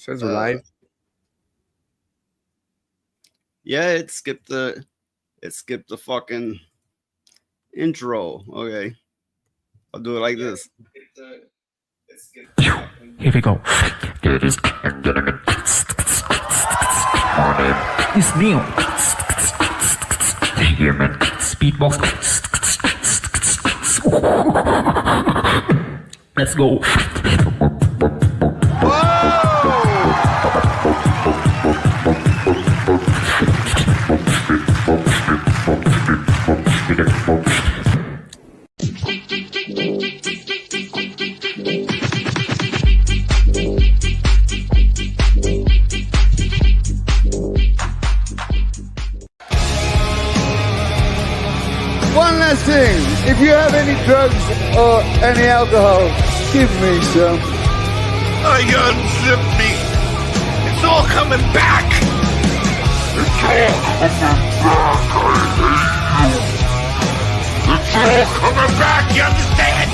Says we're live. Yeah, it skipped the fucking intro. Okay. I'll do it like this. Here we go. Ladies and gentlemen, my name is Neil. Human speedbox. Let's go. One last thing, if you have any drugs or any alcohol, give me some. Unzip me. It's all coming back. It's all coming back, you understand?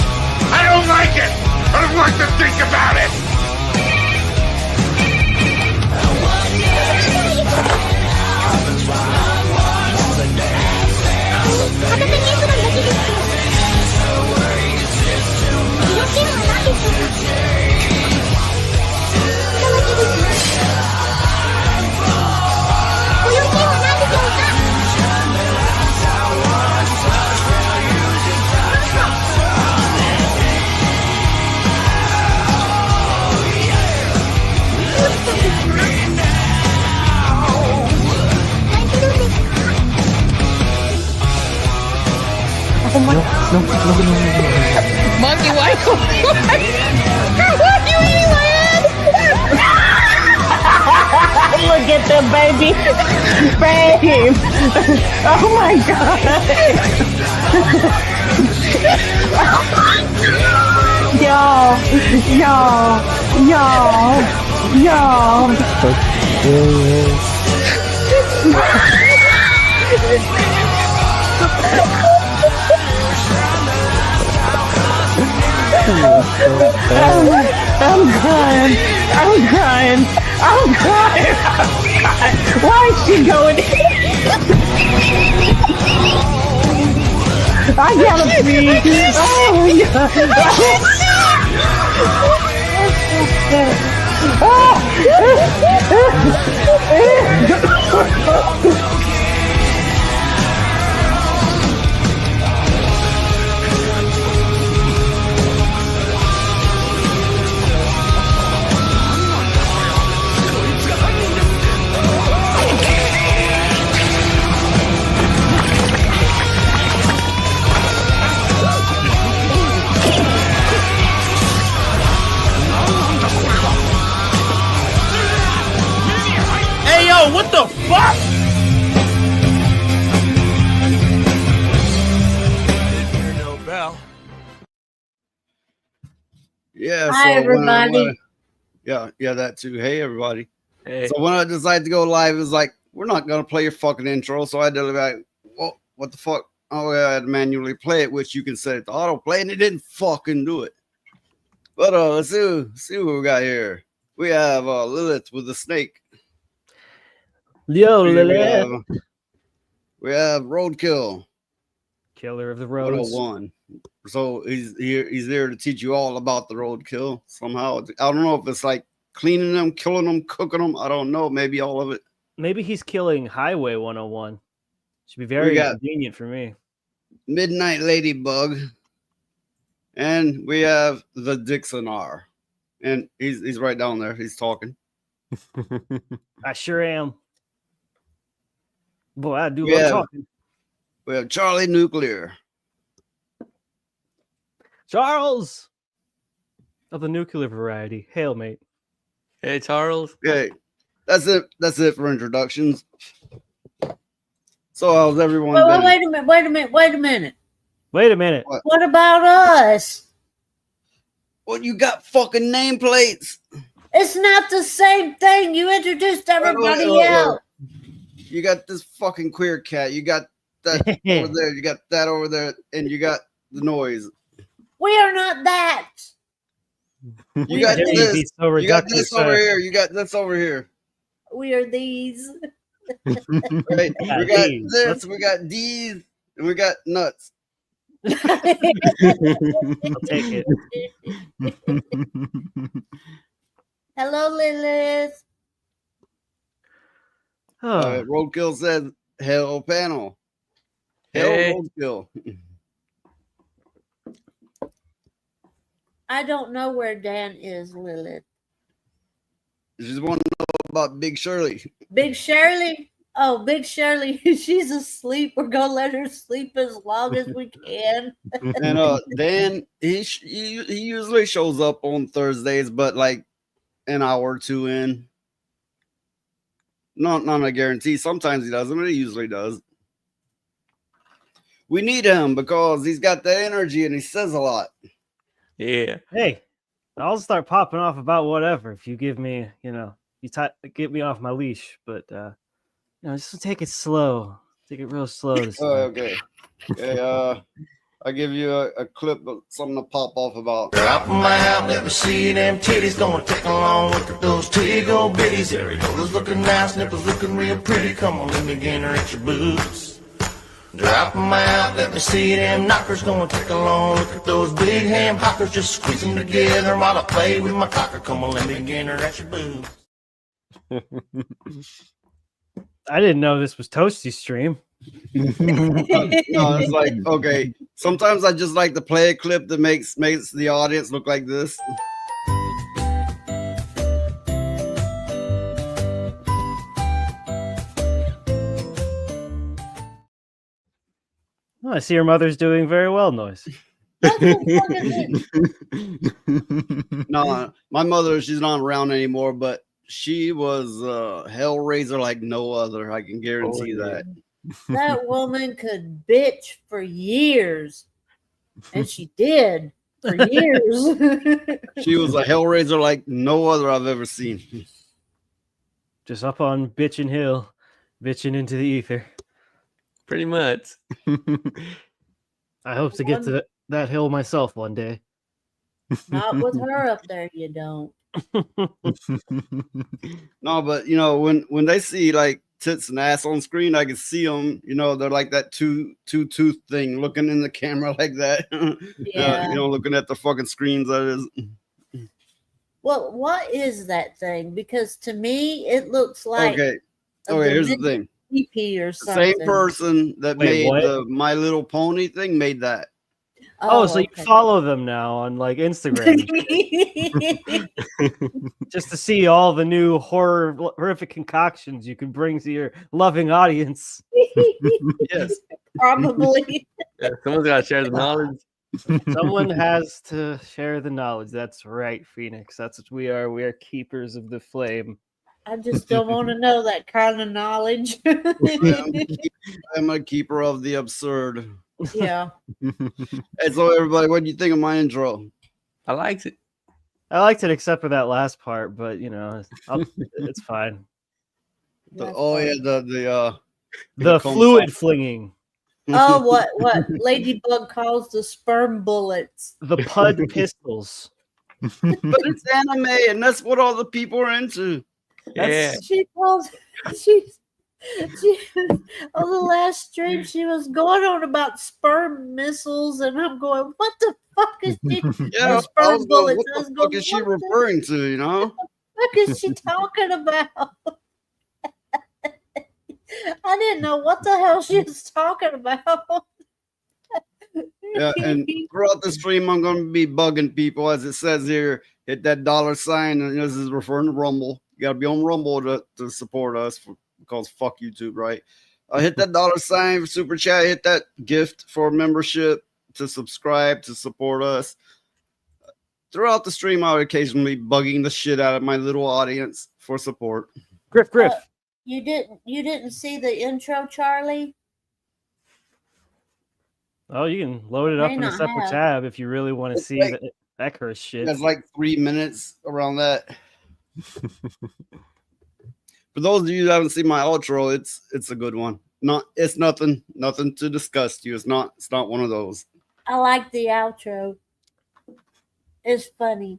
I don't like it. I don't like to think about it. Monkey, why are you eating my head? Look at the baby. Babe. Oh my god. I'm crying. Why is she going? I gotta pee. Oh my god. What the fuck? No bell. Yeah. Hi, everybody. Yeah, that too. Hey, everybody. Hey. So when I decided to go live, it was like, we're not gonna play your fucking intro. So I did like, well, what the fuck? Oh, yeah, I had to manually play it, which you can set it to autoplay, and it didn't fucking do it. But let's see what we got here. We have Lilith with the snake. Yo, Lilith. We have Roadkill. Killer of the roads. 101. So he's there to teach you all about the roadkill somehow. I don't know if it's like cleaning them, killing them, cooking them. I don't know. Maybe all of it. Maybe he's killing Highway 101. Should be very convenient for me. Midnight Ladybug. And we have the Dixon R. And he's right down there. He's talking. I sure am. Boy, I do love talking. We have Charlie Nuclear. Charles! Of the nuclear variety. Hail, mate. Hey, Charles. Okay. That's it for introductions. So how's everyone been? Wait a minute. Wait a minute. What about us? Well, you got fucking nameplates. It's not the same thing. You introduced everybody else. You got this fucking queer cat. You got that over there. You got that over there. And you got the noise. We are not that. You got Hearing this. be so You got reductive, this over here. You got this over here. We are these. Right? Yeah, We got these. this. We got these. And we got nuts. I'll take it. Hello, Lilith. Oh, Roadkill said, "Hell panel, hell Hey. roadkill." I don't know where Dan is, Lilith. You just want to know about Big Shirley. Big Shirley. Oh, Big Shirley. She's asleep. We're gonna let her sleep as long as we can. And Dan, he usually shows up on Thursdays, but like an hour or two in. Not a guarantee. Sometimes he doesn't, but he usually does. We need him because he's got that energy and he says a lot. Yeah. hey, I'll start popping off about whatever if you give me, get me off my leash. But just take it slow. Take it real slow this time. Okay. I give you a clip of something to pop off about. Drop 'em out, let me see them titties. Gonna take a long look at those titty gold bitties. Areolas looking nice, nipples looking real pretty. Come on, let me get her at your boobs. Drop 'em out, let me see them knockers. Gonna take a long look at those big ham hockers. Just squeeze them together while I play with my cocker. Come on, let me get her at your boobs. I didn't know this was Toasty's stream. No, it's like, okay. Sometimes I just like to play a clip that makes the audience look like this. Oh, I see your mother's doing very well, Noise. No, my mother, she's not around anymore, but she was Hellraiser like no other. I can guarantee that. That woman could bitch for years. And she did for years. She was a Hellraiser like no other I've ever seen. Just up on Bitchin' Hill, bitching into the ether. Pretty much. I hope to get to that hill myself one day. Not with her up there, you don't. No, but when they see like tits and ass on screen, I can see them. They're like that two tooth thing, looking in the camera like that. Yeah. Looking at the fucking screens. That is. Well, what is that thing? Because to me, it looks like Okay. Here's the thing. EP or The something. same person that Wait, made what? the My Little Pony thing made that. Oh, so you okay. follow them now on like Instagram just to see all the new horrific concoctions you can bring to your loving audience. Yes. Probably. Yeah, someone's got to share the knowledge. Someone has to share the knowledge. That's right, Phoenix. That's what we are. We are keepers of the flame. I just don't want to know that kind of knowledge. I'm a keeper of the absurd. Yeah. And so, everybody, what do you think of my intro? I liked it. I liked it except for that last part, but it's fine. That's The The comb fluid sock. flinging, Oh, what Ladybug calls the sperm bullets. the pud pistols. But it's anime, and that's what all the people are into. Yeah. She calls she on the last stream she was going on about sperm missiles, and I'm going, what the fuck is she? Yeah, sperm I was going, bullets. what I was the going, fuck is she what the referring to? fuck is she talking about? I didn't know what the hell she was talking about. Yeah, and throughout the stream, I'm going to be bugging people, as it says here. Hit that $sign, and this is referring to Rumble. You got to be on Rumble to support us because fuck YouTube, right? Hit that $sign for super chat. Hit that gift for membership to subscribe to support us. Throughout the stream, I would occasionally bugging the shit out of my little audience for support. Griff. You didn't see the intro, Charlie? Oh, you can load it up May in a not separate have. tab if you really want to It's see like- that kind of shit. That's like 3 minutes around that. For those of you who haven't seen my outro, it's a good one. It's nothing to disgust you. It's not one of those. I like the outro. It's funny.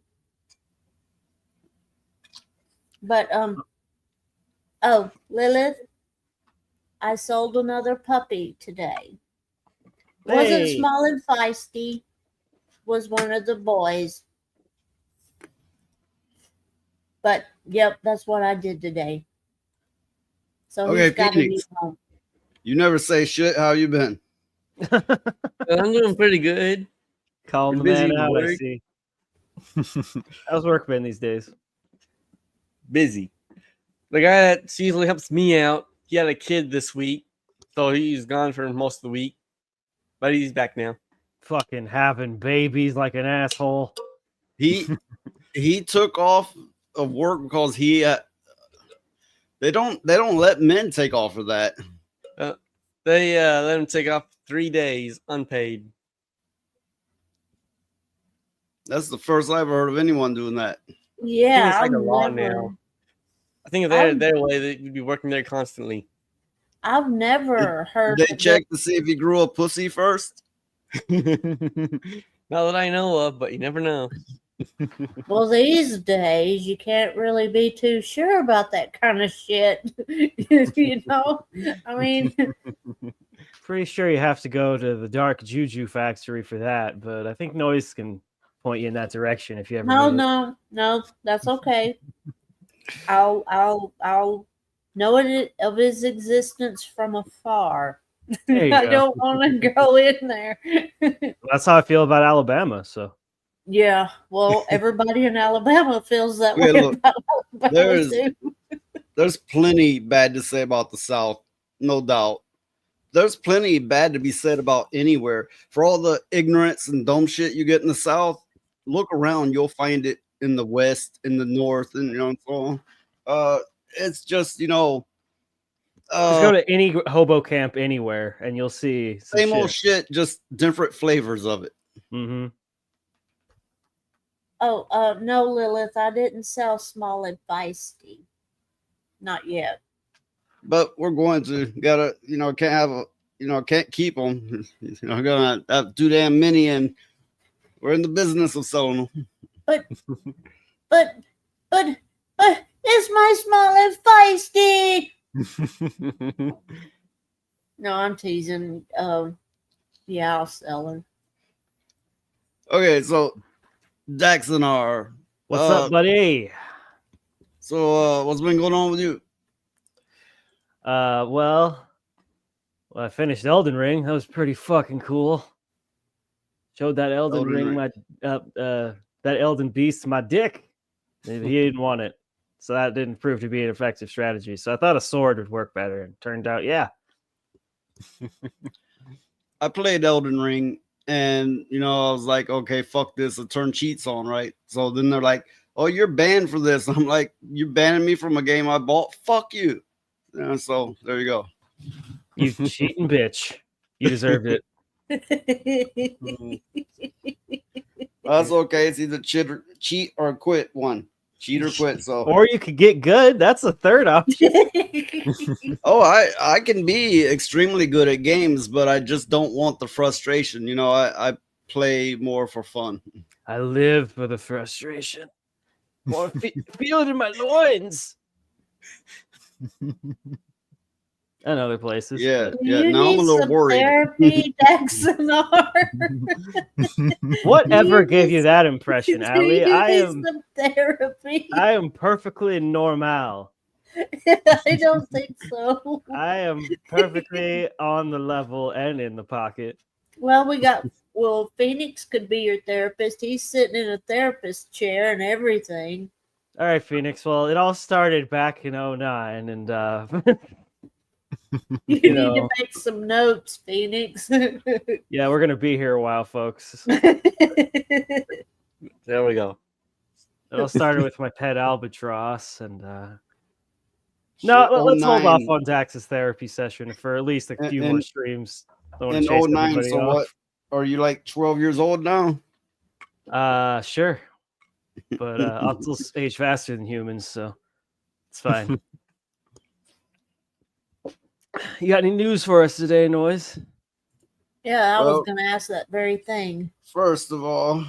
But oh, Lilith, I sold another puppy today. Wasn't Hey. small and feisty. Was one of the boys. But yep, that's what I did today. So Okay, he's got a new Phoenix. home. You never say shit. How you been? I'm doing pretty good. Calling the You're busy man with out, I work? see. How's work been these days? Busy. The guy that usually helps me out, he had a kid this week, so he's gone for most of the week. But he's back now. Fucking having babies like an asshole. He took off of work because they don't let men take off for that. They let him take off 3 days unpaid. That's the first I ever heard of anyone doing that. Yeah, it's like I've a law never, now. I think if they're their way, they'd be working there constantly. I've never heard They of check to see if he grew a pussy first. Not that I know of, but you never know. Well, these days you can't really be too sure about that kind of shit. You know, I mean, Pretty sure you have to go to the dark juju factory for that, but I think Noise can point you in that direction if you ever need it. no, that's okay. I'll know it of his existence from afar. There you I go. don't want to go in there. That's how I feel about Alabama. So Yeah, well, everybody in Alabama feels that Okay, way look, about Alabama there's- too. There's plenty bad to say about the South, no doubt. There's plenty bad to be said about anywhere. For all the ignorance and dumb shit you get in the South, look around, you'll find it in the West, in the North, and and so on. It's just just go to any hobo camp anywhere, and you'll see some same old shit, just different flavors of it. Mm-hmm. Oh, no, Lilith, I didn't sell small and feisty. Not yet. But we're going to can't have can't keep them. Gonna have too damn many, and we're in the business of selling them. But it's my small and feisty. No, I'm teasing. Yeah, I'll sell her. Okay, so Jackson R. What's up, buddy? So what's been going on with you? Well, I finished Elden Ring. That was pretty fucking cool. Showed that Elden Ring my that Elden Beast my dick. He didn't want it, so that didn't prove to be an effective strategy. So I thought a sword would work better, and turned out, yeah. I played Elden Ring, and I was like, okay, fuck this. I turn cheats on, right? So then they're like, oh, you're banned for this. I'm like, you're banning me from a game I bought? Fuck you. So there you go. You cheating bitch. You deserved it. That's okay. It's either cheat or quit one. Cheat or quit. So Or you could get good. That's a third option. oh, I can be extremely good at games, but I just don't want the frustration. I play more for fun. I live for the frustration. More feel it in my loins. And other places. Yeah, but- yeah. You Now I'm a need little some worried. Therapy, Jackson R. Whatever You gave you need that impression, Allie? You I need am some therapy. I am perfectly normal. I don't think so. I am perfectly on the level and in the pocket. Well, Phoenix could be your therapist. He's sitting in a therapist chair and everything. All right, Phoenix. Well, it all started back in 2009, and You You need to know. make some notes, Phoenix. yeah, we're gonna be here a while, folks. There we go. It all started with my pet albatross, and Shit, let's hold off 09. on Dax's therapy session for at least a few more And- streams. Don't wanna In chase 09, everybody so off. what? Are you like 12 years old now? Sure, but I'll still age faster than humans, so it's fine. You got any news for us today, Noise? Yeah, I Well- was going to ask that very thing. First of all,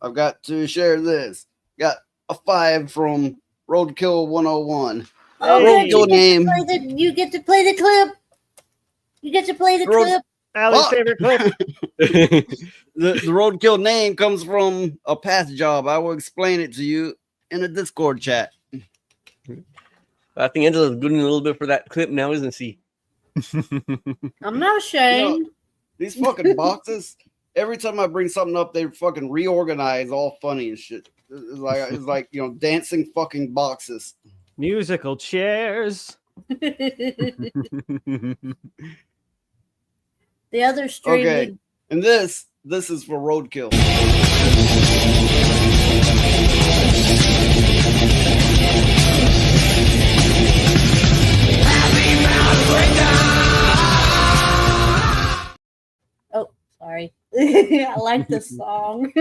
I've got to share this. Got a 5 from Roadkill 101. Oh, Hey. good. Name. You get to play the clip. You get to play the clip. Allie's Fuck. favorite clip. The Roadkill name comes from a past job. I will explain it to you in a Discord chat. I think Angela's good in a little bit for that clip now, isn't she? I'm not ashamed. These fucking boxes, every time I bring something up, they fucking reorganize all funny and shit. It's like dancing fucking boxes. Musical chairs. The other stream. Okay. And this is for Roadkill. Oh, sorry. I like the song.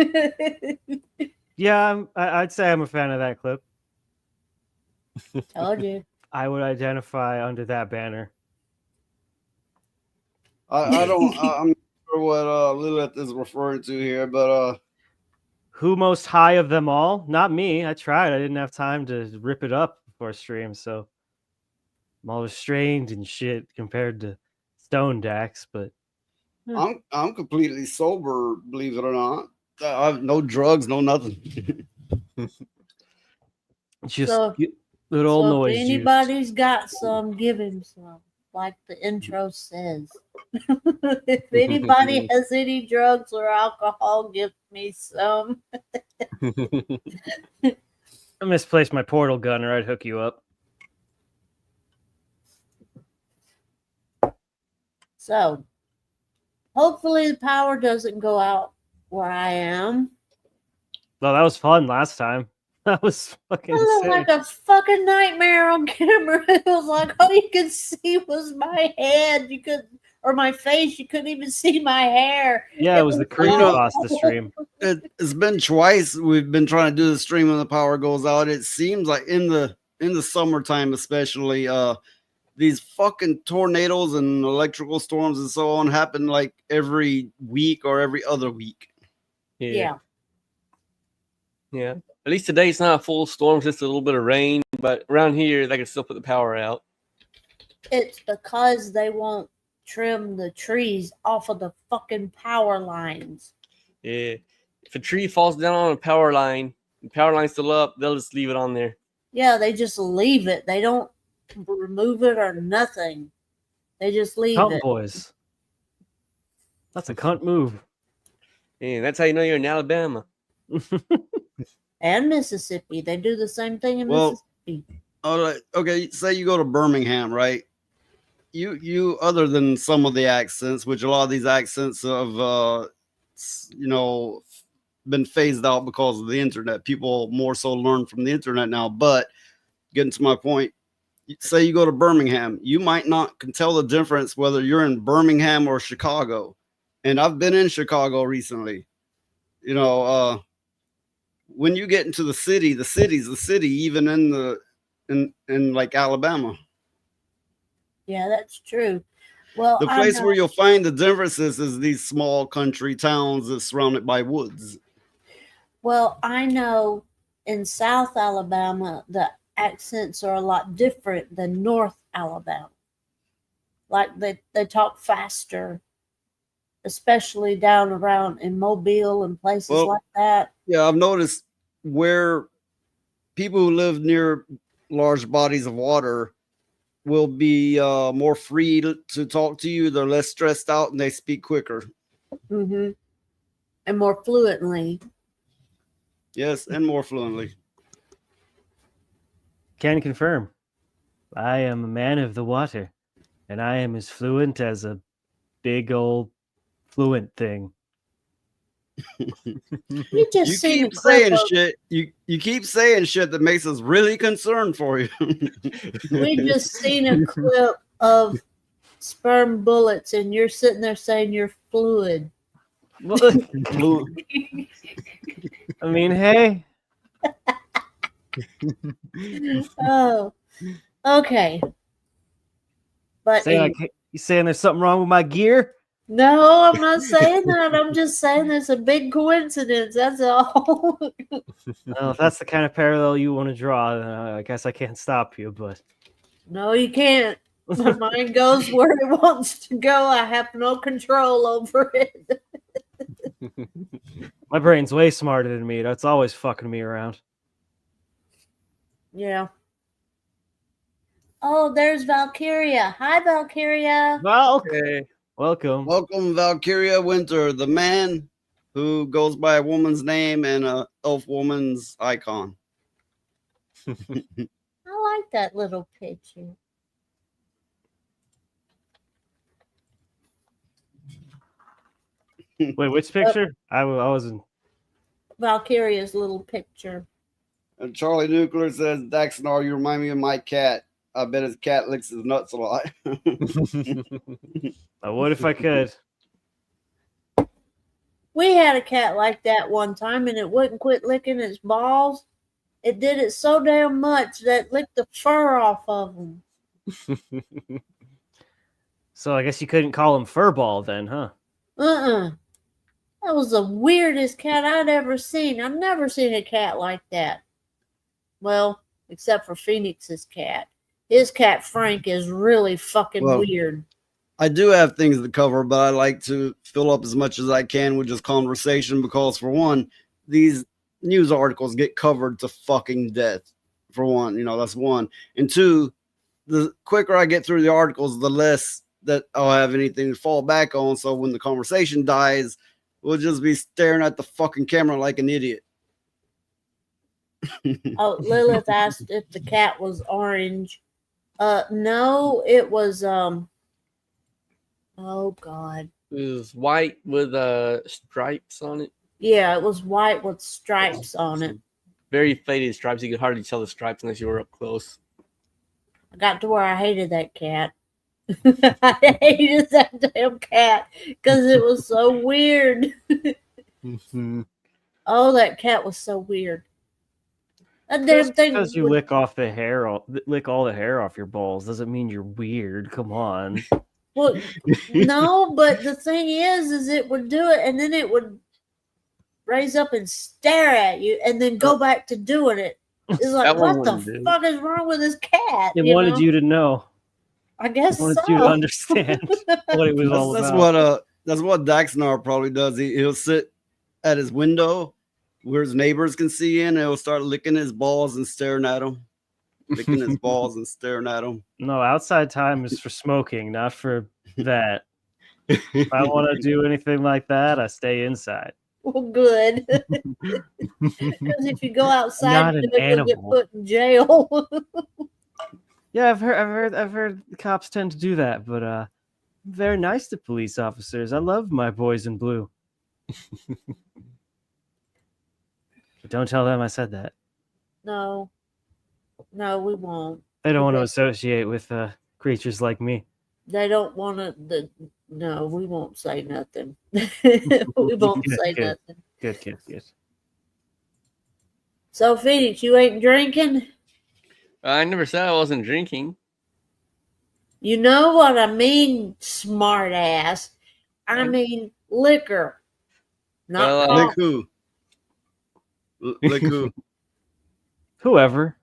Yeah, I'd say I'm a fan of that clip. Told you. I would identify under that banner. I'm not sure what Lilith is referring to here, but Who most high of them all? Not me. I tried. I didn't have time to rip it up before stream, so I'm all restrained and shit compared to Stone Dax, but I'm completely sober, believe it or not. I have no drugs, no nothing. just So- good old So noise if juice. anybody's got some, give him some. Like the intro says. If anybody has any drugs or alcohol, give me some. I misplaced my portal gun, or I'd hook you up. So hopefully the power doesn't go out where I am. Well, that was fun last time. That was fucking It looked insane. like a fucking nightmare on camera. It was like all you could see was my head. You could, or my face. You couldn't even see my hair. Yeah, it was the creepypasta stream. It's been twice we've been trying to do the stream when the power goes out. It seems like in the summertime, especially, these fucking tornadoes and electrical storms and so on happen like every week or every other week. Yeah. Yeah. At least today it's not a full storm, just a little bit of rain. But around here, they can still put the power out. It's because they won't trim the trees off of the fucking power lines. Yeah. If a tree falls down on a power line, the power line's still up, they'll just leave it on there. Yeah, they just leave it. They don't remove it or nothing. They just leave Cunt it. boys. That's a cunt move. And that's how you know you're in Alabama. And Mississippi. They do the same thing in Well, Mississippi. All right. Okay. Say you go to Birmingham, right? You other than some of the accents, which a lot of these accents have, been phased out because of the internet. People more so learn from the internet now. But getting to my point, say you go to Birmingham, you might not can tell the difference whether you're in Birmingham or Chicago. And I've been in Chicago recently. When you get into the city's the city, even in like Alabama. Yeah, that's true. Well, The place where you'll find the differences is these small country towns that's surrounded by woods. Well, I know in South Alabama, the accents are a lot different than North Alabama. Like they talk faster, especially down around in Mobile and places like that. Yeah, I've noticed where people who live near large bodies of water will be more free to talk to you. They're less stressed out and they speak quicker. Mm-hmm. And more fluently. Yes, and more fluently. Can confirm. I am a man of the water, and I am as fluent as a big old fluent thing. You just You seen keep a clip saying of- shit. You keep saying shit that makes us really concerned for you. We just seen a clip of sperm bullets, and you're sitting there saying you're fluid. What? I mean, hey, Oh, okay. But you saying there's something wrong with my gear? No, I'm not saying that. I'm just saying it's a big coincidence. That's all. Well, if that's the kind of parallel you want to draw, then I guess I can't stop you. But No, you can't. My mind goes where it wants to go. I have no control over it. my brain's way smarter than me. That's always fucking me around. Yeah. Oh, there's Valkyria. Hi, Valkyria. Well, Okay. welcome. Welcome, Valkyria Winter, the man who goes by a woman's name and a elf woman's icon. I like that little picture. Wait, which picture? I wasn't. Valkyria's little picture. And Charlie Nuclear says, Daxnar, you remind me of my cat. I bet his cat licks his nuts a lot. I would if I could. We had a cat like that one time, and it wouldn't quit licking its balls. It did it so damn much that it licked the fur off of them. So I guess you couldn't call him Furball then, huh? That was the weirdest cat I'd ever seen. I've never seen a cat like that. Well, except for Phoenix's cat. His cat, Frank, is really fucking weird. I do have things to cover, but I like to fill up as much as I can with just conversation because, for one, these news articles get covered to fucking death. For one, that's one. And two, the quicker I get through the articles, the less that I'll have anything to fall back on. So when the conversation dies, we'll just be staring at the fucking camera like an idiot. Oh, Lilith asked if the cat was orange. No, it was oh God. It was white with stripes on it. Yeah, it was white with stripes on it. Very faded stripes. You could hardly tell the stripes unless you were up close. I got to where I hated that cat. I hated that damn cat because it was so weird. Oh, that cat was so weird. That damn thing. Because you lick all the hair off your balls doesn't mean you're weird. Come on. Well, no, but the thing is it would do it, and then it would raise up and stare at you, and then go back to doing it. It's like, what the fuck is wrong with this cat? It wanted you to know. I guess It wanted so. you to understand what it was all about. That's what Daxnar probably does. He'll sit at his window where his neighbors can see in, and he'll start licking his balls and staring at him. Licking his balls and staring at him. No, outside time is for smoking, not for that. If I want to do anything like that, I stay inside. Well, good. Because if you go outside, you'll get put in jail. Yeah, I've heard the cops tend to do that, but I'm very nice to police officers. I love my boys in blue. But don't tell them I said that. No, we won't. They don't want to associate with creatures like me. They don't want to. No, we won't say nothing. We won't say nothing. Good. So, Phoenix, you ain't drinking? I never said I wasn't drinking. You know what I mean, smart ass. I mean liquor. Not lick who? Lick who? Whoever.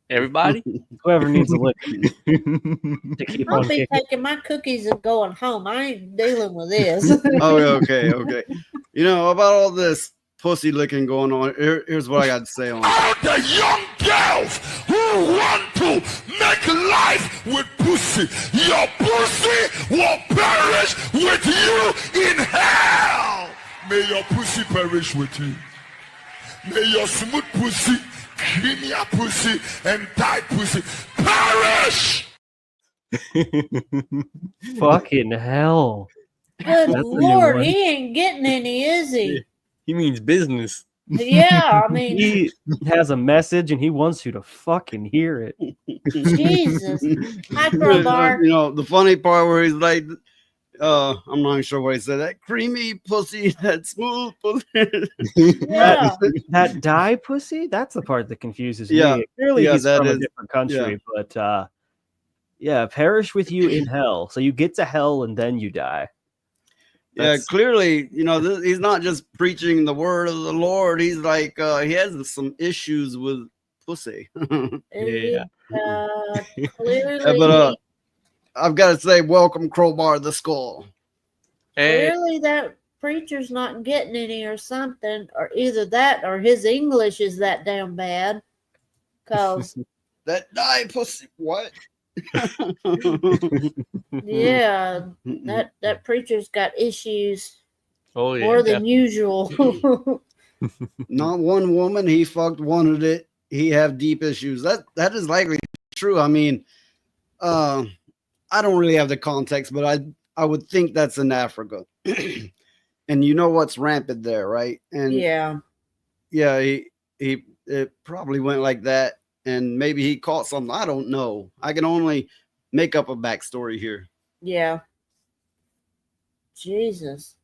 Everybody? Whoever needs a liquor to keep I'll on be kicking. taking my cookies and going home. I ain't dealing with this. Oh, okay. About all this pussy licking going on, here's what I got to say on it. All the young girls who want to make life with pussy, your pussy will perish with you in hell. May your pussy perish with you. May your smooth pussy, creamy pussy, and tight pussy perish. Fucking hell. Good That's a new Lord, one. he ain't getting any, is he? He means business. Yeah, I mean, He has a message and he wants you to fucking hear it. Jesus. Hi, Crowbar. The funny part where he's like, I'm not even sure what he said. That creamy pussy, that smooth pussy. Yeah. That die pussy? That's the part that confuses Yeah. me. Clearly Yeah, he's that from a is- different country, but Yeah, perish with you in hell. So you get to hell and then you die. Yeah, That's- clearly, he's not just preaching the word of the Lord. He's like, he has some issues with pussy. Yeah. Clearly, But I've got to say, welcome, Crowbar the Skull. Hey, clearly that preacher's not getting any or something, or either that or his English is that damn bad. Cause That die pussy. What? yeah, that preacher's got issues oh yeah. more than usual. Not one woman. He fucked wanted it. He have deep issues. That is likely true. I mean, I don't really have the context, but I would think that's in Africa. And you know what's rampant there, right? And Yeah. It probably went like that, and maybe he caught something. I don't know. I can only make up a backstory here. Yeah. Jesus.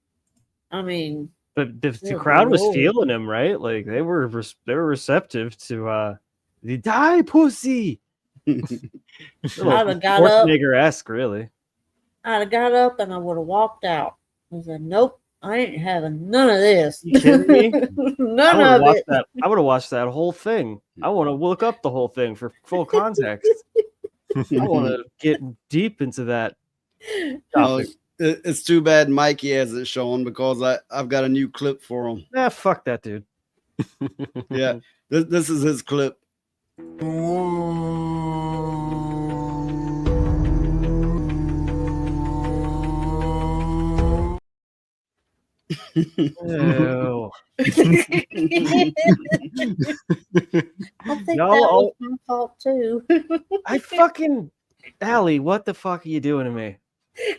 I mean, But the Good crowd was Lord. feeling him, right? Like they were receptive to the die pussy. I'd have got up. Schwarzenegger-esque, really. I'd have got up and I would have walked out. I said, "Nope, I ain't having none of this." You kidding me? None of it. I would have watched that whole thing. I want to look up the whole thing for full context. I want to get deep into that Oh, topic. it's too bad Mikey has it shown because I've got a new clip for him. Ah, fuck that dude. Yeah, this is his clip. Ew. I think No, that was my fault too. I fucking Allie, what the fuck are you doing to me?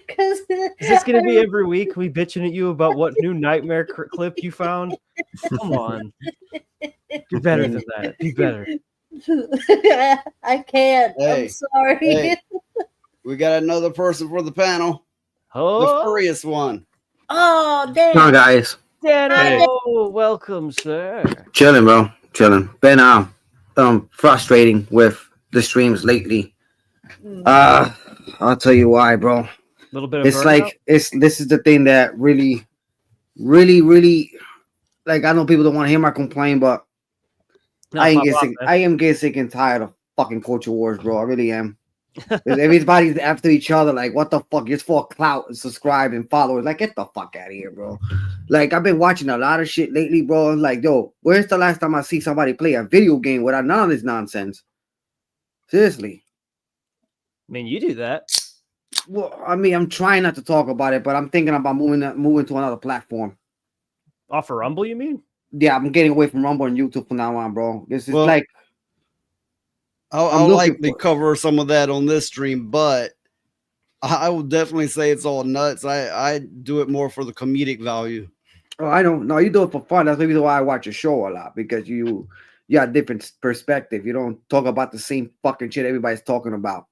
Because Is this gonna be every week we bitching at you about what new nightmare clip you found? Come on, do better than that. Be better. I can't. Hey, I'm sorry. hey. We got another person for the panel, the Oh, furriest one. Oh, damn. Come on, guys. Dano, welcome, sir. Chilling, bro. Chilling. Been frustrating with the streams lately. I'll tell you why, bro. A little bit of It's burnout? like this is the thing that really, like, I know people don't want to hear my complaint, but No, I pop off, man. am getting sick and tired of fucking culture wars, bro. I really am. 'Cause everybody's after each other, like, what the fuck? It's for clout and subscribe and followers. Like, get the fuck out of here, bro. Like, I've been watching a lot of shit lately, bro. I'm like, yo, where's the last time I see somebody play a video game without none of this nonsense? Seriously. I mean, you do that. Well, I mean, I'm trying not to talk about it, but I'm thinking about moving to another platform. Off of Rumble, you mean? Yeah, I'm getting away from Rumble and YouTube from now on, bro. This is Well, like, I'll looking likely for it. cover some of that on this stream, but I would definitely say it's all nuts. I do it more for the comedic value. oh, I don't know. You do it for fun. That's the reason why I watch your show a lot, because you got different perspective. You don't talk about the same fucking shit everybody's talking about.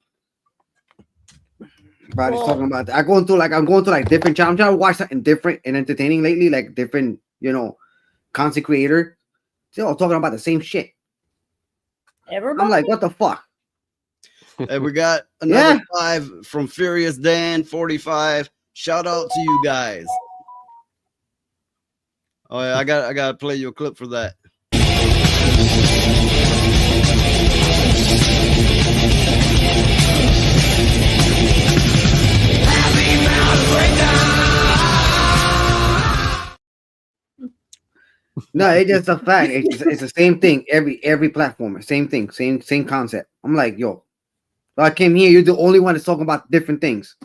Everybody's Well- talking about. I'm going to like different channels. I'm trying to watch something different and entertaining lately, like different, content creator. They're all talking about the same shit. Everybody. I'm like, what the fuck? And we got another Yeah. 5 from Furious Dan 45. Shout out to you guys. Oh yeah, I got to play you a clip for that. No, it's just a fact. It's the same thing every platform. Same thing, same concept. I'm like, yo, I came here. You're the only one that's talking about different things.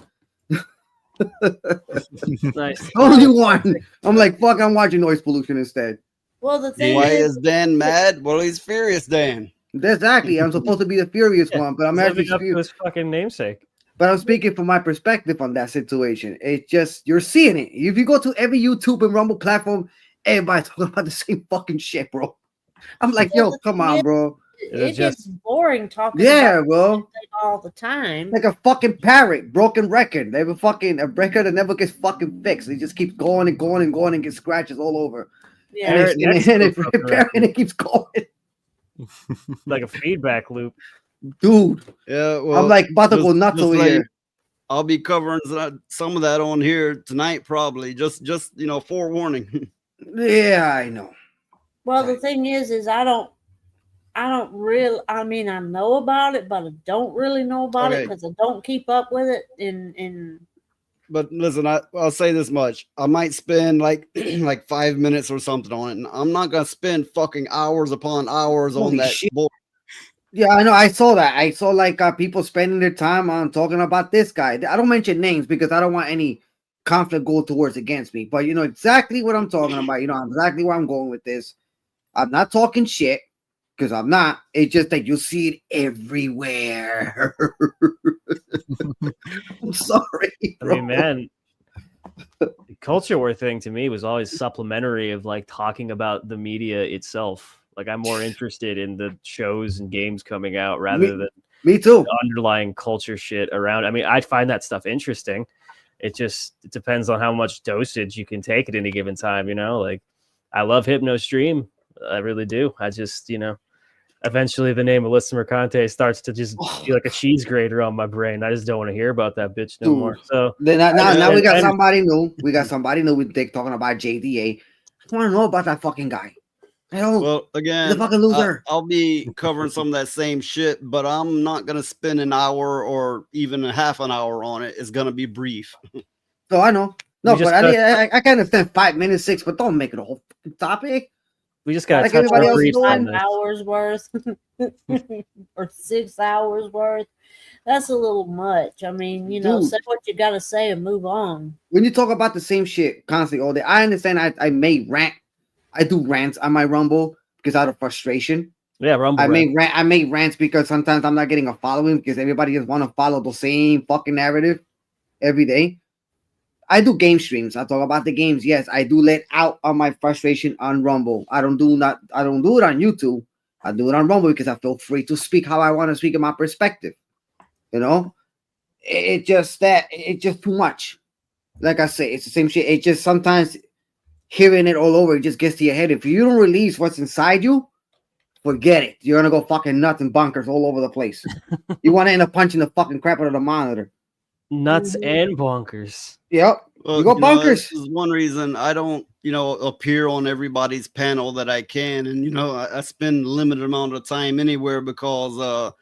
Nice. Only one. I'm like, fuck. I'm watching Noise Pollution instead. Well, the thing Why is, is Dan mad? Well, he's Furious Dan. Exactly. I'm supposed to be the furious one, but I'm actually Living up to furious. his fucking namesake. But I'm speaking from my perspective on that situation. It's just you're seeing it. If you go to every YouTube and Rumble platform, everybody's talking about the same fucking shit, bro. I'm like, Well, yo, the come thing on, is, bro. it gets boring talking Yeah, about bro. something all the time. Like a fucking parrot, broken record. They have a record that never gets fucking fixed. It just keeps going and going and going and gets scratches all over. Yeah. And it keeps going. Like a feedback loop. dude. Yeah, well, I'm like about to go nuts over here. I'll be covering some of that on here tonight, probably. Just forewarning. Yeah, I know. Well, the thing is I don't really. I mean, I know about it, but I don't really know about it because I don't keep up with it. But listen, I'll say this much: I might spend like 5 minutes or something on it, and I'm not gonna spend fucking hours upon hours on that. Yeah, I know. I saw that. I saw like people spending their time on talking about this guy. I don't mention names because I don't want any conflict go towards against me. But you know exactly what I'm talking about. You know exactly where I'm going with this. I'm not talking shit because I'm not. It's just that you see it everywhere. I'm sorry, bro. I mean, man, the culture war thing to me was always supplementary of like talking about the media itself. Like I'm more interested in the shows and games coming out rather than me too. The underlying culture shit around. I mean, I find that stuff interesting. It depends on how much dosage you can take at any given time. You know, like I love Hypno Stream. I really do. I just, eventually the name Alyssa Mercante starts to just feel like a cheese grater on my brain. I just don't want to hear about that bitch no more. So now we got somebody new. We got somebody new. We're talking about JDA. I want to know about that fucking guy. Well, again, the fucking loser. I'll be covering some of that same shit, but I'm not gonna spend an hour or even a half an hour on it. It's gonna be brief. So I know. No, but I kind of spend 5 minutes, 6, but don't make it a whole topic. We just got like everybody else doing 5 hours worth or 6 hours worth. That's a little much. I mean, Dude, say what you gotta say and move on. When you talk about the same shit constantly all day, I understand. I may rant. I do rants on my Rumble because out of frustration. Yeah, Rumble. I make rants because sometimes I'm not getting a following because everybody just want to follow the same fucking narrative every day. I do game streams. I talk about the games. Yes, I do let out on my frustration on Rumble. I don't do it on YouTube. I do it on Rumble because I feel free to speak how I want to speak in my perspective. It's just too much. Like I say, it's the same shit. It just sometimes hearing it all over, it just gets to your head. If you don't release what's inside you, forget it. You're gonna go fucking nuts and bunkers all over the place. You want to end up punching the fucking crap out of the monitor. Nuts and bonkers. Yep. Well, you go bonkers. This is one reason I don't, appear on everybody's panel that I can. And, I spend a limited amount of time anywhere because,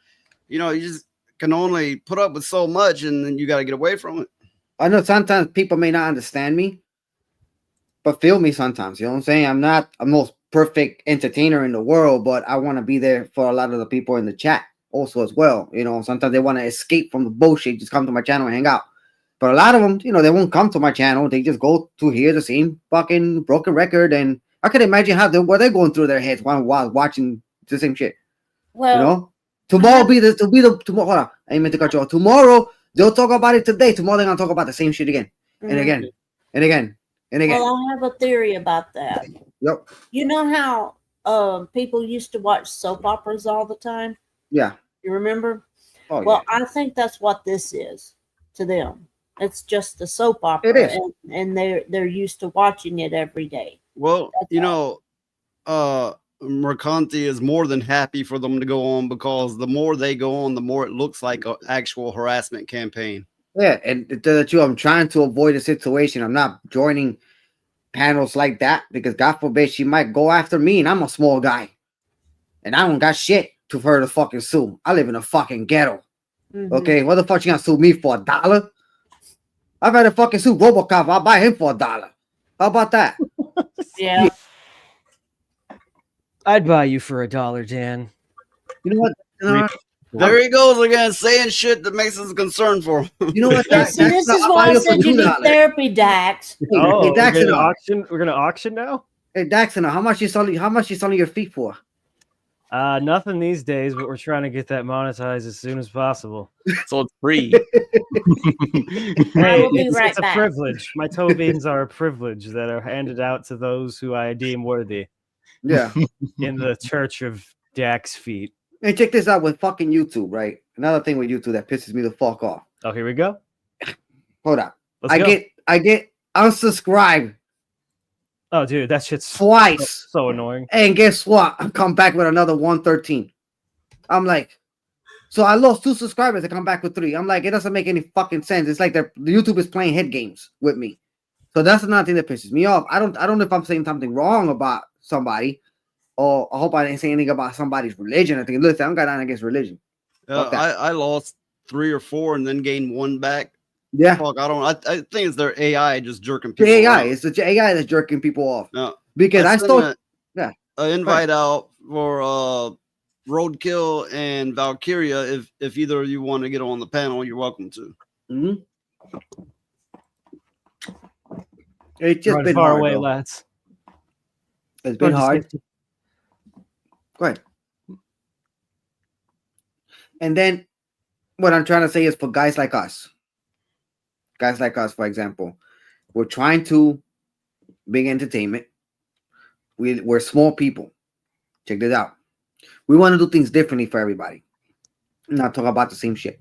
you just can only put up with so much and then you got to get away from it. I know sometimes people may not understand me, but feel me sometimes. You know what I'm saying? I'm not a most perfect entertainer in the world, but I want to be there for a lot of the people in the chat also as well. Sometimes they want to escape from the bullshit, just come to my channel and hang out. But a lot of them, they won't come to my channel. They just go to hear the same fucking broken record. And I can imagine what they're going through their heads while watching the same shit. Well, tomorrow tomorrow. Hold on, I ain't meant to cut you off. Tomorrow they'll talk about it today. Tomorrow they're gonna talk about the same shit again and again and again and again. Well, I have a theory about that. Yep. You know how people used to watch soap operas all the time? Yeah. You remember? Oh, well, yeah. I think that's what this is to them. It's just a soap opera. It is. And they're used to watching it every day. Well, Mercante is more than happy for them to go on because the more they go on, the more it looks like an actual harassment campaign. Yeah, and I'm trying to avoid a situation. I'm not joining panels like that because God forbid she might go after me, and I'm a small guy, and I don't got shit to her to fucking sue. I live in a fucking ghetto. Mm-hmm. Okay, what the fuck you gonna sue me for $1? I'd rather fucking sue RoboCop. I'll buy him for $1. How about that? Yeah. I'd buy you for $1, Dan. You know what? There he goes again, saying shit that makes us concerned for him. You know what? This is why I said you need therapy, Dax. Hey, Dax, we're gonna auction now. Hey, Dax, how much you selling your feet for? Nothing these days, but we're trying to get that monetized as soon as possible. So it's free. Hey, it's a privilege. My toe beans are a privilege that are handed out to those who I deem worthy. Yeah. In the church of Dax feet. Hey, check this out with fucking YouTube, right? Another thing with YouTube that pisses me the fuck off. Oh, here we go. Hold on. I get unsubscribed. Oh, dude, that shit's twice. So annoying. And guess what? I come back with another 113. I'm like, So I lost 2 subscribers to come back with 3. I'm like, it doesn't make any fucking sense. It's like the YouTube is playing head games with me. So that's another thing that pisses me off. I don't know if I'm saying something wrong about somebody, or I hope I didn't say anything about somebody's religion. I think, listen, I don't got nothing against religion. Fuck that. I lost 3 or 4 and then gained 1 back. Yeah. Fuck, I think it's their AI just jerking The people AI. around. It's the AI that's jerking people off. No, Because I sent stole. Yeah. an invite out for Roadkill and Valkyria. If either of you want to get on the panel, you're welcome to. Mm-hmm. It's just Run been far hard, away, though. lads. It's been Run to hard. safety. Go ahead. And then what I'm trying to say is for guys like us, for example, we're trying to bring entertainment. We're small people. Check this out. We want to do things differently for everybody. Not talk about the same shit.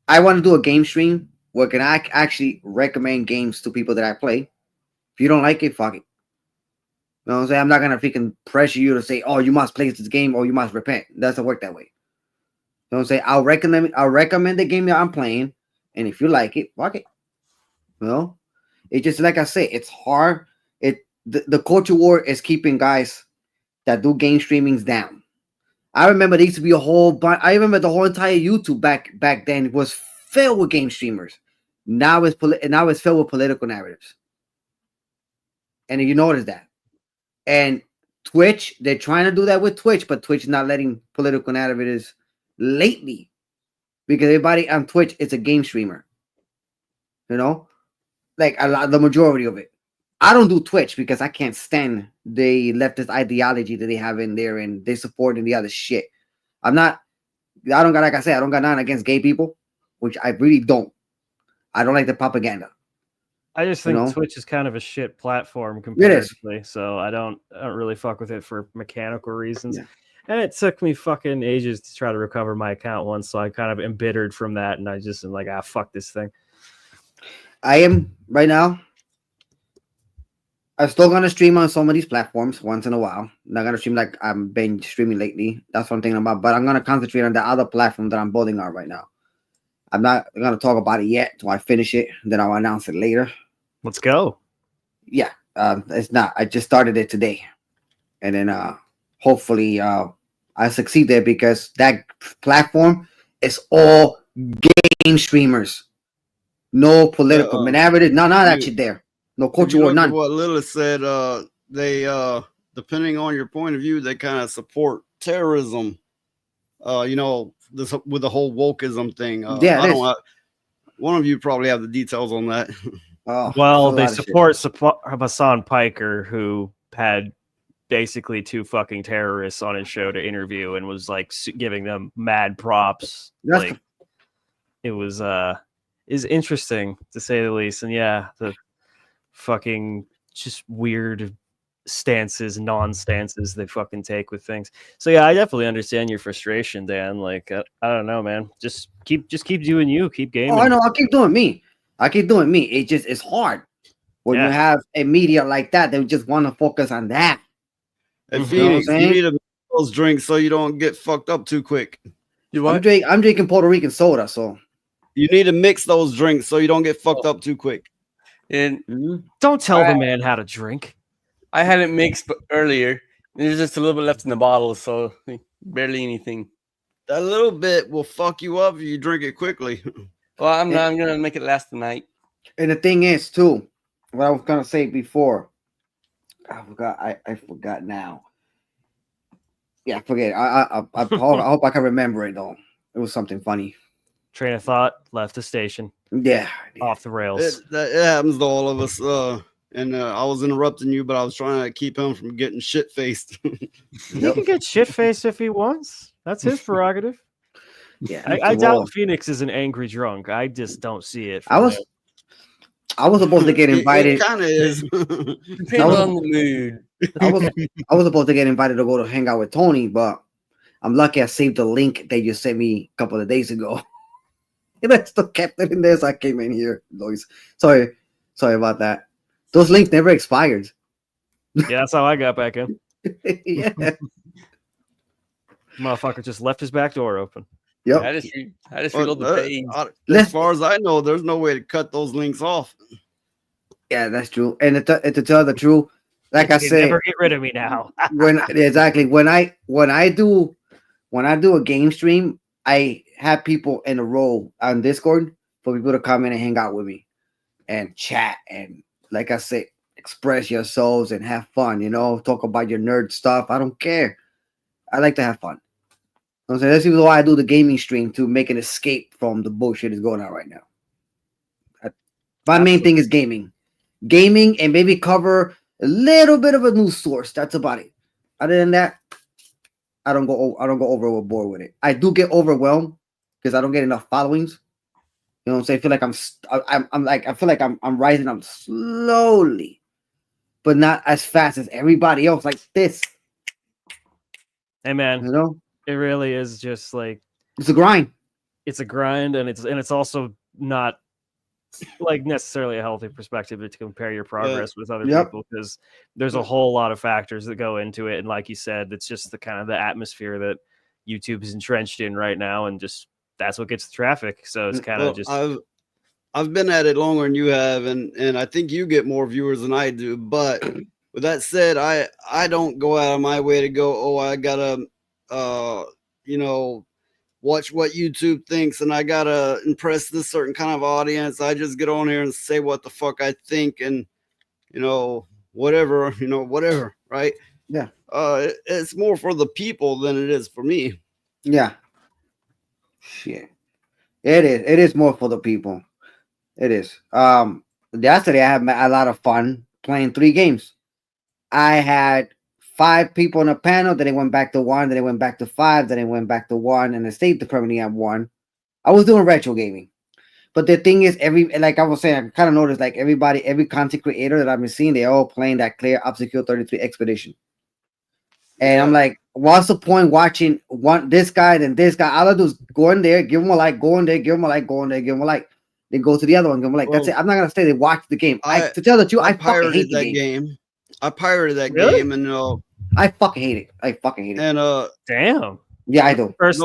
I want to do a game stream where can I actually recommend games to people that I play. If you don't like it, fuck it. You know what I'm saying? I'm not gonna freaking pressure you to say, oh, you must play this game or you must repent. It doesn't work that way. You know what I'm saying? I'll recommend the game that I'm playing, and if you like it, fuck it. You know? It just like I said, it's hard. The culture war is keeping guys that do game streamings down. I remember there used to be a whole bunch. I remember the whole entire YouTube back then was filled with game streamers. Now it's filled with political narratives. And you notice that. And Twitch, they're trying to do that with Twitch, but Twitch is not letting political narratives lately because everybody on Twitch is a game streamer. You know, like the majority of it. I don't do Twitch because I can't stand the leftist ideology that they have in there, and they supporting the other shit. I don't got, like I said, I don't got nothing against gay people, which I really don't. I don't like the propaganda. I just think You know? Twitch is kind of a shit platform It is. comparatively, so I don't really fuck with it for mechanical reasons. Yeah. And it took me fucking ages to try to recover my account once, so I kind of embittered from that, and I just am like, fuck this thing. I am right now. I'm still gonna stream on some of these platforms once in a while. I'm not gonna stream like I've been streaming lately. That's what I'm thinking about. But I'm gonna concentrate on the other platform that I'm building on right now. I'm not gonna talk about it yet till I finish it. Then I'll announce it later. Let's go. Yeah, it's not. I just started it today, and then hopefully I succeed there because that platform is all game streamers. No political narrative. None of that shit there. No culture war. None. What Lilith said. They depending on your point of view, they kind of support terrorism. You know, this with the whole wokeism thing. One of you probably have the details on that. Oh, well, they support Hassan Piker, who had basically 2 fucking terrorists on his show to interview and was like giving them mad props. It was is interesting to say the least. And yeah, the fucking just weird non-stances they fucking take with things. So yeah, I definitely understand your frustration, Dan. Like I don't know, man. Just keep doing you. Keep gaming. Oh, I know. I'll keep doing me. It's hard when you have a media like that. They just want to focus on that. And Phoenix, you need to make those drinks so you don't get fucked up too quick. I'm drinking Puerto Rican soda, so you need to mix those drinks so you don't get fucked up too quick. And don't tell the man how to drink. I had it mixed earlier. There's just a little bit left in the bottle, so barely anything. That little bit will fuck you up if you drink it quickly. Well, I'm gonna make it last the night. And the thing is, too, what I was gonna say before, I forgot. I forgot now. Yeah, forget it. I hope I can remember it though. It was something funny. Train of thought left the station. Yeah, off the rails. It happens to all of us. And I was interrupting you, but I was trying to keep him from getting shit faced. He can get shit faced if he wants. That's his prerogative. Yeah, I doubt Phoenix is an angry drunk. I just don't see it. I was supposed to get invited. It kind of is. Depends on the mood. I was supposed to get invited to go to hang out with Tony, but I'm lucky I saved the link that you sent me a couple of days ago. And I still kept it in there, so I came in here. Lois. Sorry about that. Those links never expired. Yeah, that's how I got back in. Yeah. Motherfucker just left his back door open. Yep. I just But, reload the page. as far as I know, there's no way to cut those links off. Yeah, that's true. And to tell the truth, like I You said, never get rid of me now. when I do a game stream, I have people in a row on Discord for people to come in and hang out with me and chat and, like I said, express yourselves and have fun. Talk about your nerd stuff. I don't care. I like to have fun. I'm saying that's even why I do the gaming stream, to make an escape from the bullshit that's going on right now. My main thing is gaming, and maybe cover a little bit of a news source. That's about it. Other than that, I don't go overboard with it. I do get overwhelmed because I don't get enough followings. You know what I'm saying? I feel like I'm rising up slowly, but not as fast as everybody else. Like this, Hey man, it really is just like it's a grind. It's a grind, and it's also not like necessarily a healthy perspective to compare your progress with other people, because there's a whole lot of factors that go into it, and like you said, it's just the kind of the atmosphere that YouTube is entrenched in right now, and just that's what gets the traffic. So it's kind of just I've been at it longer than you have, and I think you get more viewers than I do. But with that said, I don't go out of my way to go, I gotta watch what YouTube thinks, and I gotta impress this certain kind of audience. I just get on here and say what the fuck I think, and whatever, right? Yeah. It's more for the people than it is for me. Yeah. Shit. It is more for the people. It is. Yesterday I had a lot of fun playing 3 games. I had 5 people in a panel, then it went back to 1, then it went back to 5, then it went back to 1, and it stayed permanently at 1. I was doing retro gaming. But the thing is, like I was saying, I kind of noticed like every content creator that I've been seeing, they're all playing that clear Obstacle 33 Expedition. And I'm like, what's the point watching this guy, then this guy? All I do is go in there, give him a like, go in there, give him a like, go in there, give him a like, then go to the other one, give him a like. That's it. I'm not gonna stay there watch the game. To tell the truth, I fucking hate the game. I pirated that game, and I fucking hate it. I fucking hate it. And damn. Yeah, I do. That's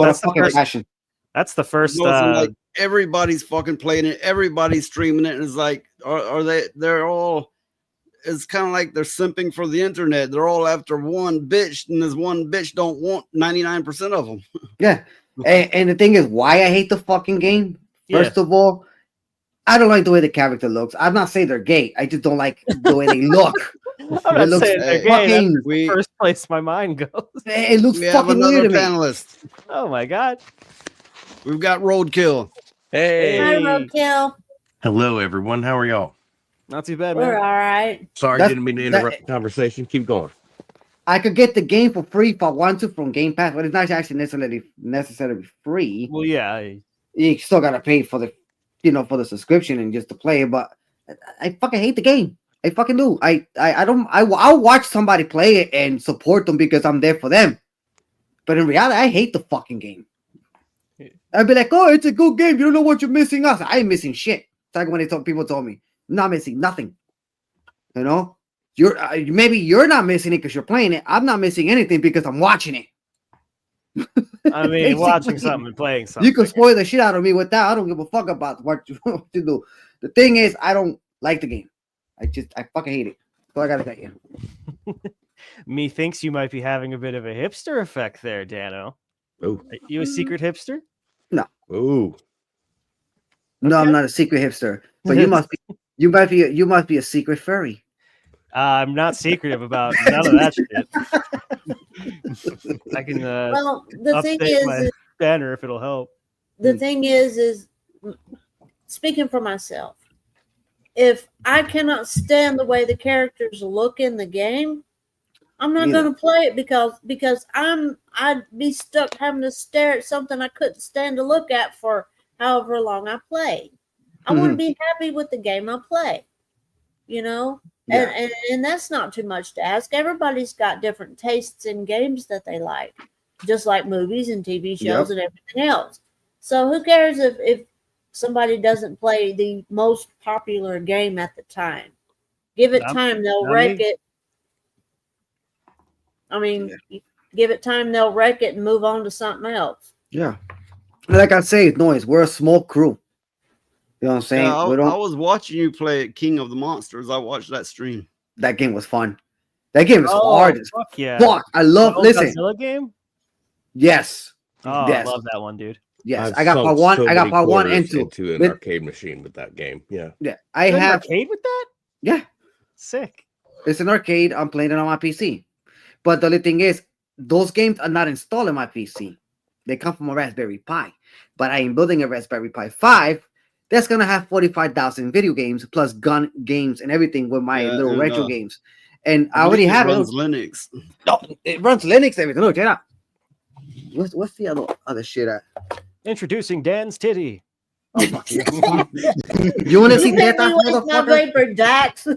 the first. Like everybody's fucking playing it. Everybody's streaming it. And it's like, are they? They're all. It's kind of like they're simping for the internet. They're all after one bitch, and this one bitch don't want 99% of them. Yeah, and the thing is, why I hate the fucking game. First of all, I don't like the way the character looks. I'm not saying they're gay. I just don't like the way they look. I'm not saying they're gay. That's the first place my mind goes. It looks we have fucking another weird to me. panelist. Oh my god. We've got Roadkill. Hey. Hi, Roadkill. Hello, everyone. How are y'all? Not too bad, man. We're all right. Sorry, didn't mean to interrupt the conversation. Keep going. I could get the game for free if I want to from Game Pass, but it's not actually necessarily free. Well, yeah. You still gotta pay for the, for the subscription and just to play it. But I fucking hate the game. I fucking do. I'll watch somebody play it and support them because I'm there for them. But in reality, I hate the fucking game. I'd be like, oh, it's a good game. You don't know what you're missing us. I ain't missing shit. It's like when people told me, I'm not missing nothing. Maybe you're not missing it because you're playing it. I'm not missing anything because I'm watching it. I mean, watching something and playing something. You can spoil the shit out of me with that. I don't give a fuck about what you want to do. The thing is, I don't like the game. I fucking hate it. So I gotta tell you. Me thinks you might be having a bit of a hipster effect there, Dano. Oh, you a secret hipster? No. Oh. No, I'm not a secret hipster. But you must be. You must be a secret furry. I'm not secretive about none of that shit. I can. Well, the thing is, banner if it'll help. The thing is speaking for myself. If I cannot stand the way the characters look in the game, I'm not going to play it because I'd be stuck having to stare at something I couldn't stand to look at for however long I play. I want to be happy with the game I play, Yeah. And that's not too much to ask. Everybody's got different tastes in games that they like, just like movies and TV shows and everything else. So who cares if somebody doesn't play the most popular game at the time? Give it time, they'll wreck it. I mean, Give it time, they'll wreck it and move on to something else. Yeah. Like I say, Noise, we're a small crew. You know what I'm saying? Yeah, We I don't, was watching you play King of the Monsters. I watched that stream. that game was fun. That game is Oh, hard as fuck yeah. fuck. I love, The old listen. Godzilla game? Yes. Oh, Yes. I love that one, dude. Yes. I've I got sunk part one. so I got many part one and quarters two. into an With- arcade machine with that game. Yeah. Yeah. I You're in an have, arcade with that? yeah. Sick. It's an arcade. I'm playing it on my PC. But the only thing is, those games are not installed in my PC. They come from a Raspberry Pi. But I am building a Raspberry Pi 5 that's going to have 45,000 video games plus gun games and everything with my little and, retro games. And I believe already have runs it. Linux. No, it runs Linux, everything. Look, check it out. What's the other shit at? Introducing Dan's titty. Oh, fuck you. You want to see You made Teta, me waste my motherfucker? vapor, Dax.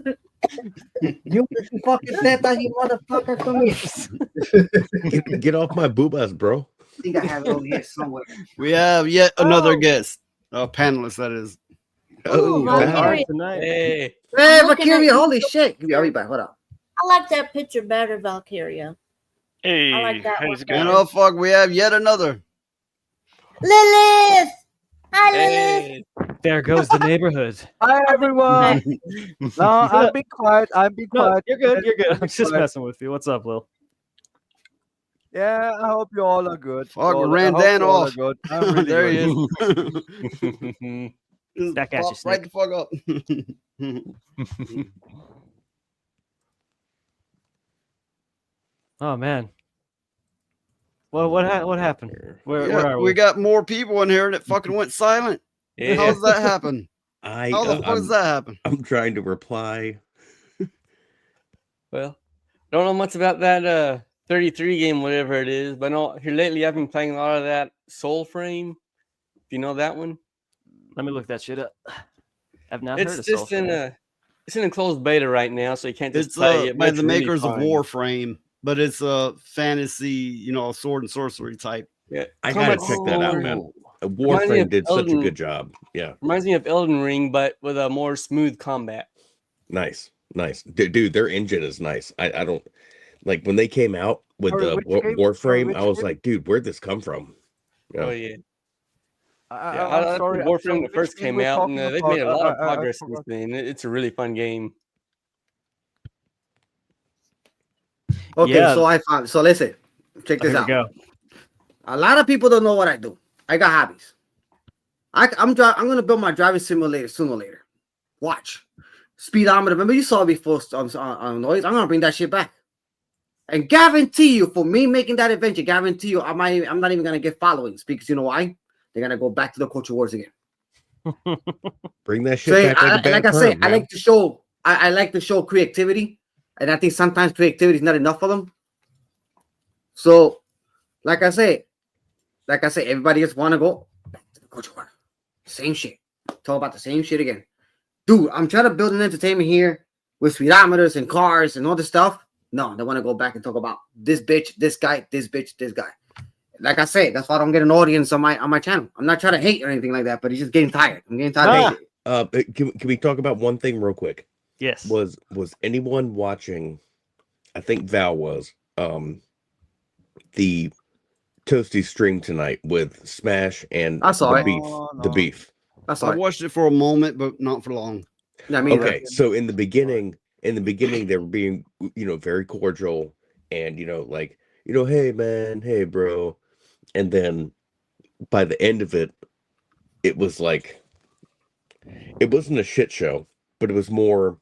You want to see fucking Teta, you motherfucker? Come here. Get off my boobas, bro. I think I have it over here somewhere. We have yet another guest, a panelist, that is. Oh, wow. Valkyria. Tonight. Hey, Hey, I'm looking Valkyria, at- holy shit. I'll be back. Hold up. I like that picture better, Valkyria. Hey, I like that how's one it And going? oh fuck, we have yet another. Lilith! Hi, Lilith. hey. There goes the neighborhood. Hi everyone. No, I'll be quiet. I'll be No, quiet. you're good. You're good. I'm just Quiet. messing with you. What's up, Lil? Yeah, I hope you all are good. Fuck, All- ran I hope Dan you all are off. good. I'm really There good. he is. Just Back at you, pop right the fuck up. Oh man. Well, what happened? Where Yeah, are we we? got more people in here and it fucking went silent. Yeah. How's that happen? I How the fuck does that happen? I'm trying to reply. Well, don't know much about that 33 game, whatever it is, but no, here lately I've been playing a lot of that Soul Frame. Do you know that one? Let me look that shit up. I've not It's heard of just in Soul a it's in a closed beta right now, so you can't just It's play it. but by it's the really makers of fun. Warframe, but it's a fantasy, sword and sorcery type. Yeah, I so gotta much check that out, more- man. Reminds me Warframe of did such a Elden- good job. Yeah. Reminds me of Elden Ring, but with a more smooth combat. Nice. Dude, their engine is nice. I don't like when they came out with Sorry, the which game? Warframe, Which I was game? like, dude, where'd this come from? Yeah. Oh yeah. Yeah, I'm I sorry. played I'm Warframe sorry, when it which first game came we're out, and talking they've made a about? lot of I progress forgot. since then. It's a really fun game. Okay, Yeah. so I found. So listen, check this Here we out. go. A lot of people don't know what I do. I got hobbies. I'm gonna build my driving simulator sooner or later. Watch. Speedometer. Remember you saw it before on Noise. I'm gonna bring that shit back. And guarantee you, for me making that adventure, guarantee you, I'm not even gonna get followings because you know why? They're gonna go back to the culture wars again. Bring that shit So back like a bad like I say, perm, I man. like to show. I like to show creativity, and I think sometimes creativity is not enough for them. So, like I say, everybody just want to go back to the culture war. Same shit. Talk about the same shit again. Dude, I'm trying to build an entertainment here with speedometers and cars and all this stuff. No, they want to go back and talk about this bitch, this guy, this bitch, this guy. Like I say, that's why I don't get an audience on my channel. I'm not trying to hate or anything like that, but it's just getting tired. I'm getting tired of hating. Can we talk about one thing real quick? Yes. Was anyone watching? I think Val was the Toasty stream tonight with Smash and I saw the it. beef. No, The no. beef. That's I all right. watched it for a moment, but not for long. I mean, Okay, so in the beginning, they were being, very cordial and, hey man, hey bro. And then by the end of it, it was like, it wasn't a shit show, but it was more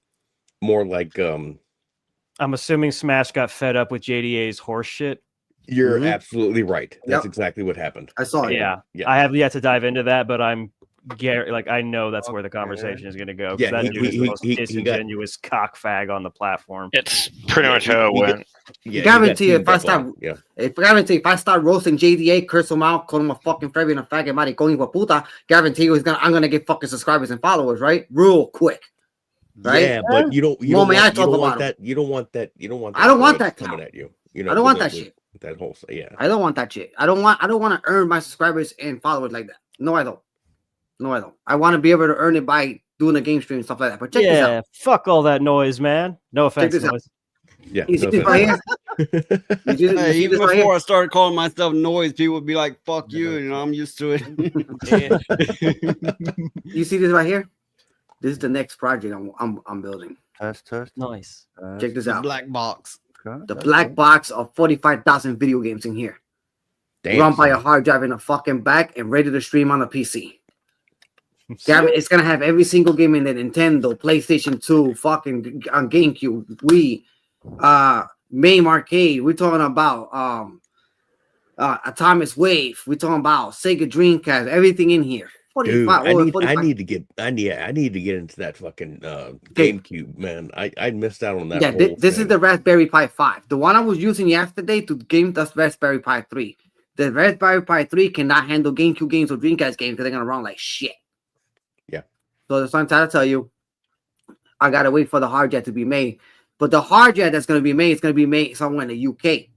like, I'm assuming Smash got fed up with JDA's horse shit. you're Mhm. absolutely right. That's Yep. exactly what happened. I saw it. Yeah. Yeah. I have yet to dive into that, but I know that's where the conversation is going to go. 'Cause Yeah, that he- dude is he- the most he got- disingenuous cockfag on the platform. It's pretty much how it he got- went. Yeah, Guarantee he got if I teamed up start- on. Yeah. If I start roasting JDA, curse him out, call him a fucking furry and a faggot, maricón y puta, guarantee you I'm gonna get fucking subscribers and followers, right? Real quick. Right? Yeah, but you don't Moment I want, talk about that. You don't want that. You don't want. That I don't want voice that coming clout. at you. I don't want that with shit. That whole yeah. I don't want that shit. I don't want to earn my subscribers and followers like that. No, I don't. I want to be able to earn it by doing a game stream and stuff like that. But check this Yeah, out. fuck all that noise, man. No offense, this out. noise. Yeah. You see no this offense. right here? You Hey, see even this right before here? I started calling myself Noise, people would be like, "Fuck you," and I'm used to it. You see this right here? This is the next project I'm building. Test. Nice. Check this The out. black box. The black box of 45,000 video games in here. Damn, Run by a son. hard drive in the fucking back and ready to stream on the PC. It's gonna have every single game in the Nintendo, PlayStation 2, fucking on GameCube, Wii, MAME Arcade. We're talking about Atomic Wave. We're talking about Sega Dreamcast. Everything in here. Dude, 45. I $45. need to get into that fucking GameCube, man. I missed out on that. Yeah, whole this thing. is the Raspberry Pi 5. The one I was using yesterday to game the Raspberry Pi 3. The Raspberry Pi 3 cannot handle GameCube games or Dreamcast games because they're gonna run like shit. Yeah. So that's what I'm trying to tell you. I gotta wait for the hard drive to be made. But the hard drive that's gonna be made is gonna be made somewhere in the UK.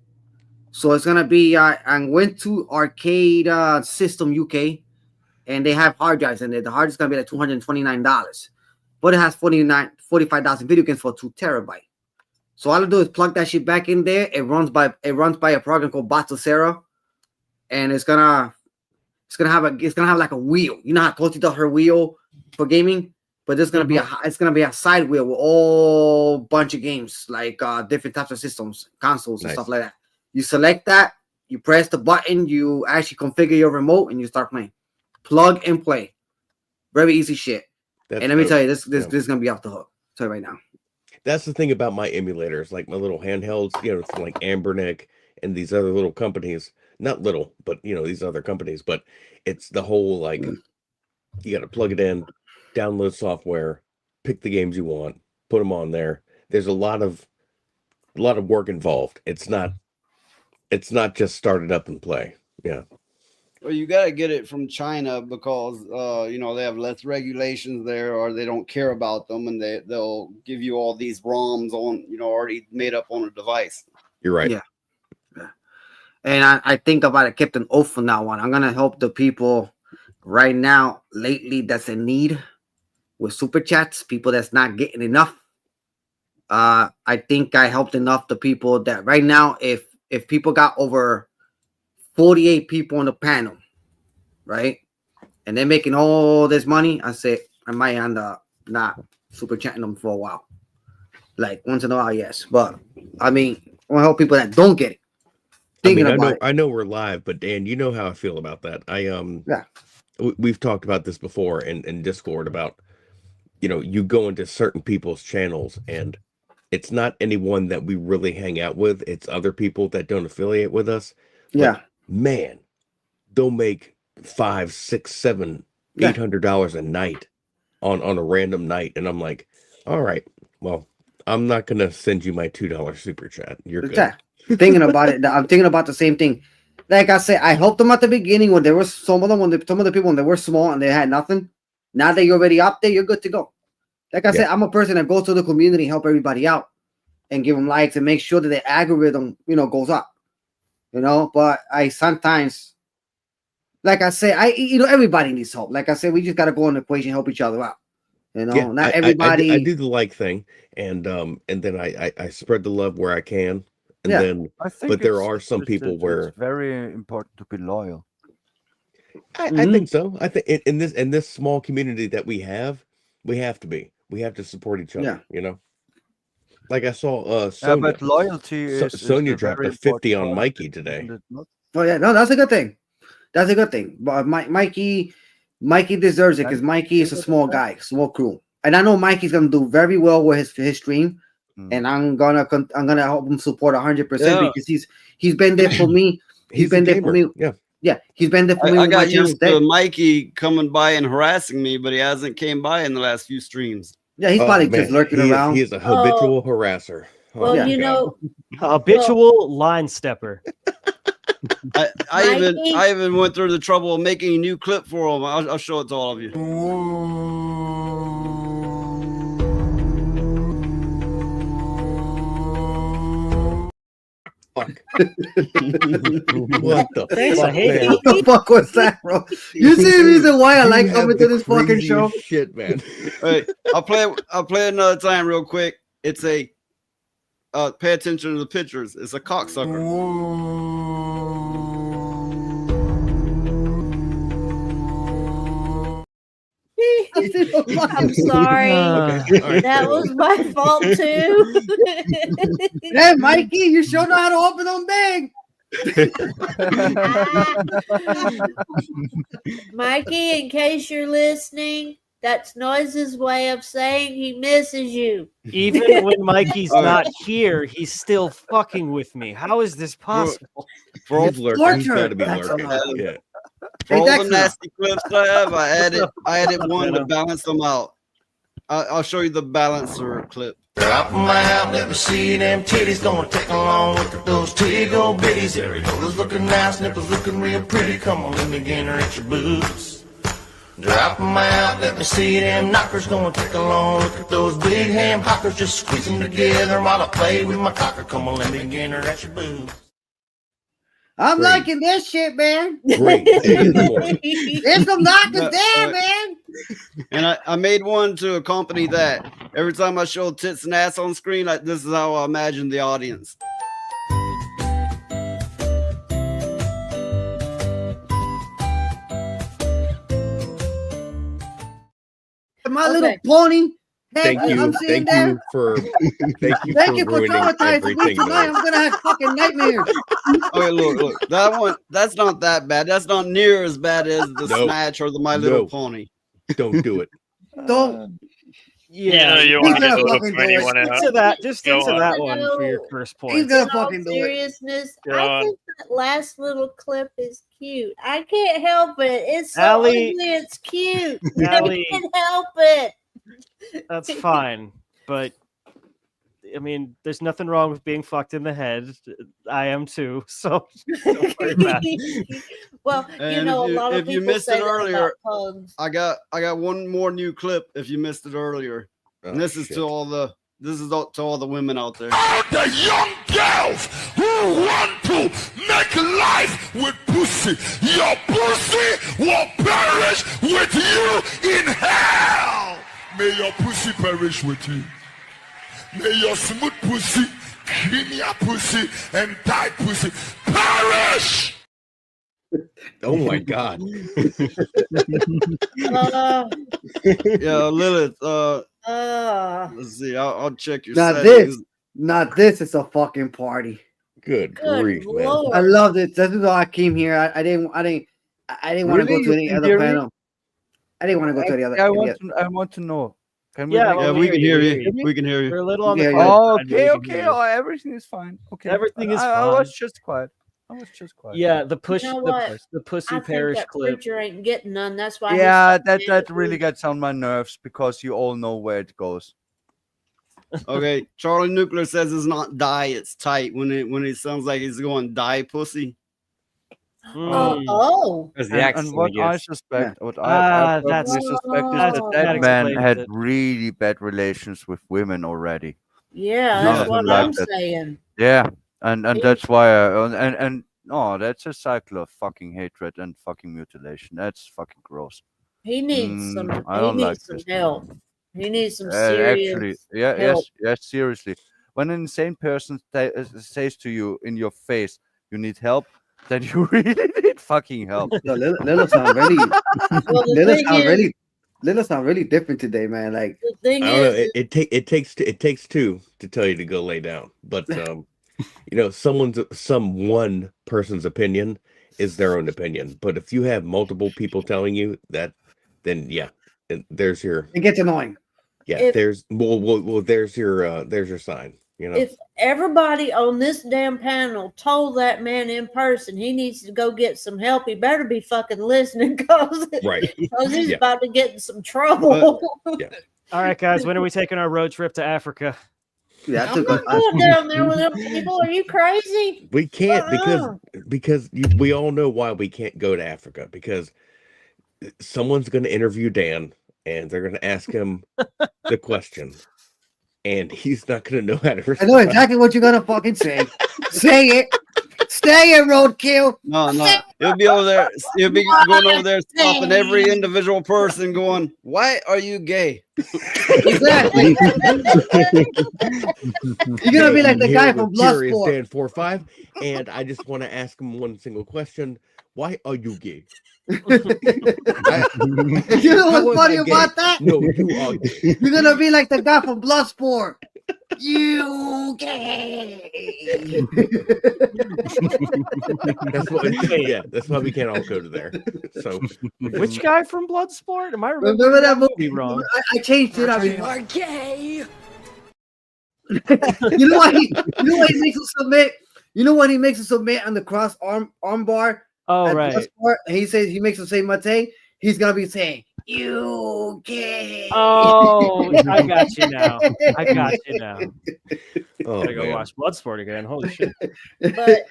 So it's gonna be I went to Arcade System UK, and they have hard drives in there. The hard drive is gonna be like $229, but it has 45,000 video games for 2 terabytes. So all I do is plug that shit back in there. It runs by a program called Batocera, and it's gonna have like a wheel. You know how Coach does her wheel for gaming, but there's gonna be a side wheel with all bunch of games, like different types of systems, consoles, and stuff like that. You select that, you press the button, you actually configure your remote, and you start playing. Plug and play. Very easy shit. And let me tell you, this is gonna be off the hook. Tell you right now. That's the thing about my emulators, like my little handhelds, from like Ambernick and these other little companies. Not little, but these other companies. But it's the whole like you got to plug it in, download software, pick the games you want, put them on there. There's a lot of work involved. It's not just start it up and play. Yeah. Well, you got to get it from China because they have less regulations there, or they don't care about them, and they'll give you all these ROMs on already made up on a device. You're right. Yeah. And I think about it, kept an oath on that one. I'm gonna help the people right now, lately, that's in need with super chats, people that's not getting enough. I think I helped enough the people that right now, if people got over 48 people on the panel, right, and they're making all this money, I say I might end up not super chatting them for a while. Like once in a while, yes, but I mean, I want to help people that don't get it. I know we're live, but Dan, you know how I feel about that. We've talked about this before in Discord about, you go into certain people's channels and it's not anyone that we really hang out with. It's other people that don't affiliate with us. Yeah. But, man, they'll make $500, $600, $700, $800 a night on a random night. And I'm like, all right, well, I'm not going to send you my $2 super chat. You're good. Thinking about it, I'm thinking about the same thing. Like I said, I helped them at the beginning when there was some of the people when they were small and they had nothing. Now that you're already up there, you're good to go. Like I said, I'm a person that goes to the community, help everybody out, and give them likes and make sure that the algorithm, goes up. But I sometimes, like I say, everybody needs help. Like I said, we just gotta go in the equation, help each other out. Not everybody. I do the like thing, and then I spread the love where I can. And then, but there are some people where it's very important to be loyal. I think so. I think in this small community that we have to be. We have to support each other. Like I saw Sonia. But loyalty is Sonia dropped a 50 on Mikey today. Oh yeah, no, that's a good thing. That's a good thing. But Mikey deserves it because Mikey is a small guy, small crew, and I know Mikey's gonna do very well with his stream. And I'm gonna help him support 100% because he's been there for me. He's been there for me. Yeah, he's been there for me. I got used to Mikey coming by and harassing me, but he hasn't came by in the last few streams. Yeah, he's probably just lurking around. He is a habitual harasser. Well, habitual line stepper. I even went through the trouble of making a new clip for him. I'll show it to all of you. Fuck. What the Thanks, fuck, I hate man? What the fuck was that, bro? You see the reason why I like coming to this fucking show? Shit, man. Hey, I'll play another time real quick. It's a pay attention to the pictures. It's a cocksucker. I'm sorry. Okay. All right. That was my fault too. Hey, Mikey, you sure know how to open them big. Mikey, in case you're listening, that's Noise's way of saying he misses you. Even when Mikey's not here, he's still fucking with me. How is this possible? For all, He's lurking. He's got to be That's lurking. all. Yeah. for all the Dexter. nasty clips I have, I added one to balance them out. I'll show you the balancer clip. Drop 'em out, let me see them titties. Gonna take a long look at those titty old bitties. Areolas looking nice, nipples looking real pretty. Come on, let me gainer at your boobs. Drop 'em out, let me see them knockers. Gonna take a long look at those big ham hockers. Just squeeze them together while I play with my cocker. Come on, let me gainer at your boobs. I'm Great. liking this shit, man. Great. Hey, come on. There's some knockers there, man. And I made one to accompany that. Every time I show tits and ass on screen, this is how I imagine the audience. My Okay. little pony. Hey, Thank you. I'm sitting Thank there. you for Thank you for ruining traumatizing me everything. tonight. I'm gonna have fucking nightmares. Okay, look. That one, that's not that bad. That's not near as bad as the No. Snatch or the My Little No. Pony. Don't do it. Don't. Yeah, you he's want to gonna do it fucking when do you it. want Stick to. to that. Just Go into on. that one for your first He's point. gonna In all fucking do it. seriousness, Go I on. think that last little clip is cute. I can't help it. It's so Allie- ugly. It's cute. Allie- I can't help it. That's fine, but I mean, there's nothing wrong with being fucked in the head. I am too, so don't worry about it. Well, you And know, if a lot of if you people missed say it that earlier, about pugs. I got one more new clip. If you missed it earlier, Oh, and this is shit. to all the women out there. All the young girls who want to make life with pussy, your pussy will perish with you in hell. May your pussy perish with you. May your smooth pussy, creamier pussy, and tight pussy perish. Oh my God. Yeah, Lilith. Uh, Let's see. I'll check your Not settings. this. Not this. It's a fucking party. Good good grief, man. lord. I love it. This is why I came here. I didn't want to Really? go to You any can other hear me? panel. I didn't want to go to any other. I any want other- to. I want to know. Can Yeah, make well, Yeah, it- we can hear we you. We can hear We're you. a little on the Yeah, quiet yeah. Oh, side, but we okay, can okay. hear you. Oh, everything is fine. Okay, Everything is I was fine. just quiet. I was just quiet. Yeah, the push, know what? the pussy I think parish that clip. preacher ain't getting none. That's why. he's Yeah, so that mad. really gets on my nerves because you all know where it goes. Okay, Charlie Nuclear says it's not die, it's tight. When it sounds like he's going die pussy. Mm. Oh, That's the And accent, what I guess. suspect, what Ah, I that's- probably suspect is that- that that that man explains had it. really bad relations with women already. yeah, None that's of what them like I'm that. saying. Yeah, and Yeah. that's why and no, that's a cycle of fucking hatred and fucking mutilation. That's fucking gross. He needs some. I He don't like needs some this. help. He needs some serious. Actually, yeah, help. yes, seriously. When an insane person says to you in your face, "You need help," then you really need fucking help. Yo, Lilo sound really. Well, the Lilo thing sound is, really. Lilo sound really different today, man. Like the thing I don't know. is, It takes two to tell you to go lay down. But you know, some one person's opinion is their own opinion. But if you have multiple people telling you that, then yeah, there's your it gets annoying. If- there's there's your sign. You know, if everybody on this damn panel told that man in person he needs to go get some help, he better be fucking listening because right? he's Yeah. about to get in some trouble. All right, guys, when are we taking our road trip to Africa? Yeah, I I'm took not going down there with them people. Are you crazy? We can't Uh-uh. because we all know why we can't go to Africa, because someone's going to interview Dan and they're going to ask him the question, and he's not going to know how to I respond. know exactly what you're gonna fucking say. Say it. say it, roadkill. No, he'll be over there. He'll be going over there, stopping every individual person, going, "Why are you gay?" Exactly. You're gonna be like the guy from Bloodsport. Dan 45, and I just want to ask him one single question: why are you gay? You know what's funny about that? No, you are gay. You're gonna be like the guy from Bloodsport. You gay. That's why we can't all go to there. So, which guy from Bloodsport? Am I remember that movie wrong? I changed it. You are gay. You know what he makes us submit? You know what he makes us submit on the cross arm bar? Oh, right. Bloodsport? He says he makes us say Mate. He's gonna be saying you gay. Oh, I got you now. I got you now. Oh, Gotta go man. watch Bloodsport again. Holy shit. But hey,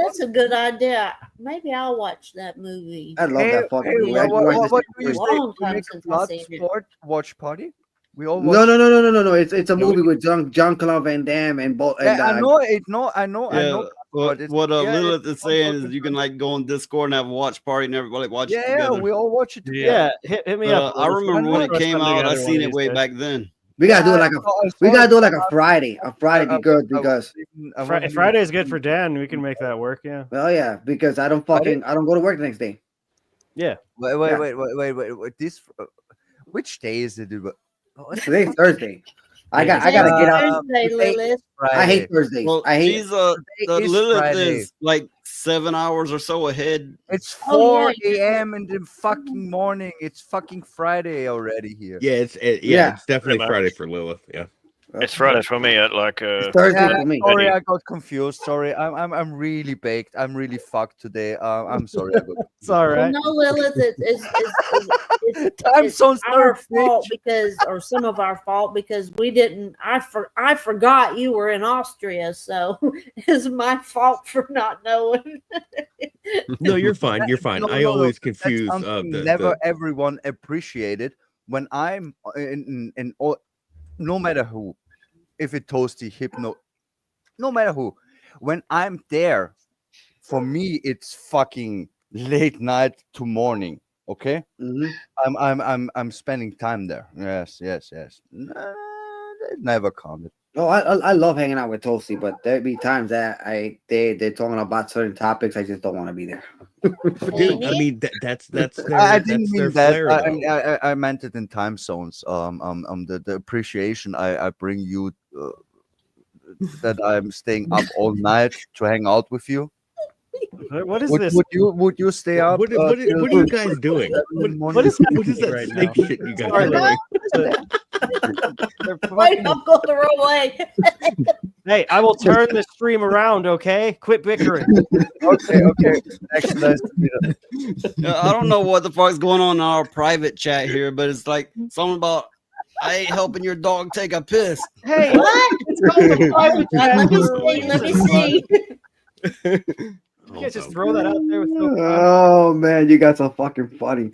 that's a good idea. Maybe I'll watch that movie. I love that fucking movie. What do you A say? long We time make since a I've seen it. Bloodsport watch party? We all No. It's a movie with Jean-Claude Van Damme and both. Yeah, I know. What Lilith is saying is you can like go on Discord and have a watch party and everybody watch it together. we all watch it Yeah, hit me up. I remember when it came out. I seen it way back. back then. We gotta do it like a Friday. A Friday be good because Friday is good for Dan. We can make that work. Yeah. well, yeah, because I don't go to work the next day. Yeah. Wait. This which day is it? Today's Thursday. I gotta get out. Thursday, Lilith. I hate Thursdays. Well, I hate. she's Lilith is like 7 hours or so ahead. It's Oh, 4 a.m. in the fucking morning. It's fucking Friday already here. Yeah, it's definitely Pretty much. Friday for Lilith. Yeah. It's Friday for me at like It's Thursday Yeah, for me. sorry, I got confused. Sorry, I'm really baked. I'm really fucked today. I'm sorry. I got It's all right. Well, no, Lilith, Time it's zone's our not fault or some of our fault because we didn't. I forgot you were in Austria, so it's my fault for not knowing. No, you're fine. You're fine. I always That's confuse something the never everyone appreciated when I'm in all, no matter who, if it Toasty, Hypno, no matter who, when I'm there, for me it's fucking late night to morning. Okay, I'm spending time there. Yes. Nah, it never counted. Oh, I love hanging out with Toasty, but there'd be times that they're talking about certain topics. I just don't want to be there. Dude, I mean that's their, I didn't mean that. flair, though. I meant it in time zones. The appreciation I bring you, that I'm staying up all night to hang out with you. What is this? Would you stay up? What are you guys doing? What is What is that right snake now? shit you guys Sorry, are doing? Wait, I'm going the wrong way. Hey, I will turn the stream around. Okay, quit bickering. Okay. Excellent. I don't know what the fuck's going on in our private chat here, but it's like something about I ain't helping your dog take a piss. Hey, What? it's called the private chat Let me for a see. Let me reason. see. You can't just throw that out there with no. Oh man, you guys are fucking funny.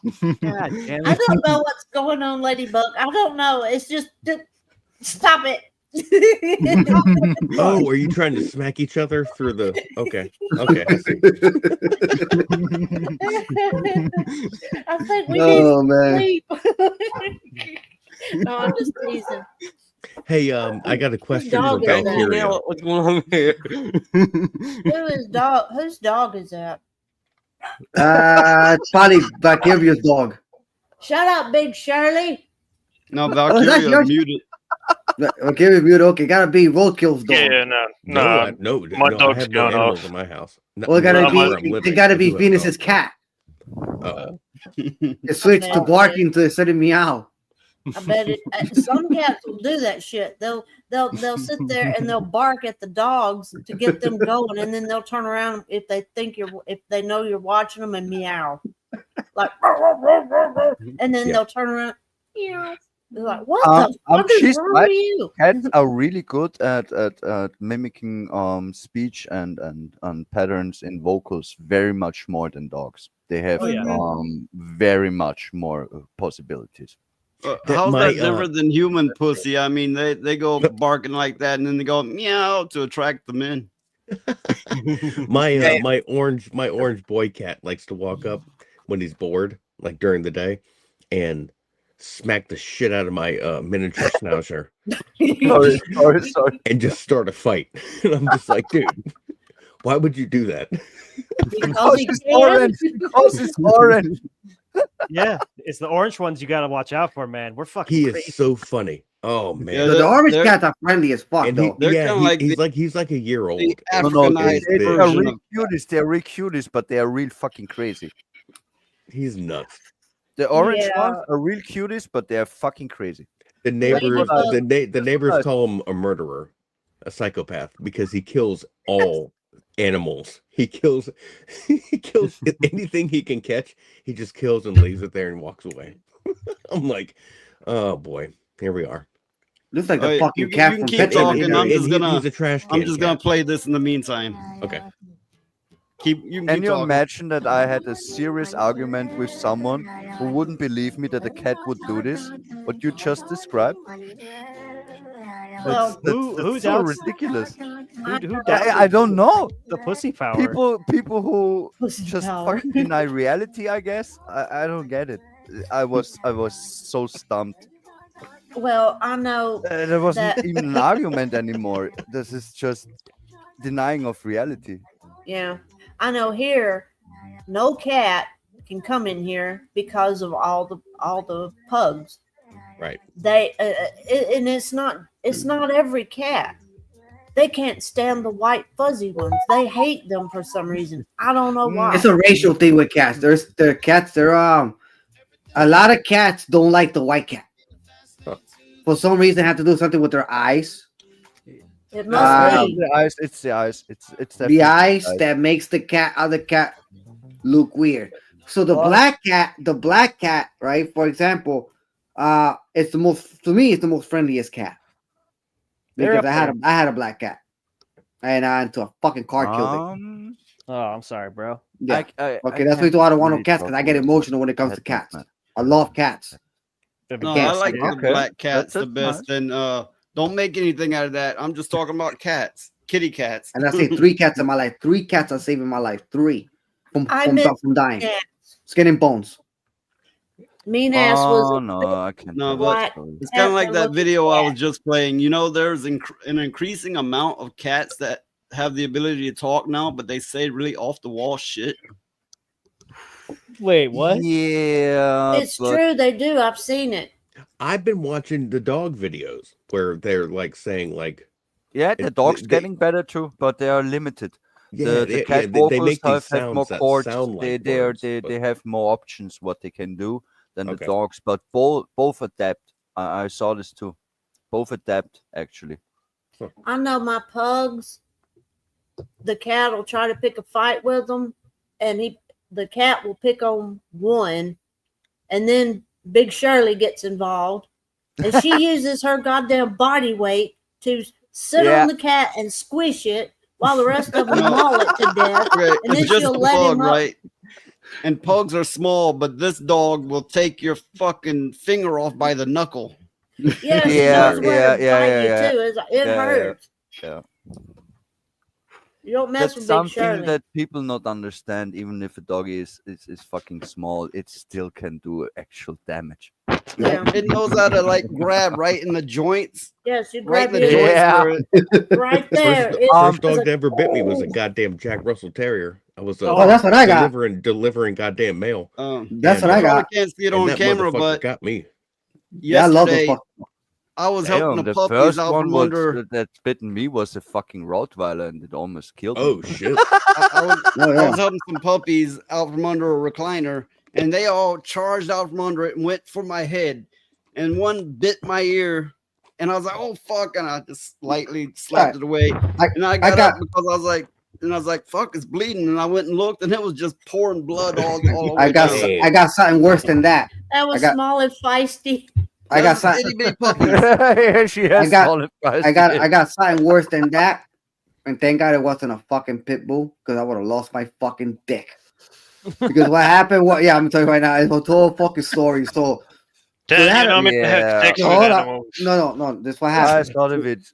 God damn I it. don't know what's going on, Ladybug. I don't know. It's just stop it. Oh, are you trying to smack each other through the? Okay. I see. I think we Oh, need man. to sleep. No, I'm just teasing. Hey, I got a question for dog is that? Bacteria. What's going on here? Whose dog is that? It's probably Valkyria's dog. Shut up, Big Shirley. No, that's Valkyria yours? muted. Valkyria's muted. Okay, gotta be Roadkill's dog. Yeah, no. My I dog's have no gone animals off. in my house. No, Well, it gotta not where I'm be. It living. gotta I be do have Venus's dogs. cat. Uh-oh. It switched to barking to instead of meow. I bet it. Some cats will do that shit. They'll sit there and they'll bark at the dogs to get them going, and then they'll turn around if they know you're watching them and meow, like, and then they'll turn around, meow. They're like, what the fuck is wrong with you? Cats are really good at mimicking speech and patterns in vocals very much more than dogs. They have very much more possibilities. How's that different than human pussy? I mean, they go barking like that, and then they go meow to attract the men. my orange boy cat likes to walk up when he's bored, like during the day, and smack the shit out of my miniature schnauzer. Sorry. And just start a fight. And I'm just like, dude, why would you do that? Because he it's can. orange. Because it's orange. Yeah, it's the orange ones you got to watch out for, man. We're fucking He crazy. is so funny. Oh man, Yeah, The orange they're- cats are friendly as fuck, and though. he's like a year old. the and Africanized he's big. They're version real of cuties. They're real cuties, but they are real fucking crazy. He's nuts. The orange Yeah. ones are real cuties, but they are fucking crazy. The neighbors, Ladybug. the neighbors call him a murderer, a psychopath, because he kills all animals. He kills anything he can catch. He just kills and leaves it there and walks away. I'm like, oh boy, here we are. Looks like the Alright, fucking you cat can from keep Pet talking, Cemetery. I'm just gonna- he's a trash can I'm just gonna cat. play this in the meantime. Okay. You Can keep you talking. imagine that I had a serious argument with someone who wouldn't believe me that a cat would do this? What you just described? Well, who so doubts- ridiculous. Who doubts I don't know. the pussy power? People who Pussy just power. fucking deny reality, I guess. I don't get it. I was so stumped. Well, I know There wasn't that- even an argument anymore. This is just denying of reality. Yeah, I know here, no cat can come in here because of all the pugs. Right. They and it's not every cat. They can't stand the white fuzzy ones. They hate them for some reason. I don't know why. It's a racial thing with cats. There cats. A lot of cats don't like the white cat. For some reason, they have to do something with their eyes. It must be. The eyes. It's the eyes. It's The definitely eyes that makes the other cat look weird. So the black cat, right? For example, it's the most friendliest cat. They're Because up I had a black cat, and until a fucking car killed it. Oh, I'm sorry, bro. Yeah. Okay, that's why I don't want no cats because I get emotional when it comes to cats. I love cats. No, I like the Okay. black cats the That's best. And don't make anything out of that. I'm just talking about cats, kitty cats. And I say 3 cats in my life. 3 cats are saving my life. 3 from dying. cats. Skin and bones. Mean ass was no, I can't. No, tell but that story. it's kind of like that that look video I at. was just playing. You know, there's an increasing amount of cats that have the ability to talk now, but they say really off the wall shit. Wait, what? Yeah, It's true. They do. I've seen it. I've been watching the dog videos where they're like saying like, Yeah, the It- dog's they- getting better too, but they are limited. yeah, The cat they vocals make these have more sounds that chords. sound They like they are words, they, but- they have more options what they can do than Okay. the dogs, but both adapt. I saw this too. Both adapt actually. I know my pugs. The cat will try to pick a fight with them, and the cat will pick on one, and then Big Shirley gets involved, and she uses her goddamn body weight to sit Yeah. on the cat and squish it while the rest of them maul it to death. Right. And then It's just she'll a let pug, him up. right? And pugs are small, but this dog will take your fucking finger off by the knuckle. Yeah, she Yeah, knows where to yeah, bite yeah, you yeah. too. It Yeah, hurts. yeah. You don't mess That's with Big something Shirley. that people not understand. Even if a dog is fucking small, it still can do actual damage. Yeah. It knows how to like grab right in the joints. Yes, you Right grab in the your joints. Yeah. where it- right there. First, It's- first it's dog like, that ever bit me was a "Oh." goddamn Jack Russell Terrier. I was Oh, that's what I got. delivering goddamn mail. That's And, what I you got. probably can't see it and on that camera, motherfucker but got me. Yeah, I love the yesterday fuck. I was helping Damn, the the puppies first out one from was under. that bitten me was a fucking Rottweiler, and it almost killed me. Oh shit! I was, Oh, I yeah. was helping some puppies out from under a recliner, and they all charged out from under it and went for my head. And one bit my ear, and I was like, "Oh fuck!" And I just lightly slapped it away. And I got up because I was like, "Fuck, it's bleeding." And I went and looked, and it was just pouring blood all over. I got something worse than that. That was small and feisty. I got Those something. itty bitty puppies. Yeah, she has solid price. I got something worse than that. And thank God it wasn't a fucking pit bull, because I would have lost my fucking dick. Because what happened? Yeah, I'm telling you right now, it's a total fucking story. So Damn, you know, I mean, I have sex with hold on. animals. No. This is what I happened. started with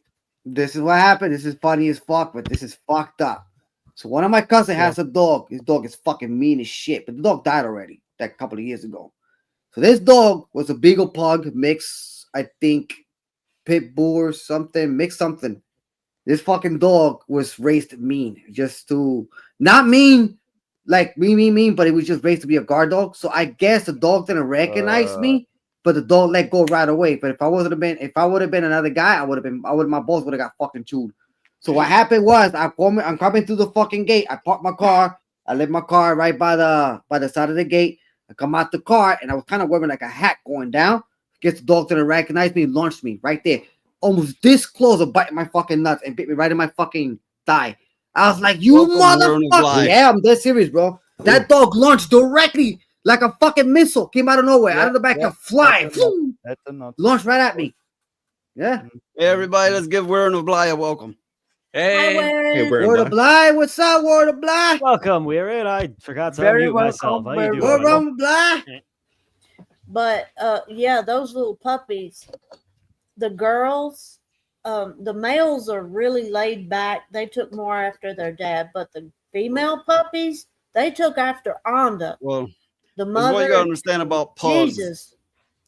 This is what happened. This is funny as fuck, but this is fucked up. So one of my cousins has a dog. His dog is fucking mean as shit, but the dog died already, like a couple of years ago. So this dog was a Beagle Pug mix, I think, pit bull or something, mix something. This fucking dog was raised mean, just to not mean like mean, but it was just raised to be a guard dog. So I guess the dog didn't recognize me, but the dog let go right away. But if I would have been another guy, my balls would have got fucking chewed. So what happened was I'm coming through the fucking gate. I parked my car. I left my car right by the side of the gate. I come out the car and I was kind of wearing like a hat going down. Guess the dog didn't recognize me, launched me right there. Almost this close of biting my fucking nuts and bit me right in my fucking thigh. I was like, you motherfucker. Yeah, I'm dead serious, bro. That dog launched directly like a fucking missile. Came out of nowhere, out of the back and fly. Launched right at me. Yeah. Hey, everybody, let's give Warren of Bly a welcome. Hey, Word of Bly. What's up, Word of Bly? Welcome, Weird. I forgot to Very unmute myself. How you doing? Word of Bly. But yeah, those little puppies, the girls, the males are really laid back. They took more after their dad, but the female puppies, they took after Onda. Well, the that's mother. what you gotta understand about pugs. Jesus.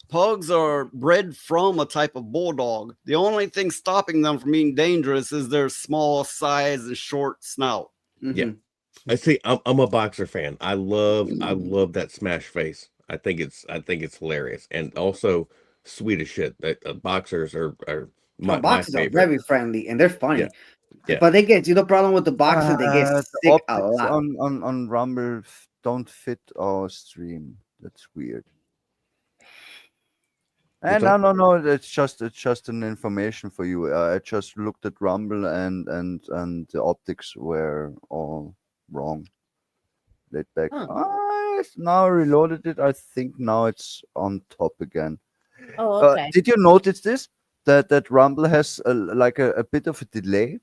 Pugs are bred from a type of bulldog. The only thing stopping them from being dangerous is their small size and short snout. Yeah, I see. I'm a boxer fan. I love that smash face. I think it's hilarious, and also sweet as shit. That boxers are my boxers favorite. are very friendly and they're funny. Yeah. But they get the problem with the boxers. They get The sick a optics lot. on Rumble don't fit our stream. That's weird. And no, it's just an information for you. I just looked at Rumble and the optics were all wrong. Laid back. I now reloaded it. I think now it's on top again. Oh, okay. Did you notice this? That Rumble has like a bit of a delay.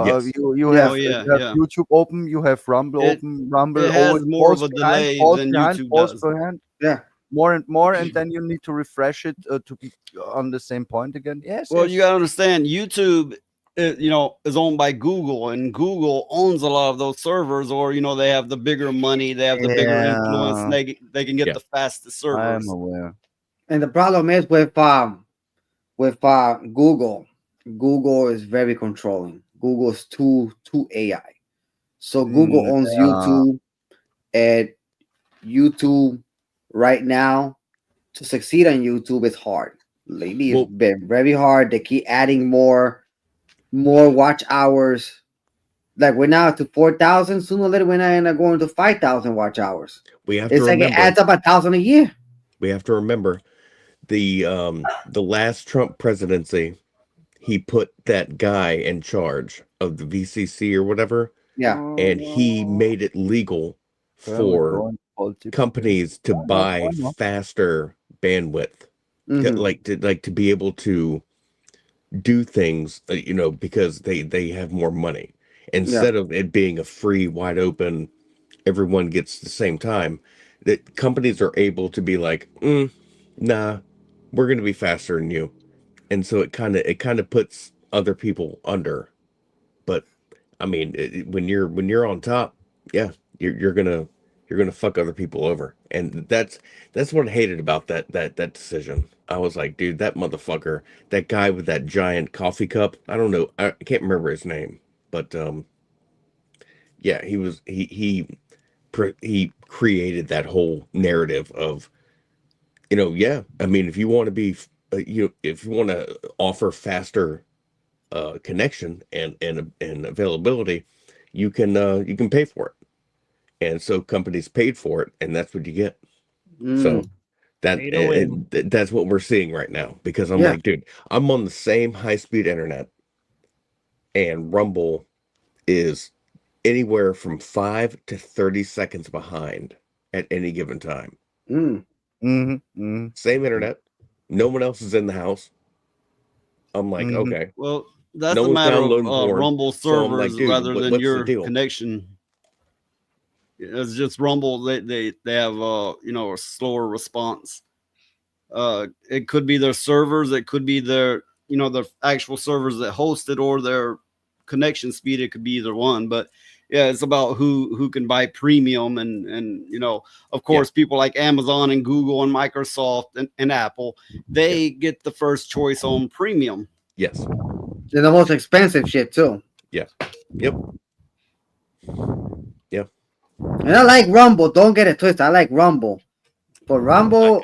Yes. You have YouTube open, you have Rumble open, Rumble. It has always more of pause a behind, delay pause than behind, YouTube pause does. behind. Yeah. More and more, and then you need to refresh it to be on the same point again. Yes. Well, yes. you gotta understand, YouTube, is owned by Google, and Google owns a lot of those servers, or they have the bigger money, they have the bigger influence, and they can get the fastest servers. I'm aware. And the problem is with Google. Google is very controlling. Google is too AI. So Google owns YouTube, and YouTube right now to succeed on YouTube is hard. Lately, it's been very hard. They keep adding more watch hours. Like we're now to 4,000. Sooner or later, we're not going to 5,000 watch hours. We have It's to like remember, it adds up 1,000 a year. We have to remember the last Trump presidency. He put that guy in charge of the VCC or whatever. Yeah, and he made it legal for companies to buy faster bandwidth, to be able to do things, because they have more money instead of it being a free, wide open, everyone gets the same time. That companies are able to be like, nah, we're going to be faster than you, and so it kind of puts other people under. But I mean, when you're on top, yeah, you're gonna fuck other people over, and that's what I hated about that decision. I was like, dude, that motherfucker, that guy with that giant coffee cup. I don't know, I can't remember his name, but yeah, he created that whole narrative of, yeah. I mean, if you want to be, if you want to offer faster connection and availability, you can pay for it, and so companies paid for it, and that's what you get. So that's what we're seeing right now, because I'm like, dude, I'm on the same high-speed internet, and Rumble is anywhere from 5 to 30 seconds behind at any given time. Same internet, no one else is in the house. I'm like, okay, well, that's a matter of Rumble servers rather than your connection. It's just Rumble. They have a slower response. It could be their servers. It could be their the actual servers that host it or their connection speed. It could be either one, but yeah, it's about who can buy premium, and of course, people like Amazon and Google and Microsoft and Apple, they get the first choice on premium. Yes. They're the most expensive shit too. Yes. Yep. Yep. And I like Rumble. Don't get it twisted. I like Rumble. But Rumble,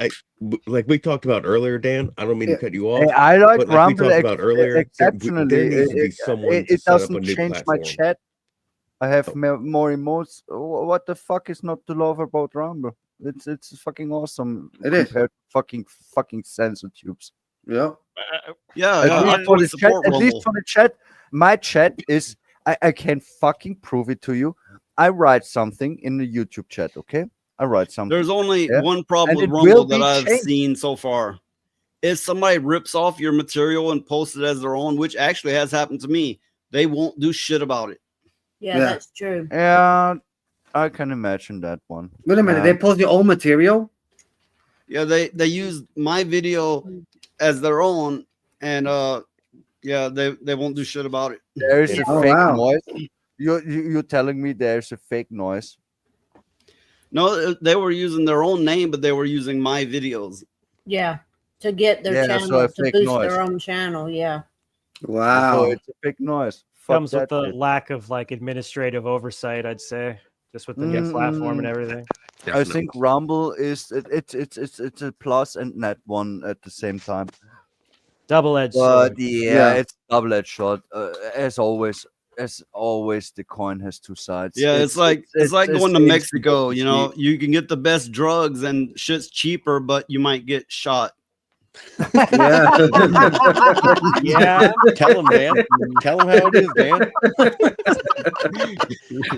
like we talked about earlier, Dan. I don't mean to cut you off. Hey, I like but Rumble we talked about earlier. exceptionally. There needs to be someone to It set up a doesn't new change my platform. chat. I have more emotes. What the fuck is not to love about Rumble? It's fucking awesome. It is. Compared to fucking sensor tubes. Yeah. I fully support at Rumble. least for the chat, my chat is. I can fucking prove it to you. I write something in the YouTube chat. Okay, I write something. There's only one problem And with it will Rumble that be I've changed. seen so far. If somebody rips off your material and posts it as their own, which actually has happened to me, they won't do shit about it. Yeah, that's true. Yeah, I can imagine that one. Wait a minute. They post your own material? Yeah, they use my video as their own, and they won't do shit about it. There is a fake noise. You're telling me there's a fake noise? No, they were using their own name, but they were using my videos. Yeah, to get their Yeah, so channel, a to fake boost noise. their own channel. Yeah. Wow. So it's a fake noise. Fuck Comes with that the shit. lack of like administrative oversight, I'd say, just with the new platform and everything. I think Rumble is it's a plus and net one at the same time. Double-edged But sword. yeah, it's double-edged sword. As always, the coin has two sides. Yeah, it's like going to it's Mexico. cheap. You can get the best drugs and shit's cheaper, but you might get shot. Yeah. Yeah. Tell him, Dan. Tell him how it is, Dan.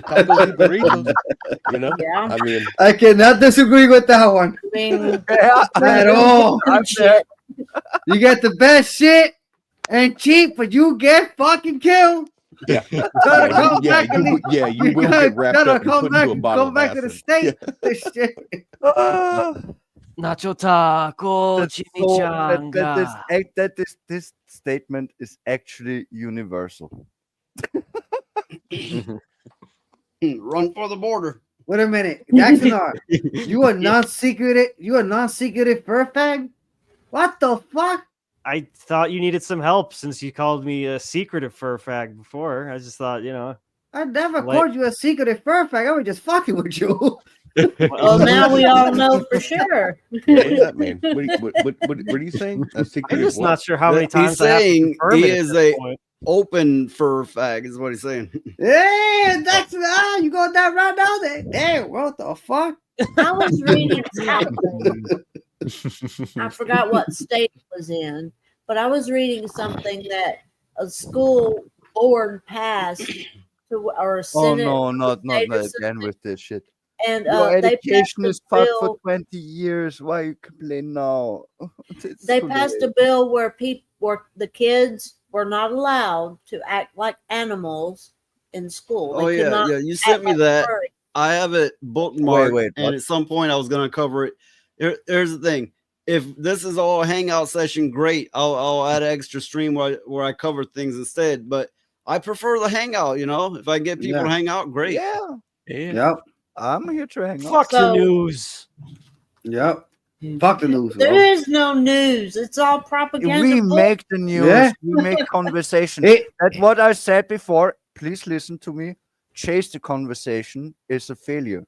Tacos y burritos, Yeah. I mean, I cannot disagree with that one I mean, at all. shit. You get the best shit and cheap, but you get fucking killed. yeah, Gotta come back and you will get wrapped gotta up and come put back, into a bottle come back of to the acid. state. This shit. Nacho taco, That's this statement is actually universal. Run for the border. Wait a minute, Jacksonar, you a non-secretive fur fag? What the fuck? I thought you needed some help since you called me a secretive fur fag before. I just thought, I never Like- called you a secretive fur fag. I was just fucking with you. Well, now we all know for sure. What does that mean? What are you saying? A I'm secret just of not what? sure how many He's times I have to saying confirm he it at is this a point. open fur fag, is what he's saying. Hey, that's you got that right now there. Hey, what the fuck? I was reading something. I forgot what state it was in, but I was reading something that a school board passed to, or a Oh Senate, no, not state or again something, with this shit. and Your they education passed is a fucked for bill. 20 years. Why you complain now? It's They too passed late. a bill where the kids were not allowed to act like animals in school. Oh They could yeah, not yeah. You sent act me like that. furry. I have it bookmarked, wait, and what? at some point I was gonna cover it. Here's the thing: if this is all a hangout session, great. I'll add an extra stream where I cover things instead. But I prefer the hangout. If I get people to hang out, great. Yeah, Yep. I'm here to hang out. Fuck the So- news. Yep. Fuck the news, There bro. is no news. It's all propaganda. We bull- make the news. Yeah. We make conversation. Hey. That's what I said before. Please listen to me. Chase the conversation is a failure.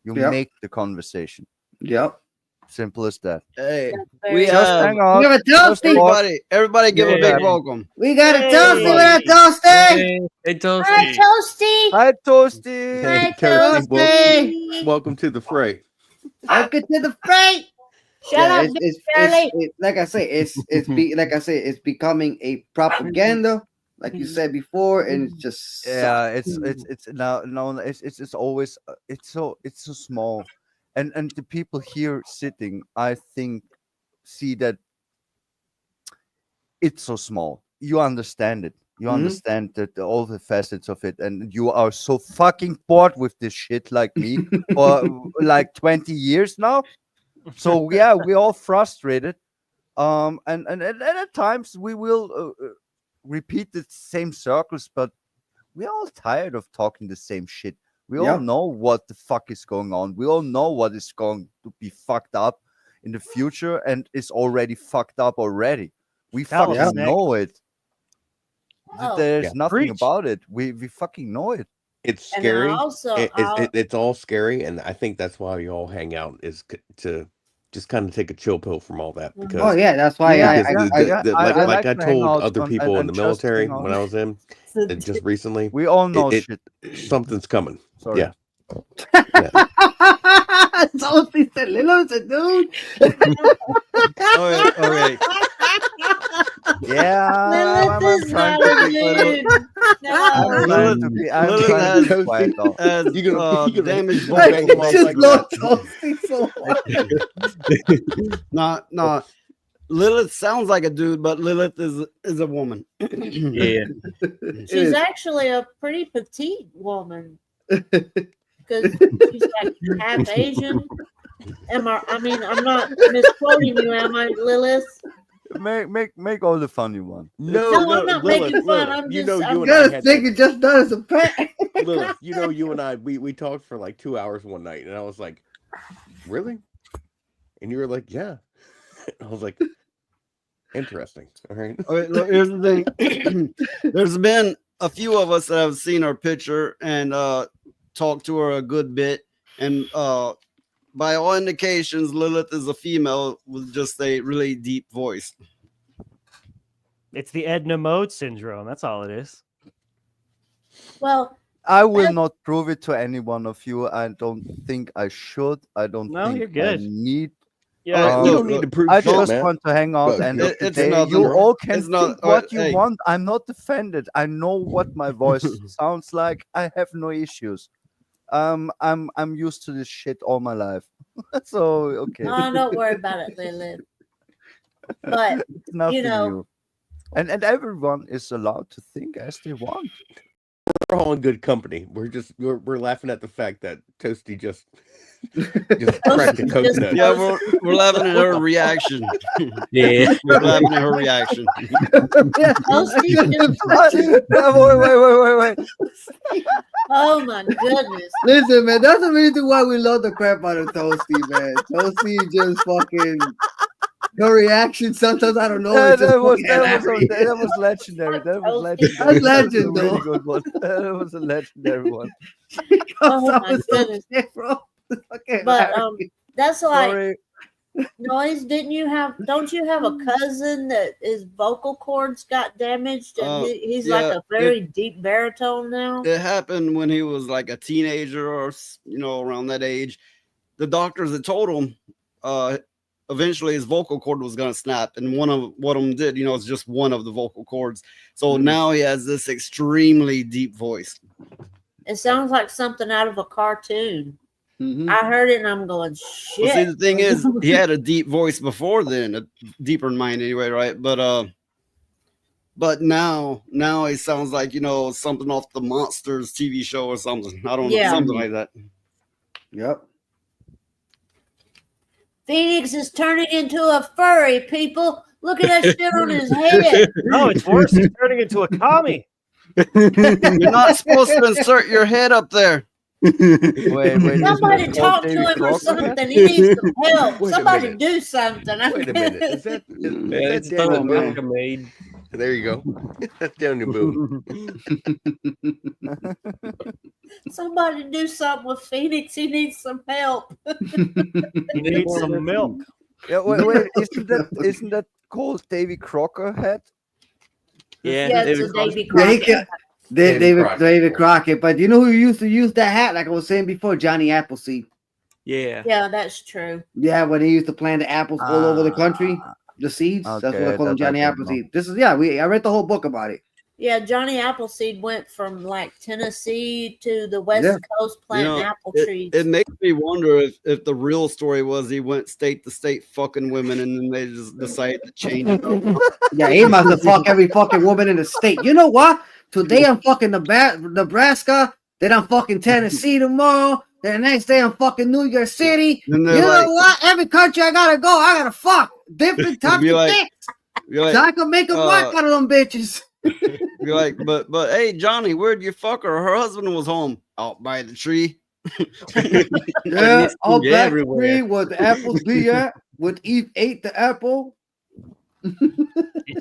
You Yep. make the conversation. Yep. Simple as that. Hey, very- we Just have hang on. We have a toasty. everybody give a Yeah. big welcome. We got a Hey. toasty with a toasty. Hey, Toasty. Hi, Toasty. Hi, Toasty. Hey, Hi, Toasty, Toasty. welcome to the fray. Welcome to the freight. Shut up, it's, Shirley. like I say, it's becoming a propaganda, like you said before, and it's just Yeah, it's now no, it's always it's so small, and the people here sitting, I think, see that it's so small. You understand it. You understand that all the facets of it, and you are so fucking bored with this shit like me for like 20 years now. So yeah, we're all frustrated, And at times we will repeat the same circles, but we're all tired of talking the same shit. We all know what the fuck is going on. We all know what is going to be fucked up in the future and is already fucked up already. We fucking know it. There's nothing about it. We fucking know it. It's scary. It's all scary, and I think that's why we all hang out is to just kind of take a chill pill from all that. Because that's why I told other people in the military when I was in just recently. We all know shit. Something's coming. Sorry. Yeah. Toasty said, "Lilo's a dude." All right. Yeah, I'm trying to be damaged No. Lilith sounds like a dude, but Lilith is a woman. Yeah. She's actually a pretty petite woman. Because she's like half Asian. I'm not misquoting you, am I, Lilith? Make all the funny one. No, I'm not making fun. I'm just. You gotta think it just does a pet. Lilith, you and I, we talked for like 2 hours one night, and I was like, "Really?" And you were like, "Yeah." I was like, "Interesting." All right. Look, here's the thing. There's been a few of us that have seen her picture and talked to her a good bit, and by all indications, Lilith is a female with just a really deep voice. It's the Edna Mode syndrome. That's all it is. Well, I will not prove it to any one of you. I don't think I should. I don't think you're good. I need. Yeah, you don't need to prove I shit, just man. want to hang out, and nothing, you all can it's think not- what you hey. want. I'm not offended. I know what my voice sounds like. I have no issues. I'm used to this shit all my life. So okay. Oh, don't worry about it, Lilith. But It's nothing new. And everyone is allowed to think as they want. We're all in good company. We're laughing at the fact that Toasty just cracked a coconut. Yeah, we're laughing at her reaction. Yeah. We're laughing at her reaction. Wait. oh my goodness. Listen, man, that's the reason why we love the crap out of Toasty, man. Toasty just fucking her reaction sometimes I don't know. That That was legendary. That was legendary. That's legend, That was a really though. good one. That was a legendary one. Oh my goodness. Bro. But that's like Sorry. Noise. Don't you have a cousin that his vocal cords got damaged and he's like a very deep baritone now? It happened when he was like a teenager or around that age. The doctors had told him eventually his vocal cord was going to snap, and one of them did. It's just one of the vocal cords. So now he has this extremely deep voice. It sounds like something out of a cartoon. Mm-hmm. I heard it and I'm going, shit. Well, see, the thing is, he had a deep voice before then, a deeper in mine anyway, right? But now he sounds like something off the Monsters TV show or something. I don't know, something like that. Yep. Phoenix is turning into a furry, people. Look at that shit on his head. No, it's worse. He's turning into a commie. You're not supposed to insert your head up there. Wait. Somebody talk to him or something. He needs some help. Somebody do something. Wait a minute. Is that It's down your America boob? made. There you go. That's down your boob. Somebody do something with Phoenix. He needs some help. He needs some milk. Yeah, wait. Isn't that called Davy Crocker head? Yeah, it's a Davy Yeah, he Crockett. can, David Crockett. But you know who used to use that hat? Like I was saying before, Johnny Appleseed. Yeah. Yeah, that's true. Yeah, when he used to plant the apples all over the country, the seeds. That's what I call him, Johnny Appleseed. This is I read the whole book about it. Yeah, Johnny Appleseed went from like Tennessee to the West Coast planting apple trees. It makes me wonder if the real story was he went state to state fucking women and then they just decided to change it. Yeah, he must have fucked every fucking woman in the state. You know what? Today I'm fucking Nebraska, then I'm fucking Tennessee tomorrow, Then the next day I'm fucking New York City. You And know they're like, what? Every country I gotta go, I gotta fuck different types be of like- dicks. you're like, So I can make them work out of them bitches. you're like, but hey, Johnny, where'd you fuck her? Her husband was home out by the tree. Yeah, all Yeah, back everywhere. tree where the apples be at. When Eve ate the apple.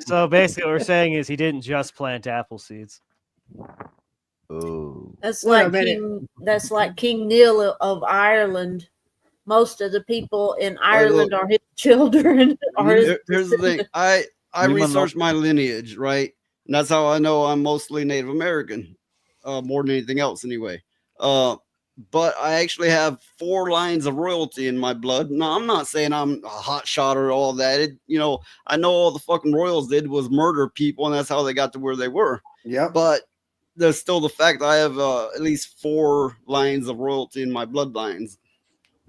So basically, what we're saying is he didn't just plant apple seeds. Oh. That's Wait a like minute. that's like King Neil of Ireland. Most of the people in Ireland are his children. Here's the thing. I Leave 'em researched my lineage, right? And that's how I know I'm mostly Native American, more than anything else, anyway. But I actually have 4 lines of royalty in my blood. No, I'm not saying I'm a hot shot or all that. I know all the fucking royals did was murder people, and that's how they got to where they were. Yeah. But there's still the fact I have at least 4 lines of royalty in my bloodlines.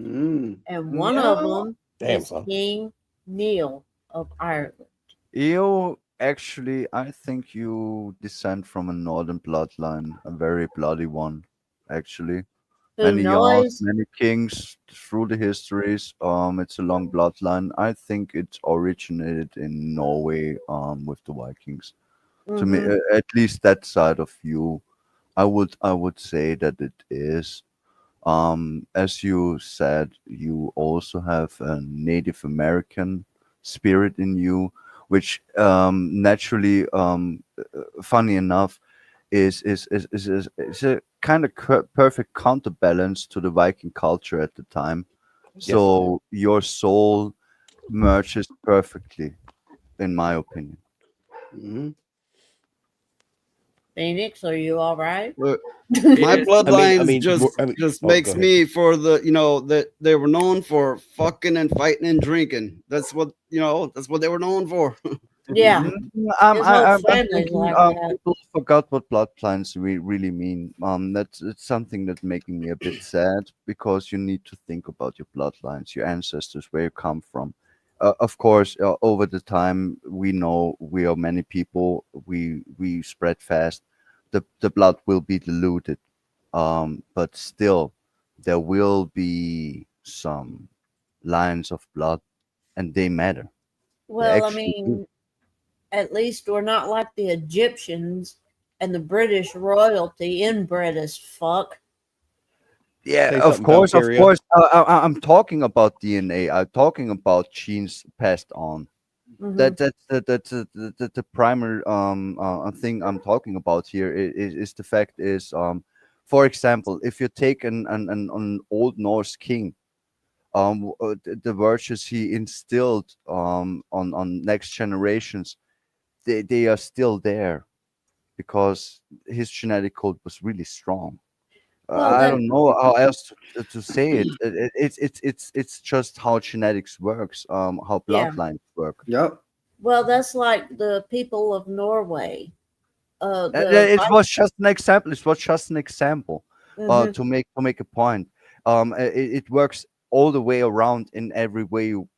Mm. And one of Yeah. them Damn, is son. King Neil of Ireland. You actually, I think you descend from a northern bloodline, a very bloody one, actually. Who Many knows? yards, many kings through the histories. It's a long bloodline. I think it originated in Norway, with the Vikings. To me, Mhm. at least that side of you, I would say that it is. As you said, you also have a Native American spirit in you, which naturally, funny enough, is a kind of perfect counterbalance to the Viking culture at the time. So your soul merges perfectly, in my opinion. Mhm. Phoenix, are you all right? Look, my bloodlines just oh, makes go ahead. me for the that they were known for fucking and fighting and drinking. That's what that's what they were known for. Yeah. I'm, His whole I'm family's thinking, like that. people forgot what bloodlines really mean. It's something that's making me a bit sad, because you need to think about your bloodlines, your ancestors, where you come from. Of course, over the time, we know we are many people. We spread fast. The blood will be diluted, but still, there will be some lines of blood, and they matter. They Well, I actually do. mean, at least we're not like the Egyptians and the British royalty, inbred as fuck. Yeah, Say of something, course, of Valkyria. course. I'm talking about DNA. I'm talking about genes passed on. Mhm. That's the primary thing I'm talking about here. Is the fact is, for example, if you take an Old Norse king, the virtues he instilled on next generations, they are still there, because his genetic code was really strong. Well, I that don't know how else to say it. It's just how genetics works, how Yeah. bloodlines work. Yep. well, that's like the people of Norway. It was just an example. It was just an example, Mhm. to make a point. It works all the way around in every way you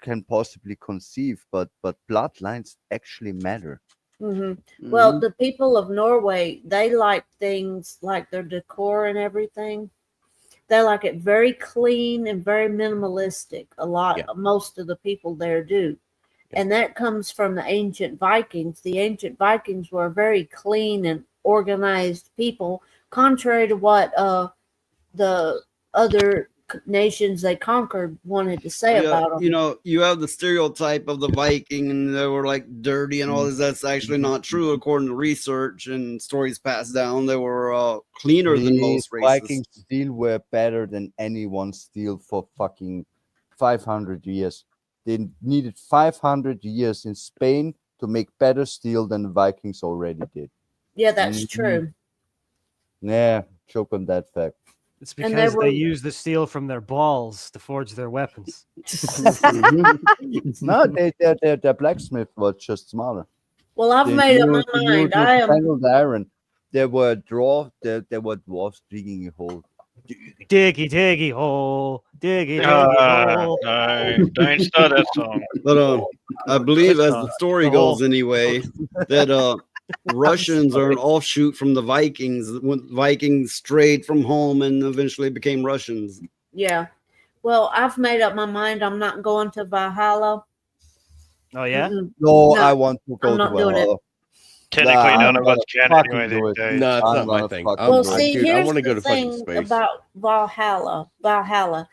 can possibly conceive, but bloodlines actually matter. Mhm. Well, Mhm. the people of Norway, they like things like their decor and everything. They like it very clean and very minimalistic. Most of the people there do. And that comes from the ancient Vikings. The ancient Vikings were very clean and organized people, contrary to what the other nations they conquered wanted to say Yeah, about them. you have the stereotype of the Viking, and they were like dirty and all this. That's actually not true, according to research and stories passed down. They were cleaner than The most races. Vikings still were better than anyone still for fucking 500 years. They needed 500 years in Spain to make better steel than the Vikings already did. Yeah, that's Mhm. true. Yeah, choke on that fact. It's And because they they were- use the steel from their balls to forge their weapons. No, their blacksmith was just smarter. Well, I've They made up knew, my they knew mind. to I am. tangle the iron. There were dwarves digging a hole. Diggy, diggy hole. Diggy, diggy hole. Don't start that song. But I believe, Which as song? the story The whole- goes, anyway, that Russians are an offshoot from the Vikings. When Vikings strayed from home and eventually became Russians. Yeah. Well, I've made up my mind. I'm not going to Valhalla. Oh yeah. No, No, I want to go I'm to not doing it. Valhalla. Technically, Nah, none I'm of us gonna can fucking anyway do these it. days. No, it's I'm not my gonna thing. fucking Well, do it. see, Dude, I here's want to the go to fucking thing space. about Valhalla.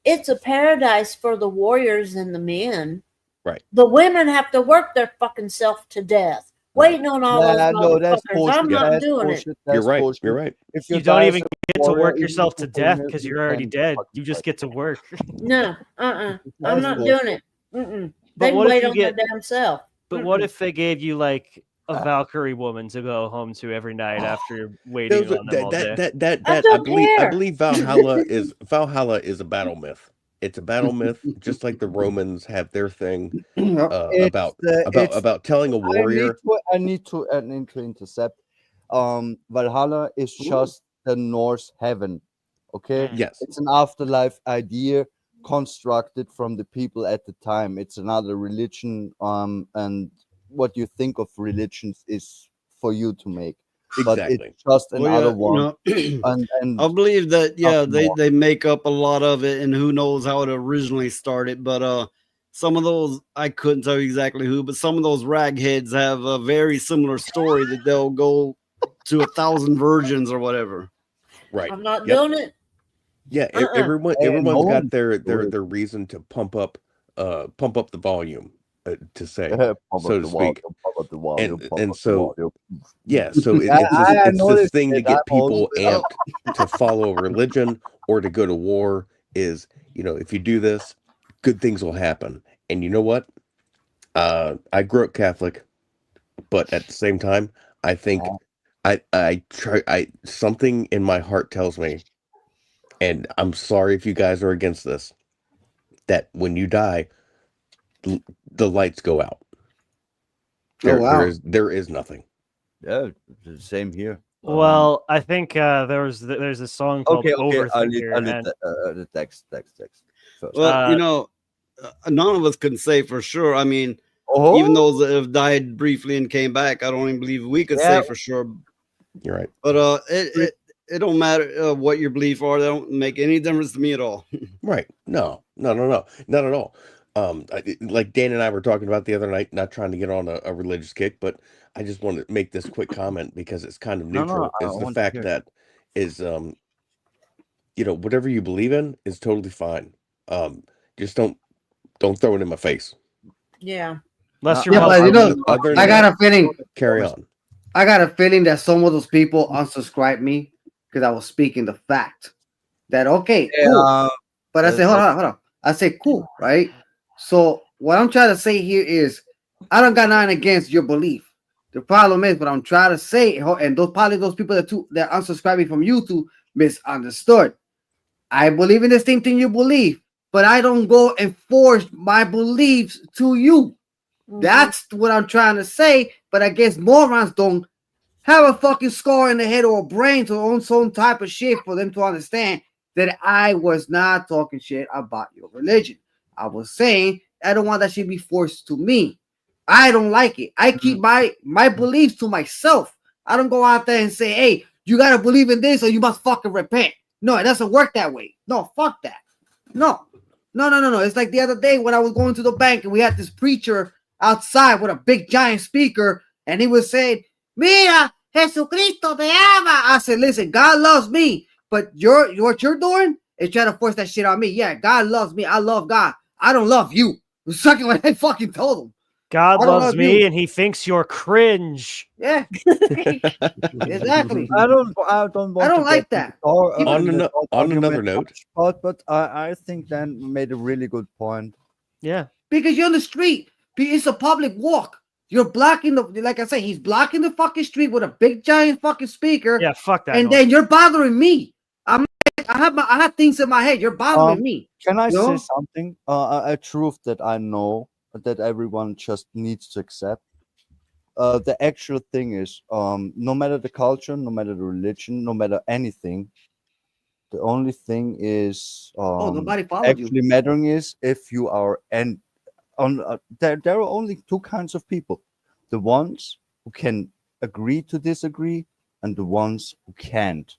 It's a paradise for the warriors and the men. Right. The women have to work their fucking self to death, waiting on all those Nah, no, that's motherfuckers. bullshit. I'm not That's doing bullshit. it. That's You're right. bullshit. You're right. If You you don't die even as a get to warrior, work even yourself if to you death fail, because you you're already can dead. fucking You just fight. get to work. No, I'm That's not bullshit. doing it. Mm-mm. But They what if wait you on get? their damn self. But what if they gave you like a Valkyrie woman to go home to every night after you're waiting Those, on them all day? I I don't believe care. Valhalla is a battle myth. It's a battle myth, just like the Romans have their thing It's about telling a warrior. I need to intercept. Valhalla is just the Norse heaven. Okay, Yes, it's an afterlife idea constructed from the people at the time. It's another religion. And what you think of religions is for you to make, but exactly. it's just Well, another yeah, one. And I believe that nothing more. they make up a lot of it, and who knows how it originally started. But some of those I couldn't tell you exactly who, but some of those ragheads have a very similar story that they'll go to 1,000 virgins or whatever. Right. I'm not Yep. doing it. Yeah. Uh-uh. Everyone's got one's their doing it. reason to pump up the volume, to say, Pump so up to the speak. volume, pump up the volume, And pump and up the so volume. yeah, so I it's this noticed thing to it. I'm get people also amped to follow a religion or to go to war. Is, if you do this, good things will happen. And you know what? I grew up Catholic, but at the same time, I think I something in my heart tells me, and I'm sorry if you guys are against this, that when you die, the lights go out. There is nothing. Yeah, the same here. Well, I think there's a song called Okay. I need Overthinker, and the text first. Well, none of us can say for sure. I mean, Oh, even those that have died briefly and came back, I don't even believe we could Yeah. say for sure. You're right. But it don't matter what your belief are. They don't make any difference to me at all. Right. No, not at all. Like Dan and I were talking about the other night, not trying to get on a religious kick, but I just want to make this quick comment because it's kind of No, neutral. I Is the want to fact hear it. that is whatever you believe in is totally fine. Just don't throw it in my face. Yeah. unless Yeah, you're but you know, Other than I got that, a feeling. carry on. I got a feeling that some of those people unsubscribed me because I was speaking the fact that okay, cool. But I said, hold on. I said, cool, right? So what I'm trying to say here is, I don't got nothing against your belief. The problem is, what I'm trying to say, and those people that unsubscribe me from YouTube misunderstood. I believe in the same thing you believe, but I don't go and force my beliefs to you. That's what I'm trying to say. But I guess morons don't have a fucking scar in the head or a brain to own some type of shit for them to understand that I was not talking shit about your religion. I was saying I don't want that shit be forced to me. I don't like it. I keep my beliefs to myself. I don't go out there and say, hey, you gotta believe in this or you must fucking repent. No, it doesn't work that way. No, fuck that. No. It's like the other day when I was going to the bank and we had this preacher outside with a big giant speaker, and he was saying, Mira, Jesucristo te ama. I said, listen, God loves me, but what you're doing is trying to force that shit on me. Yeah, God loves me. I love God. I don't love you. The second one I fucking told him. God loves love me, you. and He thinks you're cringe. Yeah, exactly. I don't want I don't to like get that. On another note, but I think Dan made a really good point. Yeah, because you're on the street. It's a public walk. You're blocking like I say, he's blocking the fucking street with a big giant fucking speaker. yeah, fuck that. And noise. then you're bothering me. I have things in my head. You're bothering me. Can I You know? say something? A truth that I know that everyone just needs to accept. The actual thing is, no matter the culture, no matter the religion, no matter anything, the only thing is nobody followed actually mattering is if you are there are only two kinds of people: the ones who can agree to disagree and the ones who can't.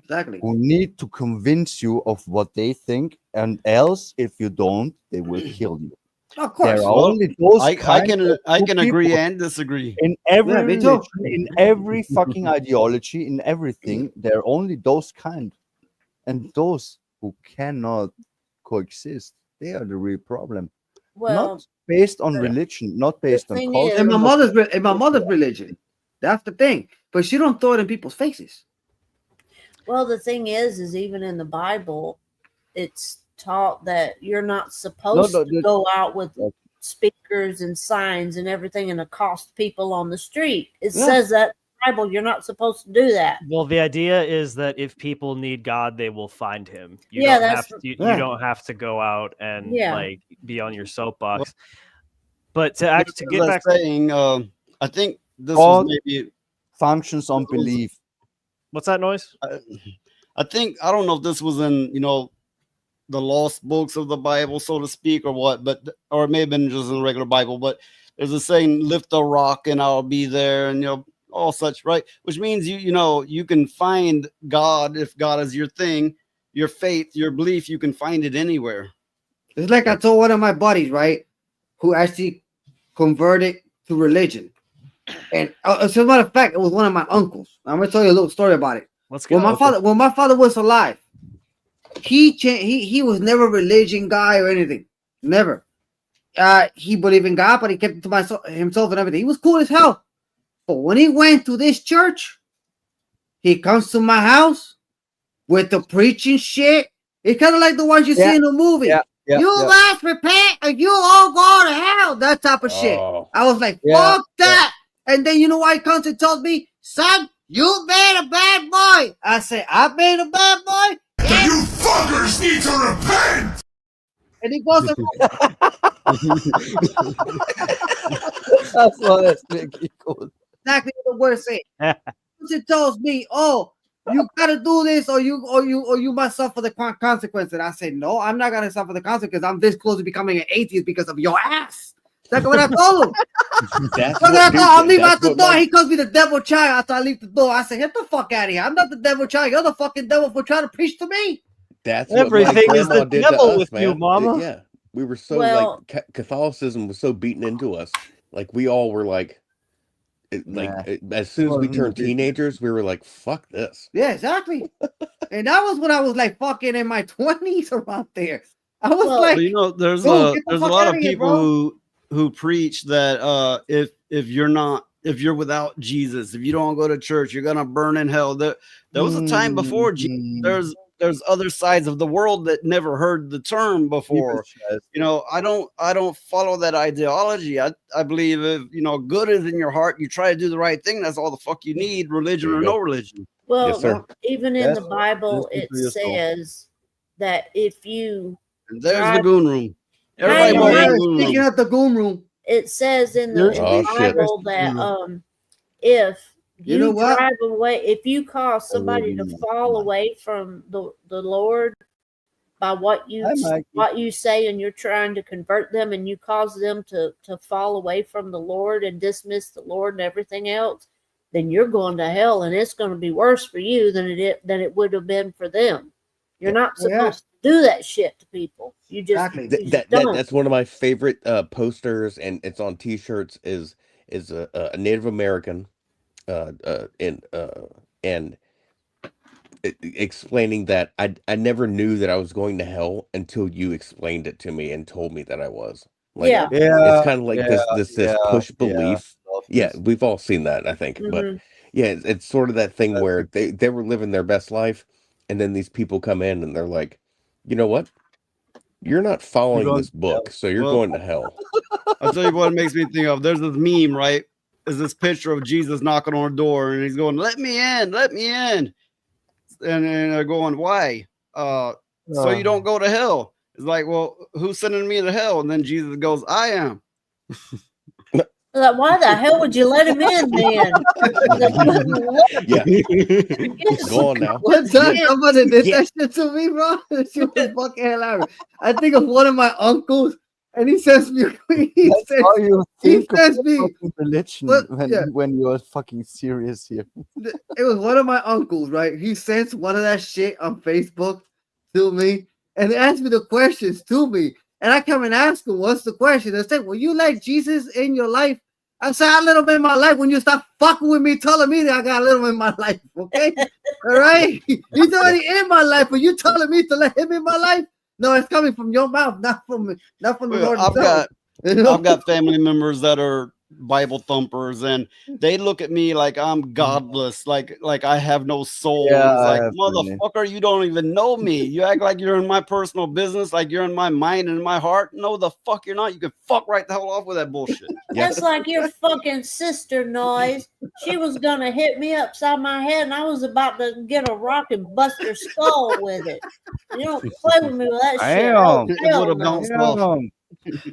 Exactly. Who need to convince you of what they think, and else, if you don't, they will kill you. Of course. There are Well, only those I kind can of I can agree people. and disagree. In every Yeah, me too. religion, in every fucking ideology, in everything, there are only those kind, and those who cannot coexist. They are the real problem. Well, Not based on the- religion, not based on thing culture. is- In my not- mother's religion, that's the thing. But she don't throw it in people's faces. Well, the thing is even in the Bible, it's taught that you're not supposed to go out with speakers and signs and everything and accost people on the street. It says that in the Bible, you're not supposed to do that. Well, the idea is that if people need God, they will find him. You Yeah, don't that's- have to, you yeah. don't have to go out and Yeah. like be on your soapbox. But to actually to There's get that back, saying, I think this God was maybe functions on belief. what's that noise? I think I don't know if this was in the lost books of the Bible, so to speak, or what, but or it may have been just in the regular Bible. But there's a saying, "Lift a rock and I'll be there," and all such, right? Which means you can find God if God is your thing, your faith, your belief. You can find it anywhere. It's like I told one of my buddies, right, who actually converted to religion. And as a matter of fact, it was one of my uncles. I'm gonna tell you a little story about it. Let's go. When my father was alive, he was never a religion guy or anything. Never. He believed in God, but he kept it to himself and everything. He was cool as hell. But when he went to this church, he comes to my house with the preaching shit. It's kind of like the ones you see in the movie. You must repent or you all go to hell. That type of shit. I was like, fuck that. And then you know why he comes and tells me, son, you been a bad boy. I say, I've been a bad boy. Yeah. You fuckers need to repent! And he goes, That's what that's Mickey goes. exactly what the word say. He tells me, oh, you gotta do this or you must suffer the consequences. And I said, no, I'm not gonna suffer the consequences. I'm this close to becoming an atheist because of your ass. That's what I told him. I'm leaving out the door. He calls me the devil child after I leave the door. I said, get the fuck out of here. I'm not the devil child. You're the fucking devil for trying to preach to me. That's everything what my is grandma the did to devil us, with you, man. mama. Yeah, we were so Well- like Catholicism was so beaten into us. Like we all were like, as soon as we turned teenagers, we were like, "Fuck this." Yeah, exactly. And that was when I was like fucking in my 20s around there. I was Well, like, there's "Dude, a get the there's a fuck lot outta of here, people who preach that if you're without Jesus, if you don't go to church, you're gonna burn in hell. There was a time before Jesus. There's other sides of the world that never heard the term before. I don't follow that ideology. I believe if good is in your heart, you try to do the right thing. That's all the fuck you need, religion or no religion. Well, Yes, sir. even in Yes, the Bible, listen it to yourself. says that if you And there's the Drive- goon room. Hey, Everybody hey, wants hey. the goon speaking room. of the goon room, it says in the Oh, shit. Bible that if You know what? drive away, if you cause somebody to really fall like- away from the Lord by what Hi, Mikey. you say, and you're trying to convert them, and you cause them to fall away from the Lord and dismiss the Lord and everything else, then you're going to hell, and it's going to be worse for you than it would have been for them. You're not supposed to do that shit to people. You just, Exactly. you just don't. That's one of my favorite posters, and it's on T-shirts. Is a Native American, and explaining that I never knew that I was going to hell until you explained it to me and told me that I was. Like, Yeah. it's kind of like this push belief. Yeah, Selfless. we've all seen that, I think. But Mhm. yeah, it's sort of that thing where they were living their best life, and then these people come in and they're like, you know what? You're not following going this book, so you're Well- going to hell. I'll tell you what it makes me think of. There's this meme, right? Is this picture of Jesus knocking on a door and he's going, "Let me in, let me in." And they're going, "Why? So you don't go to hell." It's like, well, who's sending me to hell? And then Jesus goes, "I am." Like, why the hell would you let him in then? Yeah, it's gone now. one time somebody did Yeah. that shit to me, bro. She was fucking hilarious. I think of one of my uncles, And he sends me. He That's sends, how you he think of sends me. fucking religion Well, when, yeah. when you're fucking serious here. It was one of my uncles, right? He sends one of that shit on Facebook to me and asked me the questions to me. And I come and ask him, what's the question? I said, will you let Jesus in your life? I said, I let him in my life when you stop fucking with me, telling me that I got a little in my life. Okay. All right. He's already in my life, but you telling me to let him in my life? No, it's coming from your mouth, not from the Lord himself. I've got family members that are Bible thumpers, and they look at me like I'm godless, like I have no soul. Yeah, It's I like, have motherfucker, you don't even know me. You act like you're in my personal business, like you're in my mind and in my heart. No, the fuck you're not. You can fuck right the hell off with that bullshit. That's like your fucking sister, Noise. She was gonna hit me upside my head, and I was about to get a rock and bust her skull with it. You don't play with me with that shit. Oh, Damn. hell It would have no. bounced off.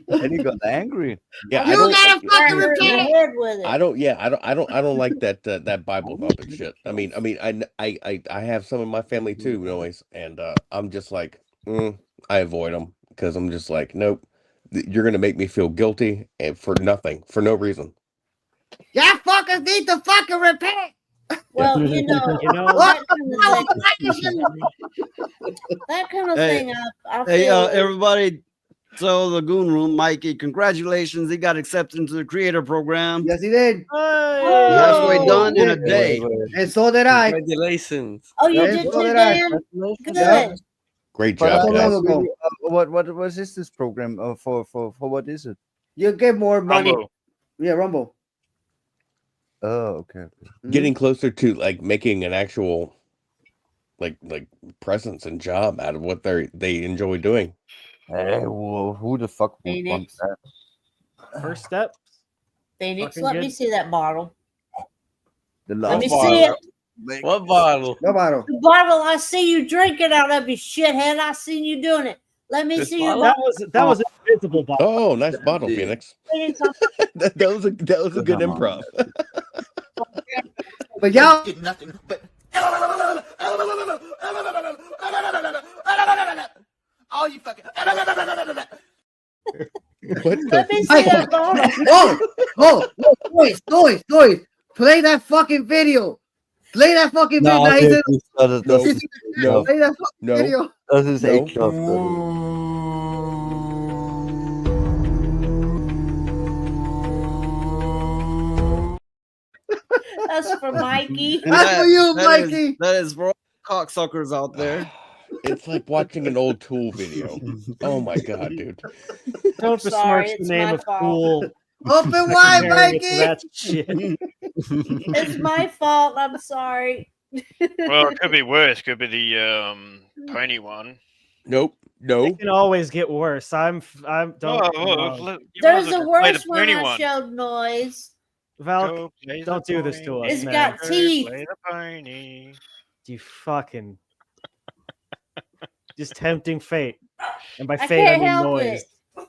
And he got angry. Yeah, You gotta Crack fucking her in the repent. head with it. I don't like that Bible thumping shit. I mean, I have some in my family too, Noise, and I'm just like, I avoid them because I'm just like, nope, you're gonna make me feel guilty and for nothing, for no reason. Y'all fuckers need to fucking repent. Well, you know, What? that kind of Hey, thing. I Hey, feel everybody. So the Goon Room, Mikey, congratulations. He got accepted into the creator program. Yes, he did. Halfway done in a day. And so did I. Congratulations. Oh, you Yeah, did so too, did I. Dan? Good. Yep. Great But job, I guys. don't really, what is this program for what is it? You get more money. Rumble. Yeah, Rumble. Oh, okay. Getting closer to like making an actual like presence and job out of what they enjoy doing. Hey, well, who the fuck would want Phoenix. that? First step. Phoenix, Fucking let good. me see that bottle. The Let love me bottle? see it. What bottle? No bottle. The bottle I see you drinking out of, you shithead. I seen you doing it. Let me This see your bottle? bottle. That was an invisible bottle. Oh, nice bottle, Phoenix. Phoenix, I'm that was a good improv. But y'all, Nothing but. All you fucking. What let me the? see that bottle. noise. Play that fucking video. Play that fucking video. No, Now he's in- No. Play that fucking No. video. Das ist No. ekelhaft. That's for Mikey. And That's for you, that is- Mikey. that is for all cocksuckers out there. It's like watching an old Tool video. Oh my god, dude. Don't Sorry, besmirch the it's name my of fault. Cool. Open wide, comparing it to Mikey. that shit. It's my fault. I'm sorry. Well, it could be worse. Could be the pony one. Nope. No. It can always get worse. I'm don't. Oh, no. There's a play worse the one pony I one. showed, Noise. Val, Go play the don't do this to pony. us, It's man. got teeth. Play the pony. You fucking just tempting fate, and by I fate I can't mean help noise. it.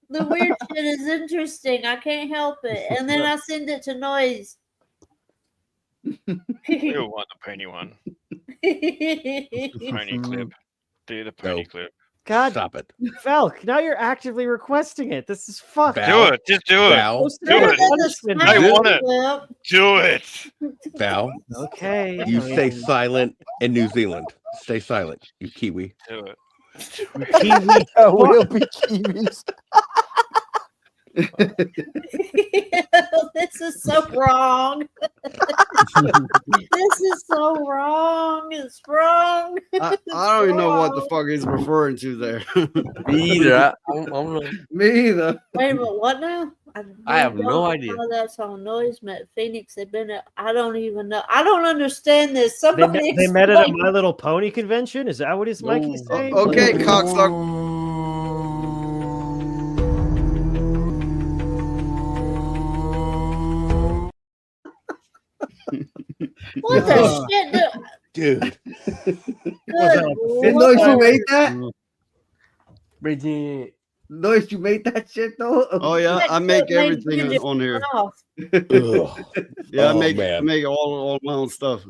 The weird shit is interesting. I can't help it. And then I send it to Noise. We all want the pony one. Pony clip. Do the pony No. clip. God, Stop it. Val, now you're actively requesting it. This is fucked. Val. Do it. Just do it. Val. Do it. I want it. Well, Do it. Val. Okay. You I stay mean, silent in New Zealand. Stay silent, you Kiwi. Do it. Kiwi. We'll be Kiwis. this is so wrong. This is so wrong. It's wrong. I don't even know what the fuck he's referring to there. Me either. I don't know. Me either. Wait a minute, what now? I have no don't idea. know that song. Noise met Phoenix. They've been at, I don't even know. I don't understand this. They Somebody met, they met at a explain. My Little Pony convention. Is that what is Mikey saying? Okay, cocksucker. What the shit? Dude. Did Noise, you made that? Bridget. Noise, you made that shit though? Oh yeah, I make everything on here. Ugh. Yeah, I Oh, make man. all my own stuff.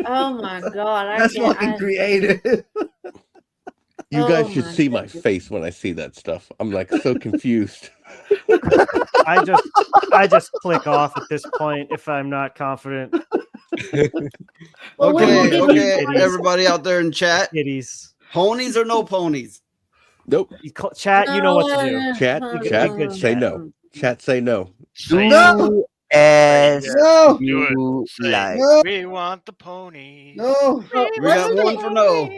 Oh my god! That's fucking creative. You guys should my see my goodness. face when I see that stuff. I'm like so confused. I just click off at this point if I'm not confident. Well, we will Okay, give okay, you guys- everybody out there in chat, Kitties. ponies or no ponies? Nope. Chat, you know what to do. Chat, You're chat, good, say chat. no. Chat, say no. No, As no, Do it. you Say, like. no, we want the ponies. no. We got one for no.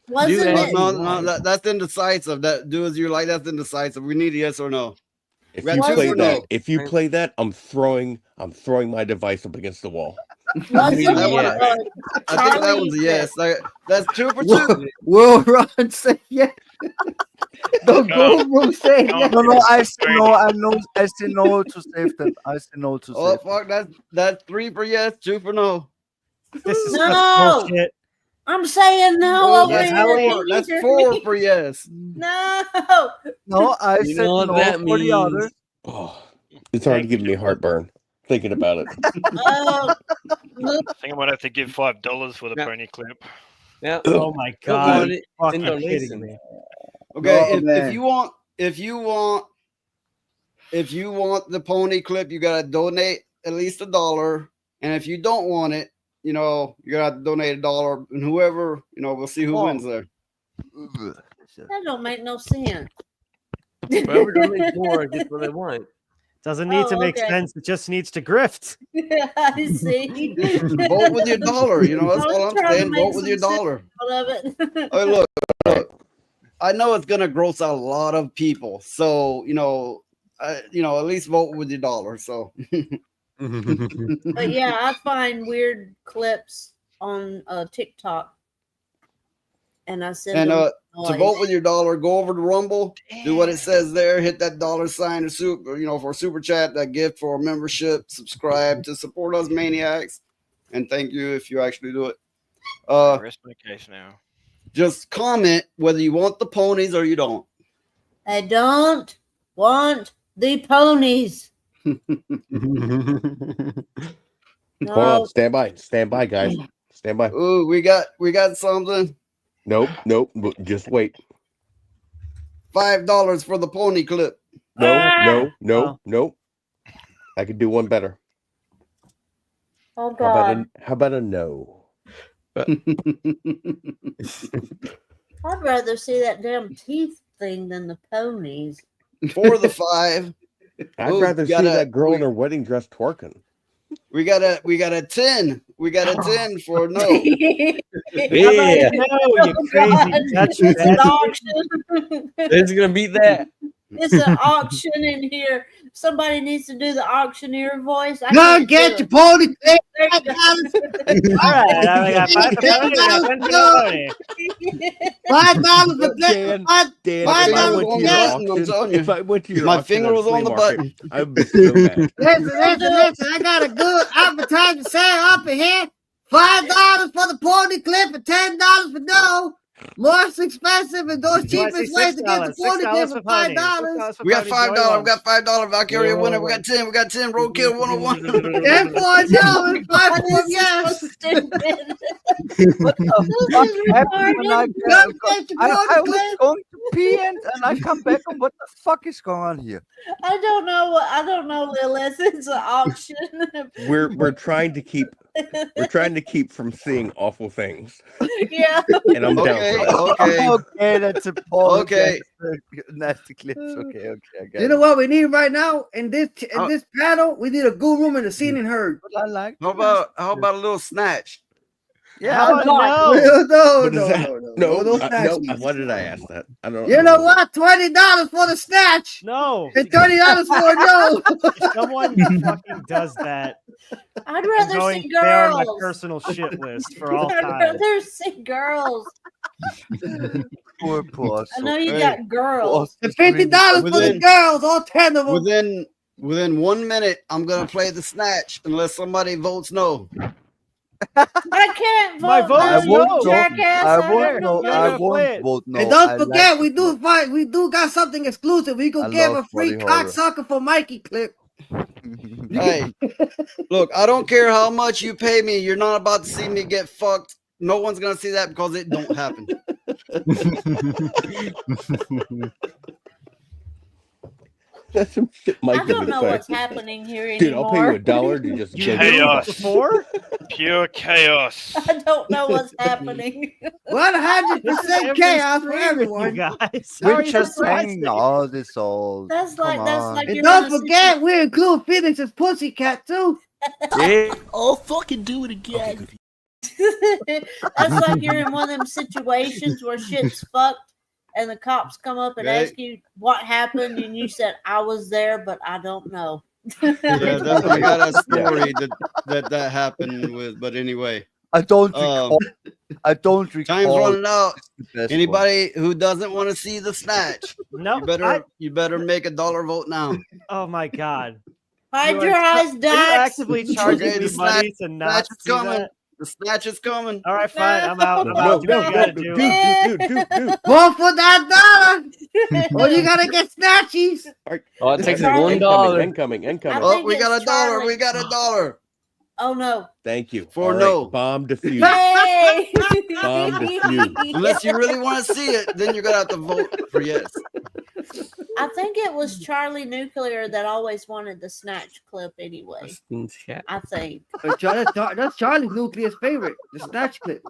Wasn't Do it? No, that's indecisive. That do as you like. That's indecisive. We need a yes or no. If We you got two play for that, no. if you play that, I'm throwing my device up against the wall. Wasn't Yeah. it? I think that Charlie one's a said- yes. That's 2 for 2. Will Ron say yes? The guru say yes. No, I say no. I say no to save them. I say no to Oh save them. fuck, that's 3 for yes, 2 for no. This is No. such bullshit. I'm saying no Oh, over that's here. 4. That's 4 for yes. No. No, I You said know what no that for the other. means? Oh, it's already giving me heartburn thinking about it. Oh, I think I might have to give $5 for the Yeah. pony clip. Yeah. Oh my Don't god. want it. Fucking Send kidding donation. me. Okay, No, if man. you want the pony clip, you gotta donate at least $1. And if you don't want it, you know, you gotta donate $1. And whoever, you know, we'll see who wins there. that don't make no sense. Whoever donates more gets what they want. Doesn't need to Oh, make okay. sense. It just needs to grift. I see. Vote with your $1. You know, that's I was all I'm trying to saying. make Vote with your some sense $1. out of it. Hey, look. I know it's gonna gross out a lot of people, so you know, at least vote with your $1. So, But yeah, I find weird clips on TikTok, and I send and them. to vote with your $1, go over to Rumble, do what it says there, hit that $sign or super, for super chat, that gift for a membership, subscribe to support us maniacs, and thank you if you actually do it. Rest my case now. Just comment whether you want the ponies or you don't. I don't want the ponies. Hold on, stand by, guys, stand by. Ooh, we got something. Nope, just wait. $5 for the pony clip. No. I could do one better. Oh How about God! how about a no? I'd rather see that damn teeth thing than the ponies. For the 5. I'd Ooh, rather see that girl in her wedding dress twerking. We got a 10. We got a 10 for no. Yeah. No, you crazy Dutch It's an bastard. auction. It's gonna beat that. It's an auction in here. Somebody needs to do the auctioneer voice. I No, can't get do your it. pony. There you go. All right, I got $5 for pony, I got 10 for the pony. $5 for Dan, Dan, My if finger I was went on to the your button, I'm auction, telling you. if I went to your My auction finger at a was on flea the market, button. I'd be so mad. Listen. I got a good advertising sale up in here. $5 for the pony clip and $10 for no. More expensive and those cheapest ways to get the pony clip for $5. We got $5. We got $5. Valkyria winner. We got 10. We got 10. Roadkill 101. 10 for no, 5 for This is yes. so stupid. What the fuck happened when I Come get your I pony was clip. going to pee and I come back and what the fuck is going on here? I don't know, Lilith. It's an auction. We're trying to keep from seeing awful things, Yeah. and I'm down Okay. for that. Okay. Okay, that's a pause. Okay. Nasty clips. Okay, I got You know it. what we need right now in this panel? We need a good room and a scene and herd. What I like. How about a little snatch? Yeah, How I about like- no? No, What is that? no, No, snatchies. why did I ask that? I don't. You know what? $20 for the snatch No. and $30 for a no. If someone fucking does that, I'd rather going, see they are my girls. personal shit list for all I'd time. rather see girls. Poor I know you Hey. got girls. And $50 for the Within- girls, all 10 of them. Within 1 minute, I'm gonna play the snatch unless somebody votes no. I can't vote. My vote no, is you no. jackass. I have won't no know. money. I play won't it. vote no. And don't I forget, like we do got something exclusive. We I gonna give a love free body horror. cocksucker for Mikey clip. Hey, look, I don't care how much you pay me. You're not about to see me get fucked. No one's gonna see that because it don't happen. That's some shit I Mike don't would know say. what's happening here Dude, I'll pay you anymore. $1 to just You go knew Chaos. before? Pure chaos. I don't know what's happening. 100% chaos for You everyone. guys. How are We're you just surprised? hanging out. This all. That's Come like on. And you're don't in a forget, we include Phoenix as Pussycat too. Yeah. Oh, fucking do it again. That's like you're in one of them situations where shit's fucked and the cops come up and Right. ask you what happened and you said I was there but I don't know. Yeah, I got a story that happened with. But anyway, I don't recall. I don't recall. time's running out. the best one. Anybody who doesn't want to see the snatch, No, you better make $1 vote now. oh my god. Hide You your are- eyes, Are you Dax. actively charging Okay, me the money to not Snatch is see coming. that? The snatch is coming. All right, fine. I'm out. I'm No, out. Do no, what you no, gotta no, do. dude. Vote for that $1. Or you gotta get snatchies. All it takes is Charlie. $1. Incoming. I Oh, think we got it's $1. Charlie. We got $1. Oh no. Thank you. For All no. Bomb defused. Yay! Bomb defused. Unless you really want to see it, then you're gonna have to vote for yes. I think it was Charlie Nuclear that always wanted the snatch clip anyway. I think. That's Charlie's Nuclear's favorite, the snatch clip.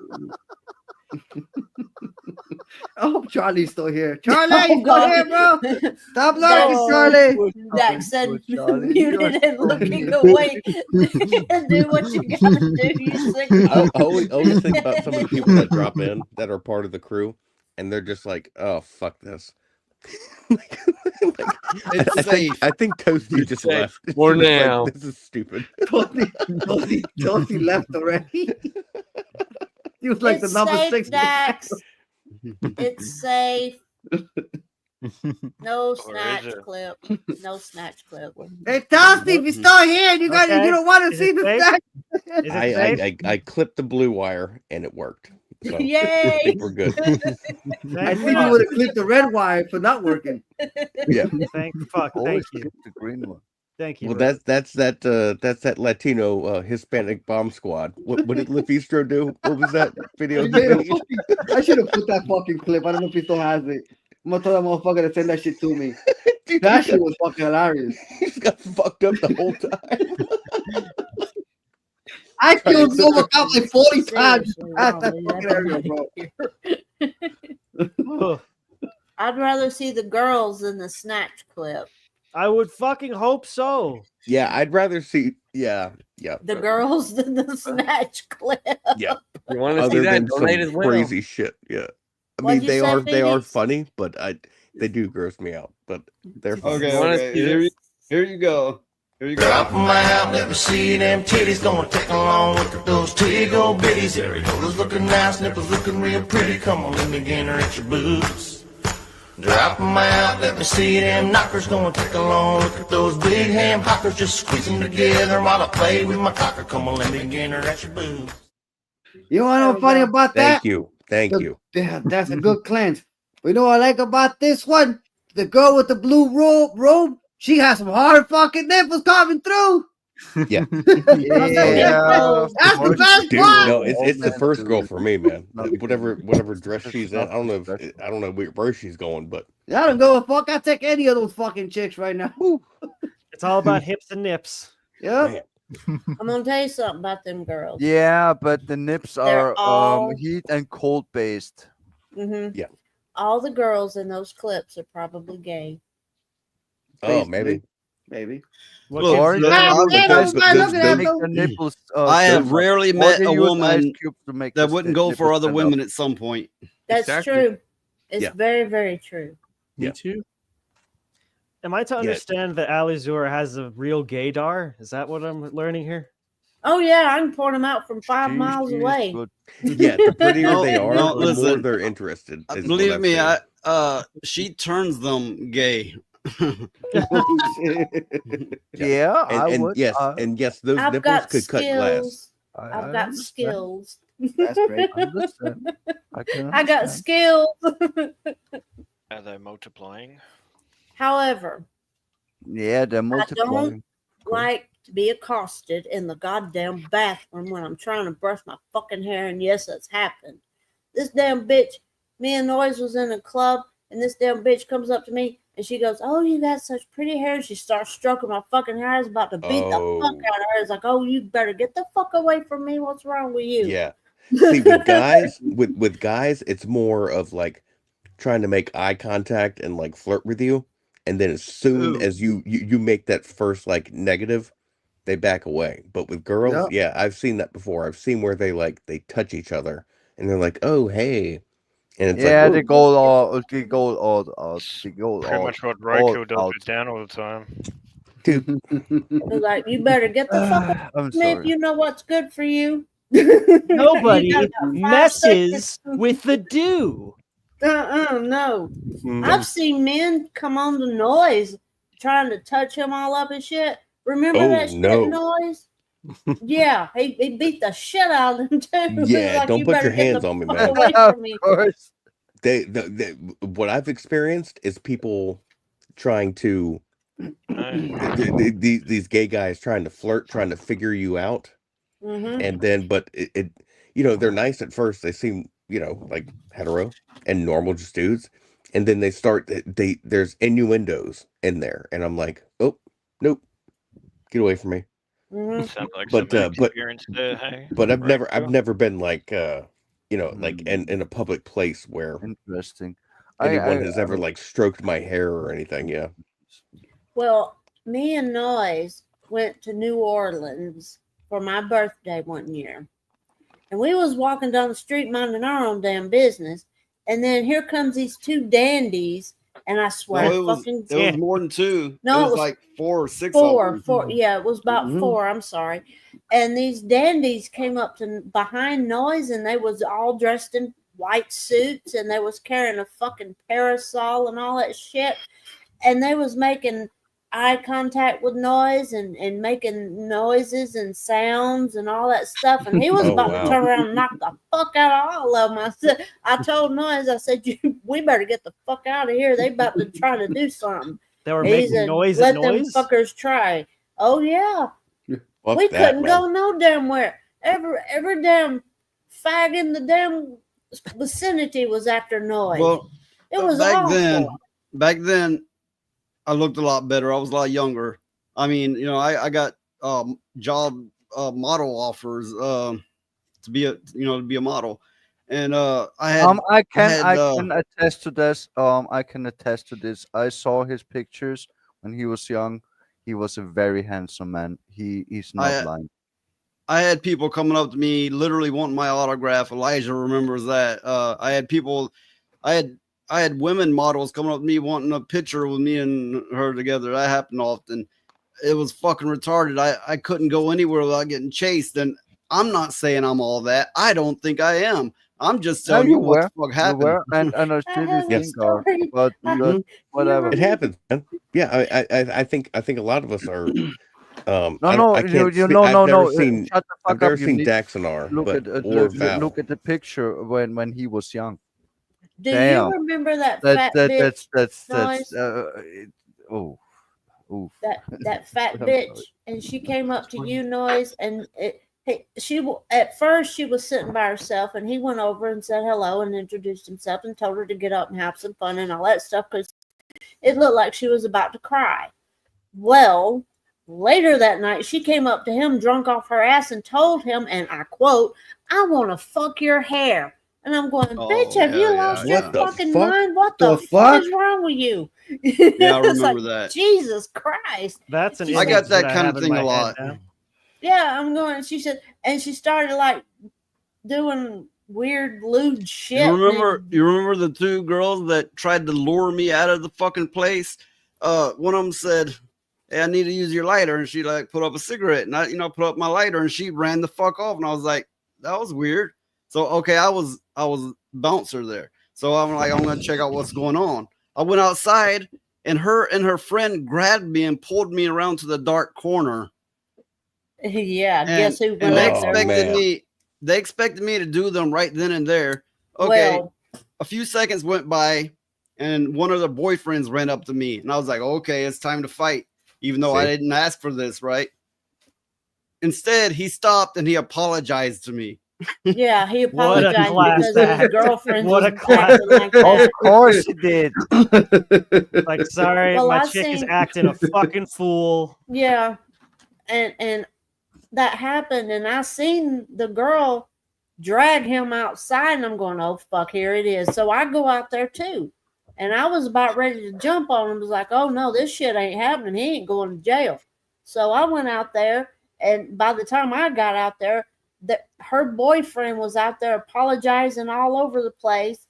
I hope Charlie's still here. Charlie, Oh, you still God. here, bro? Stop lurking, No. Charlie. Dax said Charlie, muted you're and so looking mean. away and do what you gotta do, you sick I always think about some of the people that drop in that are part of the crew, and they're just like, "Oh, fuck this." It's safe. I think Toasty It's just safe left. for He was like, now. this is stupid. Toasty left already. He was like It's the number safe, 6. Dax. It's safe. No Or snatch is it? clip. No snatch clip. Hey, Toasty, if you're still here, and you Okay. don't want to Is see it the safe? snatch. Is it safe? I clipped the blue wire and it worked. So I Yay! think we're good. I Thank think you fuck. would have clicked the red wire for not working. Yeah. Thank fuck. Thank Always you. keep the green one. Thank you. Well, Rick. that's that Latino Hispanic bomb squad. What did Lefistro do? What was that video? he made? I should have put that fucking clip. I don't know if he still has it. I'm gonna tell that motherfucker to send that shit to me. Dude, That shit was fucking hilarious. he just got fucked up the whole time. I killed Robocop like 40 times. Seriously, That's that Raleigh, fucking that area, bro. Ugh. I'd rather see the girls than the snatch clip. I would fucking hope so. Yeah, I'd rather see. Yeah. The girls than the snatch clip. Yeah. You want to see Other that? than Donate as some well. crazy shit. Yeah. I What'd mean, you they say, are Phoenix? funny, but they do gross me out. But they're funny. Okay, You wanna okay. see this? Here you go. Here you go. Drop 'em out, let me see them titties. Gonna take a long look at those titty old bitties. Areolas looking nice, nipples looking real pretty. Come on, let me get her at your boobs. Drop 'em out, let me see them knockers. Gonna take a long look at those big ham hockers. Just squeeze them together while I play with my cocker. Come on, let me get her at your boobs. You want to know what's funny about that? Thank you. Thank you. Yeah, that's a good cleanse. But you know what I like about this one? The girl with the blue robe, she has some hard fucking nipples coming through. Yeah. Yeah. That's the best Dude, one. no, it's the man, first girl dude. for me, man. Not- Whatever dress she's in. I don't know if That's- I don't know where she's going, but I don't go a fuck. I take any of those fucking chicks right now. It's all about hips and nips. Yep. man, I'm gonna tell you something about them girls. Yeah, but the nips They're are all- heat and cold based. Mm-hmm. Yeah. All the girls in those clips are probably gay. oh maybe. Maybe. What Look, gives you look, that? I'm- Hey, those- don't look at Make them. the nipples. I have firm. rarely Or met they a use ice woman cubes to make that the wouldn't go for nipples other stand women up. at some point. That's Exactly. true. It's Yeah. very, very true. Me Yeah. too. Am I to understand that Alizur has a real gaydar? Is that what I'm learning here? Oh yeah, I can point them out from 5 Jeez, miles jeez, away. good. Yeah, the prettier No, they are, no, the more listen. they're interested. is what Believe I've me, seen. she turns them gay. Yeah, I and would. yes, those I've nipples got could cut glass. skills. I've got skills. That's great. I understand. I can I got understand. skills. Are they multiplying? However, Yeah, they're multiplying. like to be accosted in the goddamn bathroom when I'm trying to brush my fucking hair, and yes, that's happened. This damn bitch Me and Noise was in a club, and this damn bitch comes up to me, and she goes, "Oh, you got such pretty hair." And she starts stroking my fucking hair. I was about to beat the fuck out of her. It's like, "Oh, you better get the fuck away from me. What's wrong with you?" Yeah. See, with guys, with guys, it's more of like trying to make eye contact and like flirt with you, and then as soon as you make that first like negative, they back away. But with girls, yeah, I've seen that before. I've seen where they touch each other and they're like, "Oh, hey," and it's Yeah, like, they go all, they go all, they go Pretty all, much what all Roku does out. with Dan all the time. dude, They're like, "You better get the fuck away I'm from me if sorry. you know what's good for you." Nobody You got about 5 messes with the dew. No. I've seen men come on the Noise trying to touch him all up and shit. Remember Oh, that shit no. Noise? Yeah, he beat the shit out of him too. Yeah, Like, don't you put better your get hands the on me, fuck man. away Of from me. course. What I've experienced is people trying to these gay guys trying to flirt, trying to figure you out, and then but it they're nice at first. They seem like hetero and normal, just dudes, and then they start there's innuendos in there, and I'm like, oh nope, get away from me. Sounds like But some experience there, hey? but I've Roku? never been like like in a public place where Interesting. anyone has ever like stroked my hair or anything. Yeah. Well, me and Noise went to New Orleans for my birthday one year. And we was walking down the street minding our own damn business. And then here comes these two dandies. And I swear, No, it was fucking more than two. No, it was like 5 or 6 four. of them. Yeah, it was about 4. I'm sorry. And these dandies came up to behind Noise, and they was all dressed in white suits, and they was carrying a fucking parasol and all that shit. And they was making eye contact with Noise and making noises and sounds and all that stuff. And he was Oh, about wow. to turn around and knock the fuck out of all of them. I told Noise, I said, we better get the fuck out of here. They about to try to do something. They were He making said, noise let at them Noise. fuckers try. Oh yeah. Fuck We that, couldn't man. go no damn where. Every damn fag in the damn vicinity was after Noise. Well, it was back awful. then, I looked a lot better. I was a lot younger. I mean, I got job model offers to be a model, and I had I can had, attest to this. I can attest to this. I saw his pictures when he was young. He was a very handsome man. He's not lying. I had people coming up to me, literally wanting my autograph. Elijah remembers that. I had women models coming up to me wanting a picture with me and her together. That happened often. It was fucking retarded. I couldn't go anywhere without getting chased. And I'm not saying I'm all that. I don't think I am. I'm just telling you what the fuck happened. You were, and I still do think are, but whatever. It happens, man. Yeah, I think a lot of us are. No, I can't you speak- no, I've no, never no. seen, Shut the fuck I've never up. You seen need Daxonar, look but at or Val. look at the picture when he was young. Do Damn. you remember that fat bitch? That's Noise? That fat I'm bitch, sorry. and she came up to you, Noise, and at first she was sitting by herself, and he went over and said hello and introduced himself and told her to get up and have some fun and all that stuff because it looked like she was about to cry. Well, later that night, she came up to him drunk off her ass and told him, and I quote, "I want to fuck your hair." And I'm going, bitch, have you lost your What the fucking fuck? mind? What the fuck fuck? is wrong with you? Yeah, I It's remember like, that. Jesus Christ. That's an I got image that I kind have of in thing my a head lot. now. Yeah, I'm going. She said, and she started like doing weird lewd shit. You remember the two girls that tried to lure me out of the fucking place? One of them said, "Hey, I need to use your lighter," and she like put up a cigarette, and I put up my lighter, and she ran the fuck off, and I was like, that was weird. So okay, I was bouncer there, so I'm like, I'm gonna check out what's going on. I went outside, and her friend grabbed me and pulled me around to the dark corner. Yeah, And, guess who and went they up there? expected me. They expected me to do them right then and there. Okay, Well, a few seconds went by, and one of their boyfriends ran up to me, and I was like, okay, it's time to fight, even though I didn't ask for this, right? Instead, he stopped and he apologized to me. Yeah, he What a apologized class because his act. girlfriend What was a class acting like Of that. course he did. Like, sorry, Well, my I've chick is seen- acting a fucking fool. Yeah, and that happened, and I seen the girl drag him outside, and I'm going, oh fuck, here it is. So I go out there too, and I was about ready to jump on him. I was like, oh no, this shit ain't happening. He ain't going to jail. So I went out there, and by the time I got out there, her boyfriend was out there apologizing all over the place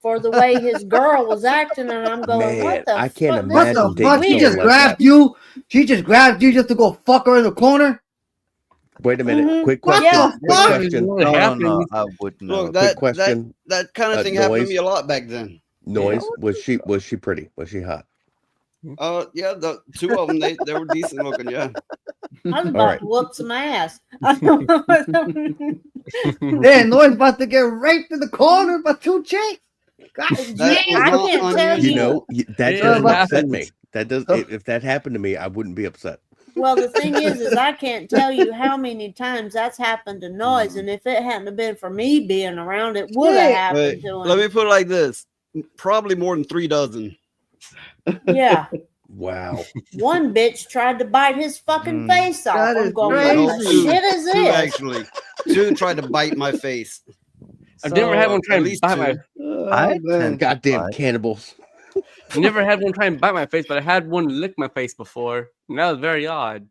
for the way his girl was acting, and I'm going, Man, what the I can't fuck? This What imagine the is dating fuck? She someone just weird. like grabbed that. you. She just grabbed you just to go fuck her in the corner. Wait a minute. Mhm. Quick What question. Yeah. the Quick fuck? question. No, I would never. Look, Quick that question. kind of thing happened to Noise. me a lot back then. Noise. Was she pretty? Was she hot? Yeah, the two of them they were decent looking. Yeah. I was All about right. to whoop some ass. Then Noise about to get raped in the corner by two chicks. God That damn. was I not can't tell You you. know, that It doesn't upset happens. me. That does. If that happened to me, I wouldn't be upset. Well, the thing is I can't tell you how many times that's happened to Noise, and if it hadn't have been for me being around, it would have happened Wait, to him. let me put it like this: probably more than 3 dozen. Yeah, Wow. one bitch tried to bite his fucking face off. That I'm is going, crazy. what the shit is Two this? actually. Two tried to bite my face. I've never had one try at and least bite my. two. I man. tend to Goddamn bite. cannibals. I never had one try and bite my face, but I had one lick my face before, and that was very odd.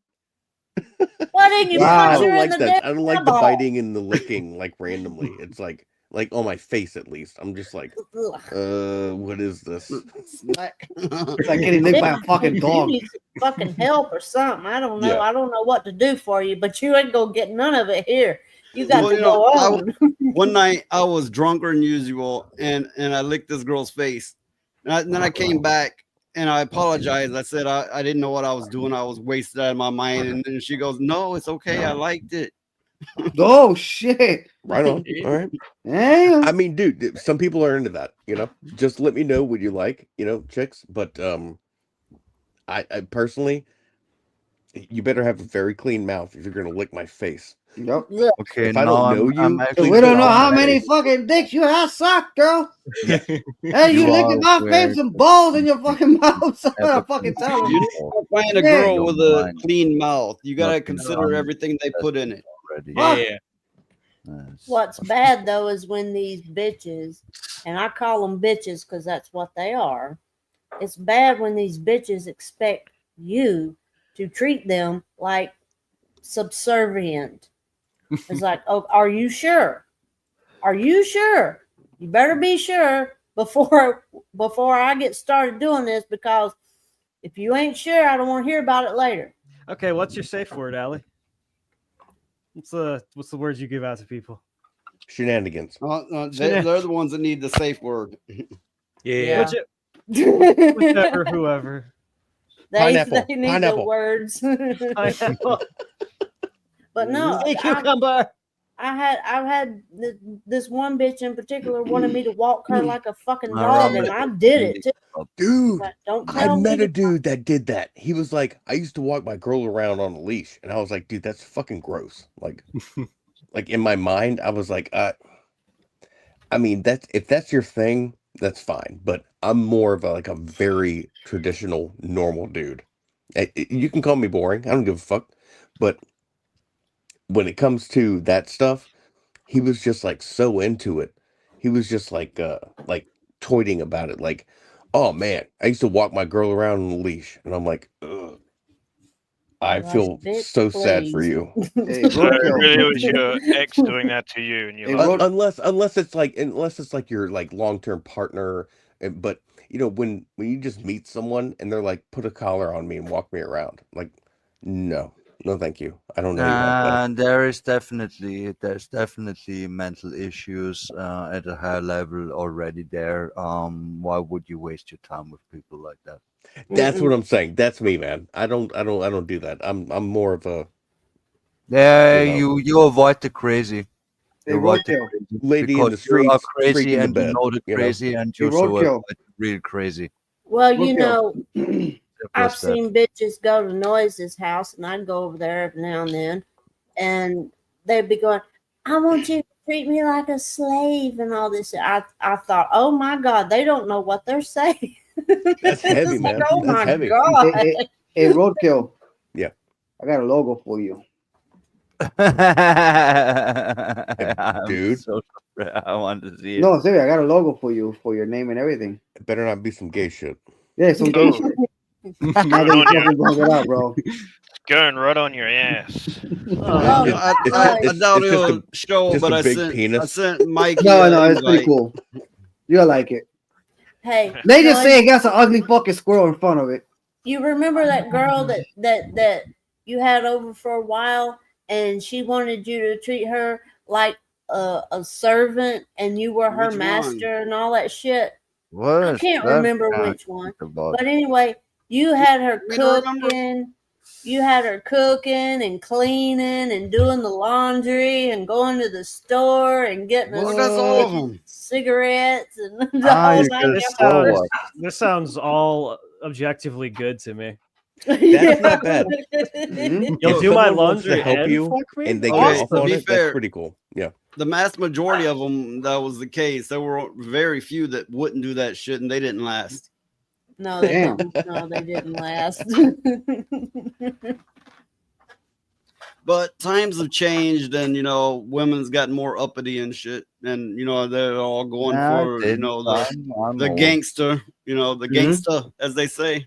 Why didn't you Wow. I punch her don't in like the that. damn I don't like the eyeball? biting and the licking like randomly. It's like on my face at least. I'm just like, Ugh. what is this? Smack. It's like getting licked by a fucking You dog. need some fucking help or something. I don't know. Yeah. I don't know what to do for you, but you ain't gonna get none of it here. You got Well, to you go know, on. One night I was drunker than usual, and I licked this girl's face. And then I came back and I apologized. I said I didn't know what I was doing. I was wasted out of my mind. And then she goes, "No, it's okay. I liked it." Oh shit. Right on. All right. Damn. I mean, dude, some people are into that, you know. Just let me know what you like, you know, chicks. But I personally, you better have a very clean mouth if you're gonna lick my face. Yep. Okay, If I now don't know I'm you, actually We don't know down how with many it. fucking dicks you have sucked, girl. Yeah. Hey, You you licking my are weird. face and balls in your fucking mouth. So Ever I'm fucking telling You you. need to find a Yeah. girl Your with a mind. clean mouth. You gotta Nothing consider wrong. everything they put in it. Already. Fuck. Yeah. Yes. What's bad though is when these bitches, and I call them bitches because that's what they are. It's bad when these bitches expect you to treat them like subservient. It's like, oh, are you sure? Are you sure? You better be sure before I get started doing this, because if you ain't sure, I don't want to hear about it later. Okay, what's your safe word, Allie? What's the words you give out to people? Shenanigans. They're the ones that need the safe word. Yeah. Whichever, whoever. Pineapple. They need Pineapple. the words. Pineapple. But no, Say cucumber. I've had this one bitch in particular wanted me to walk her like a fucking I dog, remember and I did it too. Dude, But don't I tell met me a dude that did that. He was like, I used to walk my girl around on a leash, and I was like, dude, that's fucking gross. Like in my mind, I was like, I mean, if that's your thing, that's fine. But I'm more of a very traditional, normal dude. You can call me boring. I don't give a fuck. But when it comes to that stuff, he was just like so into it. He was just like toiting about it. Like, oh man, I used to walk my girl around on a leash, and I'm like, ugh. I Like, feel bitch, so sad for please. you. Hey, So it roadkill. really was your ex doing that to you, and you're Hey, like, road- Unless it's like your like long-term partner, but you know when you just meet someone and they're like, put a collar on me and walk me around, like, no, thank you, I don't know you that well. And there's definitely mental issues at a higher level already there. Why would you waste your time with people like that? That's what I'm saying. That's me, man. I don't do that. I'm more of a Yeah, You know. you avoid the crazy. Hey, You avoid the roadkill. crazy lady in because the you are streets, crazy freaking the and you bed. know the You know? crazy and Hey, you so roadkill. avoid real crazy. Well, you Roadkill. know, Simple I've as that. seen bitches go to Noise's house, and I'd go over there every now and then, and they'd be going, I want you to treat me like a slave and all this. I thought, oh my God, they don't know what they're saying. That's heavy, It's man. like, oh That's my heavy. God. Hey, Roadkill. Yeah. I got a logo for you. Dude. I wanted to see it. No, seriously, I got a logo for you for your name and everything. It better not be some gay shit. Yeah, some gay shit. Now that you fucking brought it up, bro. Going right on your ass. Oh, I doubt it's just it'll a- show, just but a I big sent penis. Mikey. No, an it's pretty invite. cool. You'll like it. Hey, They just Joy, say it got some ugly fucking squirrel in front of it. you remember that girl that you had over for a while, and she wanted you to treat her like a servant, and you were her Which master and all that shit. What I is can't that remember guy which one, about? but anyway, you had her Me to remember? cooking. You had her cooking and cleaning and doing the laundry and going to the store and getting Well, us that's all of them. cigarettes and the Ah, whole you nine could yards. show us. This sounds all objectively good to me. That's not bad. You'll If do my someone wants to laundry help and you fuck me? and they Okay, get off to on be it, fair- that's pretty cool. Yeah. The mass majority of them, that was the case. There were very few that wouldn't do that shit, and they didn't last. No, they Damn. didn't. No, they didn't last. But times have changed, and women's gotten more uppity and shit, and they're all going Nah, for didn't. I'm the old. gangster, the gangsta, as they say.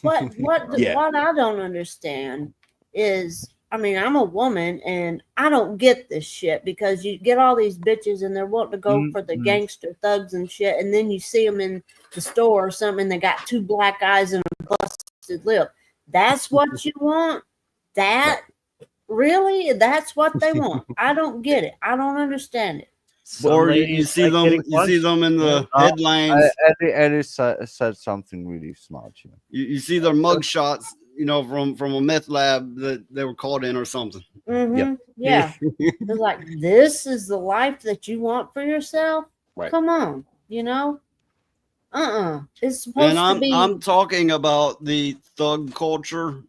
what Yeah. what I don't understand is, I mean, I'm a woman and I don't get this shit, because you get all these bitches and they're wanting to go for the gangster thugs and shit, and then you see them in the store or something and they got two black eyes and a busted lip. That's what you want? That really? That's what they want? I don't get it. I don't understand it. Some Or you ladies see like them, getting you see punched. them in the Yeah. headlines. Eddie said something really smart here. You see their mug shots, from a meth lab that they were caught in or something. Mm-hmm. Yeah. They're like, this is the life that you want for yourself? Right. Come on, It's supposed And to be. I'm talking about the thug culture.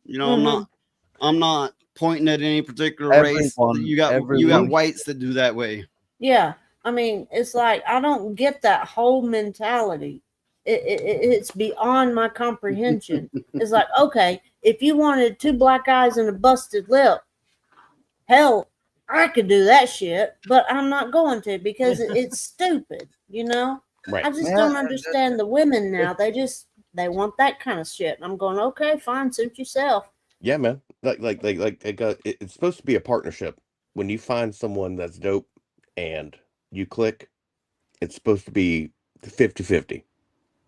I'm not pointing at any particular race. Everyone- You got everyone- whites that do that way. Yeah. I mean, it's like, I don't get that whole mentality. It's beyond my comprehension. It's like, okay, if you wanted two black eyes and a busted lip, hell, I could do that shit, but I'm not going to, because it's stupid, Right. I just Yeah. don't understand the women now. They want that kind of shit. And I'm going, okay, fine, suit yourself. Yeah, man. It's supposed to be a partnership. When you find someone that's dope and you click, it's supposed to be 50-50.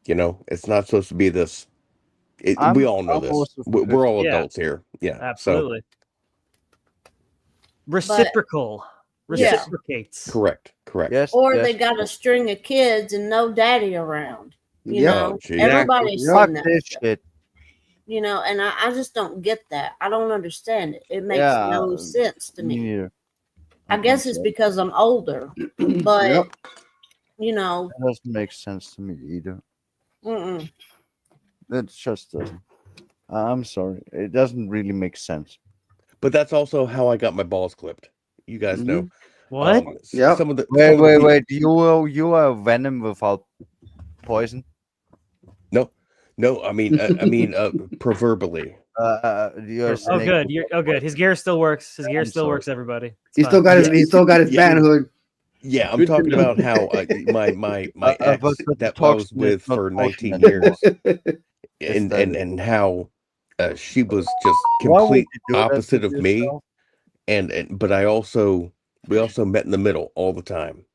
It's not supposed to be this. We all know I'm this. also We're all Yeah. adults here. Yeah. Absolutely. Reciprocal. Yeah. Reciprocates. So correct. Yes. Or yes. they got a string of kids and no daddy around. You Yep. know, Oh, geez. everybody's Fuck seen that. this shit, shit. And I just don't get that. I don't understand it. It makes Yeah, no sense to me. neither. I guess it's because I'm older, but Yep. That doesn't make sense to me either. mm-mm. It just doesn't. I'm sorry. It doesn't really make sense. But that's also how I got my balls clipped. You guys know. What? Yep. Some of the Wait. You are venom without poison. No, I mean, proverbially. You're a Oh, snake. good. Good. His gear still works. His gear I'm still sorry. works. Everybody. It's He fine. still got his Yeah. manhood. Yeah, I'm Good to talking know. about how my ex but the that I was toxin is with not for 19 poison years, It's and that- and how she was just Why would complete you do that opposite to of me, yourself? but we also met in the middle all the time.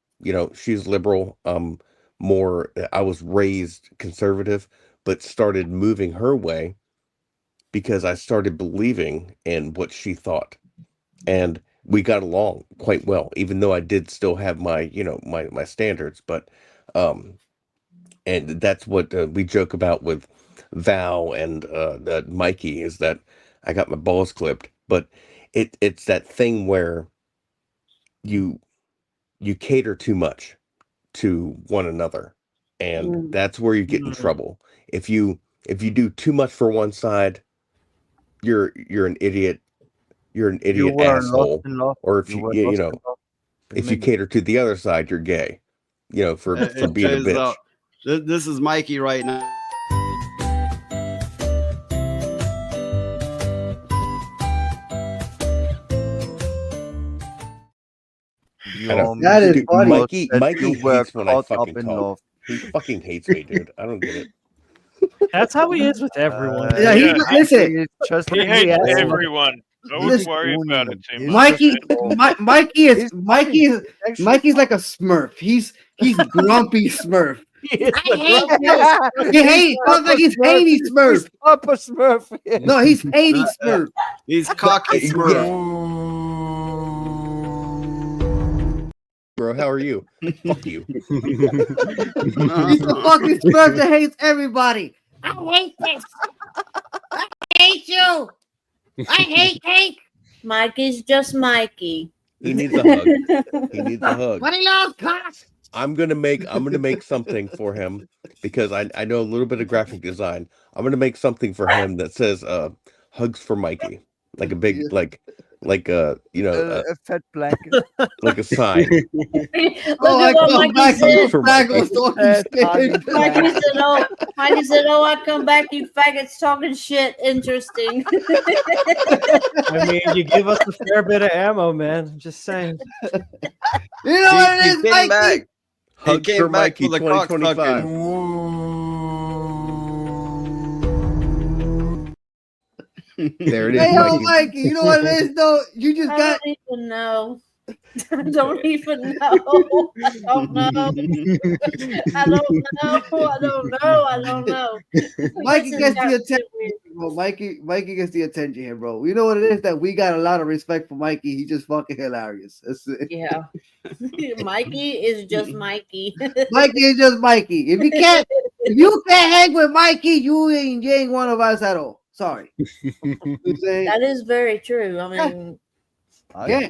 She's liberal. I was raised conservative, but started moving her way because I started believing in what she thought, and we got along quite well, even though I did still have my my standards. But and that's what we joke about with Val and Mikey, is that I got my balls clipped, but it's that thing where you cater too much to one another, and that's where you get in trouble. If you do too much for one side, you're an idiot. You're an You idiot were asshole. lost in love. Or if You were you lost know, in love. if you cater to the other side, you're gay. You know, for being a bitch. This is Mikey right now. That is dude, funny. Mikey You were hates when I caught fucking up in talk. love. He fucking hates me, dude. I don't get it. That's how he is with everyone. Yeah, listen. It's just He like hates we asked. everyone. Don't Listen, worry about it too much. Mikey's like a Smurf. He's grumpy Smurf. He is I the hate grumpiest. He hates. Sounds like he's Haiti Smurf. Papa Smurf. Yeah. No, he's Haiti Smurf. He's cocky Smurf. Bro, how are you? Fuck you. He's the fucking Smurf that hates everybody. I hate this. I hate you. I hate cake. Mikey's just Mikey. He needs a hug. He needs a hug. But he loves cock. I'm gonna make something for him because I know a little bit of graphic design. I'm gonna make something for him that says hugs for Mikey. Like a big a fat blanket. like a sign. Look at what Mikey said. Mikey said, "Oh, I come back, you faggots talking shit. Interesting." I mean, you give us a fair bit of ammo, man. I'm just saying. You know what it is, Mikey? Back. Hugs for Mikey 2025. There it is, Hey, yo, Mikey. Mikey, you know what it is, though? You just I got. don't even know. I don't even know. I don't know. I don't know. Mikey This gets has the got attention, bro. Mikey gets the attention here, bro. You know what it is that we got a lot of respect for Mikey. He's just fucking hilarious. That's it. Yeah. Mikey is just Mikey. Mikey is just Mikey. If you can't hang with Mikey, you ain't one of us at all. Sorry. That is very true. I mean, Yeah.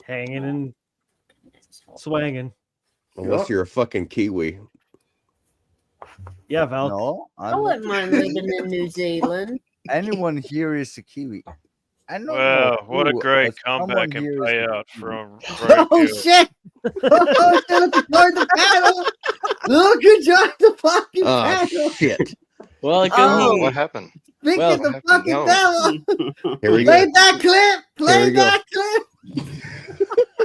Hanging and swanging. Unless you're a fucking Kiwi. Yeah, Val. No, I wouldn't mind living in New Zealand. Anyone here is a Kiwi. I know. Wow, what a who, great but someone comeback and here is a payout Kiwi. from Oh shit! Oh shit! Join the panel. Look who joined the fucking panel. Shit. Oh, what happened? Speaking Well, the fucking no. devil. Here we Play go. that clip. Play we go. that clip.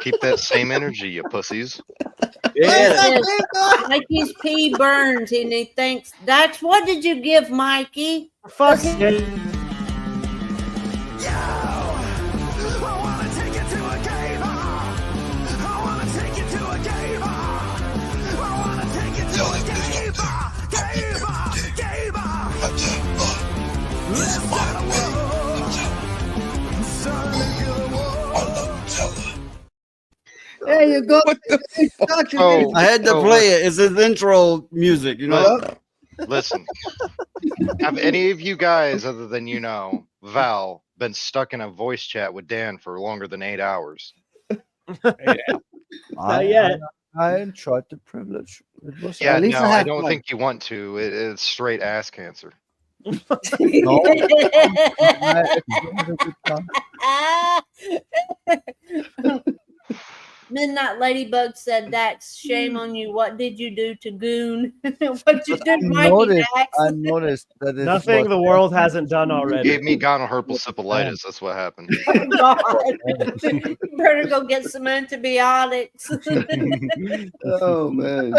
Keep that same energy, you pussies. Play Yeah. that clip, dog. Mikey's P burns and he thinks that's what did you give Mikey? Fuck it. There you go. Oh, I had to play it. It's his intro music, you know. Listen, have any of you guys, other than Val, been stuck in a voice chat with Dan for longer than 8 hours? Not yet. I enjoyed the privilege. It was Yeah, at least no, I I had don't fun. think you want to. It's straight ass cancer. no. I had a good time. Midnight Ladybug said, Dax, shame on you. What did you do to Goon? What you did, Mikey Dax? I noticed that it Nothing was- the world hasn't done already. Gave me gonorrhea That's what happened. Oh, God. You better go get some antibiotics. Oh man.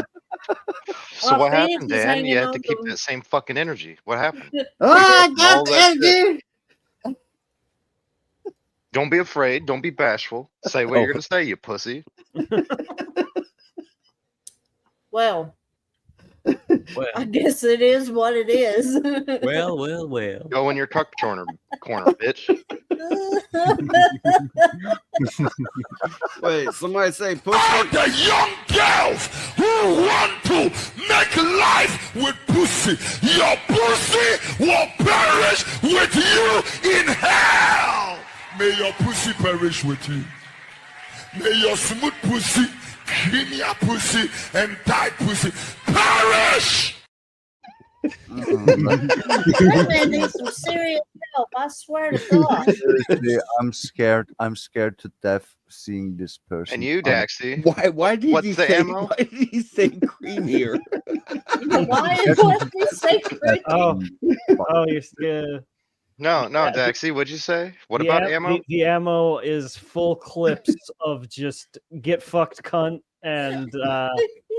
So Well, what Phoenix happened, is Dan? hanging You have on to keep to- that same fucking energy. What happened? Oh, I got All the that shit. energy. Don't be afraid. Don't be bashful. Say what you're gonna say, you pussy. Well, I guess it is what it is. Well. Go in your cuck corner, bitch. Wait, somebody say push The young girls who want to make life with pussy, your pussy will perish with you in hell. May your pussy perish with you. May your smooth pussy, creamier pussy, and tight pussy perish. That man needs some serious help. I swear to God. Seriously, I'm scared. I'm scared to death seeing this person. And you, Daxie. Why did What's he the say ammo? why did he say creamier? Why is he secret? Oh, you're scared. No, Daxie, what'd you say? What The about am- ammo? The ammo is full clips of just get fucked, cunt, and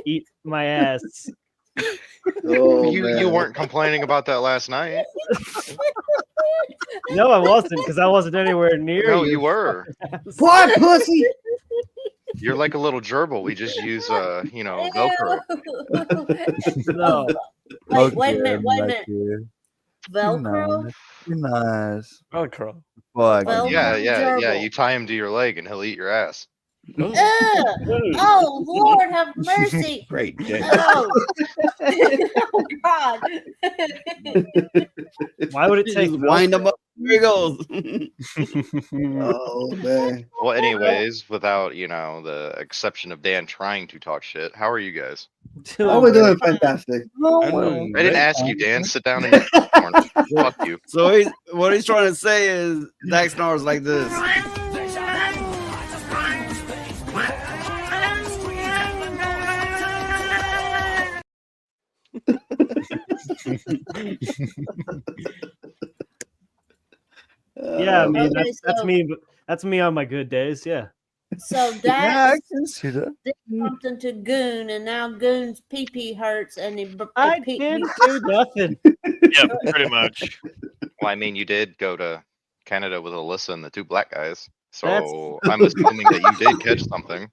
eat my ass. Oh, you man. weren't complaining about that last night. No, I wasn't, because I wasn't anywhere near No, your you were. fucking ass. What pussy? You're like a little gerbil. We just use Velcro. No. Wait a minute. Velcro? Be nice. Velcro. Fuck. Velcro Yeah. gerbil. You tie him to your leg and he'll eat your ass. Ugh. Oh Lord, have mercy! Great. Oh, oh God! Why would it take Just wind him up. Here he goes. Oh man. Well, anyways, without the exception of Dan trying to talk shit, how are you guys? Oh, we're doing fantastic. I didn't ask you, Dan. Sit down and eat popcorn. Fuck you. So what he's trying to say is Dax snores like this. Yeah, I mean Okay, that's so- me. That's me on my good days. Yeah. So Yeah, I Dax can see that. did something to Goon, and now Goon's pee hurts, and I didn't do nothing. Yeah, pretty much. Well, I mean, you did go to Canada with Alyssa and the two black guys. So That's- I'm assuming that you did catch something.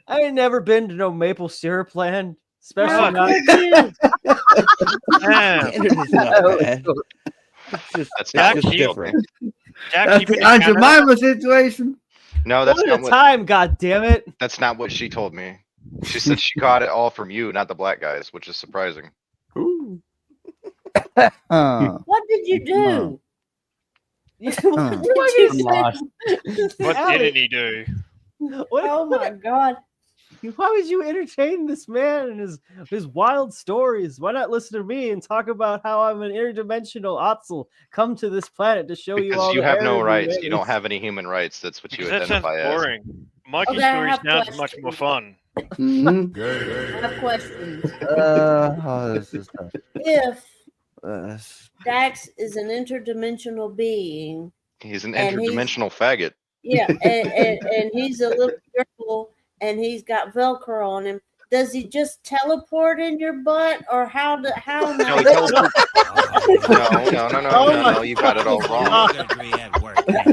I ain't never been to no maple syrup land, especially How not. could you? Man, Canada's not bad. It's just, That's Jack, not what she you- told me. Jack, That's you been the to Aunt Canada? Jemima situation. No, that's One not at a what. time, god damn it. That's not what she told me. She said she got it all from you, not the black guys, which is surprising. What did you do? What did you do? What Allie, didn't he do? What, Oh my God! why would you entertain this man and his wild stories? Why not listen to me and talk about how I'm an interdimensional Otzel come to this planet to show you all Because you the have no errors rights. we You don't made? have any human rights. That's what you Because that sounds identify as. boring. Mikey's Okay, I story have sounds much more fun. Mhm. I have questions. How is this done? If Uh, Dax is an interdimensional being, He's an And he's- interdimensional faggot. yeah, and he's a little girl, and he's got Velcro on him. Does he just teleport in your butt, or how? No, now? he teleports. Oh No. my You got it all wrong.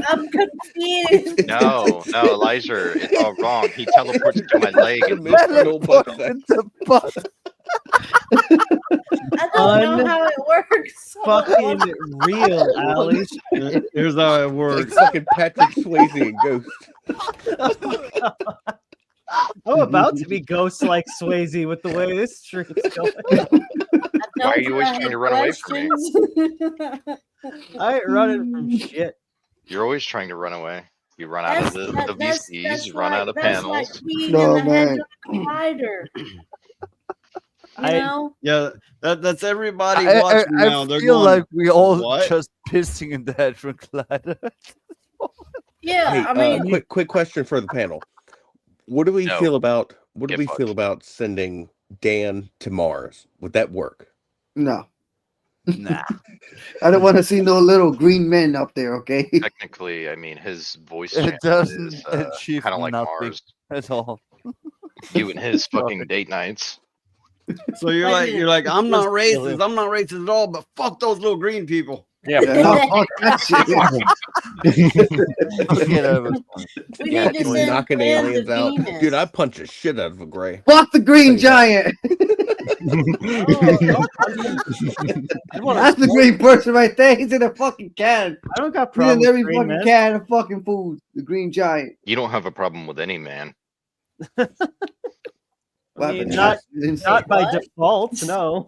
I'm confused. No, Elijah, it's all wrong. He teleports to my leg and moves. teleport into butt. I don't know how it works. Fucking real, Allie. Here's how it like works. fucking Patrick Swayze and Ghost. I'm about to be ghost like Swayze with the way this stream's going. Why are you always trying to run away from me? I ain't running from shit. You're always trying to run away. You run out of the VCs, you run like, out of that's like panels. peeing No, in the head man. of a spider. You I- know? Yeah, that's everybody I watching now. They're feel going, like we all "What?" just pissing in the head from Clyde. Yeah, Hey, I mean, quick question for the panel. What do we No. feel about Get fucked. sending Dan to Mars? Would that work? No, Nah. I don't want to see no little green men up there. Okay. Technically, I mean, his voice It channel doesn't is achieve kind of like nothing. Mars. At all. You and his fucking date nights. So you're Wait a like, minute. you're like, I'm not Just racist. kill him. I'm not racist at all. But fuck those little green people. Yeah, no, fuck that shit. Forget over. we Yeah, need to we're send knocking friends aliens to out. Venus. Dude, I punch the shit out of a gray. Fuck the green giant. Oh, That's the green person right there. He's in a fucking can. I don't got He's problems in every with green fucking men. can of fucking food. The green giant. You don't have a problem with any man. I mean, What not by What? default, no.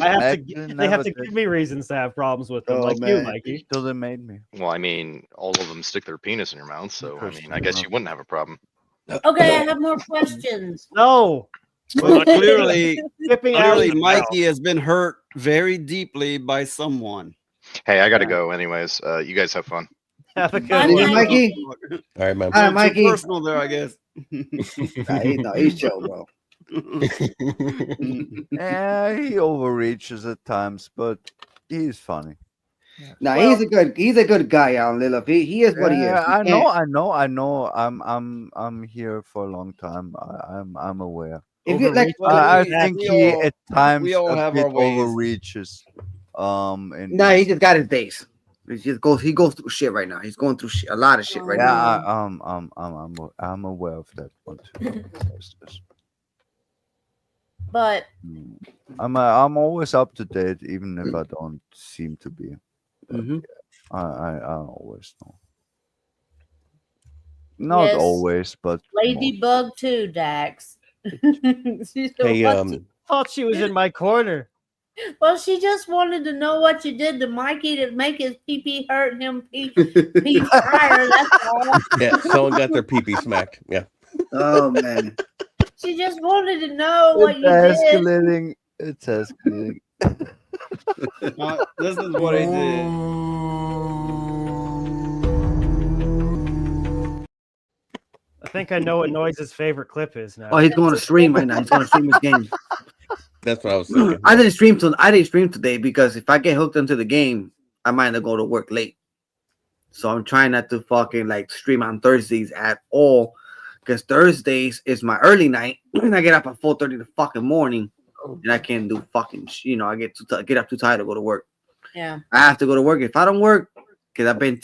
I have to. Actually, They have never to did. give me reasons to have problems with them, Oh, like you, man. Mikey. Till they made me. Well, I mean, all of them stick their penis in your mouth, so I mean, I guess you wouldn't have a problem. Okay, I have more questions. No, Well, clearly, Skipping out. clearly, Mikey has been hurt very deeply by someone. Hey, I gotta go anyways. You guys have fun. Have a good Bye, one. Mikey. All right, man. All right, Too Mikey. personal there, I guess. No, he's chill, bro. Yeah, he overreaches at times, but he's funny. No, he's a good guy, Alan Lilith. He is what he is. Yeah, You I can't- know. I'm here for a long time. I'm aware. If you like, I we- think we he all- at times we all a have bit our ways. overreaches. And no, he just got his days. He goes through shit right now. He's going through a lot of shit right now. yeah, I'm aware of that one too. Yes. But I'm always up to date, even if I don't seem to be. Mm-hmm. I always know. Not Yes. always, but Ladybug too, Dax. She said, Hey, "What Thought she was in my corner. well, she just wanted to know what you did to Mikey to make his pee hurt him pee higher. That's all. Yeah, someone got their pee smacked. Yeah. Oh man. She just wanted to know what it's you did. escalating. It's escalating. This is what I did. I think I know what Noise's favorite clip is now. Oh, he's going to stream right now. He's going to stream his game. That's what I was thinking. I didn't stream today because if I get hooked into the game, I might not go to work late. So I'm trying not to fucking like stream on Thursdays at all, because Thursdays is my early night, and I get up at 4:30 in the fucking morning, and I can't do fucking. I get up too tired to go to work. Yeah. I have to go to work. If I don't work, because I've been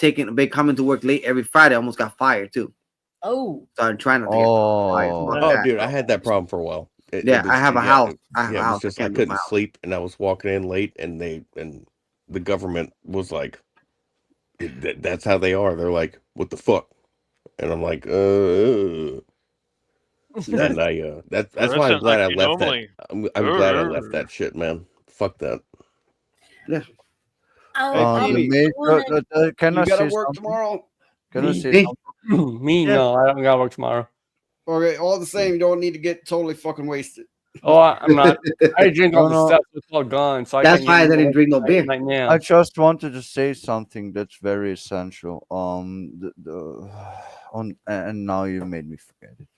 coming to work late every Friday, I almost got fired too. Oh. So I'm trying not to get fired. Oh, dude, I had that problem for a while. Yeah, I have a house. I have a It was house. just I I can't move couldn't my house. sleep, and I was walking in late, and the government was like, "That's how they are." They're like, "What the fuck?" And I'm like, And that's That why I'm sounds glad I like you left normally- that. I'm glad I left that shit, man. Fuck that. Yeah. Can I You gotta say work something? tomorrow. Can I say something? Me, no, I don't gotta work tomorrow. Okay, all the same, you don't need to get totally fucking wasted. Oh, I'm not. I drink all No, the no. stuff. It's all gone. So That's I why I can't get didn't drink no beer. right now. I just wanted to say something that's very essential. And now you made me forget it.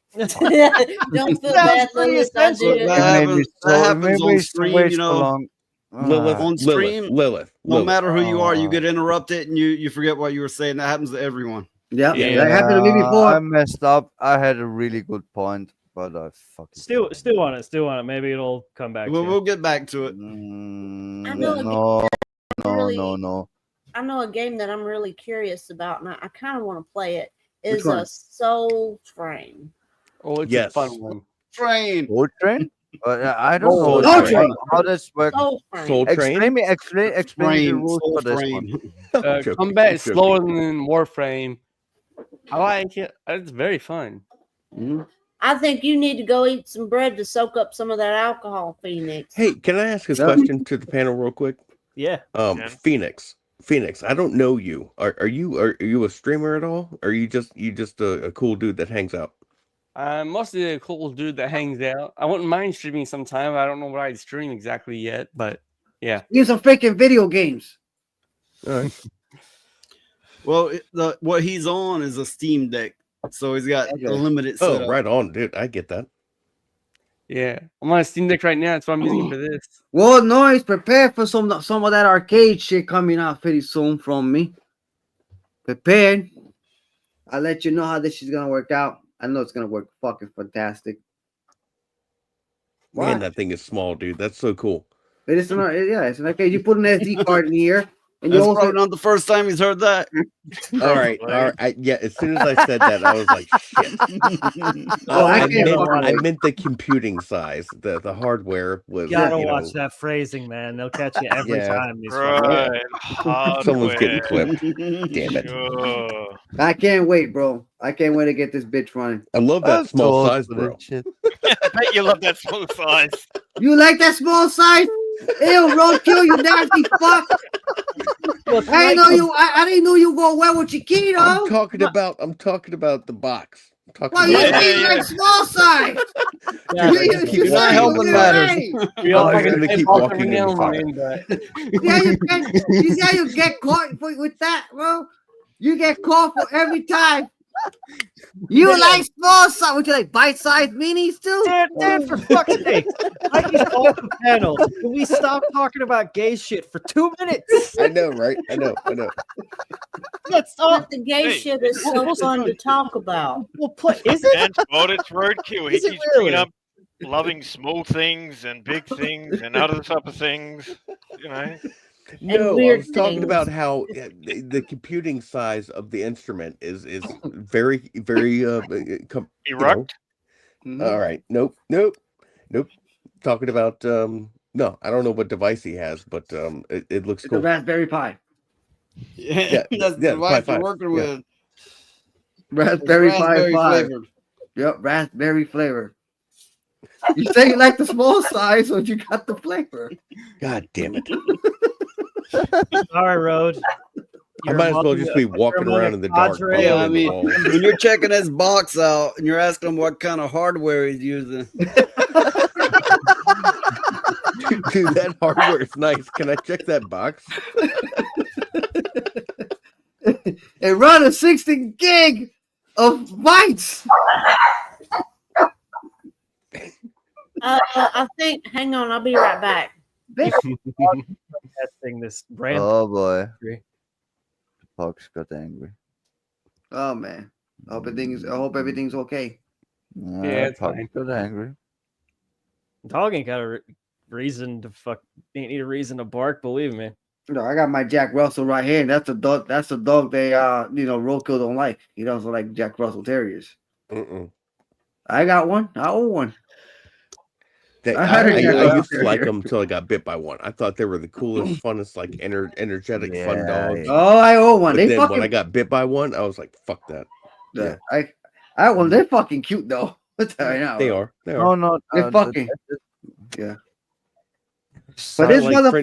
Don't feel bad, Lewis. I Look, did. that It made me happens, that happens made on me stream, wait you so know. long. Lilith, On stream, Lilith. No matter who you are, you Oh. get interrupted and you forget what you were saying. That happens to everyone. Yeah, Yeah. that happened to me I before. messed up. I had a really good point, but I fucking Still on it. Maybe it'll come back. We'll get back to it. I know a no, really- no. I know a game that I'm really curious about, and I kind of want to play it. Which Is one? a Soul Train. Oh, it's Yes. a fun one. Train. Soul Train? I don't Soul know Train. how this works. Soul Train. Soul Train. Explain the Train. rules Soul for this train. one. Joking, Combat is joking. slower than Warframe. I like it. It's very fun. I think you need to go eat some bread to soak up some of that alcohol, Phoenix. Hey, can I ask a Yeah. question to the panel real quick? Yeah. Can. Phoenix, I don't know you. Are you a streamer at all? Or are you just a cool dude that hangs out? I'm mostly a cool dude that hangs out. I wouldn't mind streaming sometime. I don't know what I'd stream exactly yet, but yeah. Use some freaking video games. All right. Well, what he's on is a Steam Deck, so he's got Okay. a limited Oh, setup. right on, dude. I get that. Yeah. I'm on a Steam Deck right now. That's what I'm using for this. Well, Noise, prepare for some of that arcade shit coming out pretty soon from me. Prepared. I'll let you know how this is gonna work out. I know it's gonna work fucking fantastic. Man, Why? that thing is small, dude. That's so cool. It is not, yeah, it's an arcade. You put an SD card in here, and you That's also probably not the first time he's heard that. All right. Yeah, as soon as I said that, I was like, shit. Oh, I I can't- meant the computing size. The hardware was. You gotta you know, watch that phrasing, man. They'll catch you every Yeah. time. These fucking- Right. Someone's getting Hardware. clipped. Damn it. Sure. I can't wait, bro. I can't wait to get this bitch running. I love that small size, bro. Shit. I bet you love that small size. You like that small size? Ew, roadkill, you nasty fuck! I didn't know you. I didn't know you go well with your I'm keto. talking about the box. talking Why you about. being like small size? Yeah, You're not helping matters. we all I'm fucking gonna keep pinball walking every in now the and fire. then, but You see how you get caught with that, bro? You get caught for every time. You like small size? Would you like bite-sized minis too? dude, for fuck's sake, I just off the panel. Can we stop talking about gay shit for 2 minutes? I know, right? I know. Let's stop. But the gay shit is so fun to talk about. We'll play. Is it? And Bodit's roadkill. He Is it keeps bringing really? up loving small things and big things and other type of things. You know. No, I weird was talking things. about how the computing size of the instrument is very Erect. All right, nope. Talking about no, I don't know what device he has, but it looks It's a cool. Raspberry Pi. Yeah, that's the device you're working with. Raspberry Pi Raspberry 5. flavored. Yep, raspberry flavor. You say you like the small size, so you got the flavor. God damn it! All right, Road. I might as well just be walking around in the dark. Padre. Yeah, I following mean, the walls. when you're checking his box out and you're asking him what kind of hardware he's using, Dude, that hardware is nice. Can I check that box? It run a 60 gig of bytes. I think. Hang on, I'll be right back. Testing this brand. Oh boy. Agree. Fox got angry. Oh man, I hope everything's okay. Yeah, it's Fox fine. got angry. Dog ain't got a reason to fuck. Ain't need a reason to bark. Believe me. No, I got my Jack Russell right here. And that's the dog. That's the dog they roadkill don't like. He doesn't like Jack Russell Terriers. I got one. I own one. I used to like them until I got bit by one. I thought they were the coolest, funnest, like energetic, fun dogs. Oh, I own one. But then when I got bit by one, I was like, "Fuck that." Yeah, I own. They're fucking cute though. I'll tell you now. They are. They are. No, no, They're fucking. Yeah. But this kind of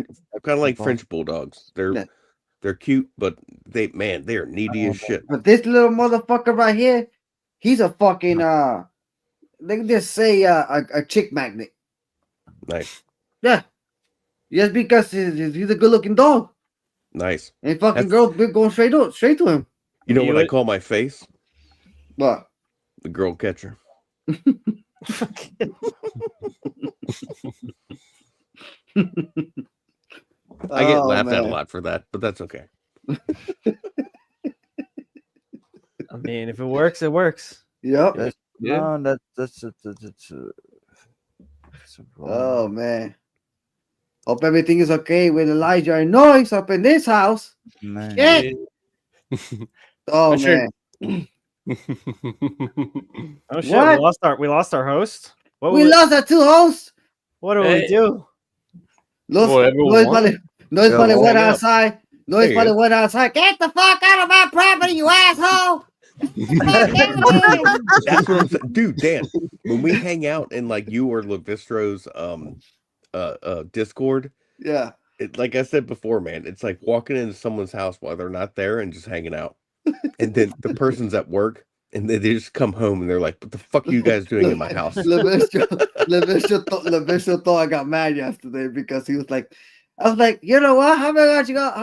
like French bulldogs. They're cute, but they are needy as shit. But this little motherfucker right here, he's a fucking they can just say a chick magnet. Nice. Yeah. Just because he's a good looking dog. Nice. And fucking girls be going straight to him. You know what I call my face? What? The girl catcher. I get laughed at a lot for that, but that's okay. I mean, if it works, it works. Yep. No, that's Oh man. Hope everything is okay with Elijah and Noise up in this house. Man. Shit. Oh Sure. man. Oh shit! What? We lost our host. What We would- lost our two hosts. What do we do? Noise probably went outside. Noise probably went outside. Get the fuck out of my property, you asshole! That's what I'm saying. Dude, Dan, when we hang out in like you or Levistro's Discord, yeah, like I said before, man, it's like walking into someone's house while they're not there and just hanging out. And then the person's at work and they just come home and they're like, "What the fuck are you guys doing in my house?" Levistra thought I got mad yesterday because he was like, I was like, you know what? How much you got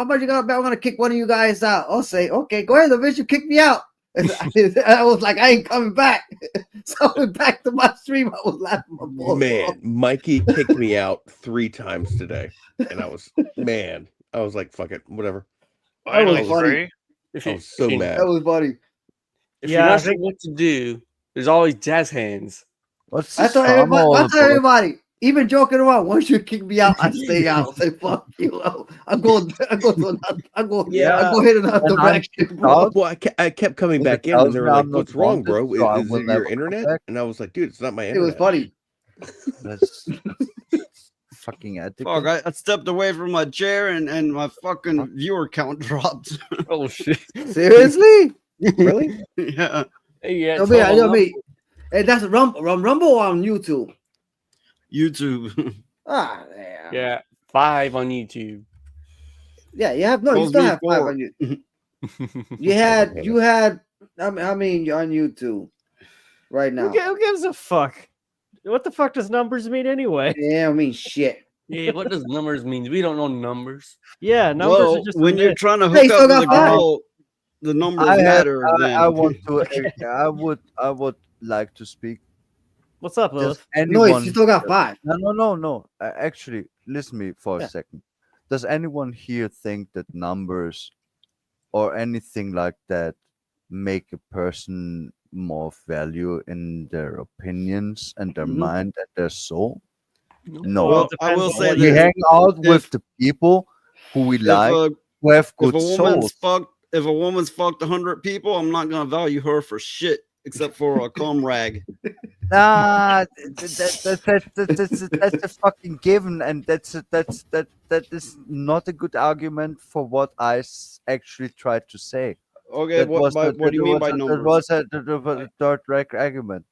bet I'm gonna kick one of you guys out? I'll say, okay, go ahead, Levistra, kick me out. I was like, I ain't coming back. So I went back to my stream. I was laughing my balls Man, off. Mikey kicked me out 3 times today. And I was like, fuck it, whatever. That was funny. I was so mad. That was funny. If you're not sure what to do, there's always jazz hands. What's I told everybody, even joking around, once you kick me out, I stay out. Say fuck you. I'm going hit another direction, bro. Well, I kept coming back in and they were like, "What's wrong, bro? Is it your internet?" And I was like, "Dude, it's not my It internet." was funny. That's fucking addictive. fuck, I stepped away from my chair and my fucking viewer count dropped. Oh shit! Seriously? Really? Yeah. Yeah. Hey, that's Rumble on YouTube. YouTube. Ah, damn. Yeah, 5 on YouTube. Yeah, you have you still have 5 on you. You had I mean on YouTube. right now. Who gives a fuck? What the fuck does numbers mean anyway? Yeah, I mean shit. Yeah, what does numbers mean? We don't know numbers. Yeah, numbers are Well, just when you're myth. trying to Hey, hook still up with a got five. girl, the numbers I matter. I want to. I would like to speak. What's up, Does Lilith? No, anyone? you still got 5. No. Actually, listen to me for Yeah. a second. Does anyone here think that numbers or anything like that make a person more value in their opinions and their mind and their soul? No. Well, Well, I will say We this: hang out if- with the people who we like, who have if good a woman's souls. if a woman's fucked 100 people, I'm not gonna value her for shit except for a cum rag. Nah, that's a fucking given, and that is not a good argument for what I actually tried to say. Okay, what do you mean by numbers? That was a third argument.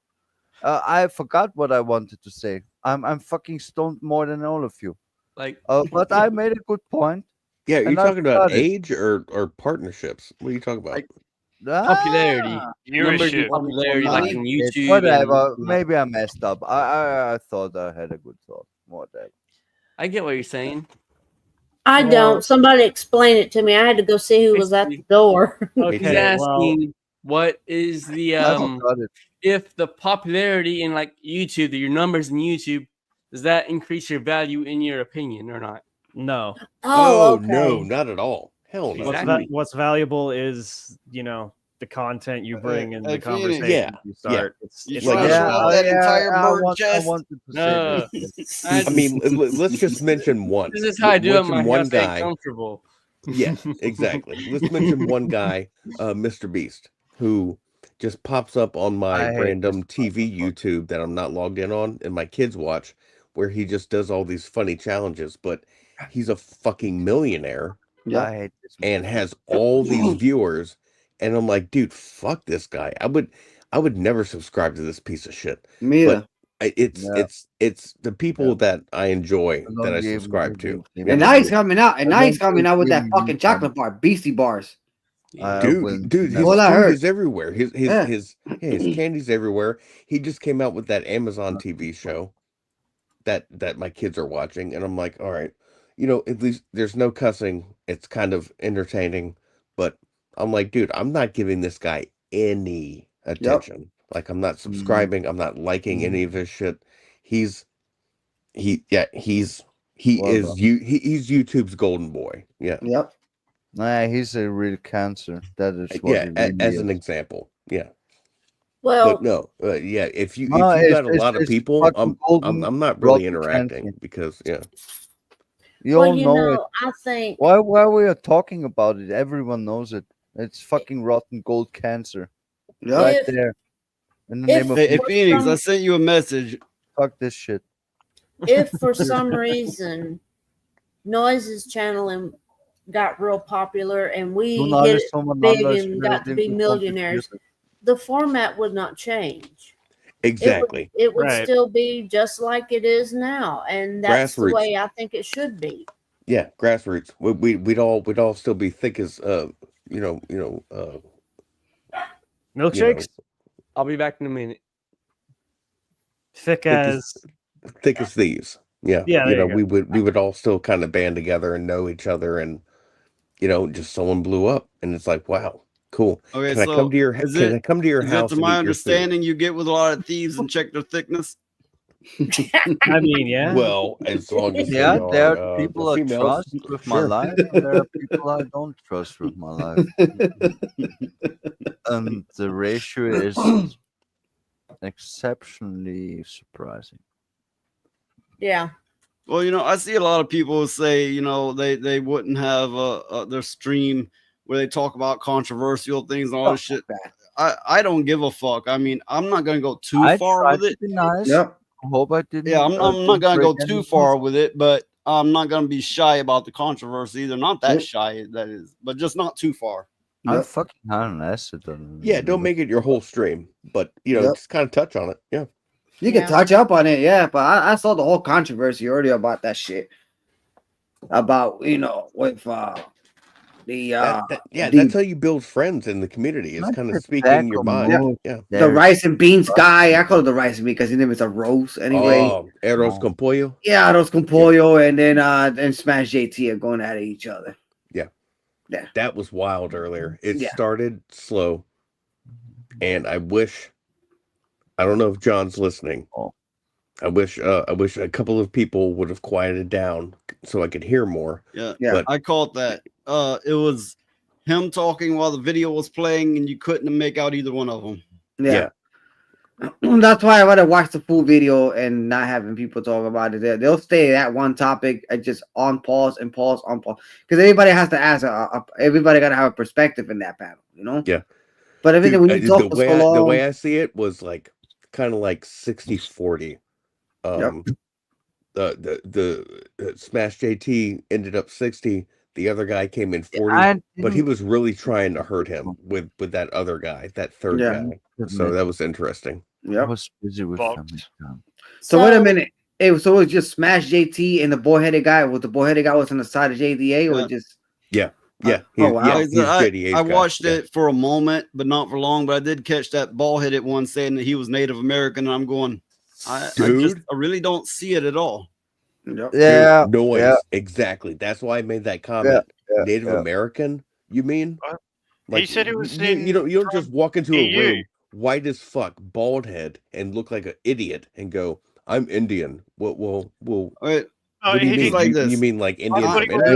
I forgot what I wanted to say. I'm fucking stoned more than all of you. Like, But I made a good point. Yeah, you're And I talking about forgot it. age or partnerships? What are you talking about? Like, popularity. Numbers and Viewership. popularity, like in It's YouTube. whatever. and- Maybe I messed up. I thought I had a good thought. Whatever. I get what you're saying. I Well- don't. Somebody explain it to me. I had to go see who was at the door. He's Okay, asking what is the I forgot it. if the popularity in like YouTube, your numbers in YouTube, does that increase your value in your opinion or not? no. Oh, okay. no, not at all. Hell no. Exactly. What's valuable is the content you bring and the Hey, Phoenix. conversation Yeah, you start. It's You Like, trying to yeah, swallow that entire bird I chest? wanted to say No. this. I mean, let's just mention one. This is how I do it in Mention my one house. I ain't guy. comfortable. Yeah, exactly. Let's mention one guy, Mr. Beast, who just pops up on I my hate random this TV motherfucker. YouTube that I'm not logged in on, and my kids watch, where he just does all these funny challenges. But he's a fucking millionaire I hate this. and has all these viewers, and I'm like, dude, fuck this guy. I would never subscribe to this piece of shit. Me But either. It's the people that I enjoy I don't that I give- subscribe to. give- And now he's coming out. And I now he's don't coming out with that really fucking need chocolate bar, Beastie Bars. I will Dude, his never- Well, I food heard. is everywhere. His Yeah. his candy's everywhere. He just came out with that Amazon TV show that my kids are watching, and I'm like, all right, at least there's no cussing. It's kind of entertaining, but I'm like, dude, I'm not giving this guy any attention. Like, I'm not subscribing. I'm not liking any of his shit. He is YouTube's golden boy. Yeah. Yep. Nah, he's a real cancer. That is what Yeah, he really as is. an example. Yeah. Well, But no, yeah, if you No, got a it's- lot of it's people, fucking golden I'm not really rotten interacting cancer. because yeah. You well, all you know know, it. I think Why we are talking about it? Everyone knows it. It's fucking rotten gold cancer. Yep. Right If- there. In the if- name of Hey, For Phoenix, some- I sent you a message. fuck this shit. if for some reason Noise's channel got real popular and we Toen hit alles it zomaar big anders and weer got to in be de millionaires, computer. the format would not change. Exactly. It would Right. still be just like it is now, and that's the Grassroots. way I think it should be. Yeah, grassroots. We'd all still be thick as Milkshakes, I'll be back in a minute. thick thick as thick as thieves. Yeah. Yeah, there you go. we would all still kind of band together and know each other, and just someone blew up and it's like, wow, cool. Okay, Can I come to your is can I it- come to your Is house? that to and my eat your food? understanding you get with a lot of thieves and check their thickness? I mean, yeah. Well, as long as Yeah, they are, there are people the I females, trust with my sure. life, and there are people I don't trust with my life. And the ratio is exceptionally surprising. Yeah. Well, I see a lot of people say, they wouldn't have their stream where they talk about controversial things and all this shit. I don't give a fuck. I mean, I'm not gonna go too I far tried with to it. be nice. Yep. I hope I didn't. Yeah, I'm not gonna go break too any far with it, but I'm not gonna be shy about the controversy either. Not that Yep. shy, that is, but just not too far. I'm Yep. fucking high on acid. Yeah, don't make it your whole stream, but Yep. just kind of touch on it. Yeah. You Yeah. can touch up on it, yeah, but I saw the whole controversy earlier about that shit. About with The that's how you build friends in the community. Is Not kind the of speaking your back mind. of Yeah. the rice and beans guy. I call it the rice and beans because his name is a Rose. Anyway, Oh, Eros con pollo. yeah, those con pollo and then Smash JT are going at each other. Yeah. Yeah. That was wild earlier. It Yeah. started slow, and I don't know if John's listening. I wish a couple of people would have quieted down so I could hear more. Yeah, But I caught that. It was him talking while the video was playing, and you couldn't make out either one of them. Yeah. That's why I rather watch the full video and not having people talk about it. They'll stay at one topic and just on pause and pause on pause because everybody has to ask. Everybody got to have a perspective in that panel, you know. Yeah. But everything when you talk the for so long, the way I see it was like kind of like 60-40. The Smash JT ended up 60. The other guy came in 40, but he was really trying to hurt him with that other guy, that third guy. So that was interesting. I was busy with So wait a minute. So it was just Smash JT and the boy-headed guy. Was the boy-headed guy was on the side of JDA or just? Yeah. Oh, wow. I watched it for a moment, but not for long. But I did catch that bald-headed one saying that he was Native American, and I'm going, I really don't see it at all. Yeah, noise. yeah. Exactly. That's why I made that comment. Native American, you mean? He said it was you don't just walk into a EU. room, white as fuck, bald head, and look like an idiot and go, "I'm Indian." What do you mean? Like this. You mean like Indian from In India?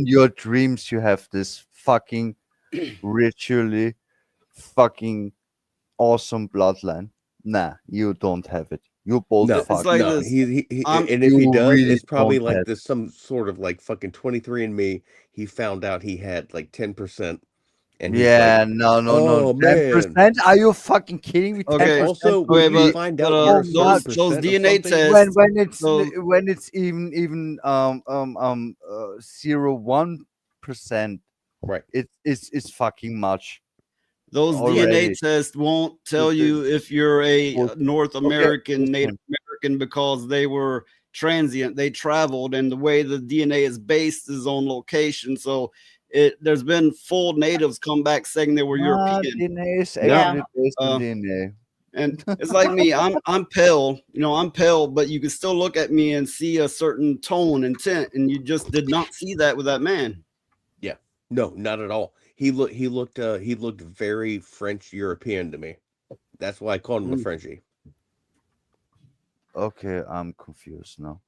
your or- dreams, you have this fucking ritually fucking awesome bloodline. Nah, you don't have it. You both No, fuck. like no. this. And if he You does, really it's probably don't like have this some sort of like fucking 23andMe. He found out he had like 10%, and he's Yeah, like, no. "Oh, man." 10%? Are you fucking kidding me? Okay. 10%? Also, Okay, when you but- find but, out you're a those certain percent of DNA something, tests- when it's even 0.1%, right? It's fucking much. Those already. DNA tests won't tell you if you're a North American, Native American, because they were transient. They traveled, and the way the DNA is based is on location. So there's been full natives come back saying they were European. DNA is Yeah. actually based on DNA. And it's like me. I'm pale. I'm pale, but you can still look at me and see a certain tone and tint, and you just did not see that with that man. Yeah, no, not at all. He looked very French European to me. That's why I called him a Frenchie. Okay, I'm confused now.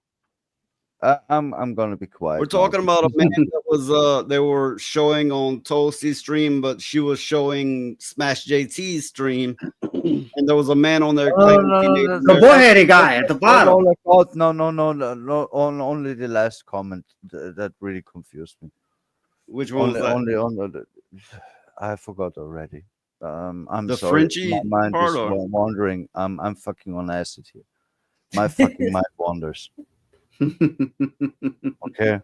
I'm gonna be quiet. We're talking about a man that was they were showing on Toasty's stream, but she was showing Smash JT's stream, and there was a man on there claiming to be Native The American. boy-headed guy at the bottom. No. Only the last comment that really confused me. Which one was that? Only I forgot already. I'm The sorry. Frenchie My mind part is or- wandering. I'm fucking on acid here. My fucking mind wanders. Okay.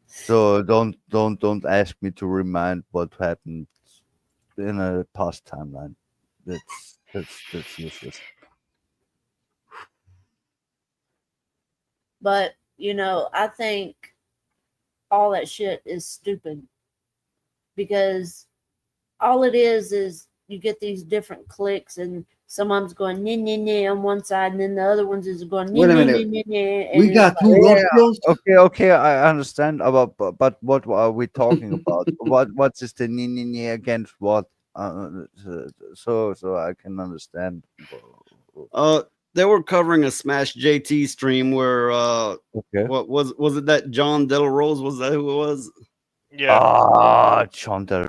So don't ask me to remind what happened in a past timeline. That's useless. But I think all that shit is stupid because all it is you get these different clicks and someone's going nah, nah, nah on one side and then the other one's is going nah, Wait a nah, minute. nah, nah, nah, We and got it's two like, road kills. Okay, I understand about, but what are we talking about? what is the nini against what? So I can understand. They were covering a Smash JT stream where what was it that John Del Rose, was that who it was? Yeah. John Del.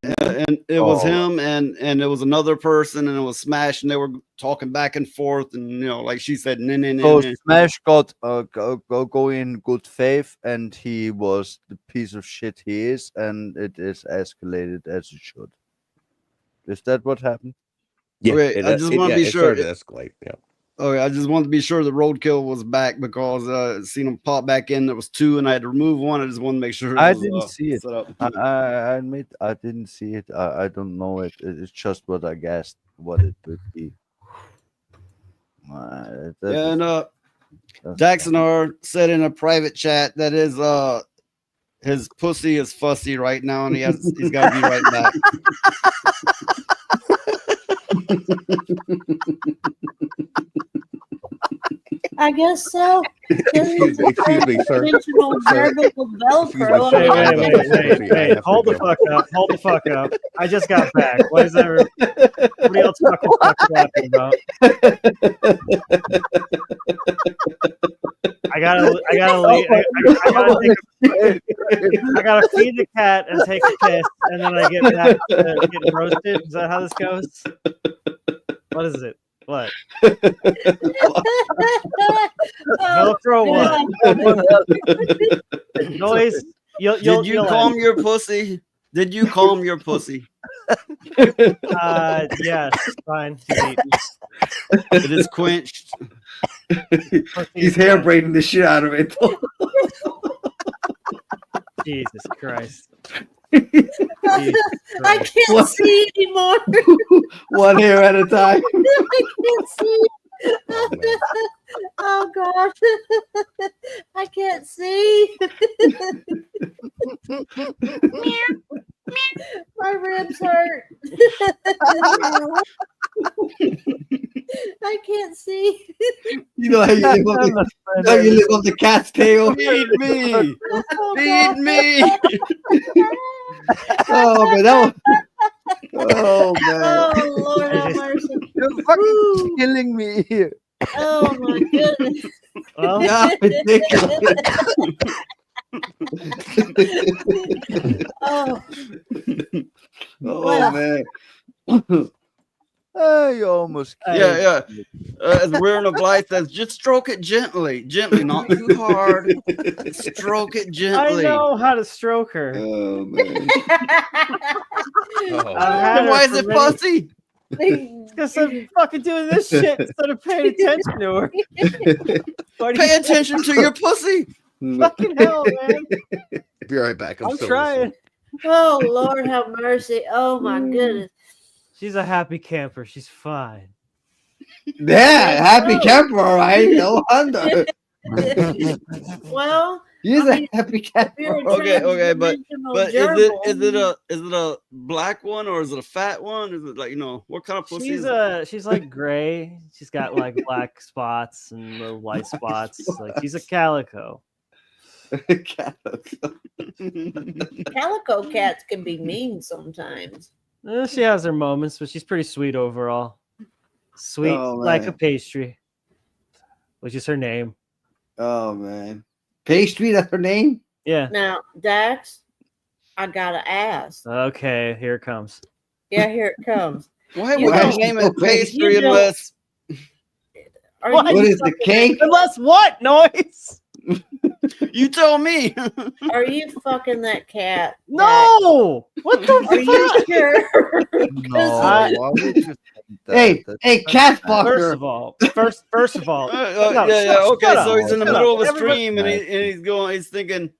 And it was him and it was another person and it was Smash and they were talking back and forth and like she said So Smash got go in good faith and he was the piece of shit he is and it is escalated as it should. Is that what happened? Yeah, okay, I just want to be sure. Started to escalate. Yeah. Okay, I just wanted to be sure the roadkill was back because I seen him pop back in. There was two, and I had to remove one. I just want to make sure. I was, didn't see it. set up. I admit I didn't see it. I don't know it. It's just what I guessed what it would be. And Daxonar said in a private chat that is his pussy is fussy right now, and he's got to be right back. I guess so. Excuse me, sir. Dimensional Sir. vertical Velcro. Wait, I wait, have wait, to wait, go. I wait. have to Hold the go. fuck up. Hold the fuck up. I just got back. What is that? Somebody else fucking laughing about? I gotta leave. I gotta feed the cat and take a piss, and then I get back to getting roasted. Is that how this goes? What is it? What? Velcro what? Noise. Did you calm your pussy? Did you calm your pussy? Yes, fine. It is quenched. He's hair braiding the shit out of it. Jesus Christ. I can't see anymore. One hair at a time. I can't see. Oh gosh. I can't see. My ribs hurt. I can't see. You know how you live on the cat's tail. Feed me. Oh, Feed God. me. Oh man, that was. Oh man. Oh Lord have mercy. You're fucking killing me here. Oh my goodness. Well, Yeah, ridiculous. Oh, Oh Well. man. You almost Yeah. As Wearing a Blythe says, just stroke it gently, not too hard. Stroke it I gently. know how to stroke her. Oh man. Oh, I've had Then her why is for it many- fussy? Because I'm fucking doing this shit instead of paying attention to her. Why do Pay you- attention to your pussy. Fucking hell, man. be right back. I'm still trying. oh Lord have mercy. Oh my goodness. She's a happy camper. She's fine. Yeah, happy camper, all right. No wonder. Well, He's I mean, a happy if camper. you're a Okay, but transdimensional is it gerbil, a black one or is it a fat one? Is it like what kind of pussy She's is it? she's like gray. She's got like black spots and little white spots. Like she's a calico. calico cats can be mean sometimes. She has her moments, but she's pretty sweet overall. Sweet Oh, like a man. pastry, which is her name. Oh man. Pastry, that's her name? Yeah. Now, Dax, I gotta ask. Okay, here it comes. Yeah, here it comes. Why You would don't- you name it pastry you don't- unless Are What? you What is the fucking cake? Unless what noise? you tell me? Are you fucking that cat? No. What the Are you fuck? sure? No, I- why would you think that? Hey, That's- hey, cat First fucker. of all, first of all, no, yeah. Okay, shut so up. he's in the Shut middle up. of a Everybody- stream and he's thinking,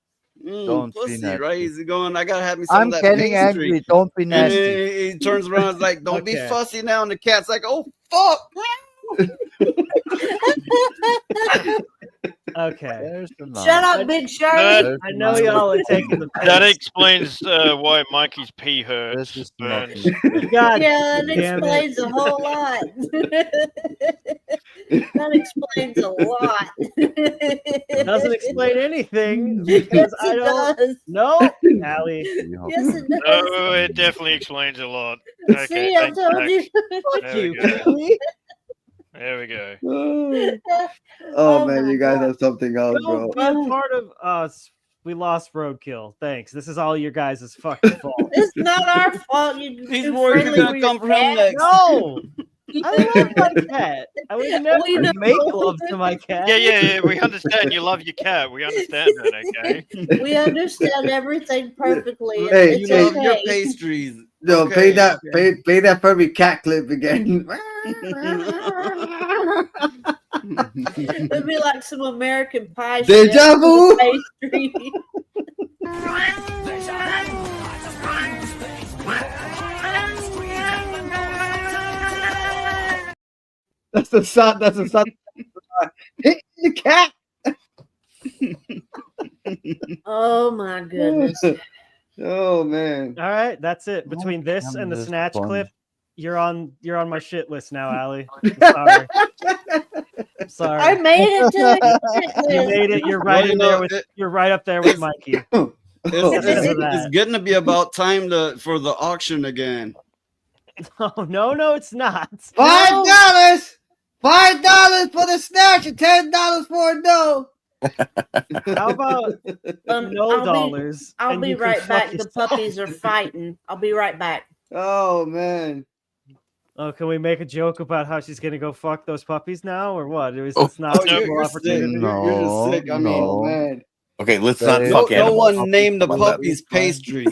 Don't be pussy, nasty. right? He's going, I gotta have me some I'm of that getting pastry. angry. Don't be And nasty. he turns around and is like, don't be Okay. fussy now. And the cat's like, oh, fuck. Okay. There's the line. Shut up, Big Shark. There's I the know line. y'all are taking the That piss. explains why Mikey's pee hurts. This is burns. nothing. God Yeah, that damn it. explains a whole lot. That explains a lot. It doesn't explain anything Yes, because I it don't does. know, Allie. Yes, it does. Oh, it definitely explains a lot. Okay, See, I thanks, told Max. you. Fuck There you, we go. Keely. There we go. Oh Oh man, my you guys God. have something else, No, bro. I'm part of us. We lost roadkill. Thanks. This is all your guys' fucking fault. It's not our fault. You He's too worried you're friendly gonna with come your for him cat. next. No, I love my cat. I would We never know. make love to my cat. Yeah. We understand you love your cat. We understand that, okay? We understand everything perfectly. Hey, It's You love your okay. pastries. No, Okay. pay that for me cat clip again. It'd be like some American Pie. Deja shit vu. with pastry. That's the son. That's the son. Hit the cat. Oh my goodness. Oh man. All right, that's it. Between this I'm and the just snatch funny. clip, you're on my shit list now, Allie. I'm sorry. I'm sorry. I made it to the shit You list. made it. You're Well, right you in know, there with. You're right up there with Mikey. Because of It's that. getting to be about time for the auction again. Oh no, it's not. $5. $5 for the snatch and $10 for a dough. How about no dollars? I'll and be you can right fuck back. The yourself? puppies are fighting. I'll be right back. Oh man. Oh, can we make a joke about how she's gonna go fuck those puppies now, or what? Is Oh. this not you're, equal you're sick. opportunity? You're just sick. I mean, Oh man. Okay, let's That not is- fuck no animals. one named the How about that? puppies pastry.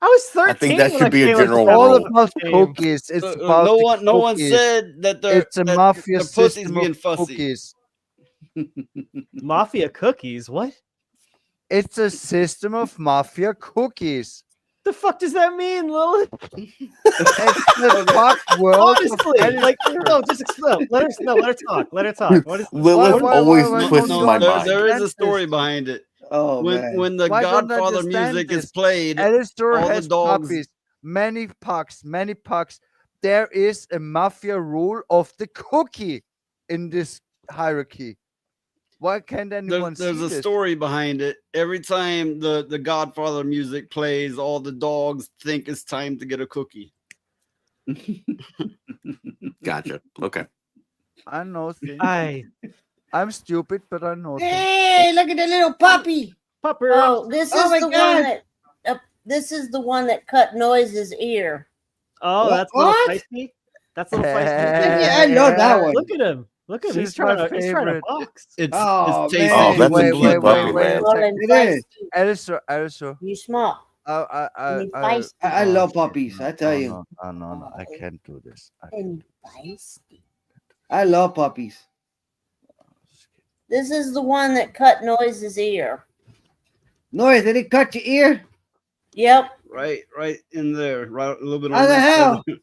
I was 13. I think that when should I be a came up with general that all rule. about name. cookies. It's about No the one, no one cookies. said that they're It's a that mafia the pussy's system being of fussy. cookies. Mafia cookies. What It's a system of mafia cookies. the fuck does that mean, Lilith? It's the fuck world of Honestly, like, Alistair. no, just explain. Let her talk. Let her talk. What is? Lilith why- always why twists don't my you mind. There is a understand story this? behind it. Oh When man. when the Why don't I Godfather understand music this? is played, Alistair all the has dogs. puppies, many pucks, many pucks. There is a mafia rule of the cookie in this hierarchy. Why can't anyone There's see a this? story behind it. Every time the Godfather music plays, all the dogs think it's time to get a cookie. Gotcha. Okay. I know things. I I'm stupid, but I know things. Hey, look at the little puppy. pupper. Oh, this Oh is my the God. one that. This is the one that cut Noise's ear. Oh, What? that's a little What? feisty. That's a little feisty. Yeah, I love that one. Look at him. Look at him. He's She's trying my to. He's trying to favorite. box. Oh, It's tasty. man. Oh, that's a Wait, cute wait, puppy, wait, man. Well, and It is. feisty. Alistair, You smart. I, And I, feisty. I oh, love shit, puppies. no, I tell no, you. no, I can't do this. And feisty. I love puppies. This is the one that cut Noise's ear. Noise, did it cut your ear? Yep. Right in there, right a little bit. How on the that hell? side.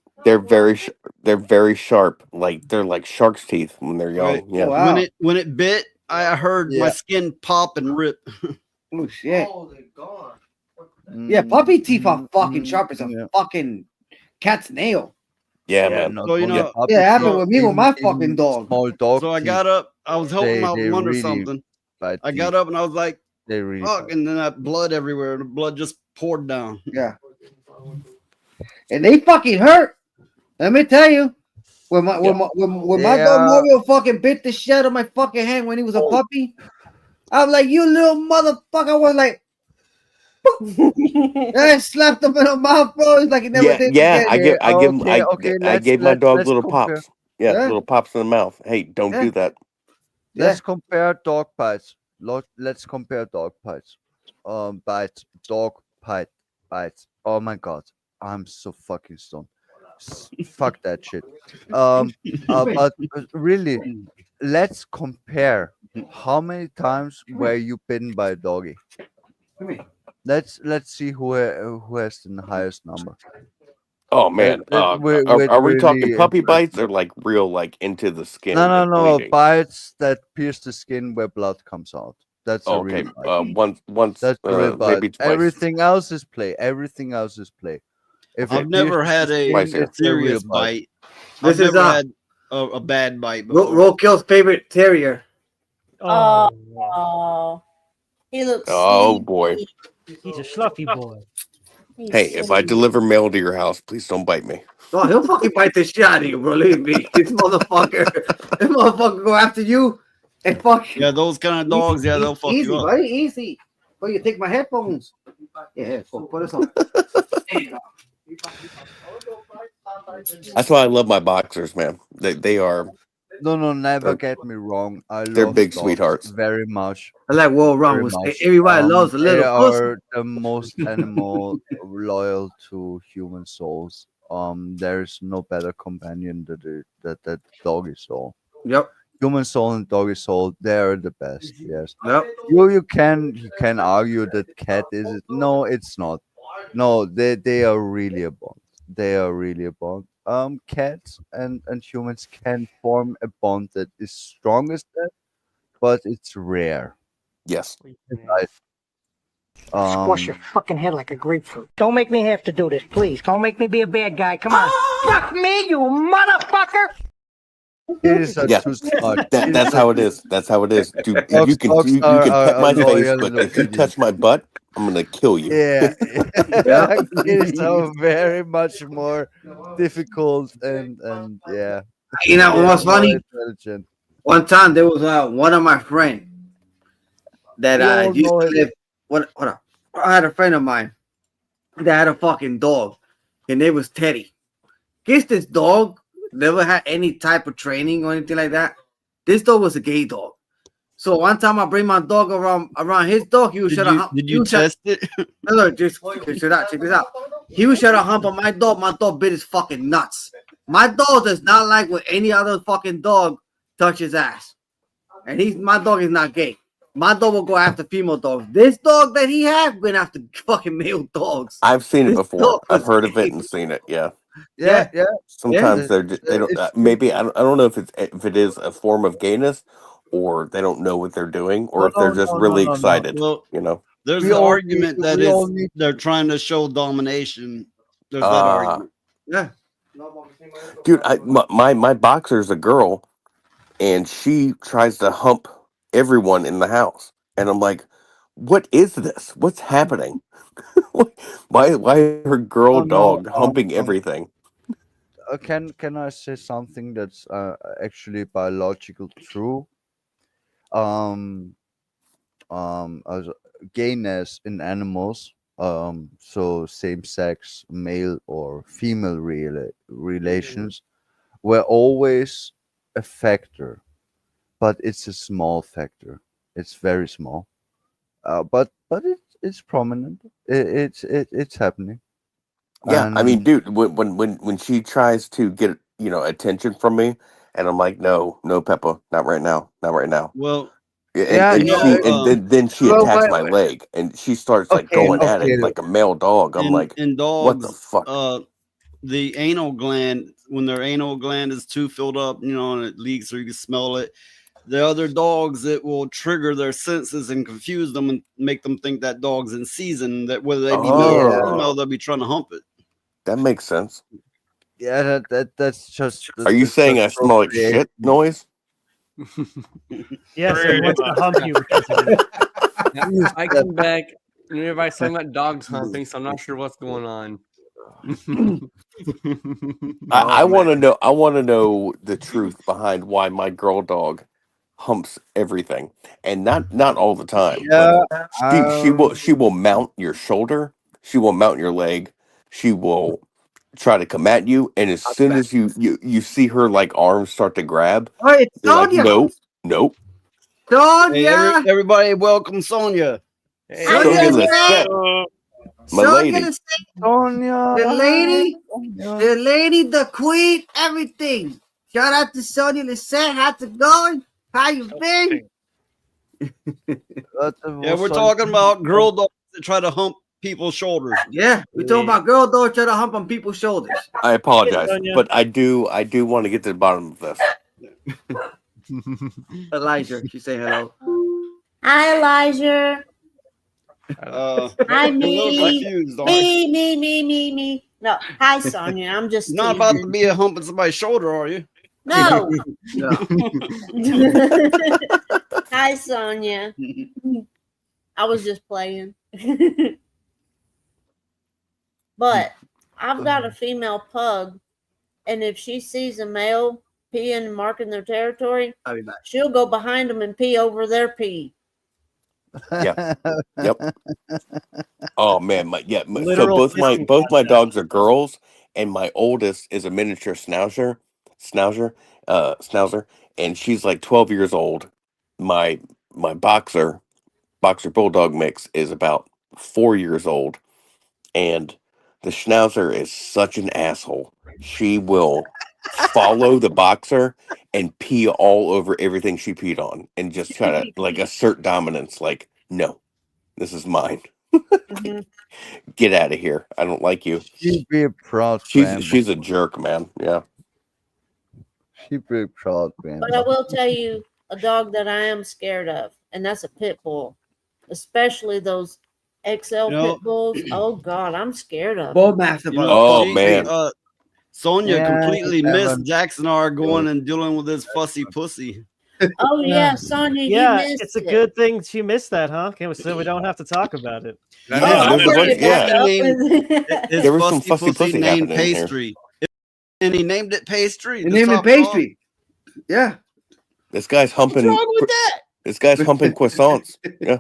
They're very sharp. Like they're like shark's teeth when they're young. Right. Yeah. Wow. When it bit, I heard my Yeah. skin pop and rip. Oh shit. Mm, Yeah, puppy teeth are fucking mm, sharp as a yeah. fucking cat's nail. Yeah, Yeah, man. not So, you only know- puppies, Yeah, it happened but with me with my even fucking dog. Small dog. So I teeth, got up. I was helping him out they from under really something. bite I got teeth. up and I was like, They really fuck, bite. and then I blood everywhere. The blood just poured down. Yeah. And they fucking hurt. Let me tell you. When my Yeah. dog Mario fucking bit the shit out of my fucking hand when he was a puppy, I was like, you little motherfucker. I was like, and I slapped him in the mouth, bro. He's like, he never Yeah, did yeah. again. I give him. Okay, I gave my dog little compare. pops. Yeah, Yeah. little pops in the mouth. Hey, don't Yeah. do that. Let's compare dog bites. Let's compare dog bites. Bites. Dog bites. Oh my god, I'm so fucking stoned. Fuck that shit. But really, let's compare. How many times were you bitten by a doggy? Let's see who has the highest number. Oh man. with Are we talking really puppy impressive- bites or like real like into the skin? No, and bleeding? bites that pierce the skin where blood comes out. That's a Okay. real bite. Once That's a real bite. maybe twice. Everything else is play. Everything else is play. If I've it never pierces had the a Twice skin, here. it's a real serious bite. This I've is never had a bad bite before. Roadkill's favorite terrier. Oh, he looks. Oh sleepy. boy. He's a schluffy boy. He's Hey, if I sleepy. deliver mail to your house, please don't bite me. Oh, he'll fucking bite the shit out of you, believe me. This motherfucker go after you and fuck you. Yeah, those kind of dogs, yeah, they'll fuck easy, you up. buddy, easy. Well, you take my headphones. Yeah, here, put this on. There you go. That's why I love my boxers, man. They are. No, never They're- get me wrong. I they're love big dogs sweethearts. very much. I like World Very Run. much. Everybody loves a They little pussy. are the most animal loyal to human souls. There's no better companion that doggy soul. Yep. Human soul and doggy soul, they're the best. Yes. Yep. You can argue that cat is it. No, it's not. No, they are really a bond. They are really a bond. Cats and humans can form a bond that is strong as that, but it's rare. Yes. Squash your fucking head like a grapefruit. Don't make me have to do this, please. Don't make me be a bad guy. Come on. Fuck me, you motherfucker! It is a Yeah, true story. that's how it is. That's how it is. Dude, Dogs- you can dogs you are- can pet are my face, loyal but and if you obedient. touch my butt, I'm gonna kill you. Yeah, it is so very much more difficult and yeah. You know Yeah, what's more funny? intelligent. One time there was one of my friends that We all used know to it. live. What? I had a friend of mine that had a fucking dog. His name was Teddy. Guess this dog never had any type of training or anything like that. This dog was a gay dog. So one time I bring my dog around his dog, he was trying to hump. Did you test it? No, just check this out. He was trying to hump on my dog. My dog bit his fucking nuts. My dog does not like when any other fucking dog touches ass. And my dog is not gay. My dog will go after female dogs. This dog that he had went after fucking male dogs. I've seen it This before. dog I've was heard of it gay. and seen it. Yeah. Yeah. Sometimes Yeah. they don't. Maybe I don't know if it is a form of gayness, or they don't know what they're doing, or if they're just really excited. Well, You know. there's We the all argument need- that we all is need- they're trying to show domination. There's that argument. Yeah. Dude, my boxer's a girl, and she tries to hump everyone in the house, and I'm like, what is this? What's happening? why her girl Oh, no, dog humping everything? Can I say something that's actually biological true? As gayness in animals, so same sex male or female relations were always a factor, but it's a small factor. It's very small, but it's prominent. It's happening. Yeah, I mean, And dude, when she tries to get attention from me, and I'm like, no, Peppa, not right now, not right now. Well, yeah, And then she Well, attacks wait, my wait. leg, and she starts like okay, going at okay. it like a male dog. I'm like, in what the dogs, fuck? the anal gland, when their anal gland is too filled up, and it leaks or you can smell it, the other dogs, it will trigger their senses and confuse them and make them think that dog's in season, that whether they be male or female, they'll be trying to hump it. That makes sense. Yeah, that's just. Are you that's saying I just smell like shit noise? Yes, Pretty and wants to much. hump you because of it. I come back and everybody's talking about dogs humping, so I'm not sure what's going on. I want to know. I want to know the truth behind why my girl dog humps everything, and not all the time. Yeah, But she will mount your shoulder. She will mount your leg. She will try to come at you, and as soon as you see her like arms start to grab, Hey, it's you're like, Sonia. nope. Hey, Sonia. everybody, welcome Sonia. Sonia Lisette, my Sonia lady. Lisette. Sonia, The lady, the queen, everything. Shout out to Sonia Lisette. How's it going? How you been? Yeah, we're talking about girl dogs that try to hump people's shoulders. Yeah, we talking about girl dogs trying to hump on people's shoulders. I apologize, Sonia. but I do want to get to the bottom of this. Elijah, she say hello. Hi, Elijah. Hi, Hi, me. confused, aren't you? Me. No, hi, Sonia. I'm just Not about to be a humping somebody's shoulder, are you? No. No. Hi, Sonia. I was just playing. But I've got a female pug, and if she sees a male peeing and marking their territory, I'll be back. she'll go behind them and pee over their pee. Yeah. Yep. Oh man, so Literal both my pissing dogs are girls, and my oldest is a miniature schnauzer, and she's like 12 years old. My boxer bulldog mix is about 4 years old, and the schnauzer is such an asshole. She will follow the boxer and pee all over everything she peed on, and just try to like assert dominance. Like, no, this is mine. Get out of here. I don't like you. She'd be proud. Grandma. She's a jerk, man. Yeah. She'd be proud. Grandma. But I will tell you a dog that I am scared of. and that's a pit bull, especially those XL pit bulls. Oh God, I'm scared of Bull them. mastiff. Sonia Yeah, completely whatever. missed Jackson R going and dealing with his fussy pussy. Oh yeah, Sonia, you Yeah, missed it's a it. good thing she missed that, huh? So we don't have to talk about it. His There was some fussy pussy named happening here. Pastry. And he named it Pastry. He named it Pastry. Yeah. This guy's humping. What's wrong with that? This guy's humping croissants. Yeah.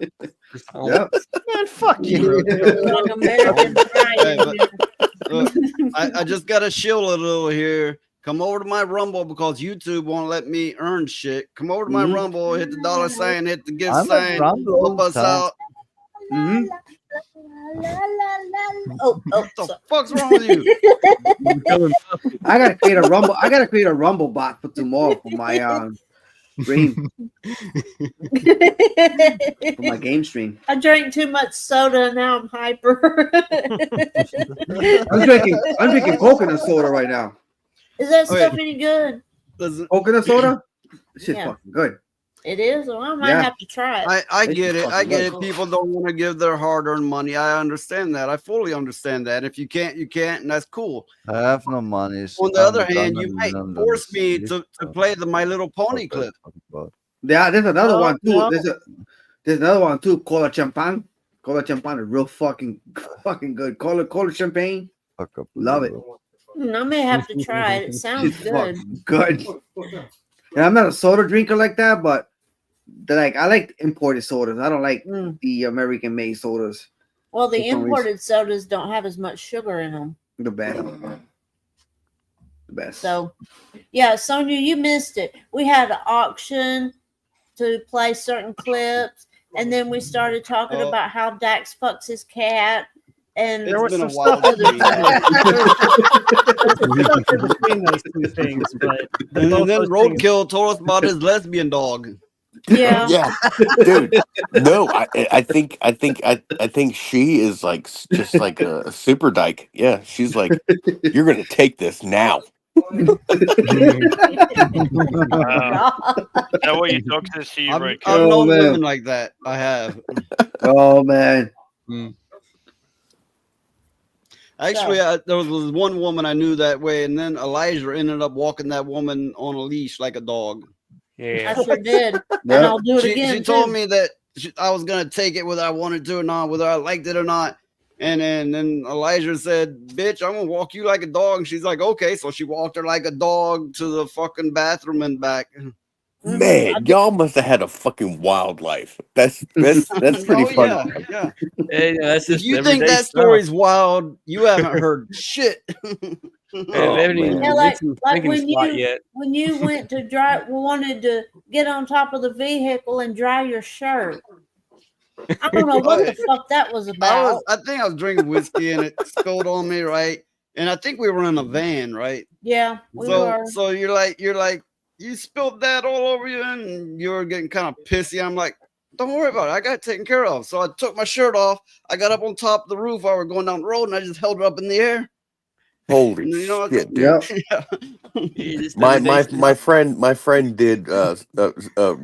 Yep. Man, fuck you. Look, I just got to shill a little here. Come over to my Rumble because YouTube won't let me earn shit. Come over to my Rumble, hit the $sign, hit the gift I'm at sign, Rumble, help us son. out. Oh, what the fuck's wrong with you? I gotta create a Rumble. I gotta create a Rumble bot for tomorrow for my stream. For my game stream. I drank too much soda and now I'm hyper. I'm drinking coconut soda right now. Is that stuff any good? Coconut soda? This shit's Yeah. fucking good. It is? Well, I might Yeah. have to try it. I get it. I get it. People don't want to give their hard-earned money. I understand that. I fully understand that. If you can't, you can't, and that's cool. I have no money. On the other hand, you might force me to play the My Little Pony clip. Yeah, there's another Oh, one too. no. There's another one too. Cola Champagne. Cola Champagne is real fucking good. Cola Champagne. Love it. I may have to try it. It sounds It's good. fucking good. And I'm not a soda drinker like that, but I like imported sodas. I don't like the American made sodas. Well, the For some reason. imported sodas don't have as much sugar in them. The best. The best. So, yeah, Sonia, you missed it. We had an auction to play certain clips, and then we started talking about how Dax fucks his cat. And There was been a some while stuff in between between those two things, but And both then those things- Roadkill told us about his lesbian dog. Yeah. Yeah, dude. No, I think she is like just like a super dyke. Yeah, she's like, you're gonna take this now. Is that what you took to see, I've, right? I've Oh, known man. women like that. I have. Oh man. Actually, there was one woman I knew that way, and then Elijah ended up walking that woman on a leash like a dog. I sure did. And Yeah. I'll do it again. She told too. me that I was gonna take it whether I wanted to or not, whether I liked it or not. And then Elijah said, "Bitch, I'm gonna walk you like a dog." And she's like, "Okay." So she walked her like a dog to the fucking bathroom and back. Man, y'all must have had a fucking wild life. That's pretty funny. Yeah. Hey, that's If just you think everyday that stuff. story's wild, you haven't heard shit. Man, they haven't even Yeah, been to the like drinking when spot you yet. when you went to wanted to get on top of the vehicle and dry your shirt. I don't know what the fuck that was about. I think I was drinking whiskey and it spilled on me, right? And I think we were in a van, right? Yeah, we were. So you're like, you spilled that all over you, and you were getting kind of pissy. I'm like, don't worry about it. I got it taken care of. So I took my shirt off. I got up on top of the roof while we were going down the road, and I just held it up in the air. Holy You know, shit, dude. Yeah. My friend did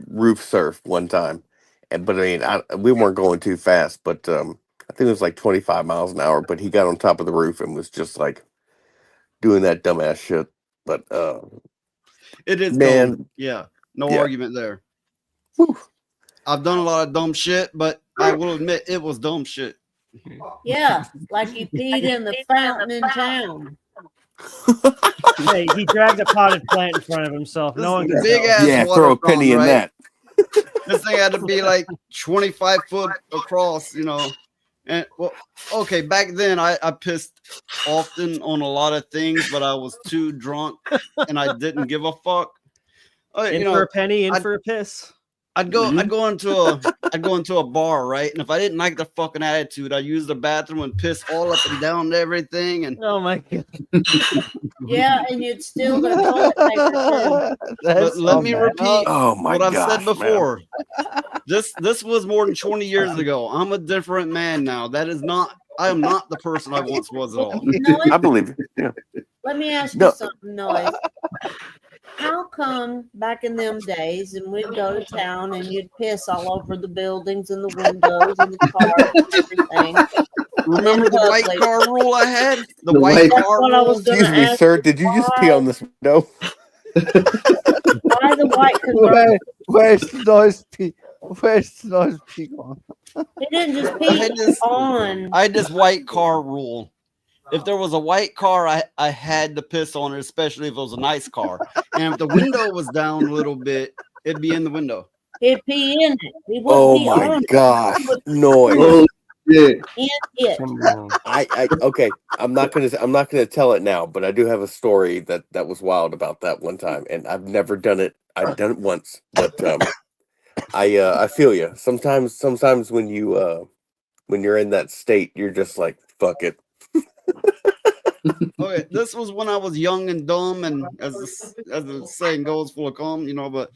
roof surf one time, but I mean we weren't going too fast, but I think it was like 25 miles an hour. But he got on top of the roof and was just like doing that dumbass shit. But It is man, dumb. Yeah, no yeah. argument there. I've done a lot of dumb shit, but I will admit it was dumb shit. Yeah, like you peed in the fountain in town. Hey, he dragged a potted plant in front of himself. No one can Big tell. ass yeah, water throw a penny fountain, in right? that. This thing had to be like 25 foot across, you know. And well, okay, back then I pissed often on a lot of things, but I was too drunk and I didn't give a fuck. In for a penny, in for a piss. I'd go into a bar, right? And if I didn't like the fucking attitude, I'd use the bathroom and piss all up and down everything. And oh my god. Yeah, and you'd steal their toilet paper too. But let me repeat Oh my what I've said gosh, man. before. This was more than 20 years ago. I'm a different man now. I am not the person I once was at all. Noise, I believe it. Yeah. let me ask No. you something, Noise. how come back in them days, and we'd go to town, and you'd piss all over the buildings and the windows and the cars and everything? Remember the white public. car rule I had? The The white white- That's car what I was rule. gonna Excuse me, ask sir. you, Did you just pee on this window? why the white convertible? Where's the noise pee? Where's the noise pee gone? He didn't just I pee had this- on. I had this white car rule. If there was a white car, I had to piss on it, especially if it was a nice car. And if the window was down a little bit, it'd be in the window. He'd pee in it. He wouldn't Oh pee my on gosh, it. noise! Oh, yeah. In it. I okay. I'm not gonna tell it now, but I do have a story that was wild about that one time, and I've never done it. I've done it once, but I feel you. Sometimes when you're in that state, you're just like, fuck it. Okay, this was when I was young and dumb, and as the saying goes, full of cum, you know. But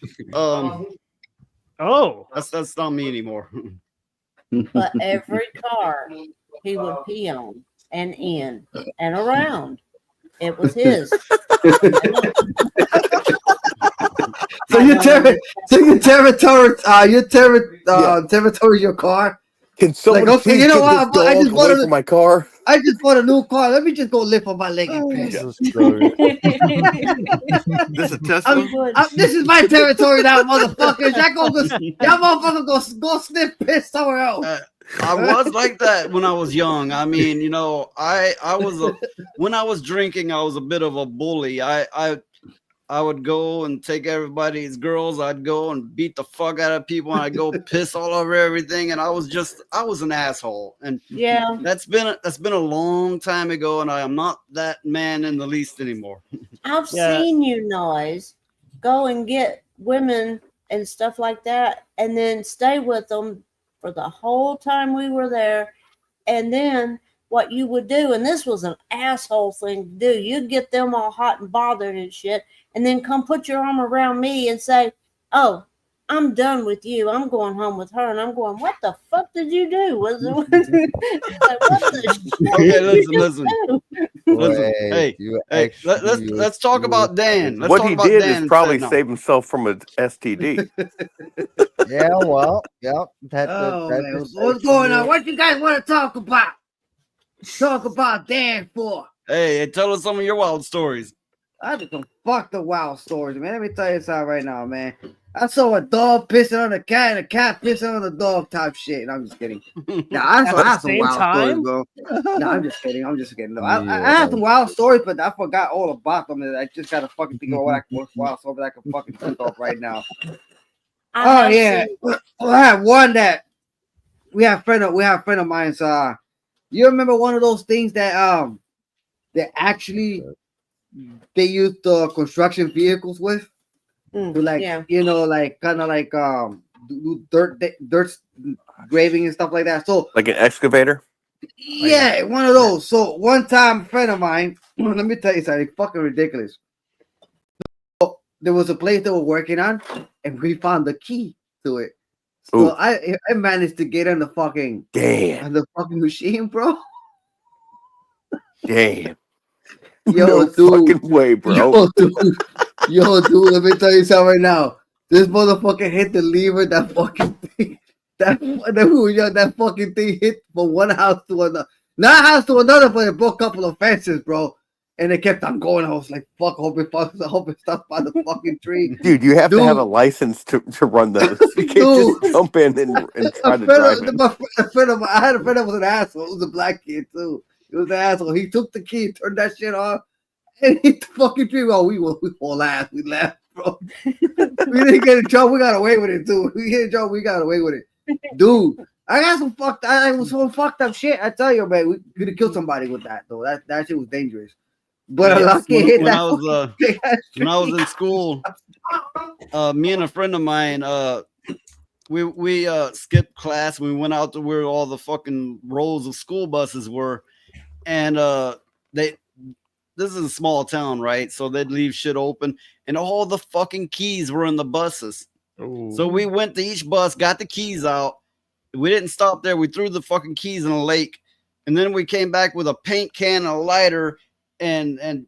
Oh, that's not me anymore. But every car he would pee on and in and around. It was his. So your territory, your car. Can someone Like, okay, please you know get what? this I dog just away wanted from my car? I just bought a new car. Let me just go lift on my leg and piss. This a Tesla? This is my territory now, motherfuckers. Y'all motherfuckers go sniff piss somewhere else. I was like that when I was young. I mean, you know, when I was drinking, I was a bit of a bully. I would go and take everybody's girls. I'd go and beat the fuck out of people, and I'd go piss all over everything. And I was an asshole. And yeah, that's been a long time ago, and I am not that man in the least anymore. I've seen you Noise go and get women and stuff like that, and then stay with them for the whole time we were there. And then what you would do, and this was an asshole thing to do, you'd get them all hot and bothered and shit, and then come put your arm around me and say, "Oh, I'm done with you. I'm going home with her." And I'm going, "What the fuck did you do? Was it like, what the shit Okay, did you listen. do?" Listen, hey, let's talk about Dan. Let's What talk he about did Dan is probably instead now. save himself from an STD. Yeah, well, yeah. Man, what's going on? What you guys want to talk about? Talk about Dan for? Hey, tell us some of your wild stories. I just don't fuck the wild stories, man. Let me tell you something right now, man. I saw a dog pissing on a cat and a cat pissing on a dog type shit. And I'm just kidding. Nah, I have some wild stories, bro. Nah, I'm just kidding. No, I have some wild stories, but I forgot all about them. I just gotta fucking think of what wild stories I can fucking think of right now. Oh yeah, I have one that we have a friend of mine's. You remember one of those things that actually they use the construction vehicles with, to like you know, like kind of like do dirt graving and stuff like that. So Like an excavator? yeah, one of those. So one time, a friend of mine, let me tell you something fucking ridiculous. So, there was a place they were working on, and we found the key to it. So I managed to get on the fucking machine, bro. Damn. Yo, No dude. fucking way, bro. Yo, dude, let me tell you something right now. This motherfucker hit the lever, that fucking thing. That fucking thing hit from one house to another. Not house to another, but it broke a couple of fences, bro. And it kept on going. I was like, fuck, I hope it stops by the fucking tree. Dude, you have to have a license to run those. You can't just jump in and try to drive it. I had a friend that was an asshole. It was a black kid, too. He was an asshole. He took the key, turned that shit on, and hit the fucking tree. Oh, we all laughed. We laughed, bro. We didn't get in trouble. We got away with it, too. We get in trouble. We got away with it. Dude, I was some fucked up shit. I tell you, man, we could have killed somebody with that, though. That shit was dangerous. But a lucky hit when that. When I was in school, me and a friend of mine, we skipped class. We went out to where all the fucking rows of school buses were, and this is a small town, right? So they'd leave shit open, and all the fucking keys were in the buses. Ooh. So we went to each bus, got the keys out. We didn't stop there. We threw the fucking keys in a lake, and then we came back with a paint can and a lighter, and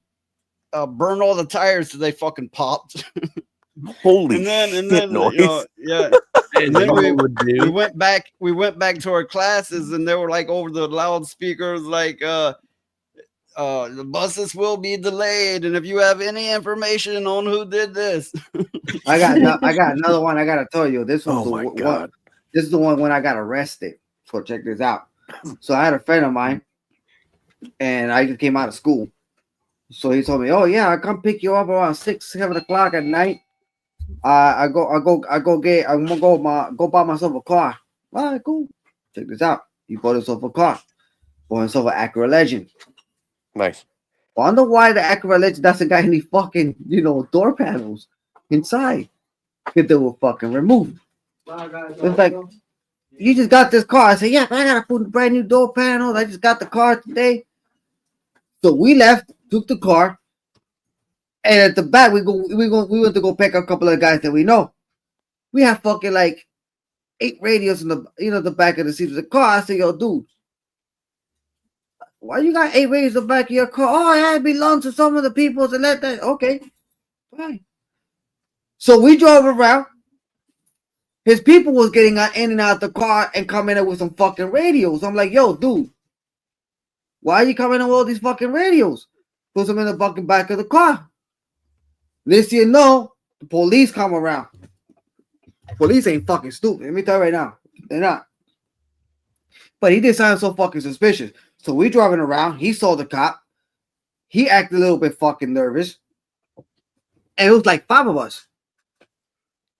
burn all the tires till they fucking popped. Holy and then shit noise. you know, yeah. And then we went back to our classes, and they were like over the loudspeakers, like the buses will be delayed, and if you have any information on who did this. I got another one. I gotta tell you, this one's Oh my one. God. This is the one when I got arrested. So check this out. So I had a friend of mine, and I just came out of school. So he told me, "Oh yeah, I come pick you up around 6-7 o'clock at night. I'm gonna go buy myself a car." All right, cool. Check this out. He bought himself a car. Bought himself an Acura Legend. Nice. Wonder why the Acura Legend doesn't got any fucking, door panels inside. Because they were fucking removed. It's like, you just got this car. I said, yeah, I gotta put brand new door panels. I just got the car today. So we left, took the car, and at the back we went to go pick up a couple of guys that we know. We have fucking like 8 radios in the back of the seat of the car. I said, yo, dude, why you got 8 radios in the back of your car? Oh, it belongs to some of the people to let that. Okay, fine. So we drove around. His people was getting in and out the car and coming in with some fucking radios. I'm like, yo, dude, why are you coming in with all these fucking radios? Put them in the fucking back of the car. This you know, the police come around. Police ain't fucking stupid. Let me tell you right now. They're not. But he did sound so fucking suspicious. So we driving around. He saw the cop. He acted a little bit fucking nervous. And it was like 5 of us.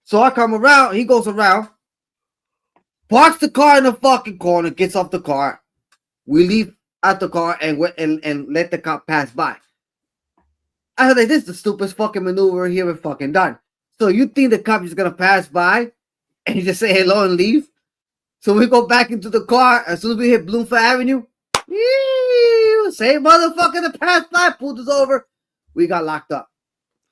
So I come around, he goes around, parks the car in the fucking corner, gets off the car. We leave out the car and let the cop pass by. I was like, this is the stupidest fucking maneuver here we've fucking done. So you think the cop is gonna pass by and just say hello and leave? So we go back into the car. As soon as we hit Bloomfield Avenue, same motherfucker that passed by pulled us over. We got locked up.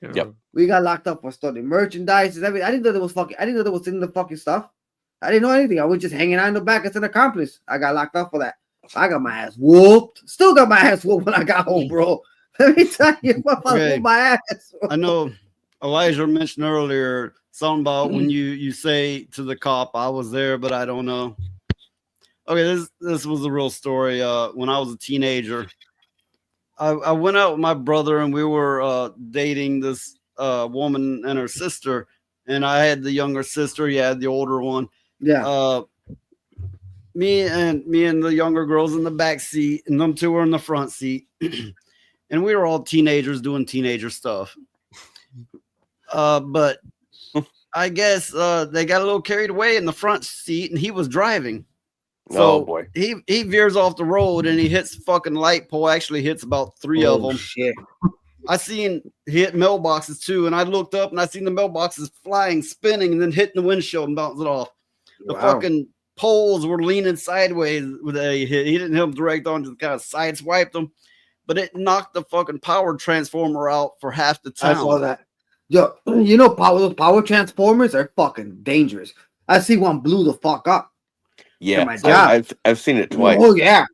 Yep. We got locked up for stolen merchandise and everything. I didn't know there was in the fucking stuff. I didn't know anything. I was just hanging out in the back as an accomplice. I got locked up for that. I got my ass whooped. Still got my ass whooped when I got home, bro. Let me tell you, I whooped my ass. I know Elijah mentioned earlier something about when you say to the cop, I was there, but I don't know. Okay, this was a real story. When I was a teenager, I went out with my brother and we were dating this woman and her sister, and I had the younger sister. He had the older one. Yeah. Me and the younger girls in the back seat, and them two were in the front seat. And we were all teenagers doing teenager stuff. But I guess they got a little carried away in the front seat, and he was driving. So boy. He veers off the road and he hits fucking light pole. Actually hits about 3 of them. Shit. I seen hit mailboxes too, and I looked up and I seen the mailboxes flying, spinning, and then hitting the windshield and bouncing off. The fucking poles were leaning sideways with a hit. He didn't hit them direct on, just kind of sideswiped them, but it knocked the fucking power transformer out for half the town. I saw that. Yo, those power transformers are fucking dangerous. I see one blew the fuck up. Yeah, my job. I've seen it twice. Oh yeah.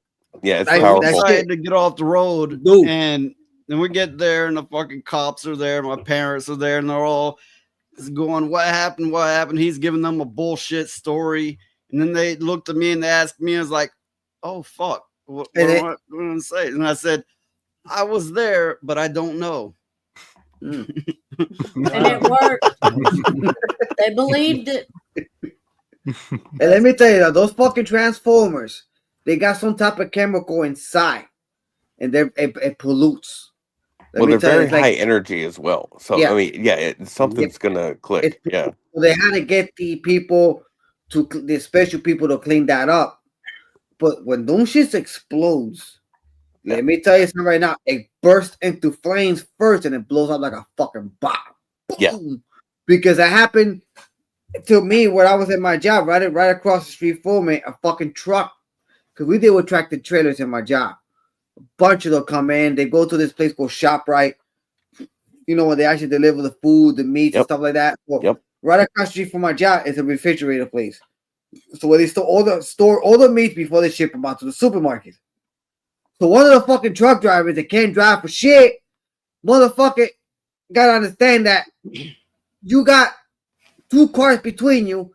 Yeah, it's I powerful. decided to get off the road, Dude. And then we get there, and the fucking cops are there. My parents are there, and they're all going, "What happened? What happened?" He's giving them a bullshit story, and then they looked at me and they asked me, "I was like, oh fuck, what am I going to say?" And I said, "I was there, but I don't know." And it worked. They believed it. And let me tell you, those fucking transformers, they got some type of chemical inside, and it pollutes. Well, they're very high energy as well. So Yeah. I mean, yeah, something's gonna click. Yeah. So they had to get the special people to clean that up. But when those shits explodes, let me tell you something right now, it bursts into flames first and it blows up like a fucking bomb. Yeah. Because it happened to me when I was at my job, right across the street from me, a fucking truck. Because we deal with tractor trailers in my job. A bunch of them come in, they go to this place called ShopRite. You know, when they actually deliver the food, the meats, and stuff like that. Well, right across the street from my job is a refrigerator place. So where they store all the meats before they ship them out to the supermarket. So one of the fucking truck drivers that can't drive for shit motherfucker, gotta understand that you got 2 cars between you,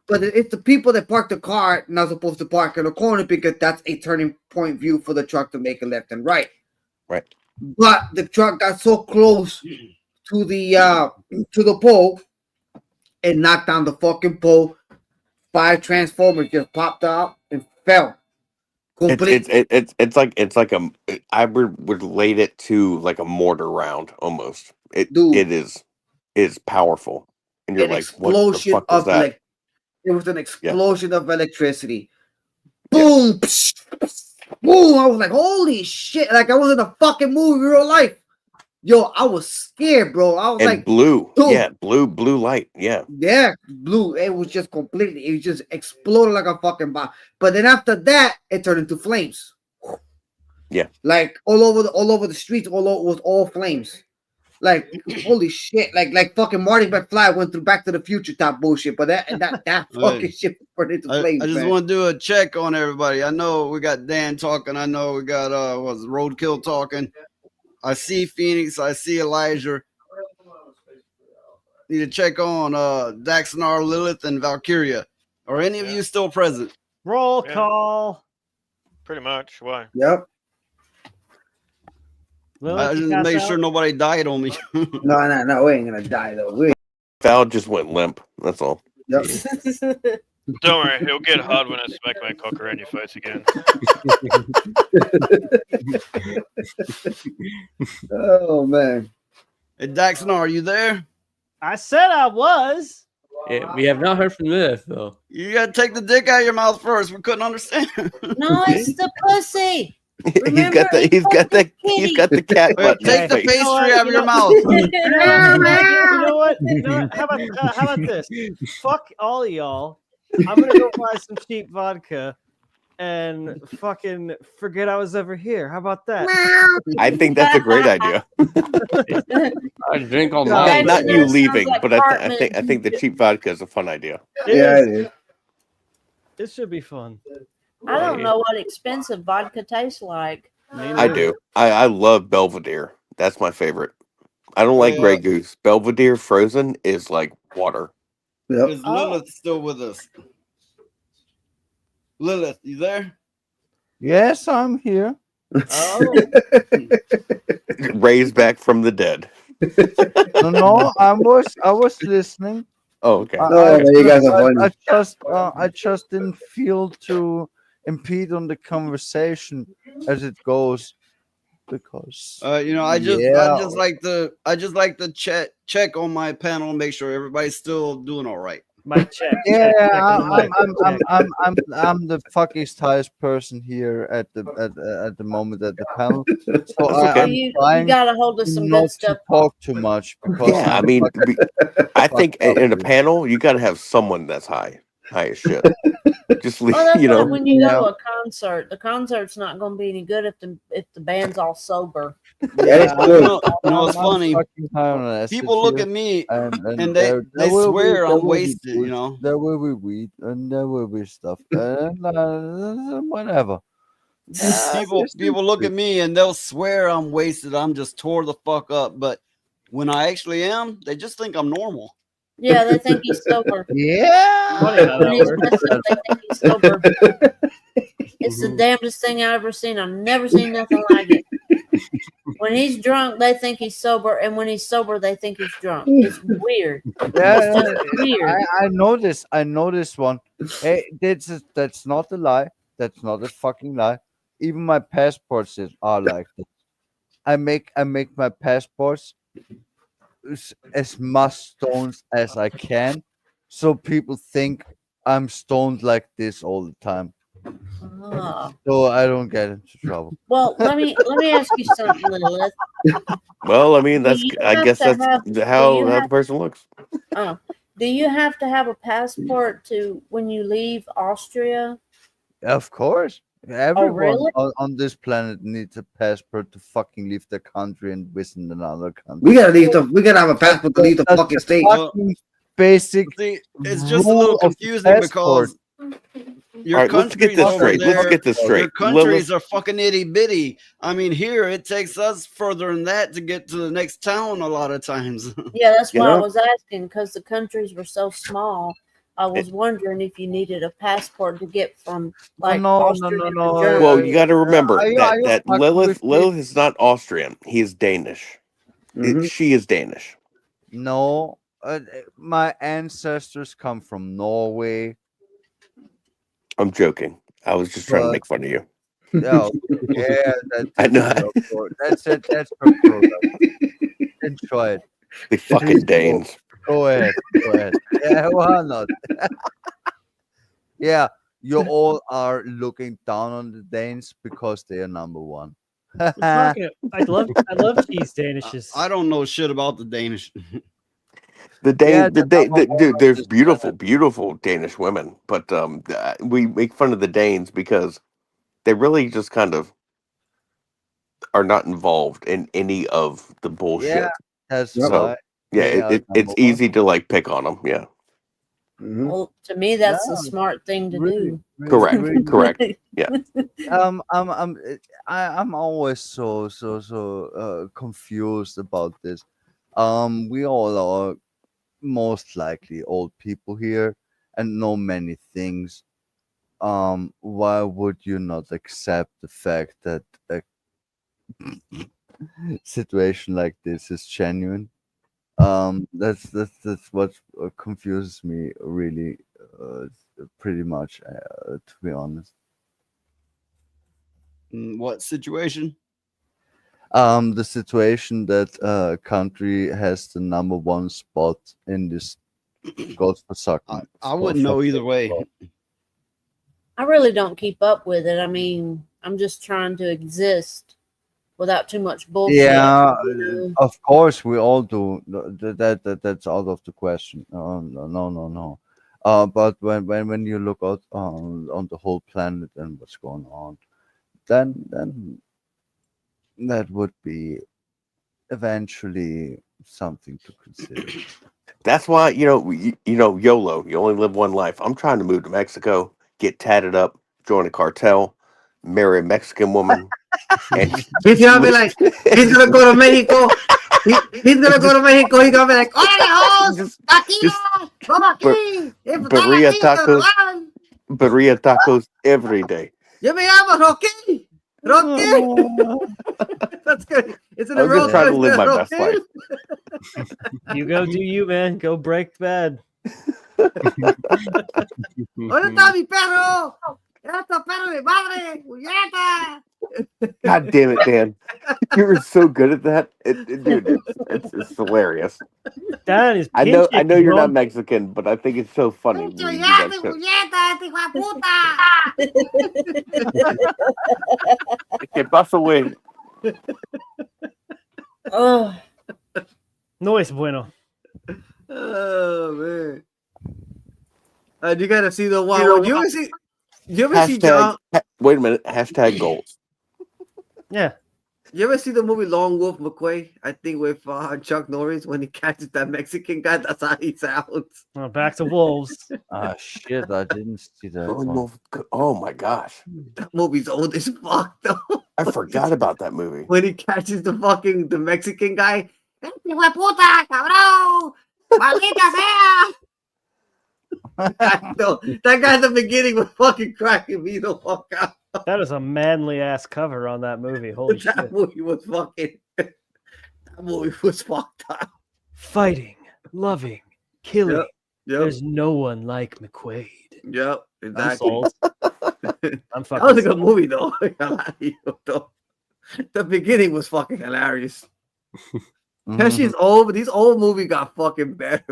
but it's the people that park the car not supposed to park in the corner because that's a turning point view for the truck to make a left and right. Right. But the truck got so close to the pole and knocked down the fucking pole. 5 transformers just popped out and fell. It's like I would relate it to like a mortar round almost. It is powerful, and you're An like, what the explosion fuck was of that? it was an explosion of electricity. Boom, psh, psh, boom. I was like, holy shit! Like I was in a fucking movie, real life. Yo, I was scared, bro. I was And like, blue, dude. yeah, blue light, yeah. Yeah, blue. It was just completely. It just exploded like a fucking bomb. But then after that, it turned into flames. Yeah, like all over the streets. All over was all flames. Like holy shit! Like fucking Marty McFly went through Back to the Future type bullshit. But that fucking shit turned into flames. I just man. want to do a check on everybody. I know we got Dan talking. I know we got Roadkill talking. I see Phoenix. I see Elijah. Need to check on Daxonar, Lilith, and Valkyria. Are any of you still present? Roll call. Pretty much. Why? Yep. I just made sure nobody died on me. No, we ain't gonna die though. Val just went limp. That's all. Yep. Don't worry, he'll get hard when I smack my cock around your face again. Oh man. Hey Daxonar, are you there? I said I was. Yeah, we have not heard from this though. You gotta take the dick out of your mouth first. We couldn't understand. No, it's the pussy. He's got the cat butt. Take the face. pastry out of your mouth. You know what? How about this? Fuck all of y'all. I'm gonna go buy some cheap vodka and fucking forget I was ever here. How about that? I think that's a great idea. I drink all night. Not you leaving, like but I think the cheap vodka is a fun idea. Yeah, it is. It should be fun. I don't know what expensive vodka tastes like. I do. I love Belvedere. That's my favorite. I don't like Grey Goose. Belvedere frozen is like water. Yep. Is Lilith still with us? Lilith, you there? Yes, I'm here. Oh, Raised back from the dead. No, I was listening. Oh, okay. You guys are funny. I just didn't feel to impede on the conversation as it goes because I just like to check on my panel and make sure everybody's still doing all right. My check. Yeah, I'm the fuckiest highest person here at the moment at the panel. So I'm you trying gotta hold us some not good stuff. to talk too much because Yeah, I mean, I think in a panel you got to have someone that's high as shit. Just leave, Well, that's you know. like when you go to a concert. The concert's not going to be any good if the band's all sober. Yeah, it's funny. People look at me and they swear I'm wasted. You know, there will be weed and there will be stuff and whatever. People look at me and they'll swear I'm wasted. I'm just tore the fuck up. But when I actually am, they just think I'm normal. Yeah, they think he's sober. Yeah. When he's messed up, they think he's sober. It's the damnedest thing I've ever seen. I've never seen nothing like it. When he's drunk, they think he's sober, and when he's sober, they think he's drunk. It's weird. Yeah, It's just weird. I know this. I know this one. Hey, that's not a lie. That's not a fucking lie. Even my passports are like that. I make my passports as much stoned as I can, so people think I'm stoned like this all the time. Ah. So I don't get into trouble. Well, let me ask you something, Lilith. Well, I mean, that's I guess that's how the person looks. Oh, do you have to have a passport to when you leave Austria? Of course. Everyone really? on this planet needs a passport to fucking leave the country and visit another country. We gotta have a passport to leave the That's fucking state. fucking basic. See, it's just a little confusing because Your All right, let's get countries this over straight. Let's there, get this your straight. countries Lilith, are fucking itty bitty. I mean, here it takes us further than that to get to the next town a lot of times. Yeah, that's why I Yeah. was asking because the countries were so small. I was wondering if you needed a passport to get from like Austria to Germany. well, you got to remember Are you that fucking with me? Lilith is not Austrian. He is Danish. She is Danish. No, my ancestors come from Norway. I'm joking. I was just trying to But make fun of you. yeah, yeah, I know. that's it. That's her product. Enjoy it. The fucking Danes. Go ahead. Go ahead. Yeah, why not? Yeah, you all are looking down on the Danes because they are number one. I love cheese Danishes. I don't know shit about the Danish. The Dane, Yeah, dude. There's beautiful Danish women, but we make fun of the Danes because they really just kind of are not involved in any of the bullshit. Yeah, that's So why. yeah, they are it's number easy to like pick on them. Yeah, Well, to me, that's the smart thing to do. correct, correct. Yeah, I'm always so confused about this. We all are most likely old people here and know many things. Why would you not accept the fact that a situation like this is genuine? That's what confuses me really, pretty much, to be honest. What situation? The situation that a country has the number one spot in this godforsaken. I wouldn't know either way. I really don't keep up with it. I mean, I'm just trying to exist without too much bullshit. Yeah, you know? of course we all do. That's out of the question. No. But when you look out on the whole planet and what's going on, then that would be eventually something to consider. that's why YOLO. You only live one life. I'm trying to move to Mexico, get tatted up, join a cartel, marry a Mexican woman. And He's gonna be like, he's gonna go to Mexico. He's gonna go to Mexico. He's gonna be like, ¡Órale, Latinos! ¡Vamos aquí! birria tacos, birria tacos every day. Yo me llamo Rocky. Rocky. That's good. It's in a I'm road just trying to live my Rocky. best life. You go do you, man. Go break bad. ¿Dónde está mi perro? ¡Esto perro de madre! ¡Puñeta! God damn it, Dan! You were so good at that, dude. It's hilarious. That is. I know you're bro. not Mexican, but I think it's so funny. When you do that shit. ¡Puñeta, este hijo de puta! Que pasa, güey? Oh, No es bueno. Oh man! You gotta see the wow. You ever see? You ever see John? Wait a minute. Hashtag goals. Yeah. You ever see the movie Long Wolf McQuay? I think with Chuck Norris when he catches that Mexican guy. That's how he sounds. Back to wolves. Ah shit! I didn't see that one. Oh my gosh! That movie's old as fuck though. I forgot about that movie. When he catches the Mexican guy. ¡Este hijo de puta, cabrón! ¡Maldita sea! No, that guy at the beginning was fucking cracking me the fuck out. That is a manly ass cover on that movie. Holy That shit. movie was fucking. That movie was fucked up. Fighting, loving, killing. Yep. There's no one like McQuaid. Yep, I'm exactly. sold. I'm That fucking was a good sold. movie though. The beginning was fucking hilarious. That shit's old, but these old movies got fucking better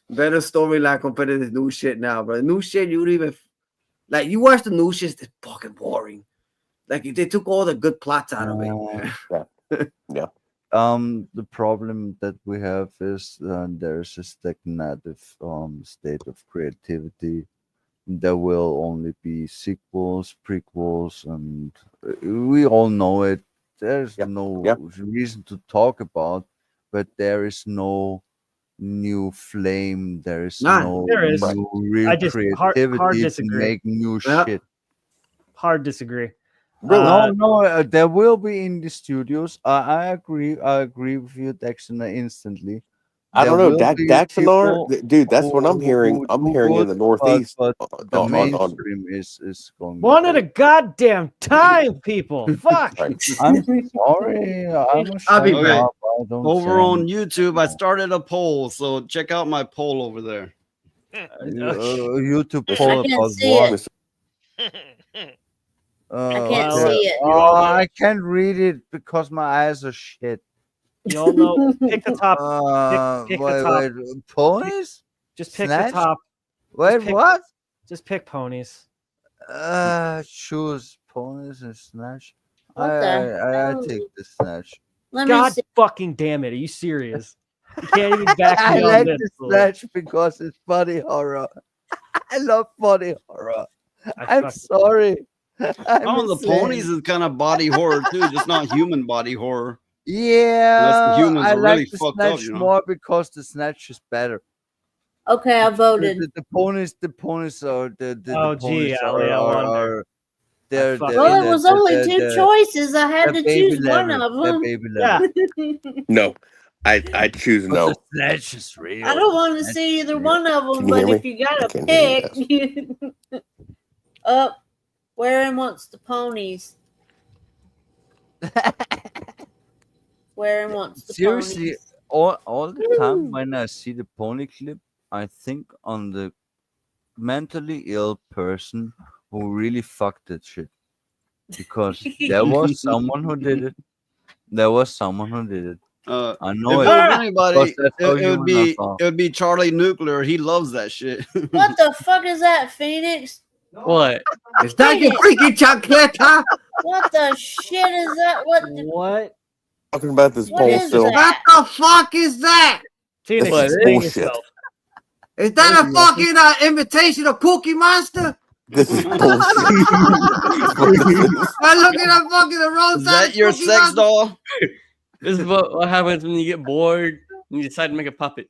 storyline compared to this new shit now, bro. The new shit, you would even like you watch the new shit, it's fucking boring. Like they took all the good plots out of it. Yeah. The problem that we have is there's a stagnative state of creativity. There will only be sequels, prequels, and we all know it. There's no reason to talk about, but there is no new flame. There's None. no There is. new real I just hard creativity to disagree. make new Yep. shit. Hard disagree. No, there will be in the studios. I agree. I agree with you, Dexter, instantly. I don't There know, will be Daxonar, people dude. That's what I'm who hearing. I'm hearing in would, the Northeast. but the on- mainstream is going. One at a goddamn time, people. Fuck. I'm sorry. I'm a I'll be shut back. up. I don't Over say on YouTube, I started a poll, so check out my poll over there. YouTube I poll can't about see what? I can't okay. see it. Oh, I can't read it because my eyes are shit. You all know. Pick the top. Pick the wait, top. wait, ponies? Just pick Snatch? the top. Wait, pick- what? Just pick ponies. Choose ponies and snatch. What I the take the snatch. Let me God see. fucking damn it! Are you serious? You can't even back I me on like this. the fool. snatch because it's funny horror. I love funny horror. I'm fucking- sorry. Oh, the ponies is kind of body horror too, just not human body horror. Yeah, Unless the humans I are like really the fucked snatch up, you know. more because the snatch is better. Okay, I voted. The ponies are the Oh, gee, ponies Ali, I wonder. are they're fucking- Well, it was only two the- choices. I had the to baby choose one level, of the them. baby Yeah. level. No, I choose But no. the snatch is real. I don't want to Snatch see is either real. one of them, Can you but hear if me? you got I to can't hear pick, up, where wants the ponies? Where wants the Seriously, ponies? all the time when I see the pony clip, I think on the mentally ill person who really fucked that shit. Because there was someone who did it. There was someone who did it. I know If it. it was anybody, because that's how it would human I be thought. it would be Charlie Nuclear. He loves that shit. What the fuck is that, Phoenix? What? Is that your freaking chocolate, huh? What the shit is that? What? What? Talking about this What poll is still. that? What the fuck is that? Phoenix, This is explain bullshit. yourself. Is that a fucking invitation of Cookie Monster? This is bullshit. I'm looking at fucking the wrong Is side. that your Cookie sex Monster. doll? This is what happens when you get bored and you decide to make a puppet.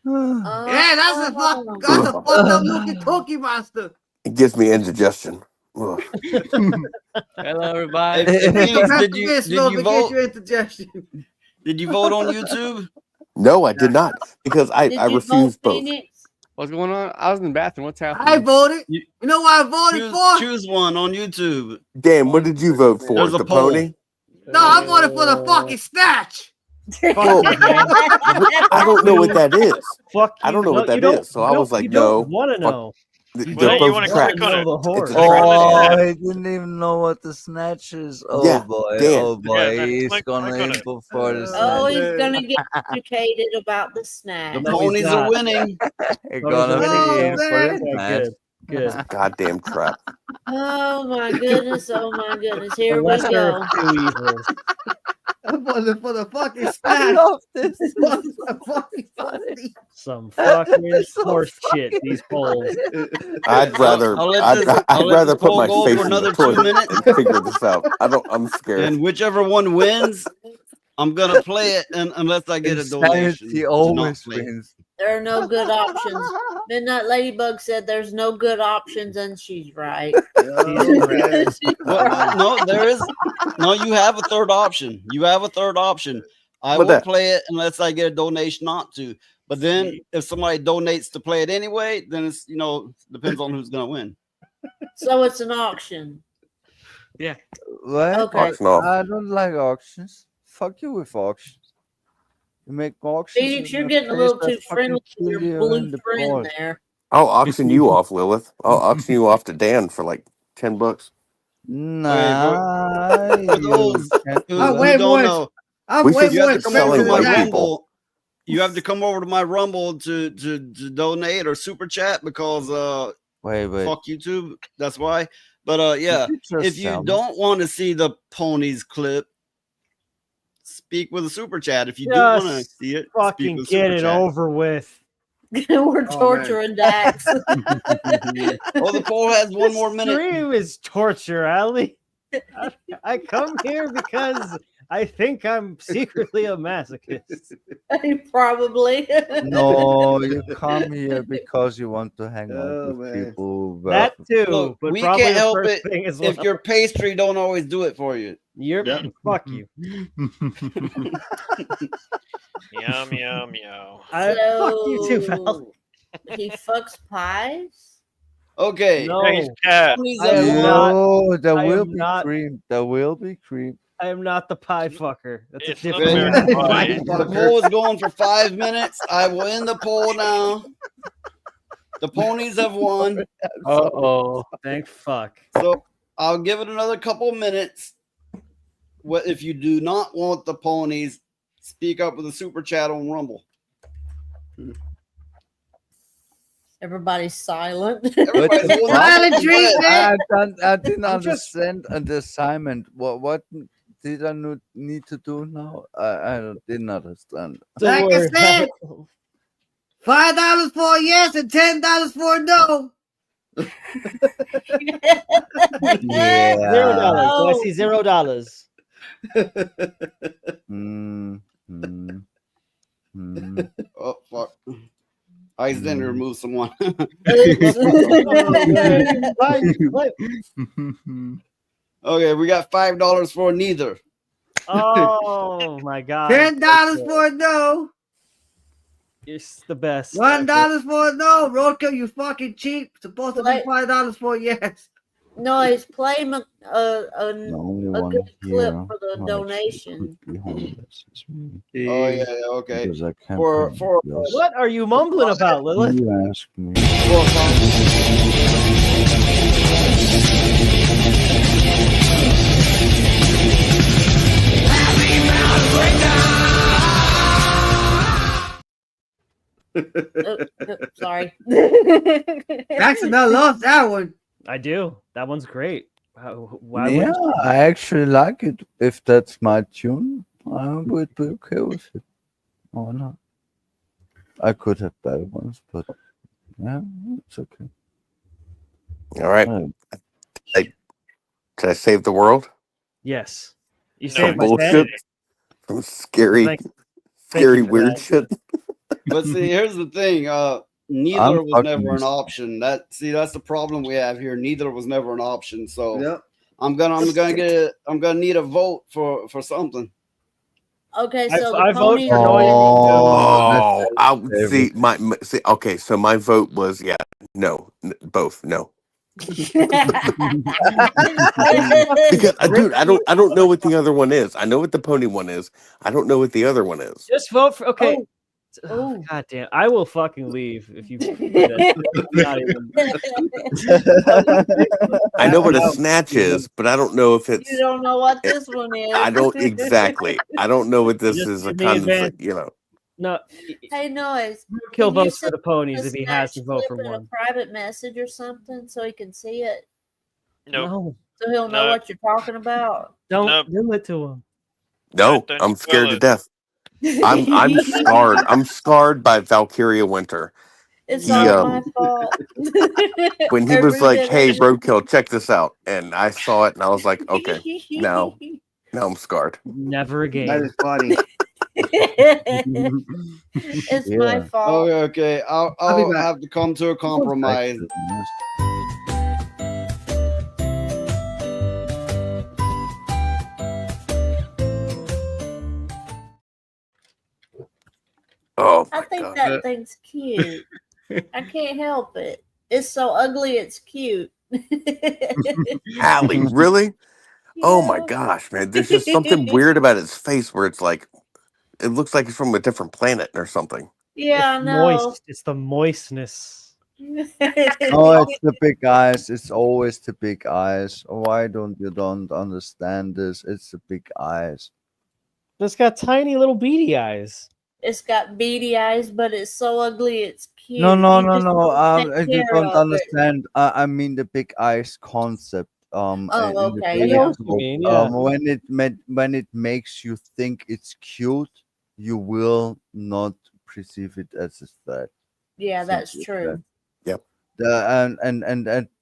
Yeah, that's a fucked up looking Cookie Monster. It gives me indigestion. Ugh. Hello, everybody. Hey, Phoenix, Don't did you forget, Smoke, in case vote? your indigestion. Did you vote on YouTube? No, I did not because I Did I you refuse vote, both. Phoenix? What's going on? I was in the bathroom. What's happening? I voted. You- You know what I voted Choose, for? choose one on YouTube. Dan, what did you vote for? There's a The poll. pony? No, I voted for the fucking snatch. Well, I don't know what that is. Fuck I don't you. know what No, you that don't- is. So I was like, you don't no. want to fuck. know. They're Well, you both wanna trash. click on it. the It's horror. a trash. Oh, he didn't even know what the snatch is. Oh Yeah, boy, Dan. oh boy, Yeah, he's click gonna on it. aim for the Oh, snatch. he's gonna get educated about the snack. The No, he's ponies are not. winning. He's Oh, gonna oh, aim for man. the Okay, snatch. good. Good. Goddamn trap. Oh my goodness! Oh my goodness! Here The we lesser go. of two evils. I voted for the fucking I snatch. love this. This is fucking funny. Some fucking It's so horse shit. fucking These polls. I'd rather I'll let I'd, this- I'd I'll let rather this put poll my go face for in the another 2 toilet minutes. and figure this out. I'm scared. And whichever one wins, I'm gonna play it unless I get a donation. Insanity to not always play. wins. There are no good options. Midnight Ladybug said there's no good options, and she's right. Well, no, there is. No, you have a third option. You have a third option. I What will that? play it unless I get a donation not to. But then if somebody donates to play it anyway, then it's depends on who's gonna win. So it's an auction. What? Okay. Auction off. I don't like auctions. Fuck you with auctions. You make auctions. Phoenix, in you're my getting a face, little I too fucking friendly kill with your you blue in the friend balls. there. I'll auction you off, Lilith. I'll auction you off to Dan for like $10. Nah, For those who, I'm who way don't more. know, I'm We way should you more have to come selling over expensive to than my white that. people. Rumble. You have to come over to my Rumble to donate or super chat because Wait. fuck YouTube. That's why. But yeah, if you don't want to see the ponies clip, speak with a super chat. If you do want to Just see it, speak fucking with get super it chat. over with. We're torturing Dax. Oh, the poll has one more minute. Stream is torture, Ali. I come here because I think I'm secretly a masochist. Probably. No, you come here because you want to hang out Oh, with man. people. That too, Look, but we probably can't the help first it thing as well. if your pastry don't always do it for you. You're fuck you. Yum, yum, yum. Fuck you too, Val. So he fucks pies. Okay. No, Hey, cat. Ponies I of am one. not. No, there I will am be not- cream. There will be cream. I am not the pie fucker. That's It's a not different. American The pie. poll is going for 5 minutes. I will end the poll now. The ponies have won. Uh-oh. Thank fuck. So I'll give it another couple minutes. What if you do not want the ponies? Speak up with a super chat on Rumble. Everybody's silent. Everybody's holding Silent their breath. treatment. I didn't I'm just- understand the assignment. What did I need to do now? I didn't understand. Don't Like I worry. said, $5 for a yes and $10 for a no. Yeah. $0. I see $0. Oh fuck! I accidentally removed someone. Okay, we got $5 for neither. Oh my god. $10 for a no. You're the best. $1 for a no. Roadkill, you fucking cheap. Supposed to be What? $5 for a yes. Noise, play him The only a one good clip here for the who actually donation. could be homeless is me. Oh yeah, okay. Because I can't For find anybody else. What are you mumbling about, Lilith? You ask me. Sorry. Jackson, I lost that one. I do. That one's great. Why Yeah, wouldn't you? I actually like it. If that's my tune, I would be okay with it. Or not. I could have better ones, but yeah, it's okay. All right. Can I save the world Yes. You No. saved my bullshit sanity. from scary, Thank scary you for weird that. shit? But see, here's the thing. Neither I'm was fucking never an this. option. That's the problem we have here. Neither was never an option. So Yep. I'm gonna need a vote for something. Okay, I- so I the vote ponies. for no, you mean no. Oh, I would favorite. see see. Okay, so my vote was no, both no. Because dude, I don't know what the other one is. I know what the pony one is. I don't know what the other one is. Just vote for. Okay. Oh. Oh, God damn. I will fucking leave if you. Not even. I know what a snatch is, but I don't know if You it's. don't know what this one is. I don't exactly. I don't know what this Just is. A give me kind of advance. like, No. Hey, Noise. Kill Can you votes for send the ponies a if he has to snatch vote for clip in a one. private message or something so he can see it, Nope. No. so he'll know No. what you're talking about. Don't Nope. do it to him. no, Don't I'm spoil scared to it. death. I'm scarred. I'm scarred by Valkyria Winter. It's He, all my fault. When he was Every like, bit "Hey, of it. Roadkill, check this out," and I saw it, and I was like, "Okay, now I'm scarred." Never again. That is funny. It's Yeah. my fault. Okay. I'll I'll be back. have to come to a compromise. Oh I my think god! that thing's cute. I can't help it. It's so ugly, it's cute. Allie, really? Oh my Yeah. gosh, man! There's just something weird about its face where it's like, it looks like it's from a different planet or something. Yeah, I It's know. moist. It's the moistness. Oh, it's the big eyes. It's always the big eyes. Why don't you understand this? It's the big eyes. It's got tiny little beady eyes. It's got beady eyes, but it's so ugly, it's cute. No, You just don't take you care don't of it. understand. I mean the big eyes concept. Oh, In the okay, big yeah. eyes, what you mean, yeah. when it makes you think it's cute, you will not perceive it as a threat. Yeah, that's Simply true. Yep. And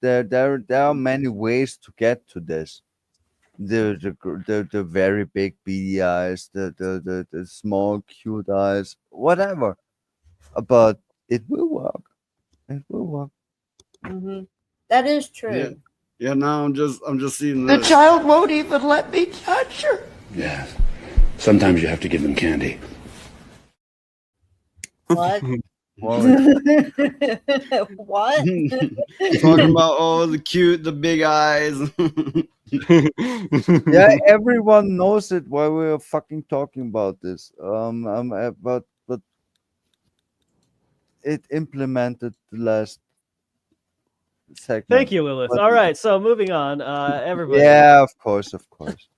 there are many ways to get to this. the very big beady eyes, the small cute eyes, whatever. But it will work. It will work. Hmm. That is true. Yeah. Yeah, now I'm just seeing The this. child won't even let me touch her. Yes. Sometimes you have to give them candy. What? Well, What? Talking about the big eyes. yeah, everyone knows it while we're fucking talking about this. But it implemented the last segment. Thank you, Lilith. But- All right, so moving on. Everybody. Yeah, of course, of course.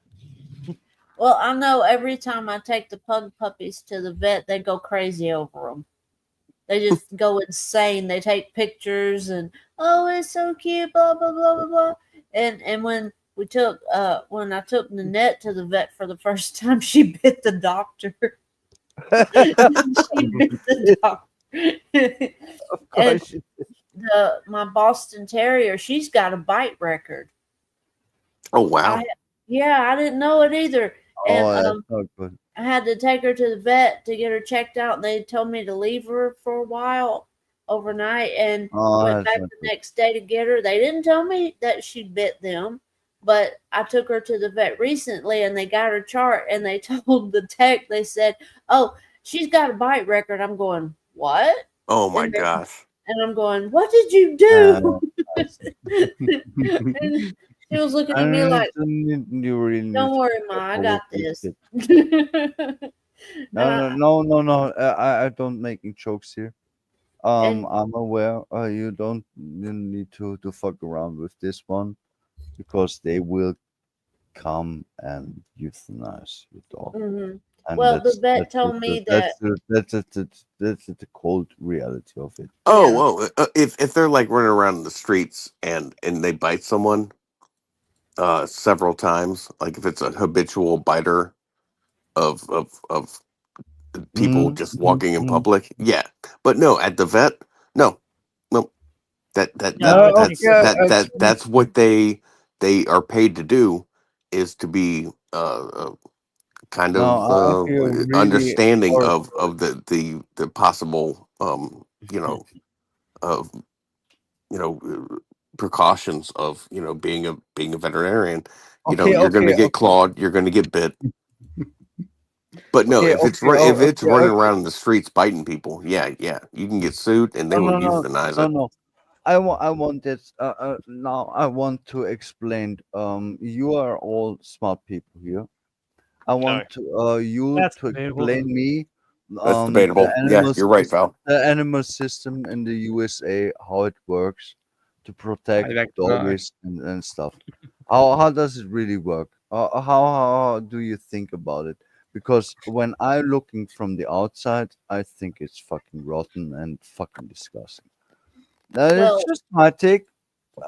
Well, I know every time I take the pug puppies to the vet, they go crazy over them. They just go insane. They take pictures and oh, it's so cute, blah blah blah blah blah. And when I took Nanette to the vet for the first time, she bit the doctor. She bit the doctor. Of course. My Boston Terrier, she's got a bite record. Oh wow. I didn't know it either. Oh, And that's not good. I had to take her to the vet to get her checked out. And they told me to leave her for a while overnight, and Oh, went that's back not the next day to get her. They didn't tell me that she bit them, but I took her to the vet recently, and they got her chart, and they told the tech, they said, "Oh, she's got a bite record." I'm going, "What?" Oh my And gosh. And I'm going, "What did you do?" And she was looking at me like, "Don't worry, Ma, I got this." No. I don't making jokes here. And- I'm aware. You don't need to fuck around with this one because they will come and euthanize your dog. Mhm. And Well, the vet told me that. that's the cold reality of it. Oh, whoa. If they're like running around in the streets and they bite someone several times, like if it's a habitual biter of people just walking in public, yeah. But no, at the vet, no. That's what they are paid to do, is to be kind No, of I feel really understanding horrible. of the possible of precautions of being a veterinarian. You're going to get clawed, you're going to get bit. But no, if it's running around in the streets biting people, yeah, you can get sued and they will euthanize it. No. I want this. Now I want to explain. You are all smart people here. I want you That's to debatable. explain me. That's debatable. Yeah, you're right, Val. The animal system in the USA, how it works to protect doggies and stuff. How does it really work? How do you think about it? Because when I'm looking from the outside, I think it's fucking rotten and fucking disgusting. Well- It's just my take.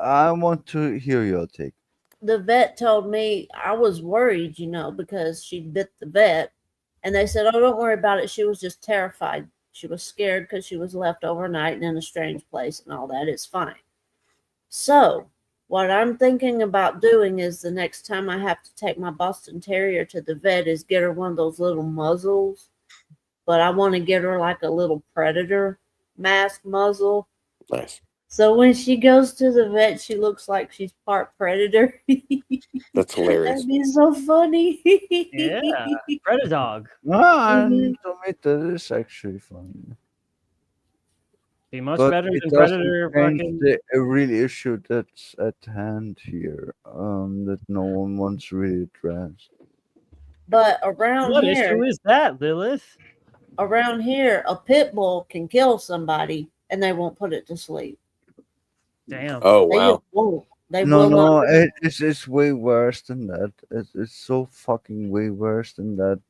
I want to hear your take. The vet told me I was worried, because she bit the vet. And they said, "Oh, don't worry about it. She was just terrified. She was scared because she was left overnight in a strange place and all that. It's fine." So, what I'm thinking about doing is the next time I have to take my Boston Terrier to the vet is get her one of those little muzzles. But I want to get her like a little predator mask muzzle. Nice. So when she goes to the vet, she looks like she's part predator. That's hilarious. That'd be so funny. Yeah, predator dog. And to me, that is actually fun. Be much But better it than doesn't predator. change Fucking. the real issue that's at hand here, that no one wants really addressed. But around What here, issue is that, Lilith? around here, a pit bull can kill somebody and they won't put it to sleep. Damn. Oh They wow. just won't. They No, will not. it's way worse than that. It's so fucking way worse than that.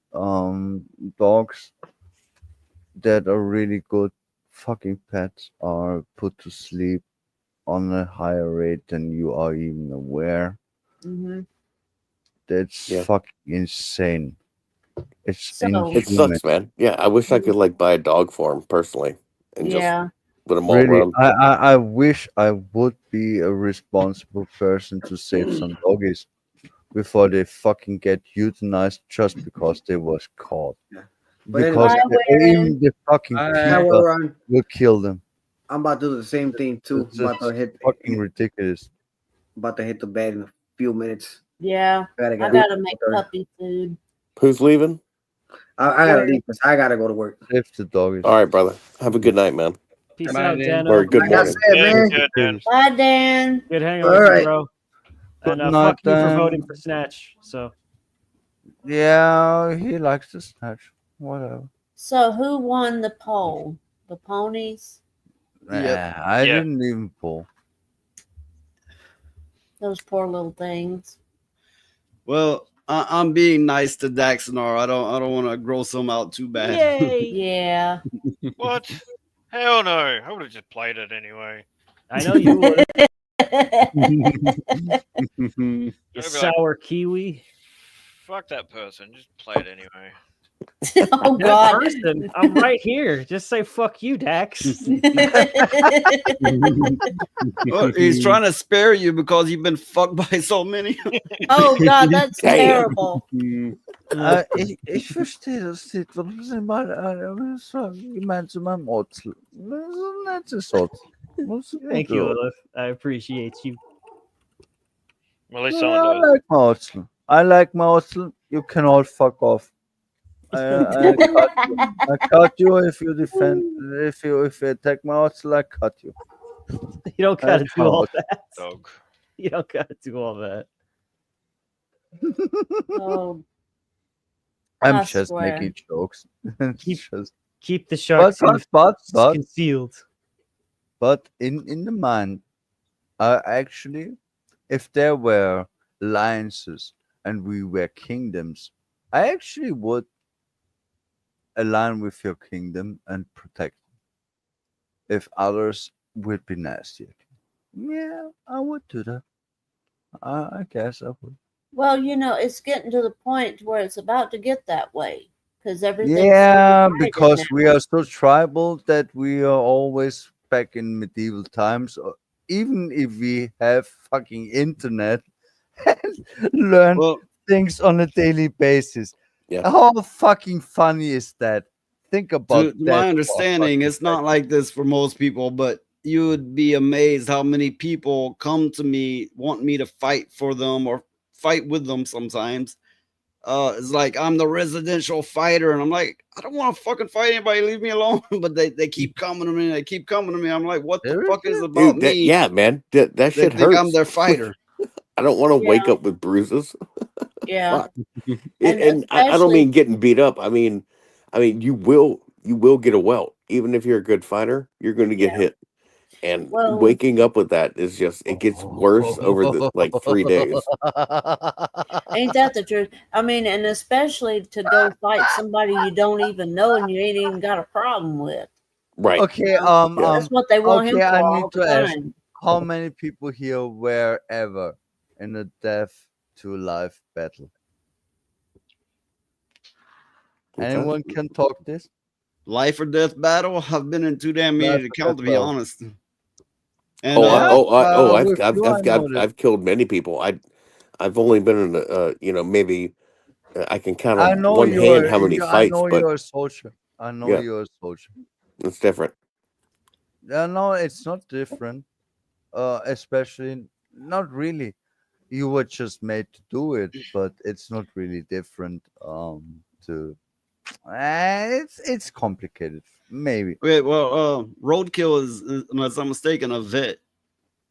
Dogs that are really good fucking pets are put to sleep on a higher rate than you are even aware. Mhm. That's Yeah. fucking insane. It's So- It inhuman. sucks, man. Yeah, I wish I could like buy a dog for him personally and Yeah. just let him all Really, run. I wish I would be a responsible person to save some doggies, before they fucking get euthanized just because they was caught. But Because anyway, even the fucking people Ron, will kill them. I'm about to do the same thing too. It's I'm about to just hit fucking ridiculous. about to hit the bed in a few minutes. Yeah, I gotta make puppy food. Who's leaving? I gotta leave because I gotta go to work. If the dog is All right, brother. Have a good night, man. Peace Bye, out, Dan. Dano. Or good morning. Bye, Dan. Good hanging All with right. you, bro. And Good fuck night, you for Dan. voting for Snatch. So Yeah, he likes to snatch. Whatever. So who won the poll? The ponies? Nah, I didn't even pull. Those poor little things. Well, I'm being nice to Daxonar. I don't want to gross him out too bad. Yeah. What? Hell no. I would have just played it anyway. I know you would. I'd You be like, sour kiwi. fuck that person. Just play it anyway. Oh That God. person, I'm right here. Just say fuck you, Dax. Well, he's trying to spare you because you've been fucked by so many. Oh God, that's terrible. Ich verstehe das nicht. Warum sind mal jemand zu meinem Otzel? Das ist so. Thank you, Olaf. I appreciate you. Well, at least Yeah, someone I does. like my Otzel. I like my Otzel. You can all fuck off. I cut you if you defend. If you attack my Otzel, I cut you. You don't gotta do all Ouch. that. Dog. You don't gotta do all that. Oh, I'm I just swear. making jokes. Keep the sharks but concealed. But in the mind, actually, if there were alliances and we were kingdoms, I actually would align with your kingdom and protect them. If others would be nasty, yeah, I would do that. I guess I would. Well, you know, it's getting to the point where it's about to get that way because everything's Yeah, divided because now. we are so tribal that we are always back in medieval times. Even if we have fucking internet and learn things on a daily basis. Yeah. How fucking funny is that? Think about To that. my for a understanding, fucking it's not like this for most people, but you would be amazed how many people come to me, want me to fight for them or fight with them sometimes. It's like I'm the residential fighter, and I'm like, I don't want to fucking fight anybody, leave me alone. But they keep coming to me, they keep coming to me. I'm like, what the fuck is it about Dude, that, me? yeah, man. That They shit think hurts. I'm their fighter. I don't want to wake Yeah. up with bruises. Yeah. Fuck. And I don't especially- mean getting beat up. I mean you will get a welt. Even if you're a good fighter, you're going to get hit. And Well- waking up with that is just, it gets worse over the like 3 days. Ain't that the truth? I mean, and especially to go fight somebody you don't even know and you ain't even got a problem with. Right. Okay, That's what they want him okay, for I all need the to ask, time. how many people here were ever in a death to life battle? Anyone can talk this? Life or death battle. I've been in too damn many Life to or count, to death be battle. honest. And with you, I know this. I've killed many people. I've only been in maybe I can count I on know one hand how many I fights, know but you're a soldier. I know Yeah. you're a soldier. it's different. No, it's not different. Especially not really. You were just made to do it, but it's not really different. It's complicated. Maybe. wait, well, roadkill is, unless I'm mistaken, a vet.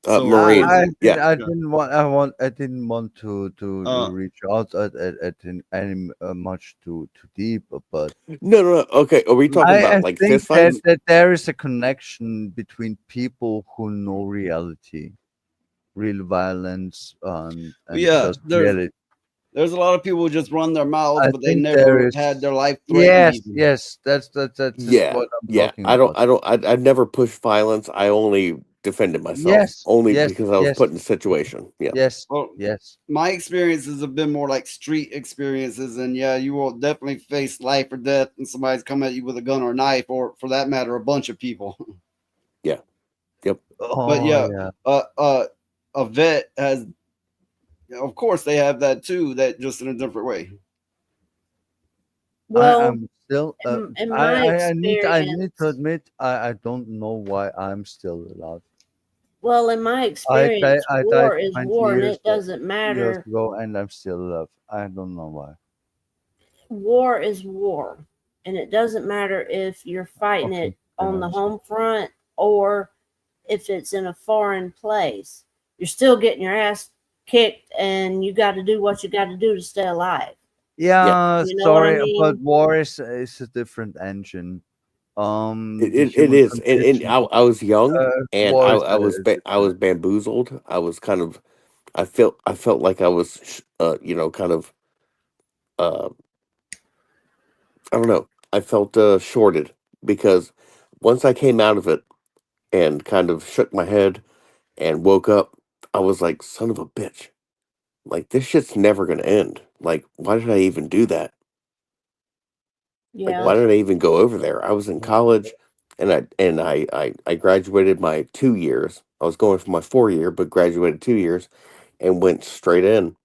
Marine. I Yeah. didn't want to reach out at any much too deep, but No. Okay. Are we talking about I like think fist fights? that there is a connection between people who know reality, real violence, and Yeah, just reality. there's a lot of people who just run their mouths, I but they think never there is- had their life threatened. even. Yes, that's just Yeah. what I'm Yeah. talking I about. never pushed violence. I only defended myself. Yes, Only yes, because I was yes. put in a situation. Yeah. Yes, Well, yes. my experiences have been more like street experiences, and yeah, you will definitely face life or death, and somebody's come at you with a gun or a knife, or for that matter, a bunch of people. Yeah. Yep. But yeah, a vet has Of course, they have that too. That just in a different way. Well, I'm still. in my I need to experience, admit, I don't know why I'm still alive. well, in my I experience, I died war is 20 war, and years it doesn't years matter. ago, and I'm still alive. I don't know why. War is war, and it doesn't matter if you're fighting Okay, it then on the I'm sorry. home front or if it's in a foreign place. You're still getting your ass kicked, and you got to do what you got to do to stay alive. Yeah, You know what I sorry, but mean? war is a different engine. The It human is, and condition. I was young, and War is I was bamboozled. I was kind of, I felt like I was, kind of, uh, I don't know. I felt shorted because once I came out of it and kind of shook my head and woke up, I was like, son of a bitch. Like, this shit's never going to end. Like, why did I even do that? Like, Yeah. why did I even go over there? I was in college and I graduated my 2 years. I was going for my 4 year, but graduated 2 years and went straight in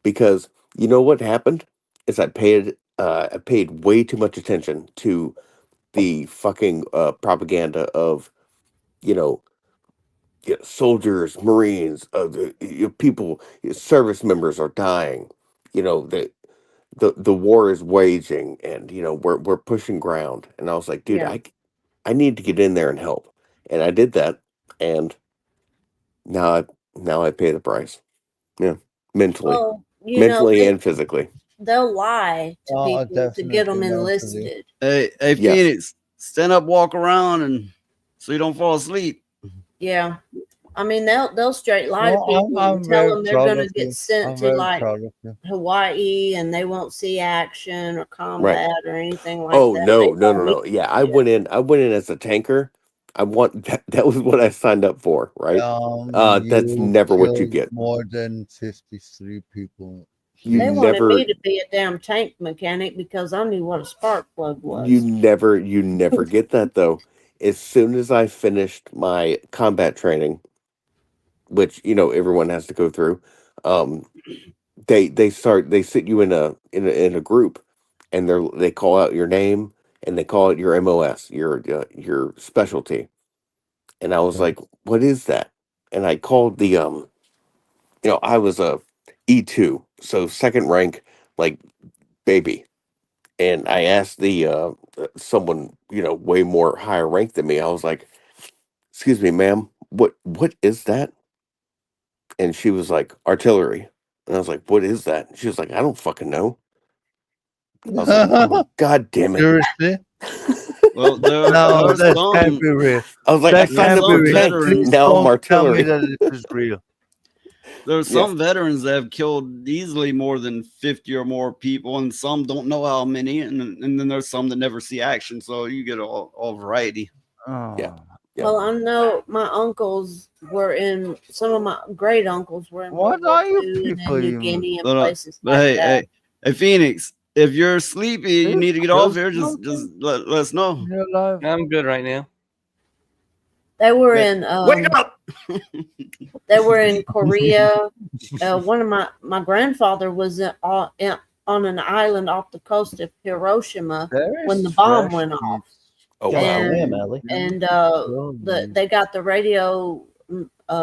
because you know what happened is I paid way too much attention to the fucking propaganda of, you know, soldiers, Marines, people, service members are dying. You know, the war is waging, and we're pushing ground. And I was like, dude, Yeah. I need to get in there and help, and I did that, and now I pay the price. Yeah, mentally, Well, mentally and physically. they'll lie to Oh, people to get them definitely mentally. enlisted. Hey, Yes. Phoenix, stand up, walk around, and so you don't fall asleep. Yeah. I mean, they'll straight lie to No, people I'm and tell very them they're proud going to of get you. sent I'm to very like proud of you. Hawaii and they won't see action or Right. combat or anything like Oh that. no, They no, want no, me no. Yeah, to I do it. went in. I went in as a tanker. I want that was what I signed up for, right? That's You never what you killed get. more than 53 people. You They Please. wanted never me to be a damn tank mechanic because I knew what a spark plug you was. never get that though. As soon as I finished my combat training, which everyone has to go through, um, they sit you in a group, and they call out your name and they call it your MOS, your specialty. And I was Okay. like, what is that? And I called I was a E2, so second rank, like baby. And I asked the someone way more higher ranked than me. I was like, "Excuse me, ma'am, what is that?" And she was like, "Artillery." And I was like, "What is that?" And she was like, "I don't fucking know." I was like, "Oh, God damn it!" Seriously? Well, there No, are that can't some be real. I was like, "I That there are signed can't up be for some real. tanks. Please veterans. Now I'm don't tell me artillery." that it is real. There's Yeah. some veterans that have killed easily more than 50 or more people, and some don't know how many, and then there's some that never see action. So you get all variety. Oh. Yeah. Well, I know my uncles were in, some of my great uncles were in What World War are you II and in people New even? Guinea and But places but like hey, that. hey, Phoenix, if you're sleepy, you Please need to get kill off here. Just something let us know. in your life. I'm good right now. They were Hey, in wake up! they were in Korea. One of my grandfather was on an island off the coast of Hiroshima There when the is bomb fresh went off. meat. Oh God wow. damn, And Ellie. and Slowly. they got the radio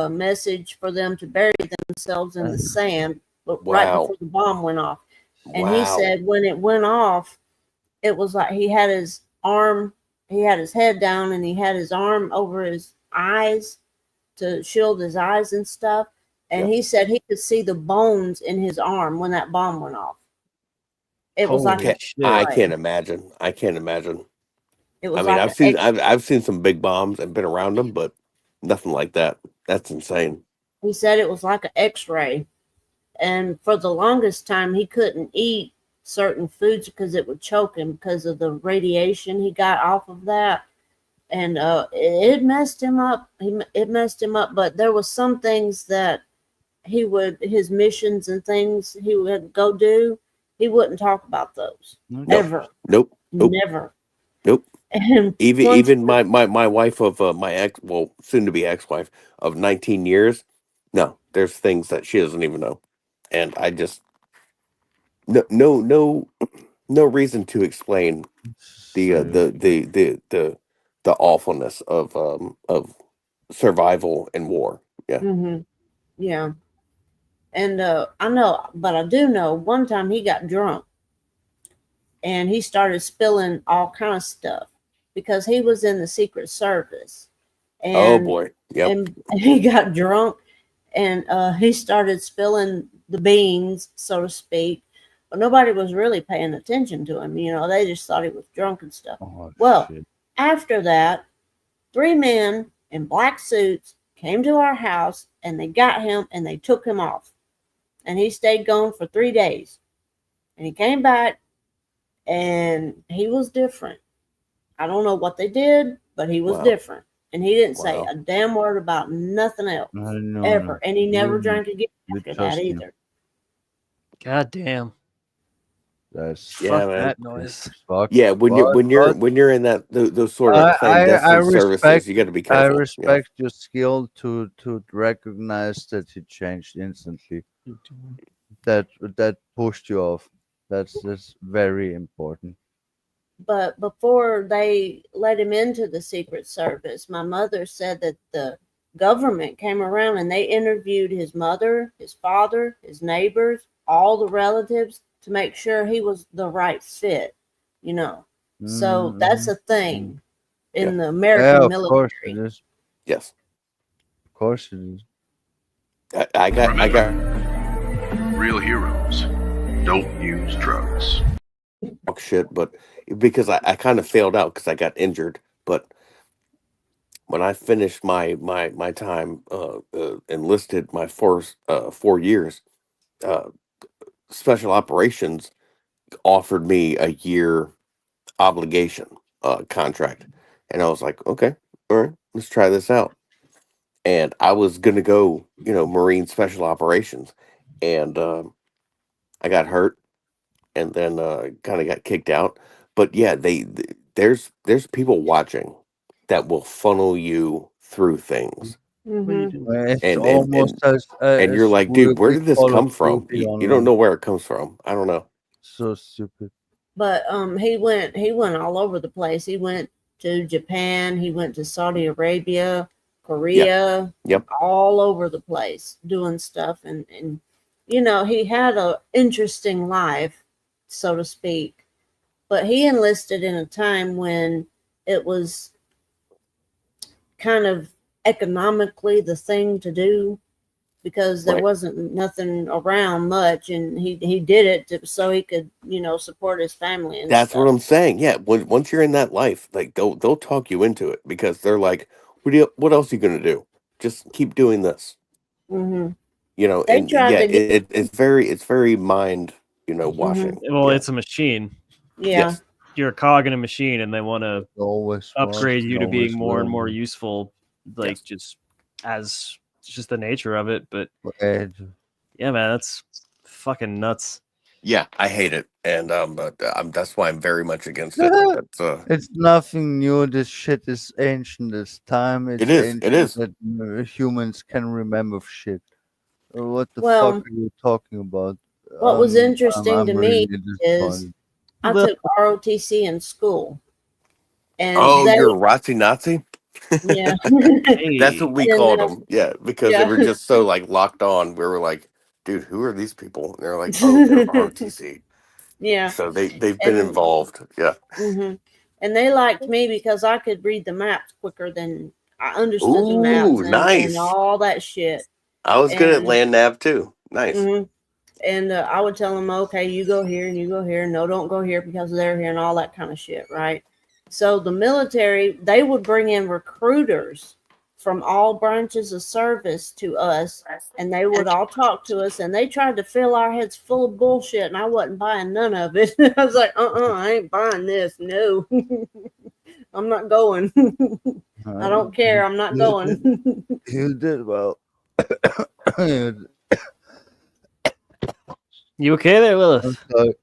message for them to bury themselves in the sand right Wow. before the bomb went off. And he Wow. said when it went off, it was like he had his head down and he had his arm over his eyes to shield his eyes and stuff. And Yeah. he said he could see the bones in his arm when that bomb went off. It was like Holy a shit. I X-ray. can't imagine. I can't imagine. It I was mean, like I've an seen X-ray. I've seen some big bombs and been around them, but nothing like that. That's insane. He said it was like an X-ray. And for the longest time, he couldn't eat certain foods because it would choke him because of the radiation he got off of that. And it messed him up. It messed him up. But there was some things that his missions and things he would go do, he wouldn't talk about those No. ever, Nope. never. Nope. And Even once, even my wife of my ex, soon to be ex wife of 19 years. No, there's things that she doesn't even know. and I just no reason to explain the awfulness of survival and war. Yeah. Mm-hmm. Yeah. And I know, but I do know one time he got drunk and he started spilling all kind of stuff because he was in the Secret Service. Oh And, boy. Yep. and he got drunk and he started spilling the beans, so to speak. But nobody was really paying attention to him. You know, they just thought he was drunk and stuff. Oh, well, shit. after that, 3 men in black suits came to our house and they got him and they took him off. And he stayed gone for 3 days. And he came back and he was different. I don't know what they did, but he was Wow. different. And he didn't say Wow. a damn word about nothing else No, ever. no. And he never You- drank again you after that trust him. either. God damn. That's Yeah, Fuck man. that noise. fuck. Yeah, when you're But when you're in that those sort of I clandestine services, respect. you got to be I careful. Yeah. respect your skill to recognize that he changed instantly. That pushed you off. That's very important. But before they let him into the Secret Service, my mother said that the government came around and they interviewed his mother, his father, his neighbors, all the relatives to make sure he was the right fit, you know. So that's a thing in the American Yeah, of military. course it is. Yes. Of course it is. I got Real heroes don't use drugs. talk shit, but because I kind of failed out because I got injured. But when I finished my time enlisted my first 4 years, uh, special operations offered me a year obligation contract, and I was like, okay, all right, let's try this out. And I was gonna go, Marine Special Operations, and I got hurt, and then kind of got kicked out. But yeah, there's people watching that will funnel you through things, Mm-hmm. It's and almost and you're as like, dude, where we did this Call come of from? Duty You don't online. know where it comes from. I don't know. So stupid. But he went all over the place. He went to Japan, he went to Saudi Arabia, Korea, Yep. all over the place doing stuff and you know, he had a interesting life, so to speak. But he enlisted in a time when it was kind of economically the thing to do because there Right. wasn't nothing around much and he did it so he could, you know, support his family and That's stuff. what I'm saying. Yeah, once you're in that life, like they'll talk you into it because they're like, what else are you gonna do? Just keep doing this, Mm-hmm. They And tried yeah, to get it's very mind, washing. Well, Yeah. it's a machine. yeah. Yes. You're a cog in a machine, and they want to Always upgrade was, you to being always more and will more be. useful, like just as it's just the nature of it. But Right. yeah, man, that's fucking nuts. Yeah, I hate it, and but that's why I'm very much against it. That's It's nothing new. This shit is ancient as time. It's It is. ancient It is. that humans can remember shit. What the Well, fuck are you talking about? What was interesting to me really is disappointed. I took ROTC in school. And Oh, they you're a Nazi Nazi. yeah. That's what we And, called them. Yeah, because they yeah. were just so like locked on. We were like, dude, who are these people? And they're like, oh, they're ROTC. Yeah. So they've been And involved. Yeah. mhm. And they liked me because I could read the maps quicker than I understood the maps Ooh, and nice. all that shit. I was good at And land nav too. Nice. mhm. And I would tell them, okay, you go here and you go here. No, don't go here because they're here and all that kind of shit, right? So the military, they would bring in recruiters from all branches of service to us, and they would all talk to us, and they tried to fill our heads full of bullshit, and I wasn't buying none of it. I was like, I ain't buying this. No, I'm not going. I don't care. I'm not going. You did well. You okay there, I'm Willis? sorry.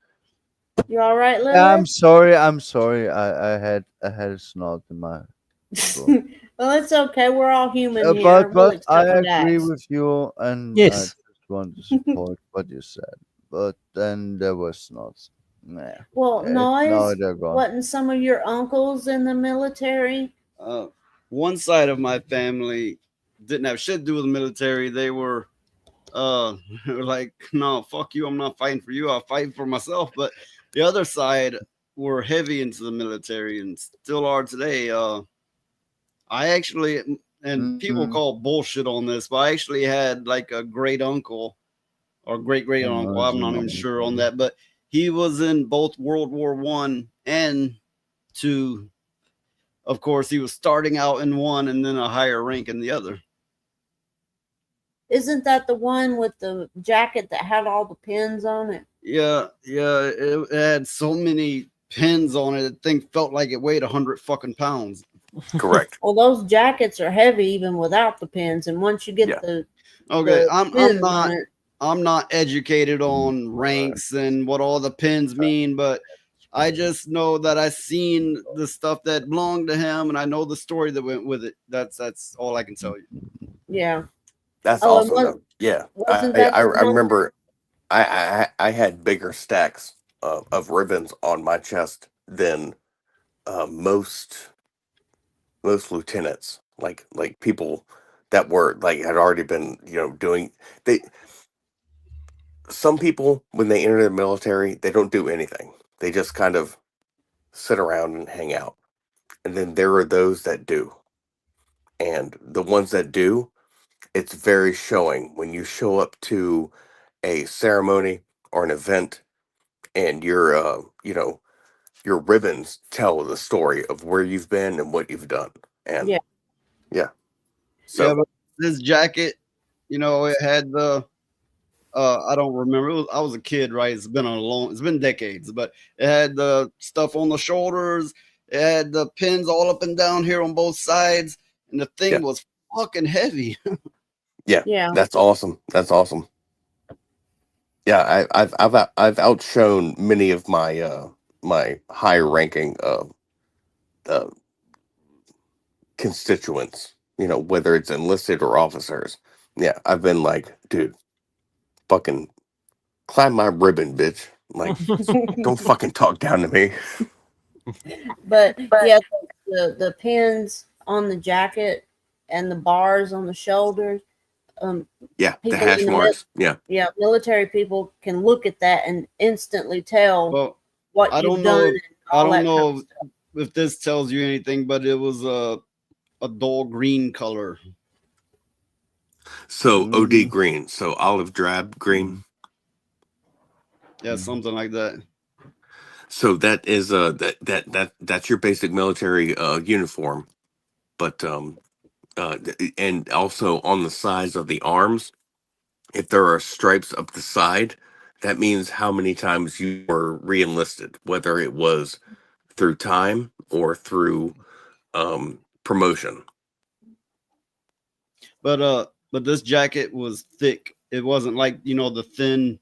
You all right, Lily? Yeah, I'm sorry. I'm sorry. I had a snot in my throat. Well, it's okay. We're all human here. But Well, I except for agree Dax. with you, and I Yes. just want to support what you said, but then there was not. Nah. Well, No, Noise, they're gone. wasn't some of your uncles in the military? One side of my family didn't have shit to do with the military. They were like, no, fuck you, I'm not fighting for you, I'll fight for myself. But the other side were heavy into the military and still are today. I actually, and people call bullshit on this, but I actually had like a great uncle or great uncle, I'm not even sure on that, but he was in both World War I and II. Of course, he was starting out in one and then a higher rank in the other. Isn't that the one with the jacket that had all the pins on it? Yeah, it had so many pins on it. The thing felt like it weighed 100 fucking pounds. Correct. Well, those jackets are heavy even without the pins, and once you get the Okay, the I'm not educated on ranks and what all the pins mean, but I just know that I seen the stuff that belonged to him, and I know the story that went with it. That's all I can tell you. Yeah. That's Oh, awesome. Though. Yeah, wasn't that I the one- remember. I had bigger stacks of ribbons on my chest than most lieutenants. Like people that were like had already been doing they. Some people when they enter the military they don't do anything. They just kind of sit around and hang out, and then there are those that do, and the ones that do, it's very showing when you show up to a ceremony or an event and your ribbons tell the story of where you've been and what you've done. And yeah. So yeah, but this jacket, it had the I don't remember. I was a kid, right? It's been decades, but it had the stuff on the shoulders. It had the pins all up and down here on both sides, and the thing was fucking heavy. yeah, that's awesome. That's awesome. Yeah, I've outshone many of my my higher ranking constituents. Whether it's enlisted or officers. Yeah, I've been like, dude, fucking climb my ribbon, bitch. Like, don't fucking talk down to me. But yeah, the pins on the jacket and the bars on the shoulders. Yeah, the people hash in marks. Yeah. Military people can look at that and instantly tell what I you've don't done. know. and I all don't that kind of know stuff. if this tells you anything, but it was a dull green color. So OD green. So olive drab green. Yeah, something like that. So that is that's your basic military uniform, but and also on the sides of the arms, if there are stripes up the side, that means how many times you were re-enlisted, whether it was through time or through promotion. But this jacket was thick. It wasn't like the thin.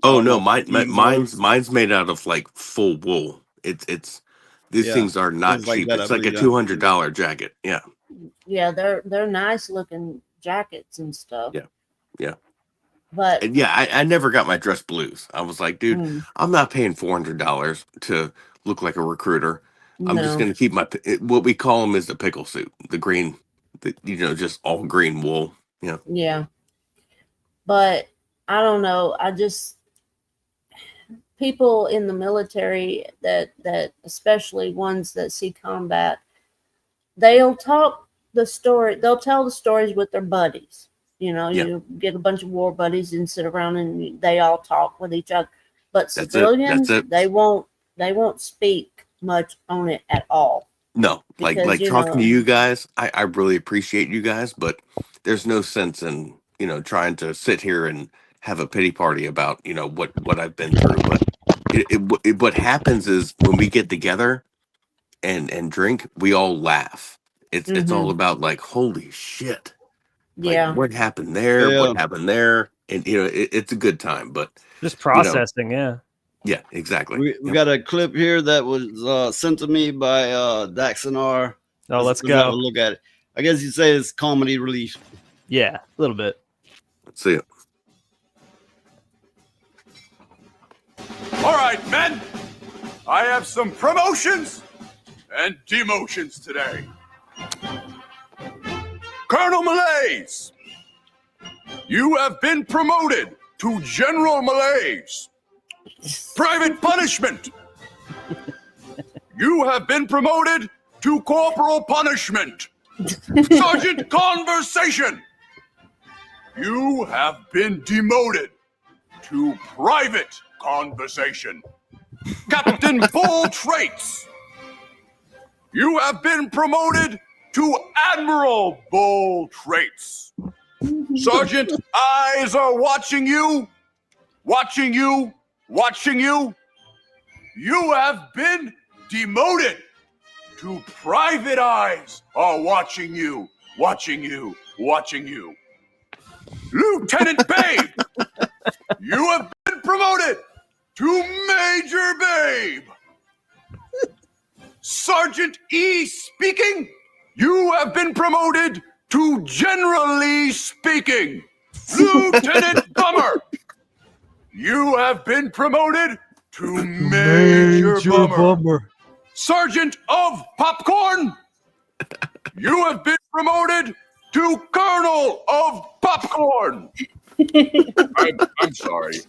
Oh no, mine's made out of like full wool. It's these things are not like cheap. that, It's I like a believe, $200 jacket. Yeah. Yeah, they're nice looking jackets and stuff. Yeah. But And yeah, I never got my dress blues. I was like, dude, I'm not paying $400 to look like a recruiter. I'm just No. going to keep what we call them is the pickle suit, the green, just all green wool. Yeah. Yeah. But I don't know. People in the military that especially ones that see combat, they'll tell the stories with their buddies. You get a bunch of war buddies and sit around and they all talk with each other. But civilians, they won't speak much on it at all. No, Because, like talking to you guys, I really appreciate you guys, but there's no sense in, trying to sit here and have a pity party about, what I've been through. But what happens is when we get together and drink, we all laugh. It's all about like, holy shit. Like, what happened there? Yeah. What happened there? And it's a good time, but just processing. Yeah, exactly. We got a clip here that was sent to me by Daxinar. Oh, let's have a go. look at it. I guess you'd say it's comedy relief. Yeah, a little bit. Let's see it. All right, men. I have some promotions and demotions today. Colonel Malaise, you have been promoted to General Malaise. Private Punishment, you have been promoted to Corporal Punishment. Sergeant Conversation, you have been demoted to Private Conversation. Captain Bull Traits, you have been promoted to Admiral Bull Traits. Sergeant Eyes are watching you, watching you, watching you. You have been demoted to Private Eyes are watching you, watching you, watching you. Lieutenant Babe, you have been promoted to Major Babe. Sergeant E speaking, you have been promoted to Generally Speaking. Lieutenant Bummer, you have been promoted to Major Bummer. Sergeant of Popcorn, you have been promoted to Colonel of Popcorn. I'm sorry.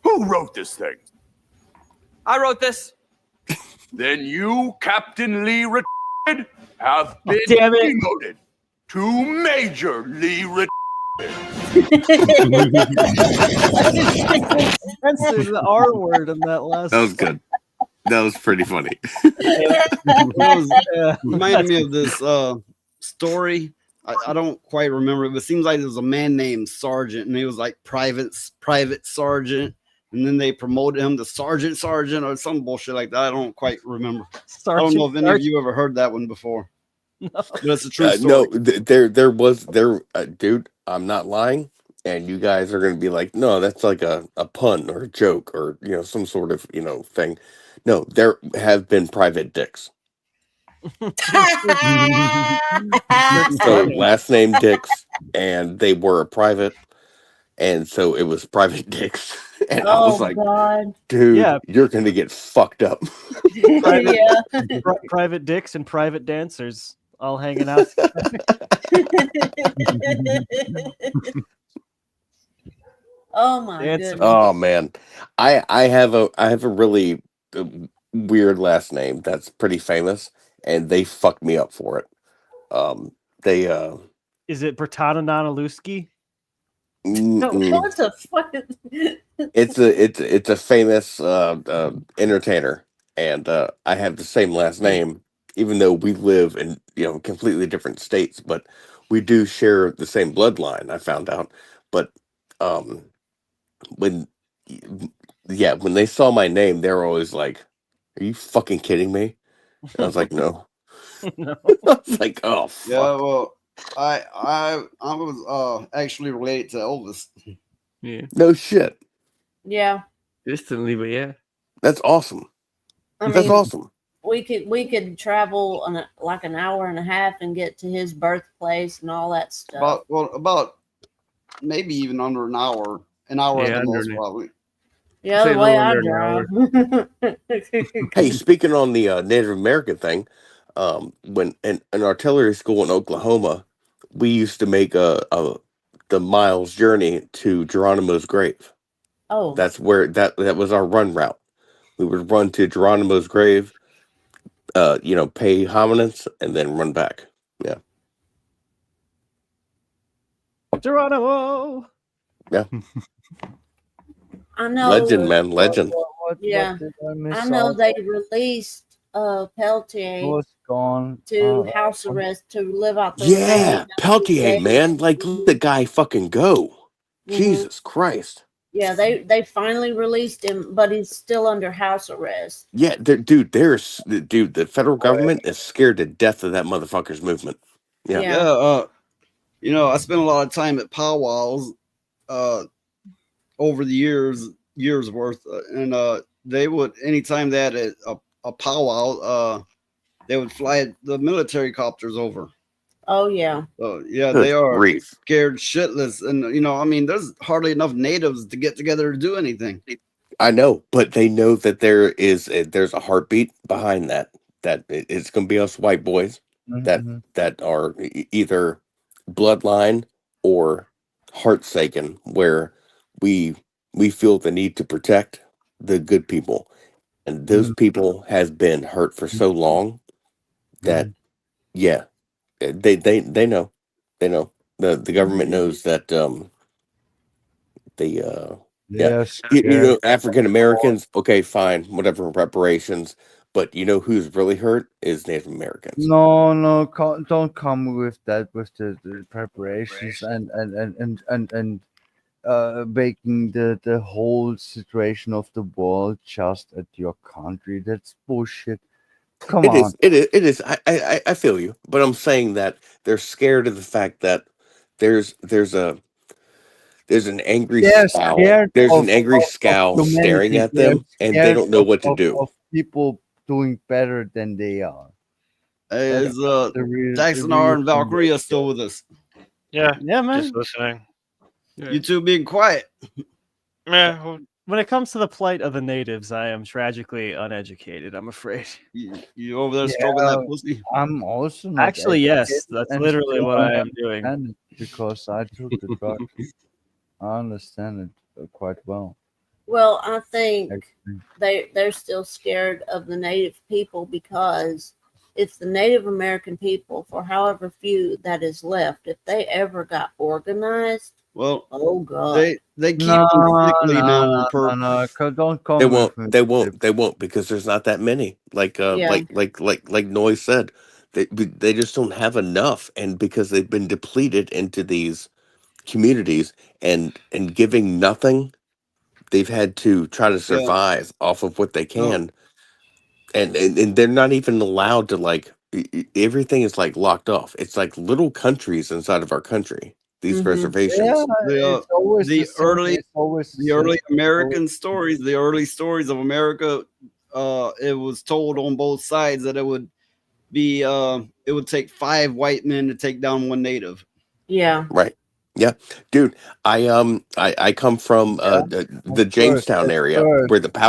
Who wrote this thing? I wrote this. Then you, Captain Lee Retarded, have been damn it. demoted to Major Lee Retarded. Censored the R word in that last. That was good. That was pretty funny. Reminded me of this story. I don't quite remember, but it seems like there was a man named Sergeant, and he was like private sergeant, and then they promoted him to sergeant or some bullshit like that. I don't quite remember. I don't know if any of you ever heard that one before. No. But it's a true story. No, dude, I'm not lying. And you guys are going to be like, no, that's like a pun or a joke or, some sort of, thing. No, there have been private dicks. So last name Dicks, and they were a private, and so it was private dicks. And I was like, God. dude, you're going to get fucked up. Private dicks and private dancers all hanging out. Oh my goodness. Oh man, I have a really weird last name that's pretty famous, and they fucked me up for it. Is it Bertana Nanaluski? No, what the fuck? It's a famous entertainer, and I have the same last name, even though we live in completely different states, but we do share the same bloodline. I found out, but when they saw my name, they were always like, "Are you fucking kidding me?" And I was like, "No." No. I was like, "Oh, fuck." Yeah, well, I was actually related to Elvis. Yeah. No shit. Yeah. Distantly, but yeah. That's awesome. I That's mean, awesome. We could travel like an hour and a half and get to his birthplace and all that stuff. About maybe even under an hour at the most, probably. Yeah, the way I drive. Hey, speaking on the Native American thing, when in artillery school in Oklahoma, we used to make the miles journey to Geronimo's grave. Oh, That's where that was our run route. We would run to Geronimo's grave, pay hominids, and then run back. Yeah. Geronimo. Yeah. I know. Legend, man, legend. Yeah, I know they released Peltier Was gone to house arrest to live out the Yeah, Peltier, man. Like, let the guy fucking go. Jesus Christ. Yeah, they finally released him, but he's still under house arrest. Yeah, the federal government is scared to death of that motherfucker's movement. Yeah. I spent a lot of time at powwows over the years worth, and they would, anytime they had a powwow, they would fly the military copters over. Oh yeah. Yeah, they are scared shitless, and there's hardly enough natives to get together to do anything. I know, but they know that there's a heartbeat behind that. That it's going to be us white boys that Mhm. that are either bloodline or heartsaken, where we we feel the need to protect the good people, and those Mhm. people has been hurt for so long that Mhm. yeah, they know the government knows that they They yeah, are you scared know, African Americans, okay, fine, whatever, reparations, but you know who's really hurt is Native Americans. No, no, don't come with that with the preparations and making the whole situation of the world just at your country. That's bullshit. Come It on. is, it is, it is. I feel you, but I'm saying that they're scared of the fact that there's there's a there's an angry They're scowl. scared There's an angry of scowl staring humanity. at They're them, and they scared don't know what to do. of people doing better than they are. Hey, That's is the Daxon real and thing. Valkyria still with us? Yeah, Yeah, man. just listening. You two being quiet. Yeah, well, When it comes to the plight of the natives, I am tragically uneducated, I'm afraid. You over there stroking that pussy? I'm also not Actually, yes, educated that's and literally still what I am doing. understand it because I took the drug. I understand it quite well. Well, I think Actually. they're still scared of the native people because if the Native American people, for however few that is left, if they ever got organized, Well, oh god, they keep No, them sickly now no, on no, purpose. no. Don't They come won't. with me. They won't because there's not that many. Yeah. Like Noy said, they just don't have enough, and because they've been depleted into these communities and giving nothing, they've had to try to Yeah. survive off of what they No. can, and they're not even allowed to everything is like locked off. It's like little countries inside of our country. These Yeah, reservations. it's always the The same. early It's always the early same. American stories, the early stories of America, it was told on both sides that it would take 5 white men to take down 1 native. Yeah. Right. Yeah, dude. I come from the Jamestown At area first, where they don't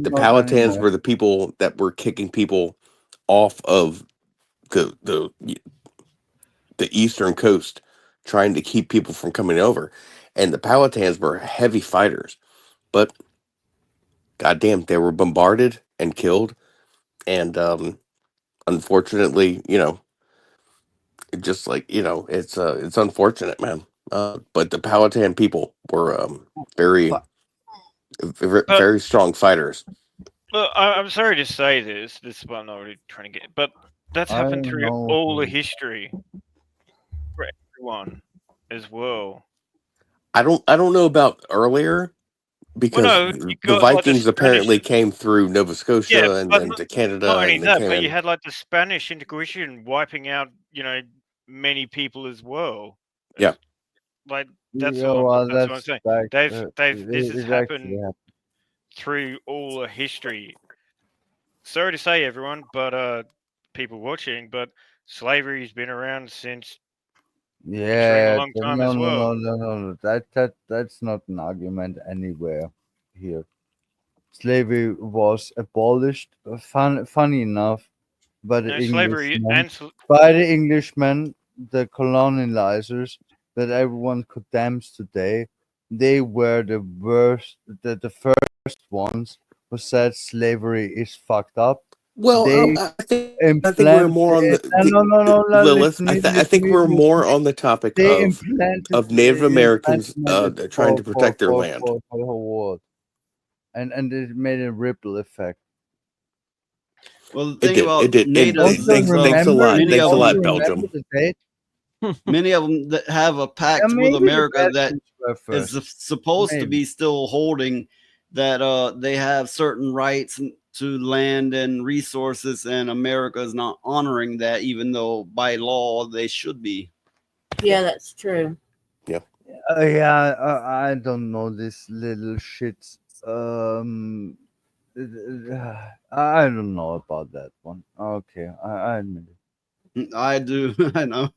The know Powhatans anymore. were the people that were kicking people off of the the the eastern coast, trying to keep people from coming over, and the Powhatans were heavy fighters, but goddamn, they were bombarded and killed, and unfortunately, just like it's unfortunate, man. But the Powhatan people were very but very strong fighters. well, I'm sorry to say this. This is what I'm not really trying to get, but that's I happened don't through know. all the history for everyone as well. I don't know about earlier Well, because no, you the got like the Vikings Spanish. apparently came through Nova Yeah, Scotia and but then to Canada not only and then that, came but you in. had like the Spanish Inquisition wiping out, many people as well. Yeah. Like Yeah, well, that's what I'm that's saying. like This has it actually happened happened. through all the history. Sorry to say, everyone, but people watching, but slavery's been around since extreme a Yeah, long time no, as no, no, well. no, no, no. That's not an argument anywhere here. Slavery was abolished. Funny enough, by the No, slavery Englishmen, and by the Englishmen, the colonizers that everyone condemns today. They were the worst, the first ones who said slavery is fucked up. Well, They I think we're implanted. more on No, Lilith. listen, me, I listen, think me, we're more listen. on the topic They implanted of Native Americans implemented it trying to protect their land. for the whole world, and it made a ripple effect. Well, the It thing did. about It did. And natives is thanks a lot. many Thanks of a them lot, Belgium. The date? many of them that have a Yeah, pact with maybe the America that Belgians were is first. supposed to Maybe. be still holding that they have certain rights to land and resources, and America is not honoring that, even though by law they should be. Yeah, that's true. Yeah. Yeah, I don't know this little shit. I don't know about that one. Okay, I admit it. I do. I know.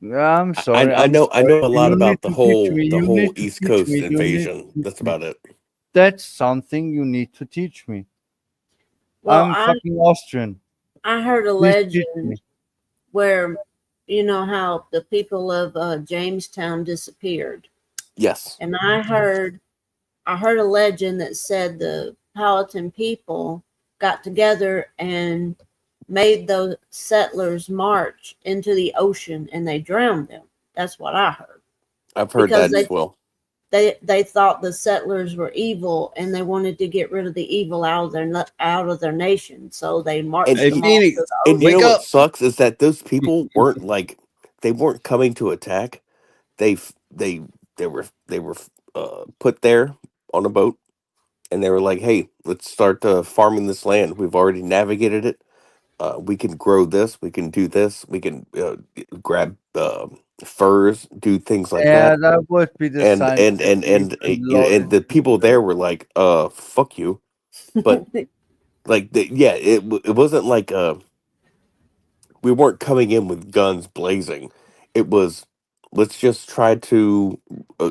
Yeah, I'm sorry. I know a lot You about need the to teach whole me. You need to East teach Coast me. You need invasion. to teach That's me. about it. That's something you need to teach me. Well, I'm fucking Austrian. I heard a Please teach me. legend where, you know how the people of Jamestown disappeared, Yes. and I heard a legend that said the Powhatan people got together and made those settlers march into the ocean and they drowned them. That's what I heard. I've heard Because that as well. They thought the settlers were evil and they wanted to get rid of the evil out of their nation, so they marched And, them off to the and you ocean. know what sucks is that those people weren't like they weren't coming to attack. They were put there on a boat, and they were like, "Hey, let's start farming this land. We've already navigated it. We can grow this. We can do this. We can grab furs, do things like Yeah, that." that would be the And scientific the people there were like, fuck you," but like it wasn't like we weren't coming in with guns blazing. It was, let's just try to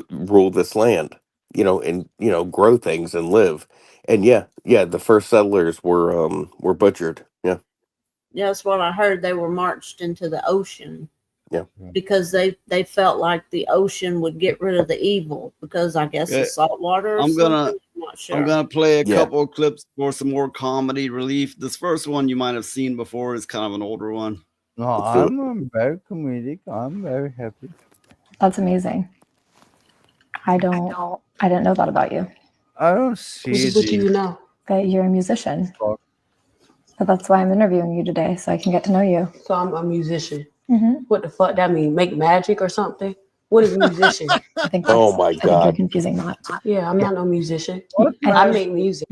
rule this land, and grow things and live. And the first settlers were butchered. Yeah, Yeah, that's what I heard. They were marched into the ocean. Yeah. Because they felt like the ocean would get rid of the evil because I guess the salt water or I'm gonna something. I'm not sure. I'm gonna play a Yeah. couple of clips for some more comedy relief. This first one you might have seen before is kind of an older one. No, Let's do it. I'm very comedic. I'm very happy. That's amazing. I didn't know that about you. I don't see What do you know? That you're a musician. But that's why I'm interviewing you today, so I can get to know you. So I'm a musician. Mhm. What the fuck that mean? Make magic or something? What is a musician? I think Oh my I think you're God. confusing that. Yeah, I'm not no musician. What? I make music.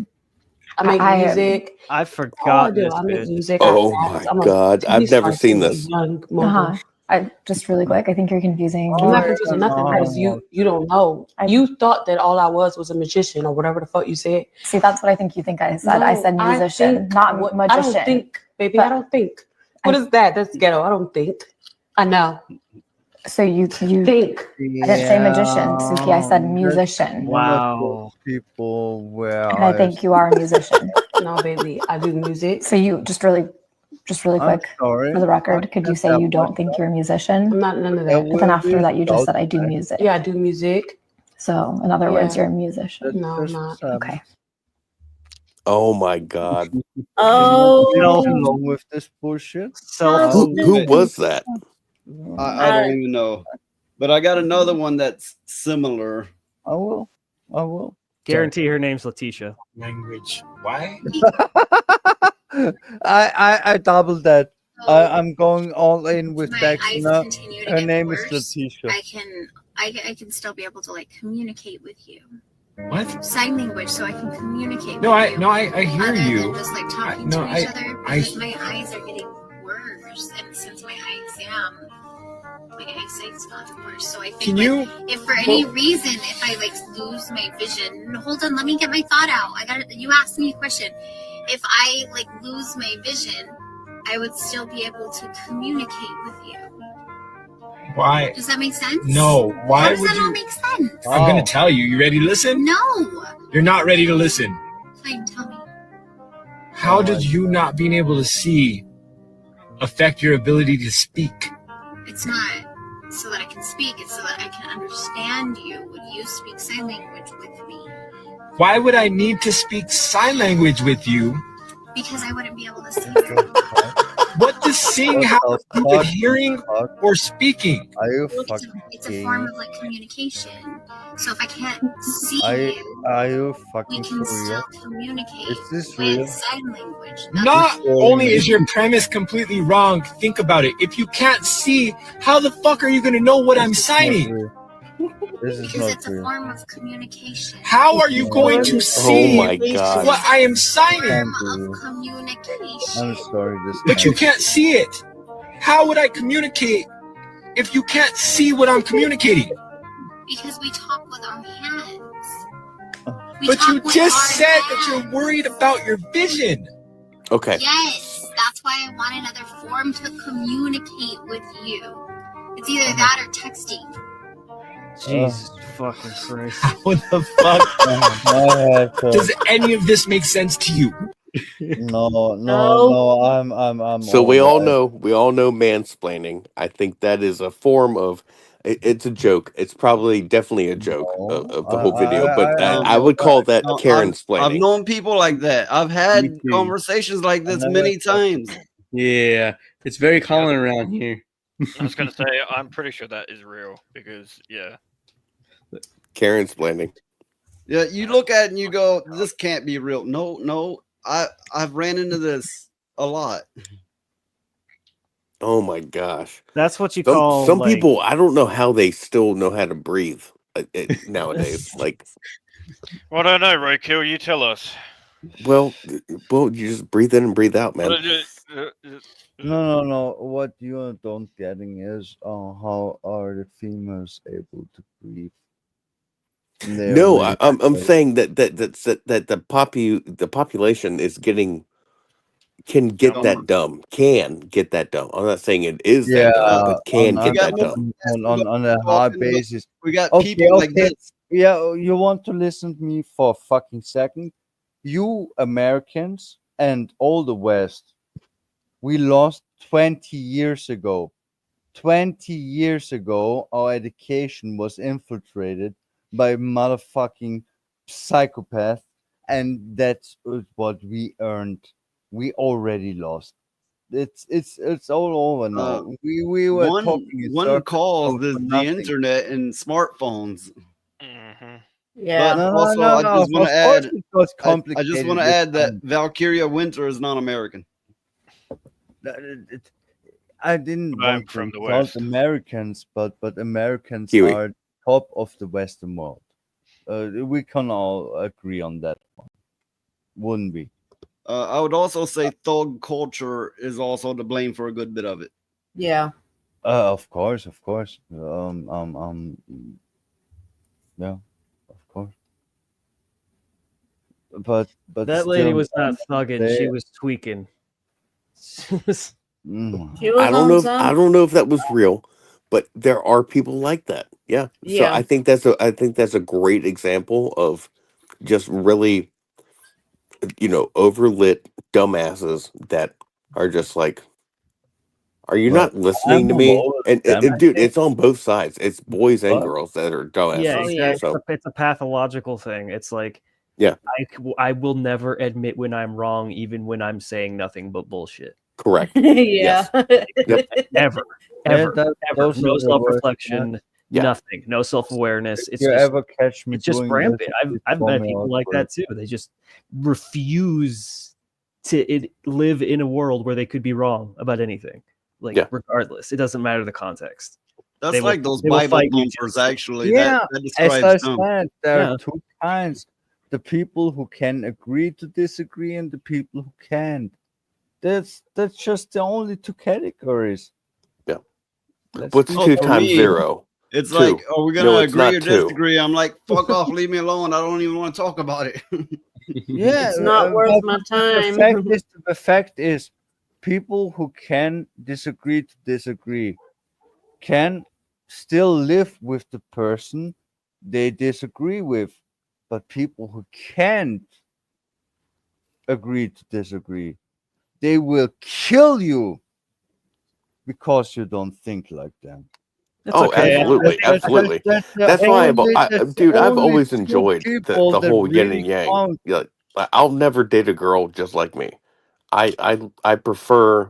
I make music. I All I forgot do, this I make bit. music. Oh I my dance. I'm a God, I've peace never artist, seen a this. young mogul. Uh-huh. I just really quick. I think you're confusing. I'm not confusing nothing because you don't know. You thought that all I was a magician or whatever the fuck you said. See, that's what I think you think I said. I said musician, not magician. I don't think, baby. I don't think. What is that? That's ghetto. I don't think. I know. So you think. I didn't say magician, Suki. I said musician. Wow. People where And I think you are a musician. No, baby. I do music. So you just really I'm quick sorry. for the record, could you say you don't think you're a musician? I'm not none of that. But then after that, you just said I do music. Yeah, I do music. So in other words, Yeah. you're a musician. No, I'm not. Okay. Oh my God. Along with this bullshit. Who was that? I don't even know. But I got another one that's similar. I will. Guarantee her name's Letitia. Language. Why? I doubled that. I'm going all in with My Dex eyes now. continue to Her get name worse. is Letitia. I can still be able to like communicate with you. What? Sign language, so I can communicate. No, with you. I hear other you. Than just like talking no, to each I- other I- because my eyes are getting worse, and since my eye exam, my eyesight's gotten worse. So I think Can like, you- if for any reason if I like lose my vision, hold on, let me get my thought out. You asked me a question. If I like lose my vision, I would still be able to communicate with you. Why? Does that make sense? No. Why How does would that not you? make sense? I'm gonna tell you. You ready to listen? No. You're not ready to listen. Fine, tell me. How does you not being able to see affect your ability to speak? It's not so that I can speak, it's so that I can understand you when you speak sign language with me. Why would I need to speak sign language with you? Because I wouldn't be able to see you. What does seeing have to do with hearing or speaking? Are you It's a form of like communication. So if I can't see you, Are you we fucking can for still real? communicate Is this with real? sign language. Not only is your premise completely wrong, think about it. If you can't see, how the fuck are you going to know what I'm signing? This is Because not it's a real. form of communication. How are you going to see my God. what I am signing? I'm sorry. This. But you can't see it. How would I communicate if you can't see what I'm communicating? Because we talk with our hands. We But talk you with just our said hands. that you're worried about your vision. Okay. Yes, that's why I want another form to communicate with you. It's either that or texting. Jesus fucking Christ. What the fuck? Does any of this make sense to you? No. I'm. So we all know mansplaining. I think that is a form of. It's a joke. It's probably definitely a joke of the whole video, but I would call that Karen I've splaining. known people like that. I've had too. conversations like this many times. Yeah, it's very common around here. I was gonna say I'm pretty sure that is real because Karen splaining. Yeah, you look at it and you go, "This can't be real." No, I've ran into this a lot. Oh my gosh, that's what you call some people. I don't know how they still know how to breathe nowadays. Like, well, I don't know, Roadkill. You tell us. well, you just breathe in and breathe out, man. No. What you don't getting is how are the females able to breathe? No, I'm saying that the population is can get that dumb. I'm not saying it is that dumb, but can get that dumb. On a hard basis. We got people like this. Yeah, you want to listen to me for a fucking second? You Americans and all the West, we lost 20 years ago. 20 years ago, our education was infiltrated by motherfucking psychopath, and that's what we earned. We already lost. It's all over now. We were talking one cause the internet and smartphones. Yeah. But also, I just want to add. I just want to add that Valkyria Winter is not American. I didn't want to the insult West. Americans, but Americans Kiwi. are top of the Western world. We can all agree on that one, wouldn't we? I would also say thug culture is also to blame for a good bit of it. Yeah. Of course. Yeah, of course. But that lady still, was not thugging. She was tweaking. I don't know if that was real, but there are people like that. Yeah. So Yeah. I think that's a great example of just really, overlit dumbasses that are just like, are you not listening to me? And dude, it's on both sides. It's boys and girls that are dumbasses. Yeah, exactly. So It's a pathological thing. It's like, yeah, I will never admit when I'm wrong, even when I'm saying nothing but bullshit. Correct. Yeah. Yep. Ever. those No are the self-reflection. worst, Yeah. Nothing. No self-awareness. It's you just, ever catch me it's just doing rampant. this, I've call met me people out like for that it. too. They just refuse to live in a world where they could be wrong about anything. Like, regardless, it doesn't matter the context. That's They will- like those they will Bible fight you thumpers, actually. Yeah, That as I describes them. said, there Yeah. are two kinds: the people who can agree to disagree, and the people who can't. That's just the only two categories. Yeah. Let's What's be 2 for times me, 0? It's 2. like, are we gonna No, it's agree not or 2. disagree? I'm like, fuck off, leave me alone. I don't even want to talk about it. Yeah, It's not worth but my time. The fact is, people who can disagree to disagree can still live with the person they disagree with, but people who can't agree to disagree, they will kill you because you don't think like them. Absolutely. That's why I've always two enjoyed people the that whole yin really and yang. count. Yeah, I'll never date a girl just like me. I prefer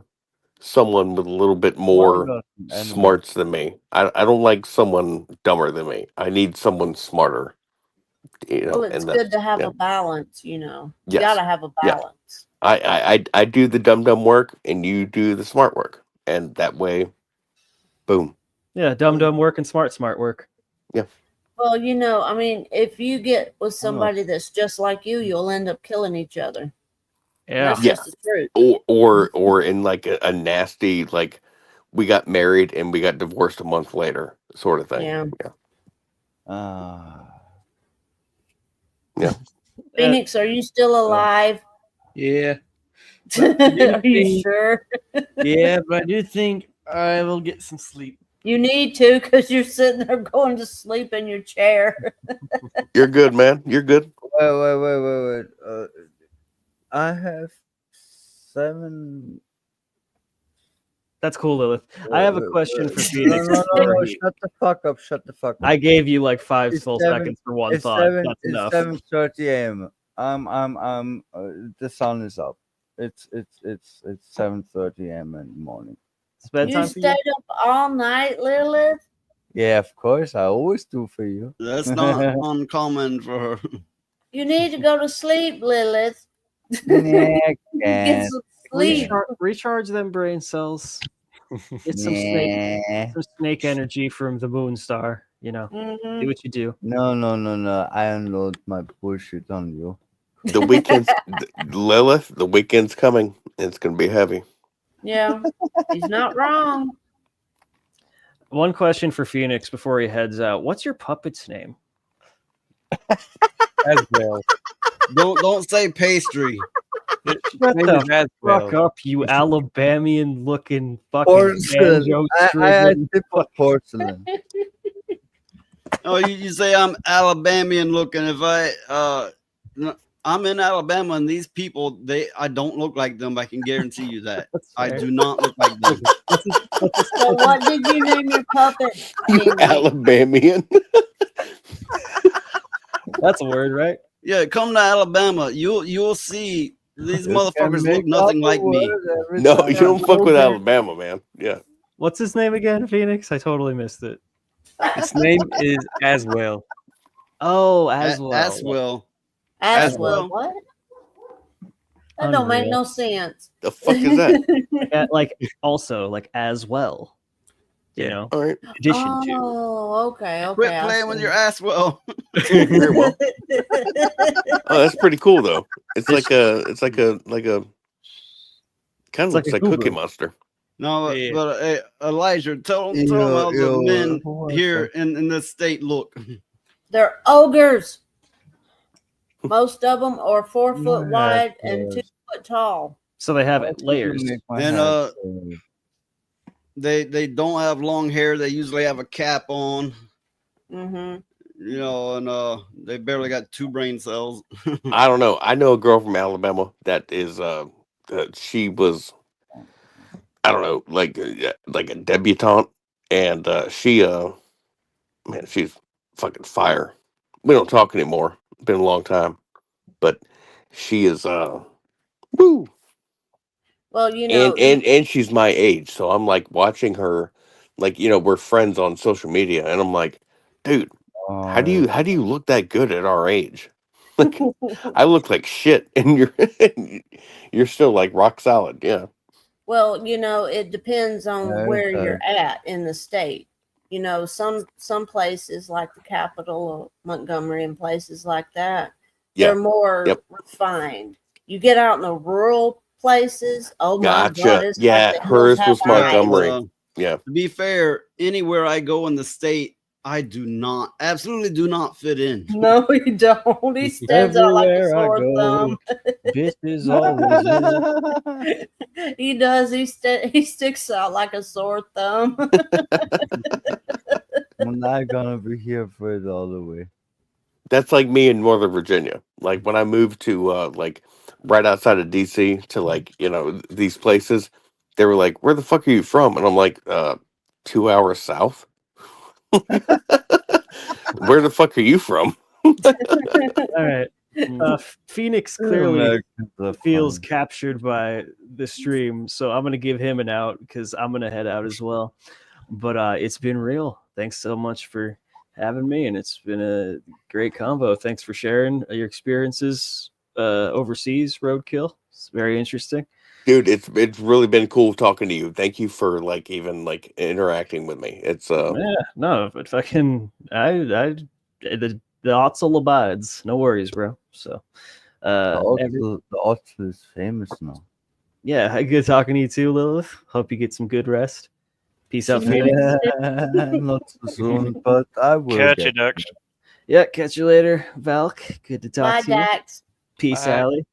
someone with a little bit more smarts than me. I don't like someone dumber than me. I need someone smarter. Well, it's and good to have yeah. a balance, you know. You Yes. gotta have a Yeah. balance. I do the dumb work and you do the smart work, and that way, boom. Yeah, dumb work and smart work. Yeah. Well, you know, I mean, if you get with somebody that's just like you'll end up killing each other. Yeah. That's just the truth. Or in like a nasty, like, we got married and we got divorced a month later sort of thing. Yeah. Yeah. Phoenix, are you still alive? Yeah. Are you sure? Yeah, but I do think I will get some sleep. You need to because you're sitting there going to sleep in your chair. You're good, man. You're good. Wait. I have 7. That's cool, Lilith. I have a question for Phoenix. No. Shut the fuck up. Shut the fuck up. I gave you like 5 It's full 7 seconds for one It's thought. 7 That's It's enough. 7:30 a.m. The sun is up. It's 7:30 a.m. in the morning. It's You bedtime for you. stayed up all night, Lilith? Yeah, of course. I always do for you. That's not uncommon for her. You need to go to sleep, Lilith. Yeah, Get some sleep. Recharge them brain cells. Get some snake energy from the moon star. You know, Mhm. do what you do. No. I unload my bullshit on you. The weekend's Lilith. The weekend's coming. It's gonna be heavy. Yeah, he's not wrong. One question for Phoenix before he heads out. What's your puppet's name? Aswell. Don't say pastry. Shut the fuck up, you Alabamian looking fucking Porcelain. banjo I tip of porcelain. Oh, you say I'm Alabamian looking. If I'm in Alabama, and these people, I don't look like them. I can guarantee you that. I do not look like them. So what did you name your puppet? You Alabamian. That's a word, right? Yeah, come to Alabama. You'll see these You motherfuckers can look make nothing up a like me. word every No, time you don't I fuck go with there. Alabama, man. Yeah. What's his name again, Phoenix? I totally missed it. His name is Aswell. Oh, Aswell. Aswell. Aswell. What? That don't make Unreal. no sense. The fuck is that? Like also like as well. You know, All right. addition to. Oh, okay. Quit I playing with see. your Aswell. Very well. Oh, that's pretty cool though. It's like a kind of looks like Cookie Monster. No, Yeah. but hey, Elijah, tell them Yo, how the yo, men who here was in this state look. They're ogres. Most of them are 4 foot My wide head and 2 hurts. foot tall. So they have Why it did you layers. make my And head hurt? they don't have long hair. They usually have a cap on. Mm-hmm. You know, and they barely got 2 brain cells. I don't know. I know a girl from Alabama that is she was I don't know like a debutante, and she man, she's fucking fire. We don't talk anymore. Been a long time, but she is woo. Well, you know, And she's my age, so I'm like watching her, like we're friends on social media, and I'm like, dude, how do you look that good at our age? Like, I look like shit, and you're still like rock solid, yeah. well, you know, it depends on Yeah, it where does. you're at in the state. You know, some places like the capital or Montgomery and places like that, Yeah. they're more Yep. refined. You get out in the rural places, oh my God, Gotcha. it's Yeah, like the hills hers was have eyes. Montgomery. Yeah. To be fair, anywhere I go in the state, I absolutely do not fit in. No, he don't. He stands out like a Everywhere I sore go, thumb. Bitch is always in. He does. He sticks out like a sore thumb. I'm not gonna be here for it all the way. That's like me in Northern Virginia. Like when I moved to like right outside of DC to like, these places, they were like, "Where the fuck are you from?" And I'm like, 2 hours south. Where the fuck are you from? All right. Phoenix clearly Americans are feels fun. captured by the stream, so I'm gonna give him an out because I'm gonna head out as well. But it's been real. Thanks so much for having me, and it's been a great convo. Thanks for sharing your experiences overseas, Roadkill. It's very interesting. Dude, it's really been cool talking to you. Thank you for like even like interacting with me. It's Yeah, no, but fucking the Otzel abides. No worries, bro. So The Otto is famous now. yeah, good talking to you too, Lilith. Hope you get some good rest. Peace out, Phoenix. Not so soon, but I will. Catch you next. Yeah, catch you later, Valk. Good to talk Bye, to you. Dax. Peace, Bye. Allie.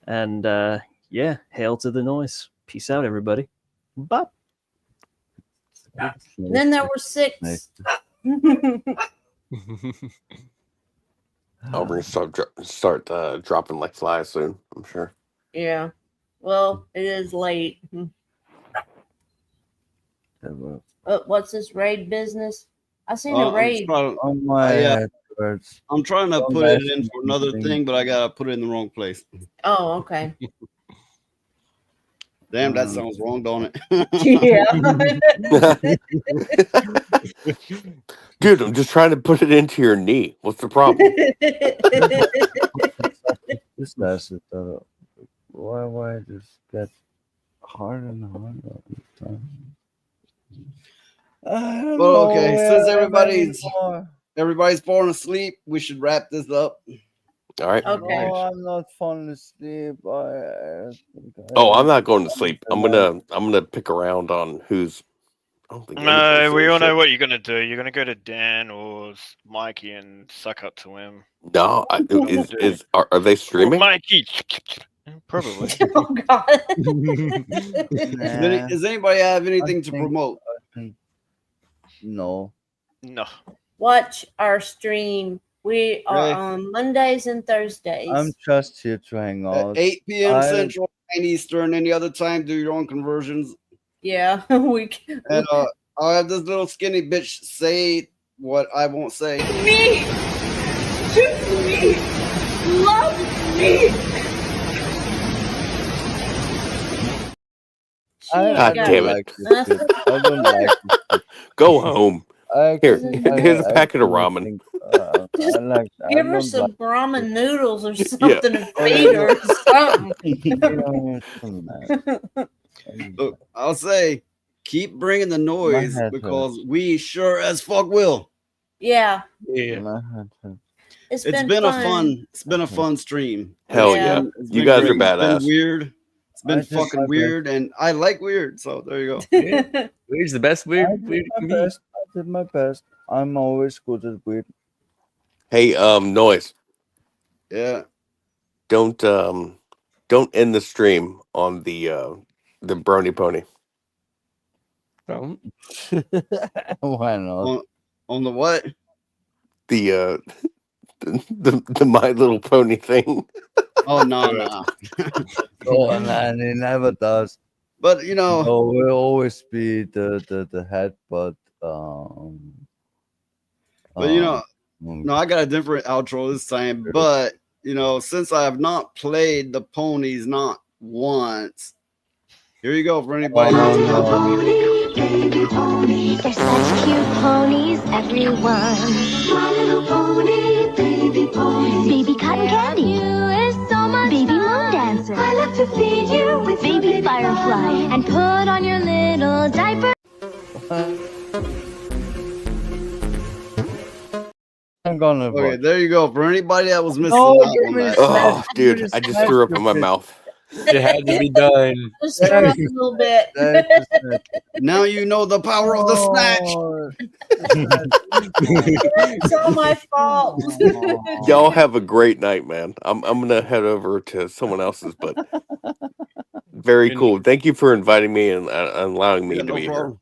And yeah, hail to the noise. Peace out, everybody. Bye. Then there were 6. Oh, we're gonna start dropping like flies soon, I'm sure. Yeah. Well, it is late. What's this raid business? I seen a raid. Oh my head hurts. I'm trying to Don't put it ask in me for another anything. thing, but I gotta put it in the wrong place. Oh, okay. Damn, that sounds wrong, don't it? Dude, I'm just trying to put it into your knee. What's the problem? This acid, why just get harder and harder all the time? I don't Well, know okay, where since I am everybody's falling asleep, we should wrap this up. All right. Okay. No, I'm not falling asleep. Oh, I'm not going to sleep. I'm gonna pick around on who's. I don't think No, anybody's we doing all know shit. what you're gonna do. You're gonna go to Dan or Mikey and suck up to him. No, are they streaming? Mikey, probably. Oh God. Does anybody have anything to promote? No. No. Watch our stream. We are Right. on Mondays and Thursdays. I'm just here to hang At out. 8 p.m. I- Central, 9 Eastern, any other time, do your own conversions. Yeah, we. And I'll have this little skinny bitch say what I won't say. Me! Choose me! Love me! God damn it. I don't like this. Go home. Here's a I packet of ramen. Give her some ramen noodles or something to feed her or something. Look, I'll say, keep bringing the noise head because we sure as fuck will. Yeah. It's been been a fun. fun stream. Hell It's yeah. been- it's You been guys are great. It's been badass. weird. It's been I just fucking like weird, and I like weird. So there you go. Weird's the best weird. I Weird did can my be. best. I did my best. I'm always good at weird. Hey, Noise. Yeah. Don't end the stream on the brony pony. Don't. Why not? On the what? The the My Little Pony thing. Oh no. Oh, and it never does. But you know, no, will always be the head, but you know, no, I got a different outro this time. But you know, since I have not played the ponies not once, here you go for anybody. They're such cute ponies, everyone. My little pony, baby pony. Baby cotton candy. You is so much baby moon dancer. I love to feed you with baby firefly and put on your little diaper. I'm gonna. Okay, there you go. For anybody that was missing No, out give on me that. Oh, dude, I just threw up in my mouth. It had to be done. Just stir up a little bit. Now you know the power of the It's all my fault. Y'all have a great night, man. I'm gonna head over to someone else's, but very cool. Thank you for inviting me and allowing me to be here.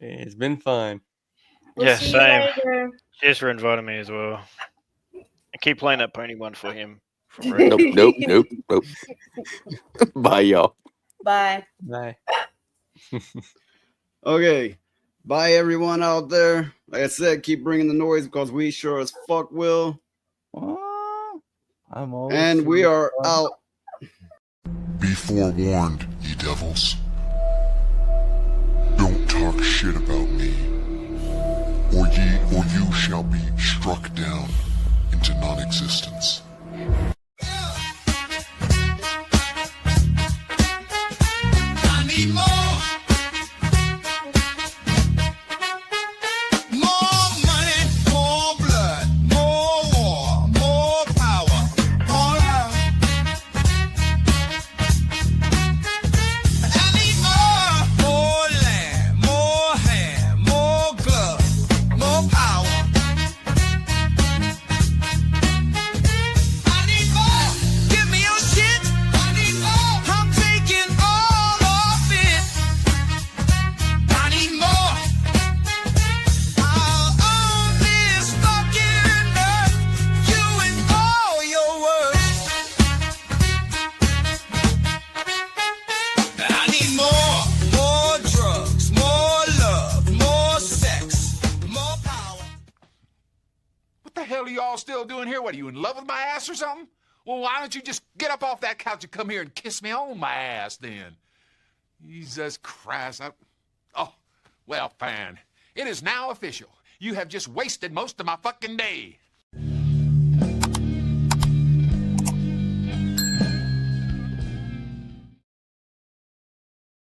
It's been fun. Yeah, see you same. later. Cheers for inviting me as well. And keep playing that pony one for him. Nope. Bye, y'all. Bye. Bye. Okay. Bye, everyone out there. Like I said, keep bringing the noise because we sure as fuck will. I'm always And we are out. Be forewarned, ye devils. Don't talk shit about me, or you shall be struck down into non-existence. I need more. More money, more blood, more war, more power, more love. I need more land, more hand, more glove, more power. I need more. Give me your shit. I need more. I'm taking all of it. the hell are you all still doing here? What, are you in love with my ass or something? Well, why don't you just get up off that couch and come here and kiss me on my ass then? Jesus Christ. Oh, well, fine. It is now official. You have just wasted most of my fucking day.